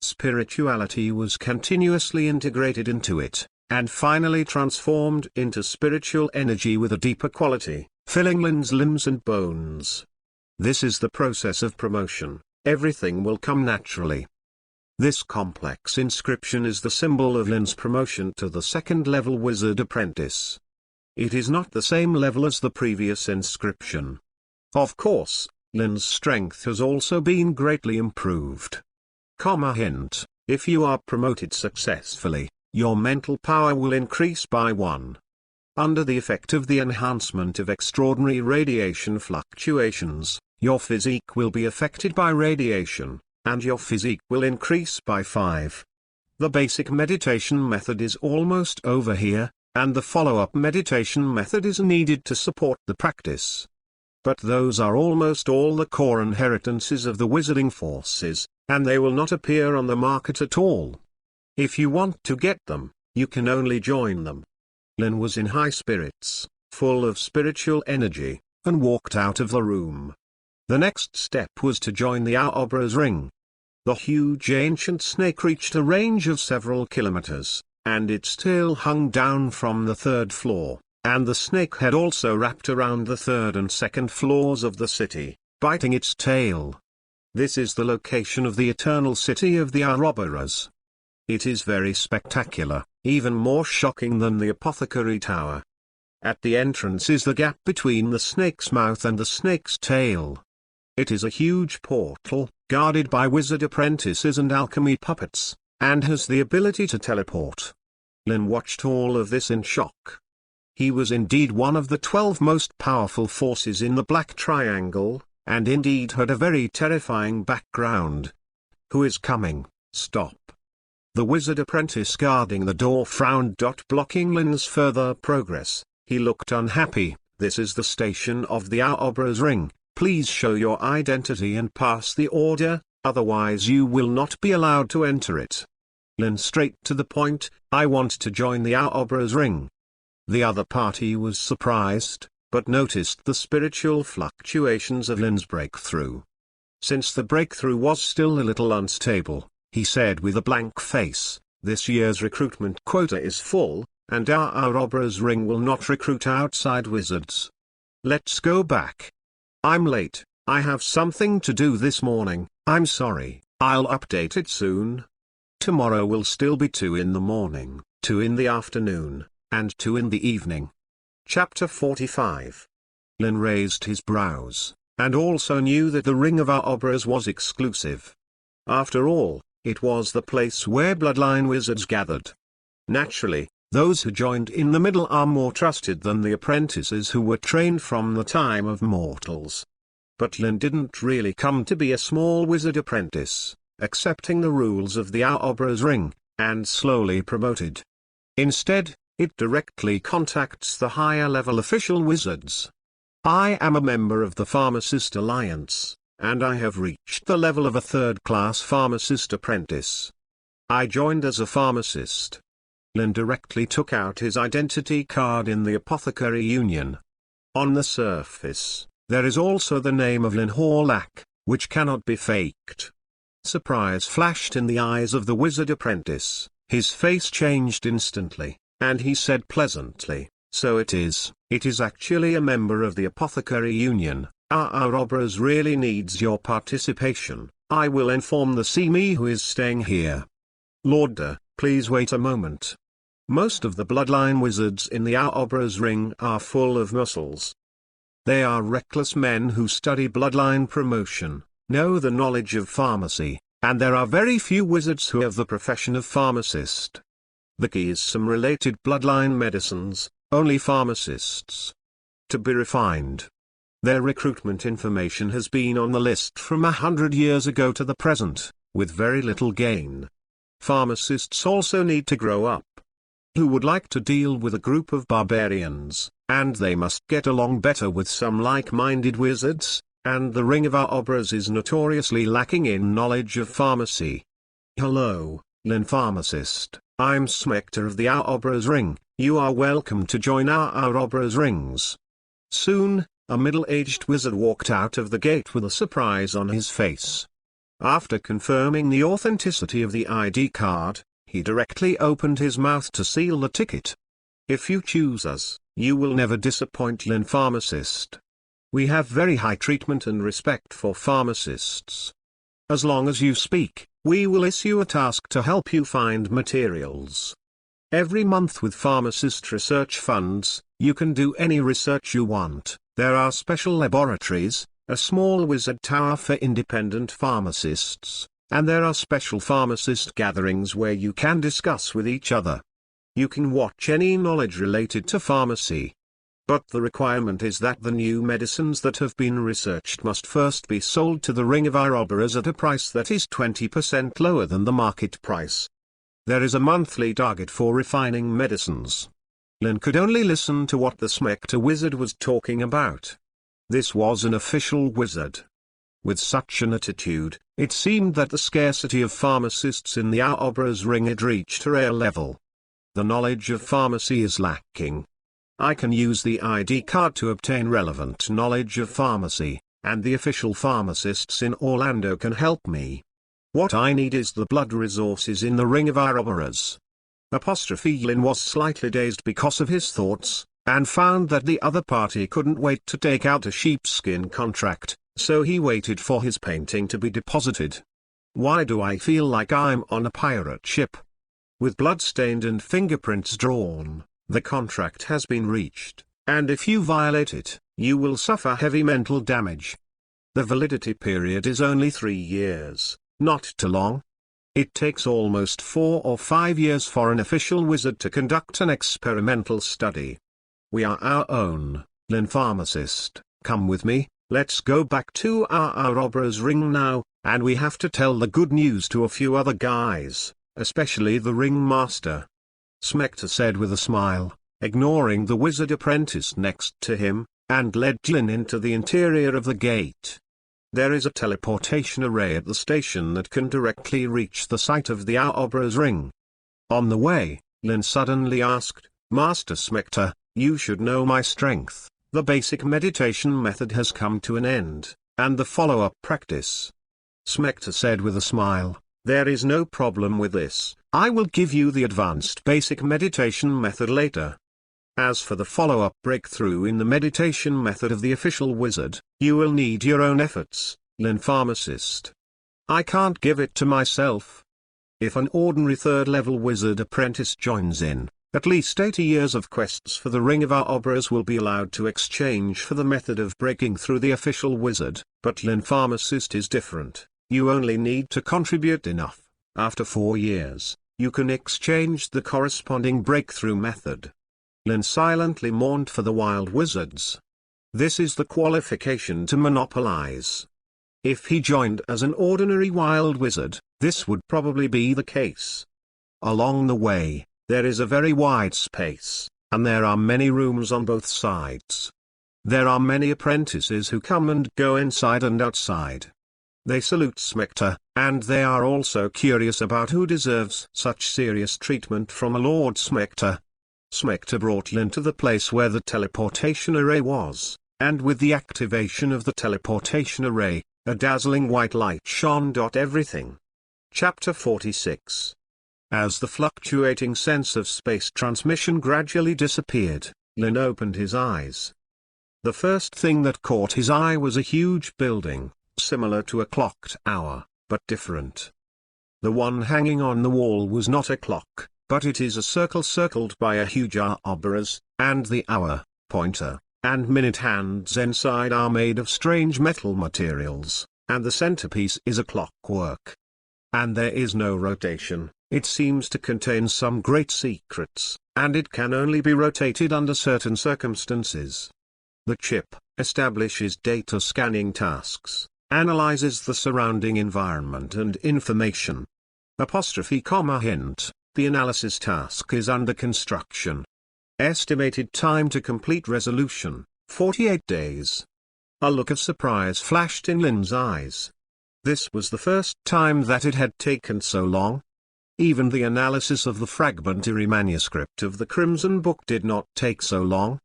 Spirituality was continuously integrated into it, and finally transformed into spiritual energy with a deeper quality, filling Lin's limbs and bones. This is the process of promotion, everything will come naturally. This complex inscription is the symbol of Lin's promotion to the second level wizard apprentice. It is not the same level as the previous inscription. Of course, Lin's strength has also been greatly improved. Hint, if you are promoted successfully, your mental power will increase by 1. Under the effect of the enhancement of extraordinary radiation fluctuations, your physique will be affected by radiation, and your physique will increase by 5. The basic meditation method is almost over here, and the follow-up meditation method is needed to support the practice. But those are almost all the core inheritances of the wizarding forces, and they will not appear on the market at all. If you want to get them, you can only join them. Lin was in high spirits, full of spiritual energy, and walked out of the room. The next step was to join the Ouroboros ring. The huge ancient snake reached a range of several kilometers, and its tail hung down from the 3rd floor, and the snake had also wrapped around the 3rd and 2nd floors of the city, biting its tail. This is the location of the eternal city of the Ouroboros. It is very spectacular, even more shocking than the apothecary tower. At the entrance is the gap between the snake's mouth and the snake's tail. It is a huge portal, guarded by wizard apprentices and alchemy puppets, and has the ability to teleport. Lin watched all of this in shock. He was indeed one of the 12 most powerful forces in the Black Triangle, and indeed had a very terrifying background. Who is coming? Stop. The wizard apprentice guarding the door frowned, blocking Lin's further progress. He looked unhappy. This is the station of the Ouroboros ring. Please show your identity and pass the order, otherwise you will not be allowed to enter it. Lin straight to the point, I want to join the Ouroboros ring. The other party was surprised, but noticed the spiritual fluctuations of Lin's breakthrough. Since the breakthrough was still a little unstable, he said with a blank face, this year's recruitment quota is full, and our Ouroboros ring will not recruit outside wizards. Let's go back. I'm late, I have something to do this morning, I'm sorry, I'll update it soon. Tomorrow will still be 2 in the morning, 2 in the afternoon, and 2 in the evening. Chapter 45. Lin raised his brows, and also knew that the Ring of Ouroboros was exclusive. After all, it was the place where Bloodline wizards gathered. Naturally, those who joined in the middle are more trusted than the apprentices who were trained from the time of mortals. But Lin didn't really come to be a small wizard apprentice, accepting the rules of the Ouroboros ring, and slowly promoted. Instead, it directly contacts the higher-level official wizards. I am a member of the Pharmacist Alliance, and I have reached the level of a 3rd-class pharmacist apprentice. I joined as a pharmacist. Lin directly took out his identity card in the Apothecary Union. On the surface, there is also the name of Lin Horlak, which cannot be faked. Surprise flashed in the eyes of the wizard apprentice, his face changed instantly, and he said pleasantly, so it is actually a member of the Apothecary Union, Our Obras really needs your participation. I will inform the Simi who is staying here. Lord, please wait a moment. Most of the Bloodline wizards in the Obras ring are full of muscles. They are reckless men who study Bloodline promotion, know the knowledge of pharmacy, and there are very few wizards who have the profession of pharmacist. The key is some related Bloodline medicines, only pharmacists. To be refined. Their recruitment information has been on the list from 100 years ago to the present, with very little gain. Pharmacists also need to grow up. Who would like to deal with a group of barbarians, and they must get along better with some like-minded wizards, and the Ring of Obras is notoriously lacking in knowledge of pharmacy. Hello, Lin Pharmacist, I'm Smector of the Obras Ring. You are welcome to join our Obras Rings. Soon, a middle-aged wizard walked out of the gate with a surprise on his face. After confirming the authenticity of the ID card, he directly opened his mouth to seal the ticket. If you choose us, you will never disappoint, Lin Pharmacist. We have very high treatment and respect for pharmacists. As long as you speak, we will issue a task to help you find materials. Every month with pharmacist research funds, you can do any research you want. There are special laboratories, a small wizard tower for independent pharmacists, and there are special pharmacist gatherings where you can discuss with each other. You can watch any knowledge related to pharmacy. But the requirement is that the new medicines that have been researched must first be sold to the Ring of Obras at a price that is 20% lower than the market price. There is a monthly target for refining medicines. Lin could only listen to what the Smector wizard was talking about. This was an official wizard. With such an attitude, it seemed that the scarcity of pharmacists in the Obras ring had reached a rare level. The knowledge of pharmacy is lacking. I can use the ID card to obtain relevant knowledge of pharmacy, and the official pharmacists in Orlando can help me. What I need is the blood resources in the Ring of Obras. Lin was slightly dazed because of his thoughts, and found that the other party couldn't wait to take out a sheepskin contract, so he waited for his painting to be deposited. Why do I feel like I'm on a pirate ship? With blood stained and fingerprints drawn, the contract has been reached, and if you violate it, you will suffer heavy mental damage. The validity period is only 3 years, not too long. It takes almost 4 or 5 years for an official wizard to conduct an experimental study. We are our own, Lin Pharmacist, come with me, let's go back to our Obras ring now, and we have to tell the good news to a few other guys, especially the ringmaster. Smector said with a smile, ignoring the wizard apprentice next to him, and led Lin into the interior of the gate. There is a teleportation array at the station that can directly reach the site of the Obras ring. On the way, Lin suddenly asked, Master Smector, you should know my strength. The basic meditation method has come to an end, and the follow-up practice. Smector said with a smile, there is no problem with this, I will give you the advanced basic meditation method later. As for the follow-up breakthrough in the meditation method of the official wizard, you will need your own efforts, Lin Pharmacist. I can't give it to myself. If an ordinary third-level wizard apprentice joins in, at least 80 years of quests for the Ring of Obras will be allowed to exchange for the method of breaking through the official wizard, but Lin Pharmacist is different. You only need to contribute enough. After 4 years, you can exchange the corresponding breakthrough method. Lin silently mourned for the wild wizards. This is the qualification to monopolize. If he joined as an ordinary wild wizard, this would probably be the case. Along the way, there is a very wide space, and there are many rooms on both sides. There are many apprentices who come and go inside and outside. They salute Smector, and they are also curious about who deserves such serious treatment from a Lord Smector. Smector brought Lin to the place where the teleportation array was, and with the activation of the teleportation array, a dazzling white light shone. Everything. Chapter 46. As the fluctuating sense of space transmission gradually disappeared, Lin opened his eyes. The first thing that caught his eye was a huge building, similar to a clock tower, but different. The one hanging on the wall was not a clock, but it is a circle circled by a huge ouroboros, and the hour, pointer, and minute hands inside are made of strange metal materials, and the centerpiece is a clockwork. And there is no rotation. It seems to contain some great secrets, and it can only be rotated under certain circumstances. The chip establishes data scanning tasks, analyzes the surrounding environment and information. Hint, the analysis task is under construction. Estimated time to complete resolution, 48 days. A look of surprise flashed in Lin's eyes. This was the first time that it had taken so long. Even the analysis of the fragmentary manuscript of the Crimson Book did not take so long.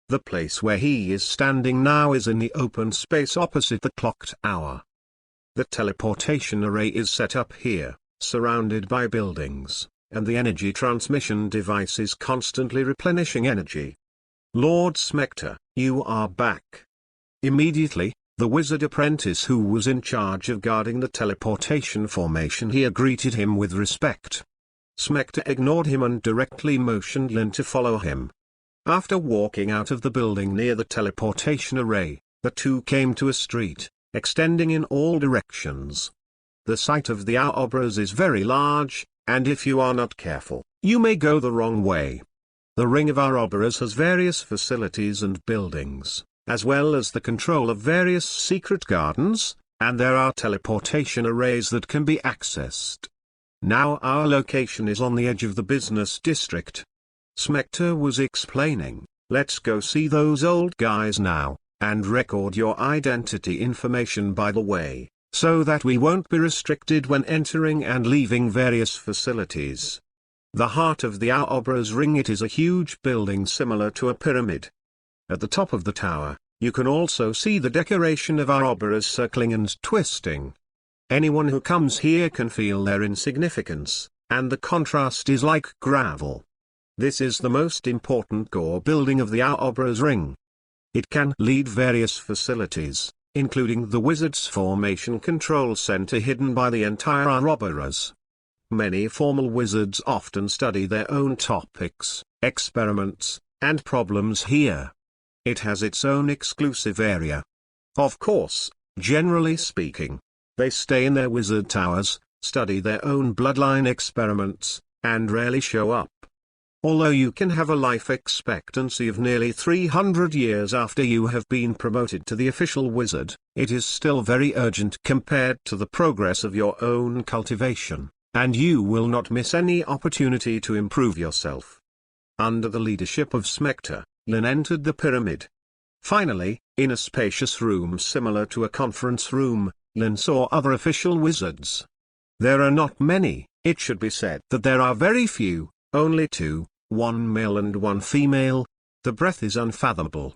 The place where he is standing now is in the open space opposite the clock tower. The teleportation array is set up here, surrounded by buildings, and the energy transmission device is constantly replenishing energy. Lord Smector, you are back. Immediately, the wizard apprentice who was in charge of guarding the teleportation formation here greeted him with respect. Smector ignored him and directly motioned Lin to follow him. After walking out of the building near the teleportation array, the two came to a street, extending in all directions. The site of the ouroboros is very large, and if you are not careful, you may go the wrong way. The ring of ouroboros has various facilities and buildings, as well as the control of various secret gardens, and there are teleportation arrays that can be accessed. Now our location is on the edge of the business district. Smector was explaining, let's go see those old guys now, and record your identity information by the way, so that we won't be restricted when entering and leaving various facilities. The heart of the ouroboros ring, it is a huge building similar to a pyramid. At the top of the tower, you can also see the decoration of ouroboros circling and twisting. Anyone who comes here can feel their insignificance, and the contrast is like gravel. This is the most important core building of the ouroboros ring. It can lead various facilities, including the Wizard's Formation Control Center hidden by the entire ouroboros. Many formal wizards often study their own topics, experiments, and problems here. It has its own exclusive area. Of course, generally speaking, they stay in their wizard towers, study their own bloodline experiments, and rarely show up. Although you can have a life expectancy of nearly 300 years after you have been promoted to the official wizard, it is still very urgent compared to the progress of your own cultivation, and you will not miss any opportunity to improve yourself. Under the leadership of Smector, Lin entered the pyramid. Finally, in a spacious room similar to a conference room, Lin saw other official wizards. There are not many. It should be said that there are very few, only two, one male and one female. The breadth is unfathomable.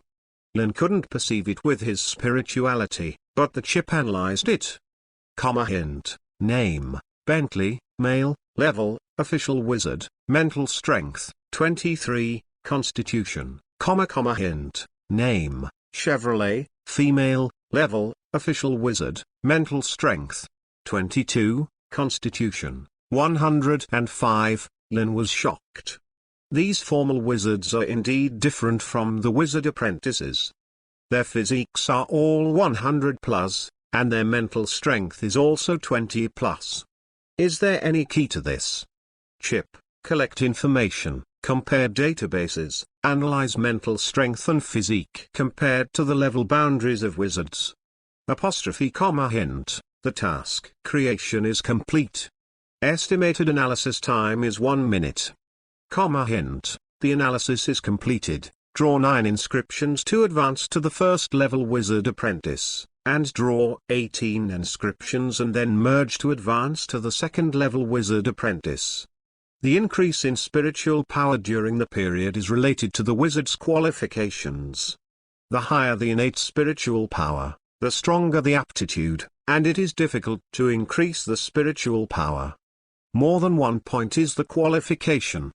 Lin couldn't perceive it with his spirituality, but the chip analyzed it. Hint, name, Bentley, male, level, official wizard, mental strength, 23, constitution, hint, name, Chevrolet, female, level, official wizard, mental strength, 22, constitution, 105. Lin was shocked. These formal wizards are indeed different from the wizard apprentices. Their physiques are all 100 plus, and their mental strength is also 20 plus. Is there any key to this? Chip, collect information, compare databases, analyze mental strength and physique compared to the level boundaries of wizards. Hint, the task creation is complete. Estimated analysis time is 1 minute. Hint, the analysis is completed. Draw 9 inscriptions to advance to the first level wizard apprentice, and draw 18 inscriptions and then merge to advance to the second level wizard apprentice. The increase in spiritual power during the period is related to the wizard's qualifications. The higher the innate spiritual power, the stronger the aptitude, and it is difficult to increase the spiritual power. More than 1 point is the qualification.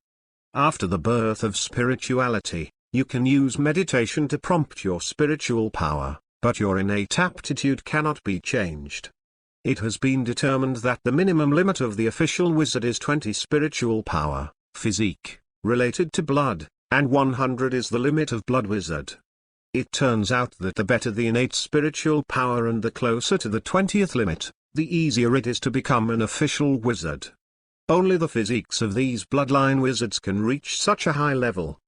After the birth of spirituality, You can use meditation to prompt your spiritual power, but your innate aptitude cannot be changed. It has been determined that the minimum limit of the official wizard is 20 spiritual power, physique, related to blood, and 100 is the limit of blood wizard. It turns out that the better the innate spiritual power and the closer to the 20th limit, the easier it is to become an official wizard. Only the physiques of these bloodline wizards can reach such a high level.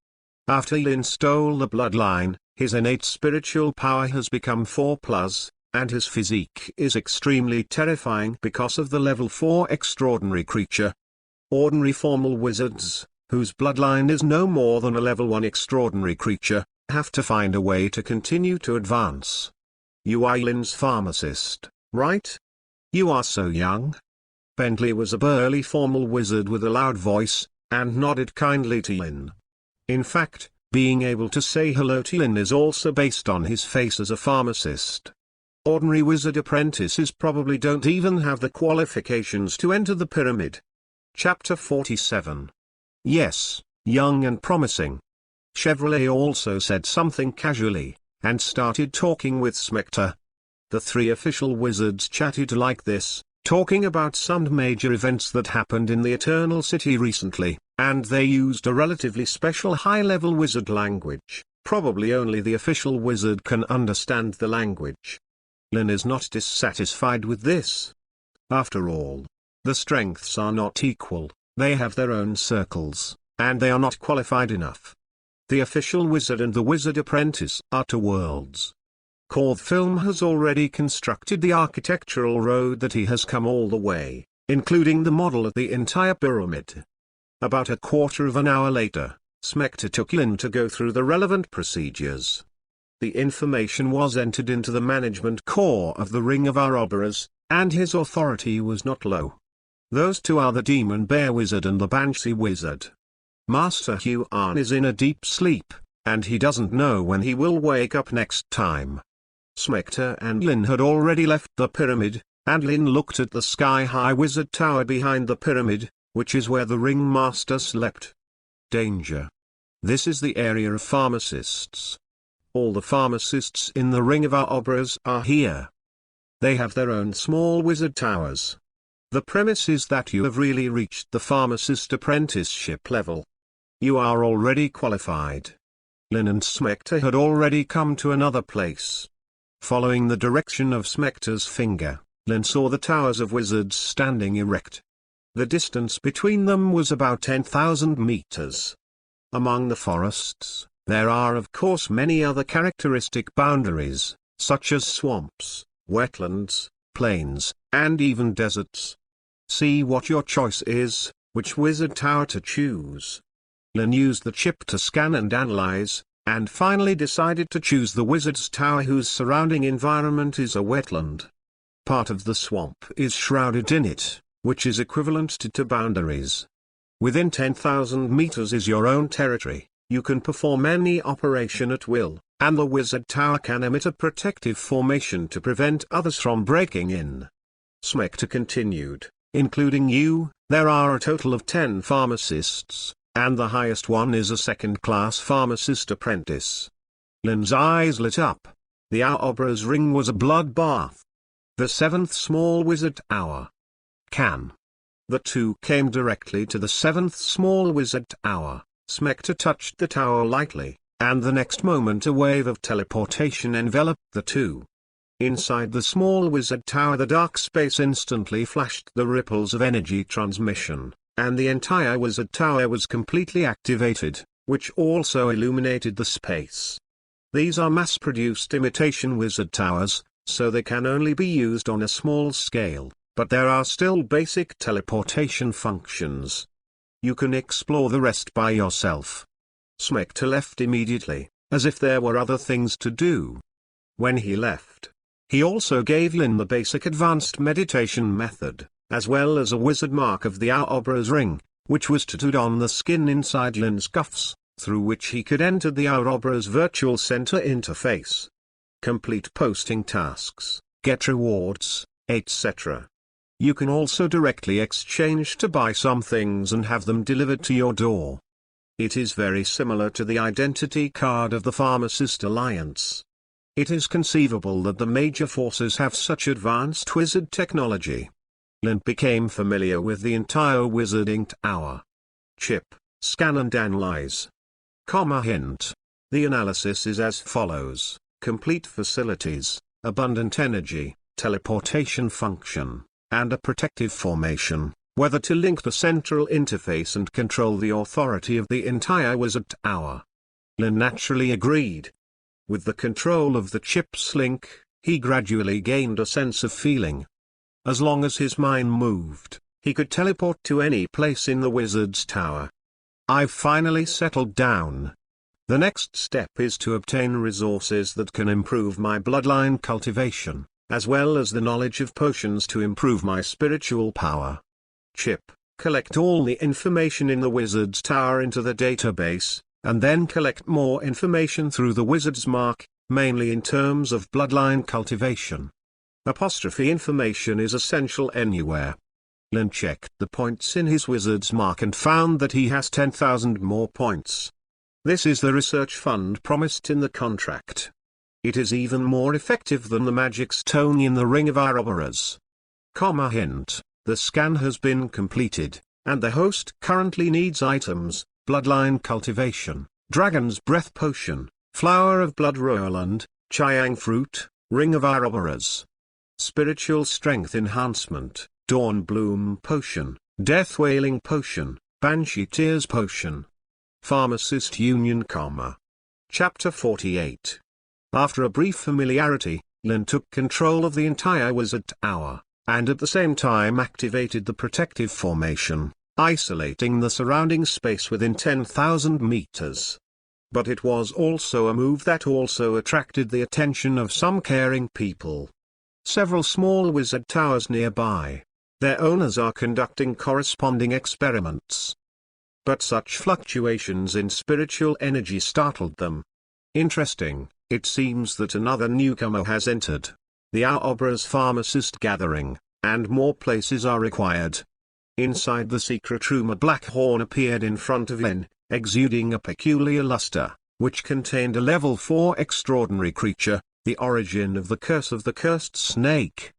After Lin stole the bloodline, his innate spiritual power has become 4+, and his physique is extremely terrifying because of the level 4 extraordinary creature. Ordinary formal wizards, whose bloodline is no more than a level 1 extraordinary creature, have to find a way to continue to advance. You are Lin's pharmacist, right? You are so young. Bentley was a burly formal wizard with a loud voice, and nodded kindly to Lin. In fact, being able to say hello to Lin is also based on his face as a pharmacist. Ordinary wizard apprentices probably don't even have the qualifications to enter the pyramid. Chapter 47. Yes, young and promising. Chevrolet also said something casually, and started talking with Smector. The three official wizards chatted like this, talking about some major events that happened in the Eternal City recently, and they used a relatively special high-level wizard language. Probably only the official wizard can understand the language. Lin is not dissatisfied with this. After all, the strengths are not equal, they have their own circles, and they are not qualified enough. The official wizard and the wizard apprentice are two worlds. Korth Film has already constructed the architectural road that he has come all the way, including the model of the entire pyramid. About a quarter of an hour later, Smector took Lin to go through the relevant procedures. The information was entered into the management core of the Ring of Ouroboros, and his authority was not low. Those two are the Demon Bear Wizard and the Banshee Wizard. Master Huan is in a deep sleep, and he doesn't know when he will wake up next time. Smector and Lin had already left the pyramid, and Lin looked at the sky-high wizard tower behind the pyramid, which is where the ringmaster slept. Danger. This is the area of pharmacists. All the pharmacists in the Ring of Ouroboros are here. They have their own small wizard towers. The premise is that you have really reached the pharmacist apprenticeship level. You are already qualified. Lin and Smector had already come to another place. Following the direction of Smector's finger, Lin saw the towers of wizards standing erect. The distance between them was about 10,000 meters. Among the forests, there are of course many other characteristic boundaries, such as swamps, wetlands, plains, and even deserts. See what your choice is, which wizard tower to choose. Lin used the chip to scan and analyze, and finally decided to choose the wizard's tower whose surrounding environment is a wetland. Part of the swamp is shrouded in it, which is equivalent to two boundaries. Within 10,000 meters is your own territory. You can perform any operation at will, and the wizard tower can emit a protective formation to prevent others from breaking in. Smector continued, including you, there are a total of 10 pharmacists, and the highest one is a second-class pharmacist apprentice. Lin's eyes lit up. The Ouroboros ring was a bloodbath. The 7th small wizard hour. Can. The two came directly to the 7th small wizard hour. Smector touched the tower lightly, and the next moment a wave of teleportation enveloped the two. Inside the small wizard tower the dark space instantly flashed the ripples of energy transmission, and the entire wizard tower was completely activated, which also illuminated the space. These are mass-produced imitation wizard towers, so they can only be used on a small scale, but there are still basic teleportation functions. You can explore the rest by yourself. Smector left immediately, as if there were other things to do. When he left, he also gave Lin the basic advanced meditation method, as well as a wizard mark of the Ouroboros ring, which was tattooed on the skin inside Lin's cuffs, through which he could enter the Ouroboros Virtual Center interface. Complete posting tasks, get rewards, etc. You can also directly exchange to buy some things and have them delivered to your door. It is very similar to the identity card of the Pharmacist Alliance. It is conceivable that the major forces have such advanced wizard technology. Lin became familiar with the entire Wizarding Tower. Chip, scan and analyze. Hint. The analysis is as follows: complete facilities, abundant energy, teleportation function, and a protective formation, whether to link the central interface and control the authority of the entire Wizard Tower. Lin naturally agreed. With the control of the chip's link, he gradually gained a sense of feeling. As long as his mind moved, he could teleport to any place in the Wizard's Tower. I've finally settled down. The next step is to obtain resources that can improve my bloodline cultivation, as well as the knowledge of potions to improve my spiritual power. Chip, collect all the information in the Wizard's Tower into the database, and then collect more information through the Wizard's Mark, mainly in terms of bloodline cultivation. Information is essential anywhere. Lin checked the points in his Wizard's Mark and found that he has 10,000 more points. This is the research fund promised in the contract. It is even more effective than the magic stone in the Ring of Ouroboros. Hint. The scan has been completed, and the host currently needs items: bloodline cultivation, dragon's breath potion, flower of blood Roland, Chiang fruit, Ring of Ouroboros. Spiritual strength enhancement, dawn bloom potion, death wailing potion, banshee tears potion. Pharmacist Union, Chapter 48. After a brief familiarity, Lin took control of the entire Wizard Tower, and at the same time activated the protective formation, isolating the surrounding space within 10,000 meters. But it was also a move that also attracted the attention of some caring people. Several small wizard towers nearby. Their owners are conducting corresponding experiments. But such fluctuations in spiritual energy startled them. Interesting, it seems that another newcomer has entered. The Ouroboros Pharmacist Gathering, and more places are required. Inside the secret room a black horn appeared in front of Lin, exuding a peculiar luster, which contained a level 4 extraordinary creature, the origin of the curse of the cursed snake.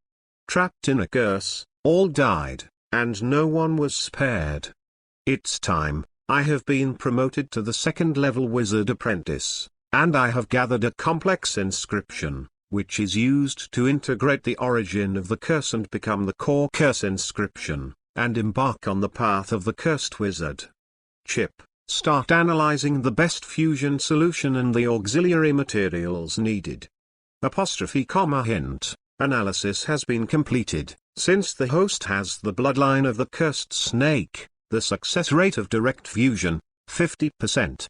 Trapped in a curse, all died, and no one was spared. It's time. I have been promoted to the second-level wizard apprentice, and I have gathered a complex inscription, which is used to integrate the origin of the curse and become the core curse inscription, and embark on the path of the cursed wizard. Chip, start analyzing the best fusion solution and the auxiliary materials needed. Hint. Analysis has been completed. Since the host has the bloodline of the cursed snake, the success rate of direct fusion, 50%.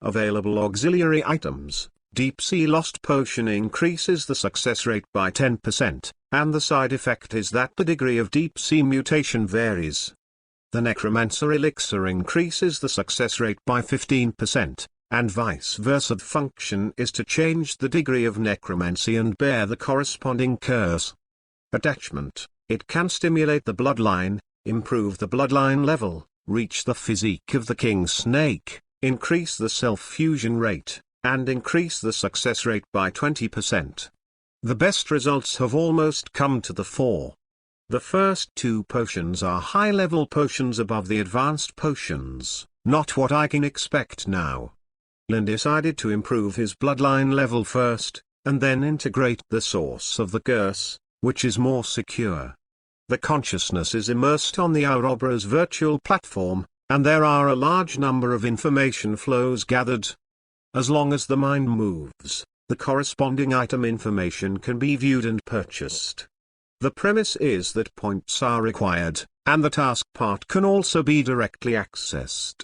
Available auxiliary items: Deep Sea Lost Potion increases the success rate by 10%, and the side effect is that the degree of deep sea mutation varies. The Necromancer Elixir increases the success rate by 15%, and vice versa. The function is to change the degree of necromancy and bear the corresponding curse. Attachment: it can stimulate the bloodline, improve the bloodline level, reach the physique of the king snake, increase the self-fusion rate, and increase the success rate by 20%. The best results have almost come to the fore. The first two potions are high-level potions above the advanced potions, not what I can expect now. Lin decided to improve his bloodline level first, and then integrate the source of the curse, which is more secure. The consciousness is immersed on the Ouroboros virtual platform, and there are a large number of information flows gathered. As long as the mind moves, the corresponding item information can be viewed and purchased. The premise is that points are required, and the task part can also be directly accessed.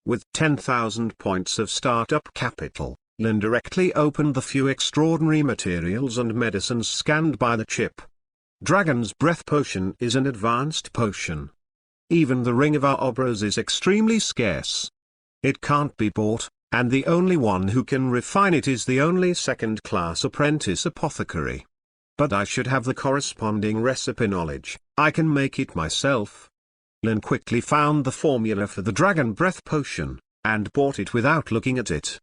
With 10,000 points of startup capital, Lin directly opened the few extraordinary materials and medicines scanned by the chip. Dragon's Breath Potion is an advanced potion. Even the Ring of Ouroboros is extremely scarce. It can't be bought, and the only one who can refine it is the only second-class apprentice apothecary. But I should have the corresponding recipe knowledge. I can make it myself. Lin quickly found the formula for the Dragon Breath Potion, and bought it without looking at it.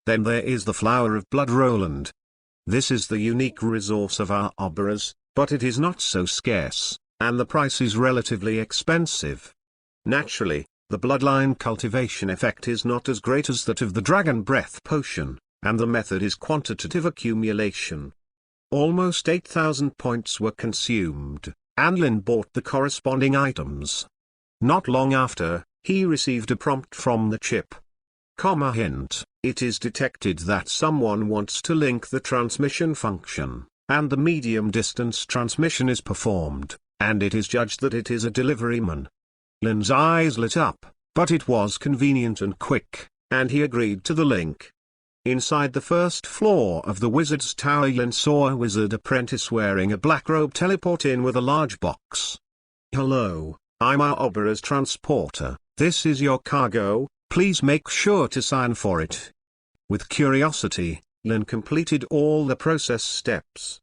Then there is the flower of blood Roland. This is the unique resource of our Oberas, but it is not so scarce, and the price is relatively expensive. Naturally, the bloodline cultivation effect is not as great as that of the dragon breath potion, and the method is quantitative accumulation. Almost 8,000 points were consumed, and Lin bought the corresponding items. Not long after, he received a prompt from the chip. Hint: it is detected that someone wants to link the transmission function, and the medium-distance transmission is performed, and it is judged that it is a deliveryman. Lin's eyes lit up, but it was convenient and quick, and he agreed to the link. Inside the first floor of the wizard's tower, Lin saw a wizard apprentice wearing a black robe teleport in with a large box. "Hello, I'm our Obera's transporter. This is your cargo, please make sure to sign for it." With curiosity, Lin completed all the process steps.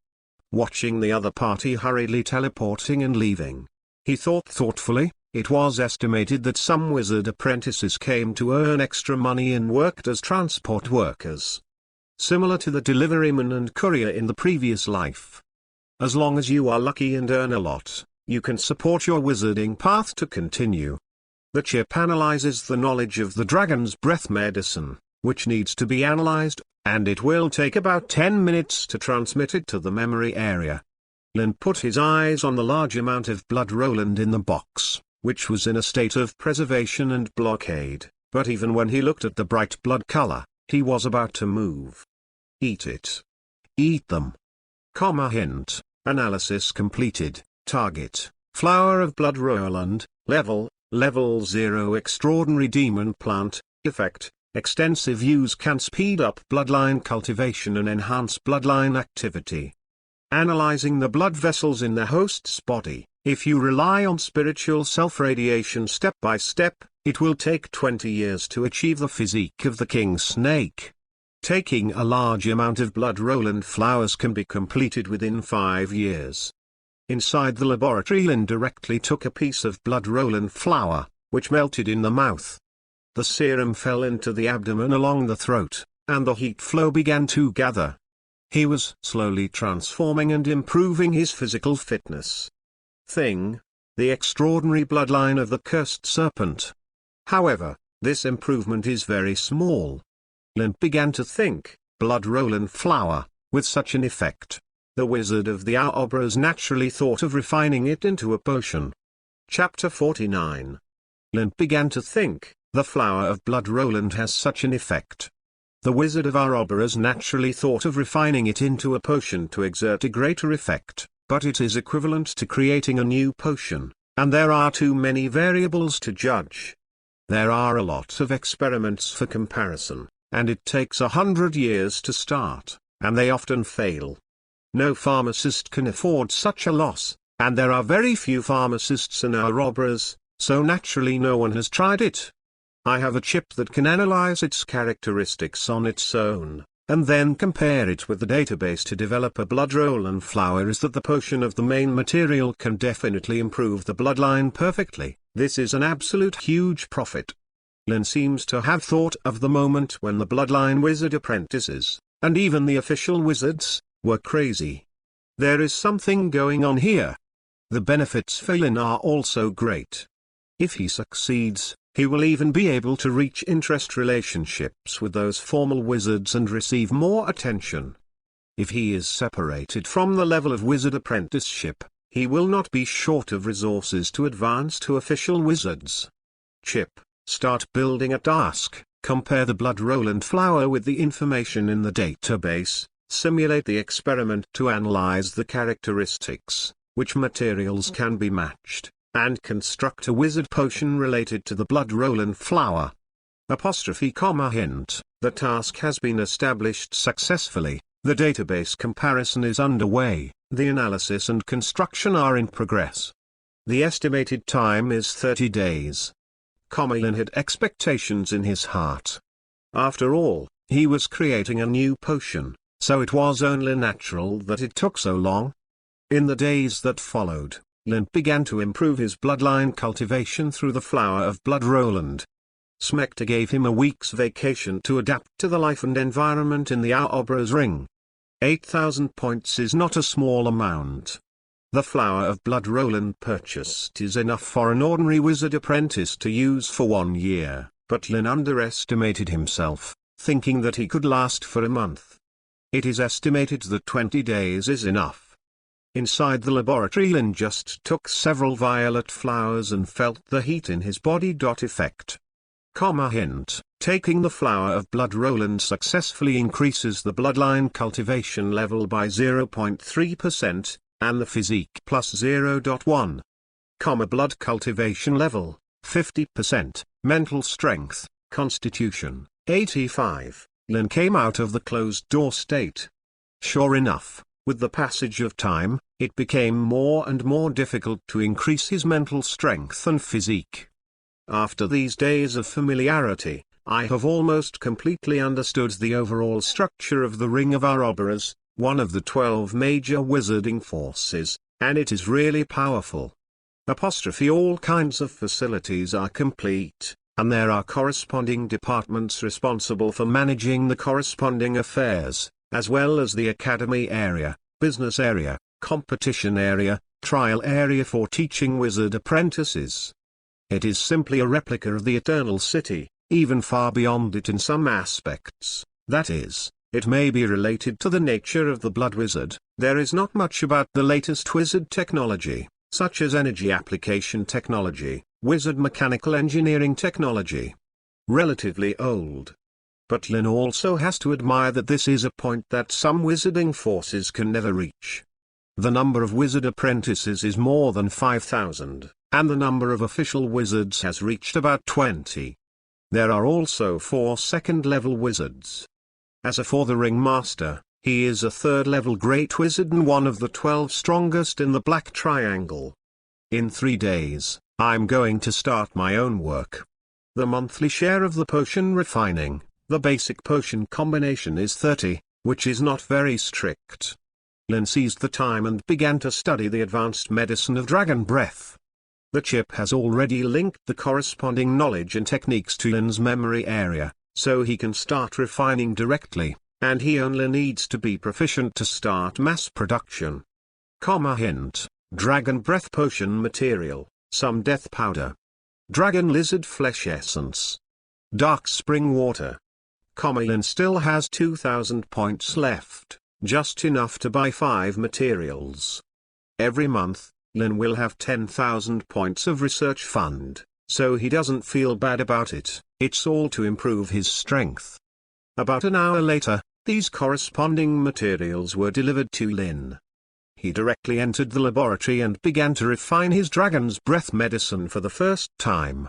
Watching the other party hurriedly teleporting and leaving, he thought thoughtfully. It was estimated that some wizard apprentices came to earn extra money and worked as transport workers, similar to the deliveryman and courier in the previous life. As long as you are lucky and earn a lot, you can support your wizarding path to continue. The chip analyzes the knowledge of the dragon's breath medicine, which needs to be analyzed, and it will take about 10 minutes to transmit it to the memory area. Lin put his eyes on the large amount of blood Roland in the box, which was in a state of preservation and blockade, but even when he looked at the bright blood color, he was about to move. Eat it. Eat them. Hint: analysis completed. Target: flower of blood Roland. Level 0 extraordinary demon plant. Effect: extensive use can speed up bloodline cultivation and enhance bloodline activity. Analyzing the blood vessels in the host's body. If you rely on spiritual self-radiation step by step, it will take 20 years to achieve the physique of the king snake. Taking a large amount of blood Roland flowers can be completed within 5 years. Inside the laboratory, Lin directly took a piece of blood Roland flower, which melted in the mouth. The serum fell into the abdomen along the throat, and the heat flow began to gather. He was slowly transforming and improving his physical fitness. The extraordinary bloodline of the cursed serpent. However, this improvement is very small. Lin began to think, blood Roland flower, with such an effect. The wizard of the Oberas naturally thought of refining it into a potion. Chapter 49. Lin began to think, the flower of blood Roland has such an effect. The wizard of our Oberas naturally thought of refining it into a potion to exert a greater effect. But it is equivalent to creating a new potion, and there are too many variables to judge. There are a lot of experiments for comparison, and it takes 100 years to start, and they often fail. No pharmacist can afford such a loss, and there are very few pharmacists in our Oberas, so naturally no one has tried it. I have a chip that can analyze its characteristics on its own, and then compare it with the database to develop a blood Roland flower. Is that the potion of the main material can definitely improve the bloodline perfectly. This is an absolute huge profit. Lin seems to have thought of the moment when the bloodline wizard apprentices, and even the official wizards, were crazy. There is something going on here. The benefits for Lin are also great. If he succeeds, he will even be able to reach interest relationships with those formal wizards and receive more attention. If he is separated from the level of wizard apprenticeship, he will not be short of resources to advance to official wizards. Chip: start building a task. Compare the blood Roland flower with the information in the database, simulate the experiment to analyze the characteristics, which materials can be matched, and construct a wizard potion related to the blood Roland flower. Hint: the task has been established successfully, the database comparison is underway, the analysis and construction are in progress. The estimated time is 30 days. Lin had expectations in his heart. After all, he was creating a new potion, so it was only natural that it took so long. In the days that followed, Lin began to improve his bloodline cultivation through the flower of blood Roland. Smector gave him a week's vacation to adapt to the life and environment in the Ouroboros ring. 8,000 points is not a small amount. The flower of blood Roland purchased is enough for an ordinary wizard apprentice to use for 1 year, but Lin underestimated himself, thinking that he could last for a month. It is estimated that 20 days is enough. Inside the laboratory, Lin just took several violet flowers and felt the heat in his body. Effect. Hint: taking the flower of blood Roland successfully increases the bloodline cultivation level by 0.3%, and the physique plus 0.1. Blood cultivation level, 50%, mental strength, constitution, 85. Lin came out of the closed-door state. Sure enough, with the passage of time, it became more and more difficult to increase his mental strength and physique. After these days of familiarity, I have almost completely understood the overall structure of the Ring of Ouroboros, one of the 12 major wizarding forces, and it is really powerful. All kinds of facilities are complete, and there are corresponding departments responsible for managing the corresponding affairs, as well as the academy area, business area, competition area, trial area for teaching wizard apprentices. It is simply a replica of the Eternal City, even far beyond it in some aspects. That is, it may be related to the nature of the Blood Wizard. There is not much about the latest wizard technology, such as energy application technology, wizard mechanical engineering technology. Relatively old. But Lin also has to admire that this is a point that some wizarding forces can never reach. The number of wizard apprentices is more than 5,000. And the number of official wizards has reached about 20. There are also 4 second-level wizards. As for the Ringmaster, he is a third-level Great Wizard and one of the 12 strongest in the Black Triangle. In 3 days, I'm going to start my own work. The monthly share of the potion refining, the basic potion combination is 30, which is not very strict. Lin seized the time and began to study the advanced medicine of dragon breath. The chip has already linked the corresponding knowledge and techniques to Lin's memory area, so he can start refining directly, and he only needs to be proficient to start mass production. Hint: dragon breath potion material, some death powder. Dragon lizard flesh essence. Dark spring water. Lin still has 2,000 points left, just enough to buy 5 materials. Every month, Lin will have 10,000 points of research fund, so he doesn't feel bad about it. It's all to improve his strength. About an hour later, these corresponding materials were delivered to Lin. He directly entered the laboratory and began to refine his dragon's breath medicine for the first time.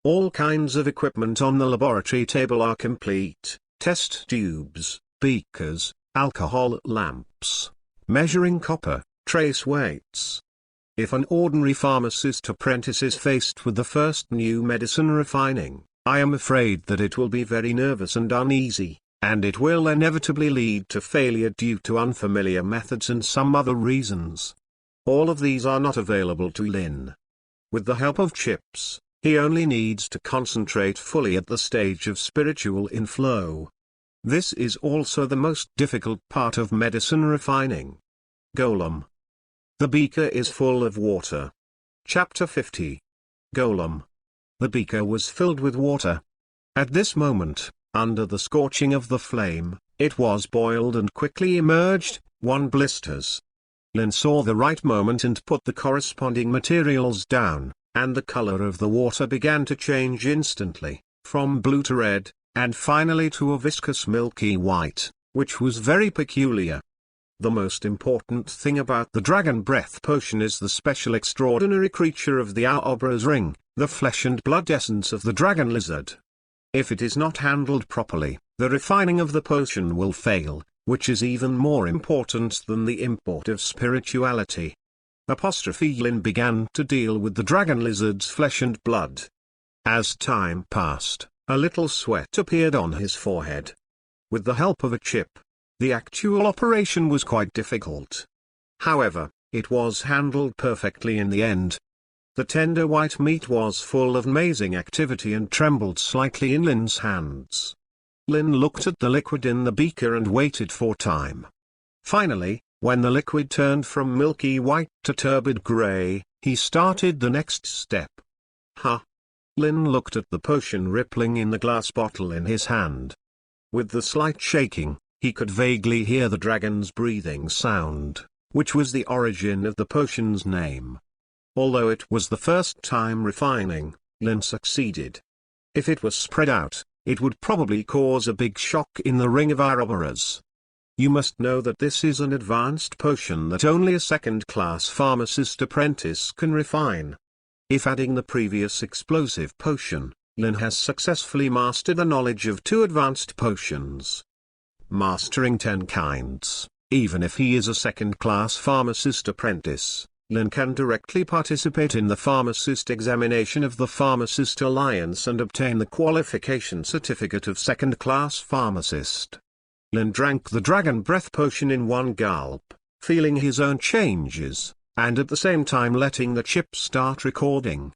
All kinds of equipment on the laboratory table are complete: test tubes, beakers, alcohol lamps, measuring copper, trace weights. If an ordinary pharmacist apprentice is faced with the first new medicine refining, I am afraid that it will be very nervous and uneasy, and it will inevitably lead to failure due to unfamiliar methods and some other reasons. All of these are not available to Lin. With the help of chips, he only needs to concentrate fully at the stage of spiritual inflow. This is also the most difficult part of medicine refining. Golem. The beaker is full of water. Chapter 50. Golem. The beaker was filled with water. At this moment, under the scorching of the flame, it was boiled and quickly emerged, 1 blisters. Lin saw the right moment and put the corresponding materials down, and the color of the water began to change instantly, from blue to red, and finally to a viscous milky white, which was very peculiar. The most important thing about the dragon breath potion is the special extraordinary creature of the Ouroboros ring, the flesh and blood essence of the dragon lizard. If it is not handled properly, the refining of the potion will fail, which is even more important than the import of spirituality. Lin began to deal with the dragon lizard's flesh and blood. As time passed, a little sweat appeared on his forehead. With the help of a chip, the actual operation was quite difficult. However, it was handled perfectly in the end. The tender white meat was full of amazing activity and trembled slightly in Lin's hands. Lin looked at the liquid in the beaker and waited for time. Finally, when the liquid turned from milky white to turbid gray, he started the next step. Ha! Lin looked at the potion rippling in the glass bottle in his hand. With the slight shaking, he could vaguely hear the dragon's breathing sound, which was the origin of the potion's name. Although it was the first time refining, Lin succeeded. If it was spread out, it would probably cause a big shock in the ring of Ouroboros. You must know that this is an advanced potion that only a second-class pharmacist apprentice can refine. If adding the previous explosive potion, Lin has successfully mastered the knowledge of 2 advanced potions. Mastering 10 kinds, even if he is a second-class pharmacist apprentice, Lin can directly participate in the pharmacist examination of the Pharmacist Alliance and obtain the qualification certificate of second-class pharmacist. Lin drank the dragon breath potion in one gulp, feeling his own changes, and at the same time letting the chip start recording.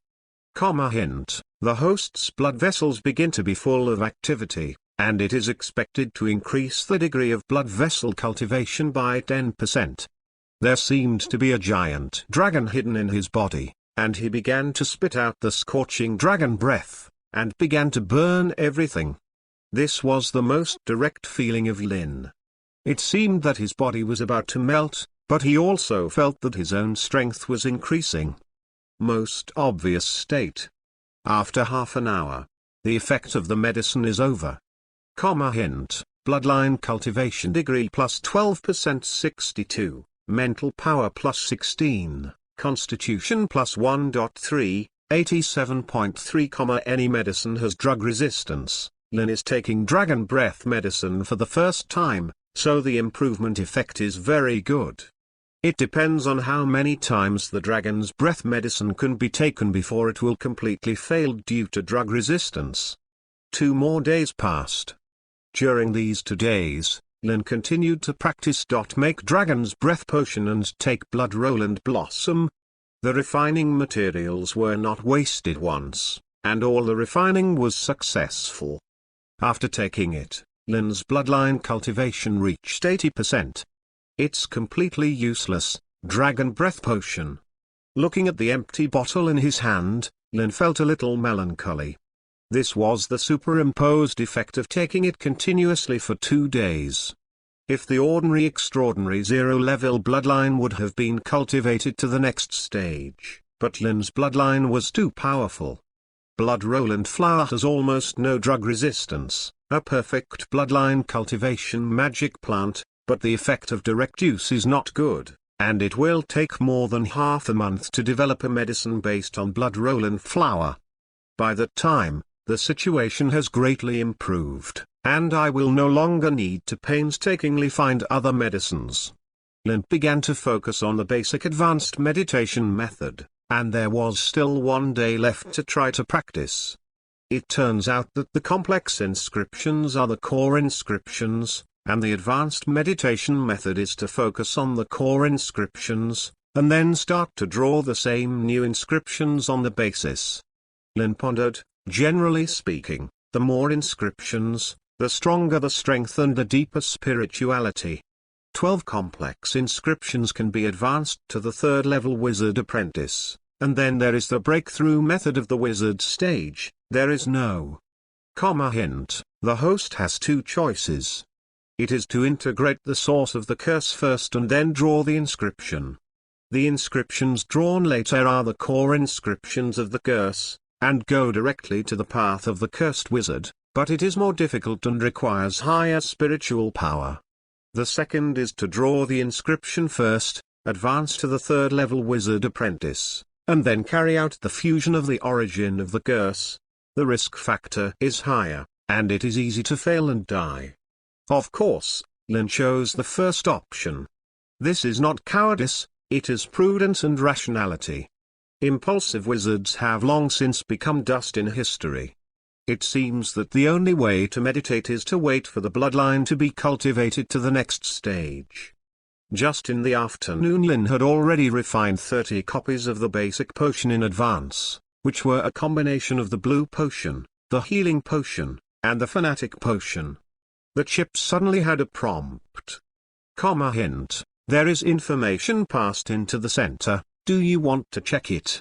Hint: the host's blood vessels begin to be full of activity, and it is expected to increase the degree of blood vessel cultivation by 10%. There seemed to be a giant dragon hidden in his body, and he began to spit out the scorching dragon breath, and began to burn everything. This was the most direct feeling of Lin. It seemed that his body was about to melt, but he also felt that his own strength was increasing. Most obvious state. After half an hour, the effect of the medicine is over. Hint: Bloodline cultivation degree plus 12% 62. Mental power plus 16, Constitution plus 1.3, 87.3. Any medicine has drug resistance. Lin is taking dragon breath medicine for the first time, so the improvement effect is very good. It depends on how many times the dragon's breath medicine can be taken before it will completely fail due to drug resistance. 2 more days passed. During these 2 days, Lin continued to practice. Make dragon's breath potion and take blood roll and blossom. The refining materials were not wasted once, and all the refining was successful. After taking it, Lin's bloodline cultivation reached 80%. It's completely useless, dragon breath potion. Looking at the empty bottle in his hand, Lin felt a little melancholy. This was the superimposed effect of taking it continuously for 2 days. If the ordinary extraordinary 0-level bloodline would have been cultivated to the next stage, but Lin's bloodline was too powerful. Blood Roland flower has almost no drug resistance, a perfect bloodline cultivation magic plant, but the effect of direct use is not good, and it will take more than half a month to develop a medicine based on Blood Roland flower. By that time, the situation has greatly improved, and I will no longer need to painstakingly find other medicines. Lin began to focus on the basic advanced meditation method, and there was still 1 day left to try to practice. It turns out that the complex inscriptions are the core inscriptions, and the advanced meditation method is to focus on the core inscriptions, and then start to draw the same new inscriptions on the basis. Lin pondered. Generally speaking, the more inscriptions, the stronger the strength and the deeper spirituality. 12 complex inscriptions can be advanced to the 3rd level wizard apprentice, and then there is the breakthrough method of the wizard stage. There is no hint. The host has 2 choices. It is to integrate the source of the curse first and then draw the inscription. The inscriptions drawn later are the core inscriptions of the curse, and go directly to the path of the cursed wizard, but it is more difficult and requires higher spiritual power. The second is to draw the inscription first, advance to the 3rd level wizard apprentice, and then carry out the fusion of the origin of the curse. The risk factor is higher, and it is easy to fail and die. Of course, Lin chose the first option. This is not cowardice, it is prudence and rationality. Impulsive wizards have long since become dust in history. It seems that the only way to meditate is to wait for the bloodline to be cultivated to the next stage. Just in the afternoon Lin had already refined 30 copies of the basic potion in advance, which were a combination of the blue potion, the healing potion, and the fanatic potion. The chip suddenly had a prompt. Hint, there is information passed into the center, do you want to check it?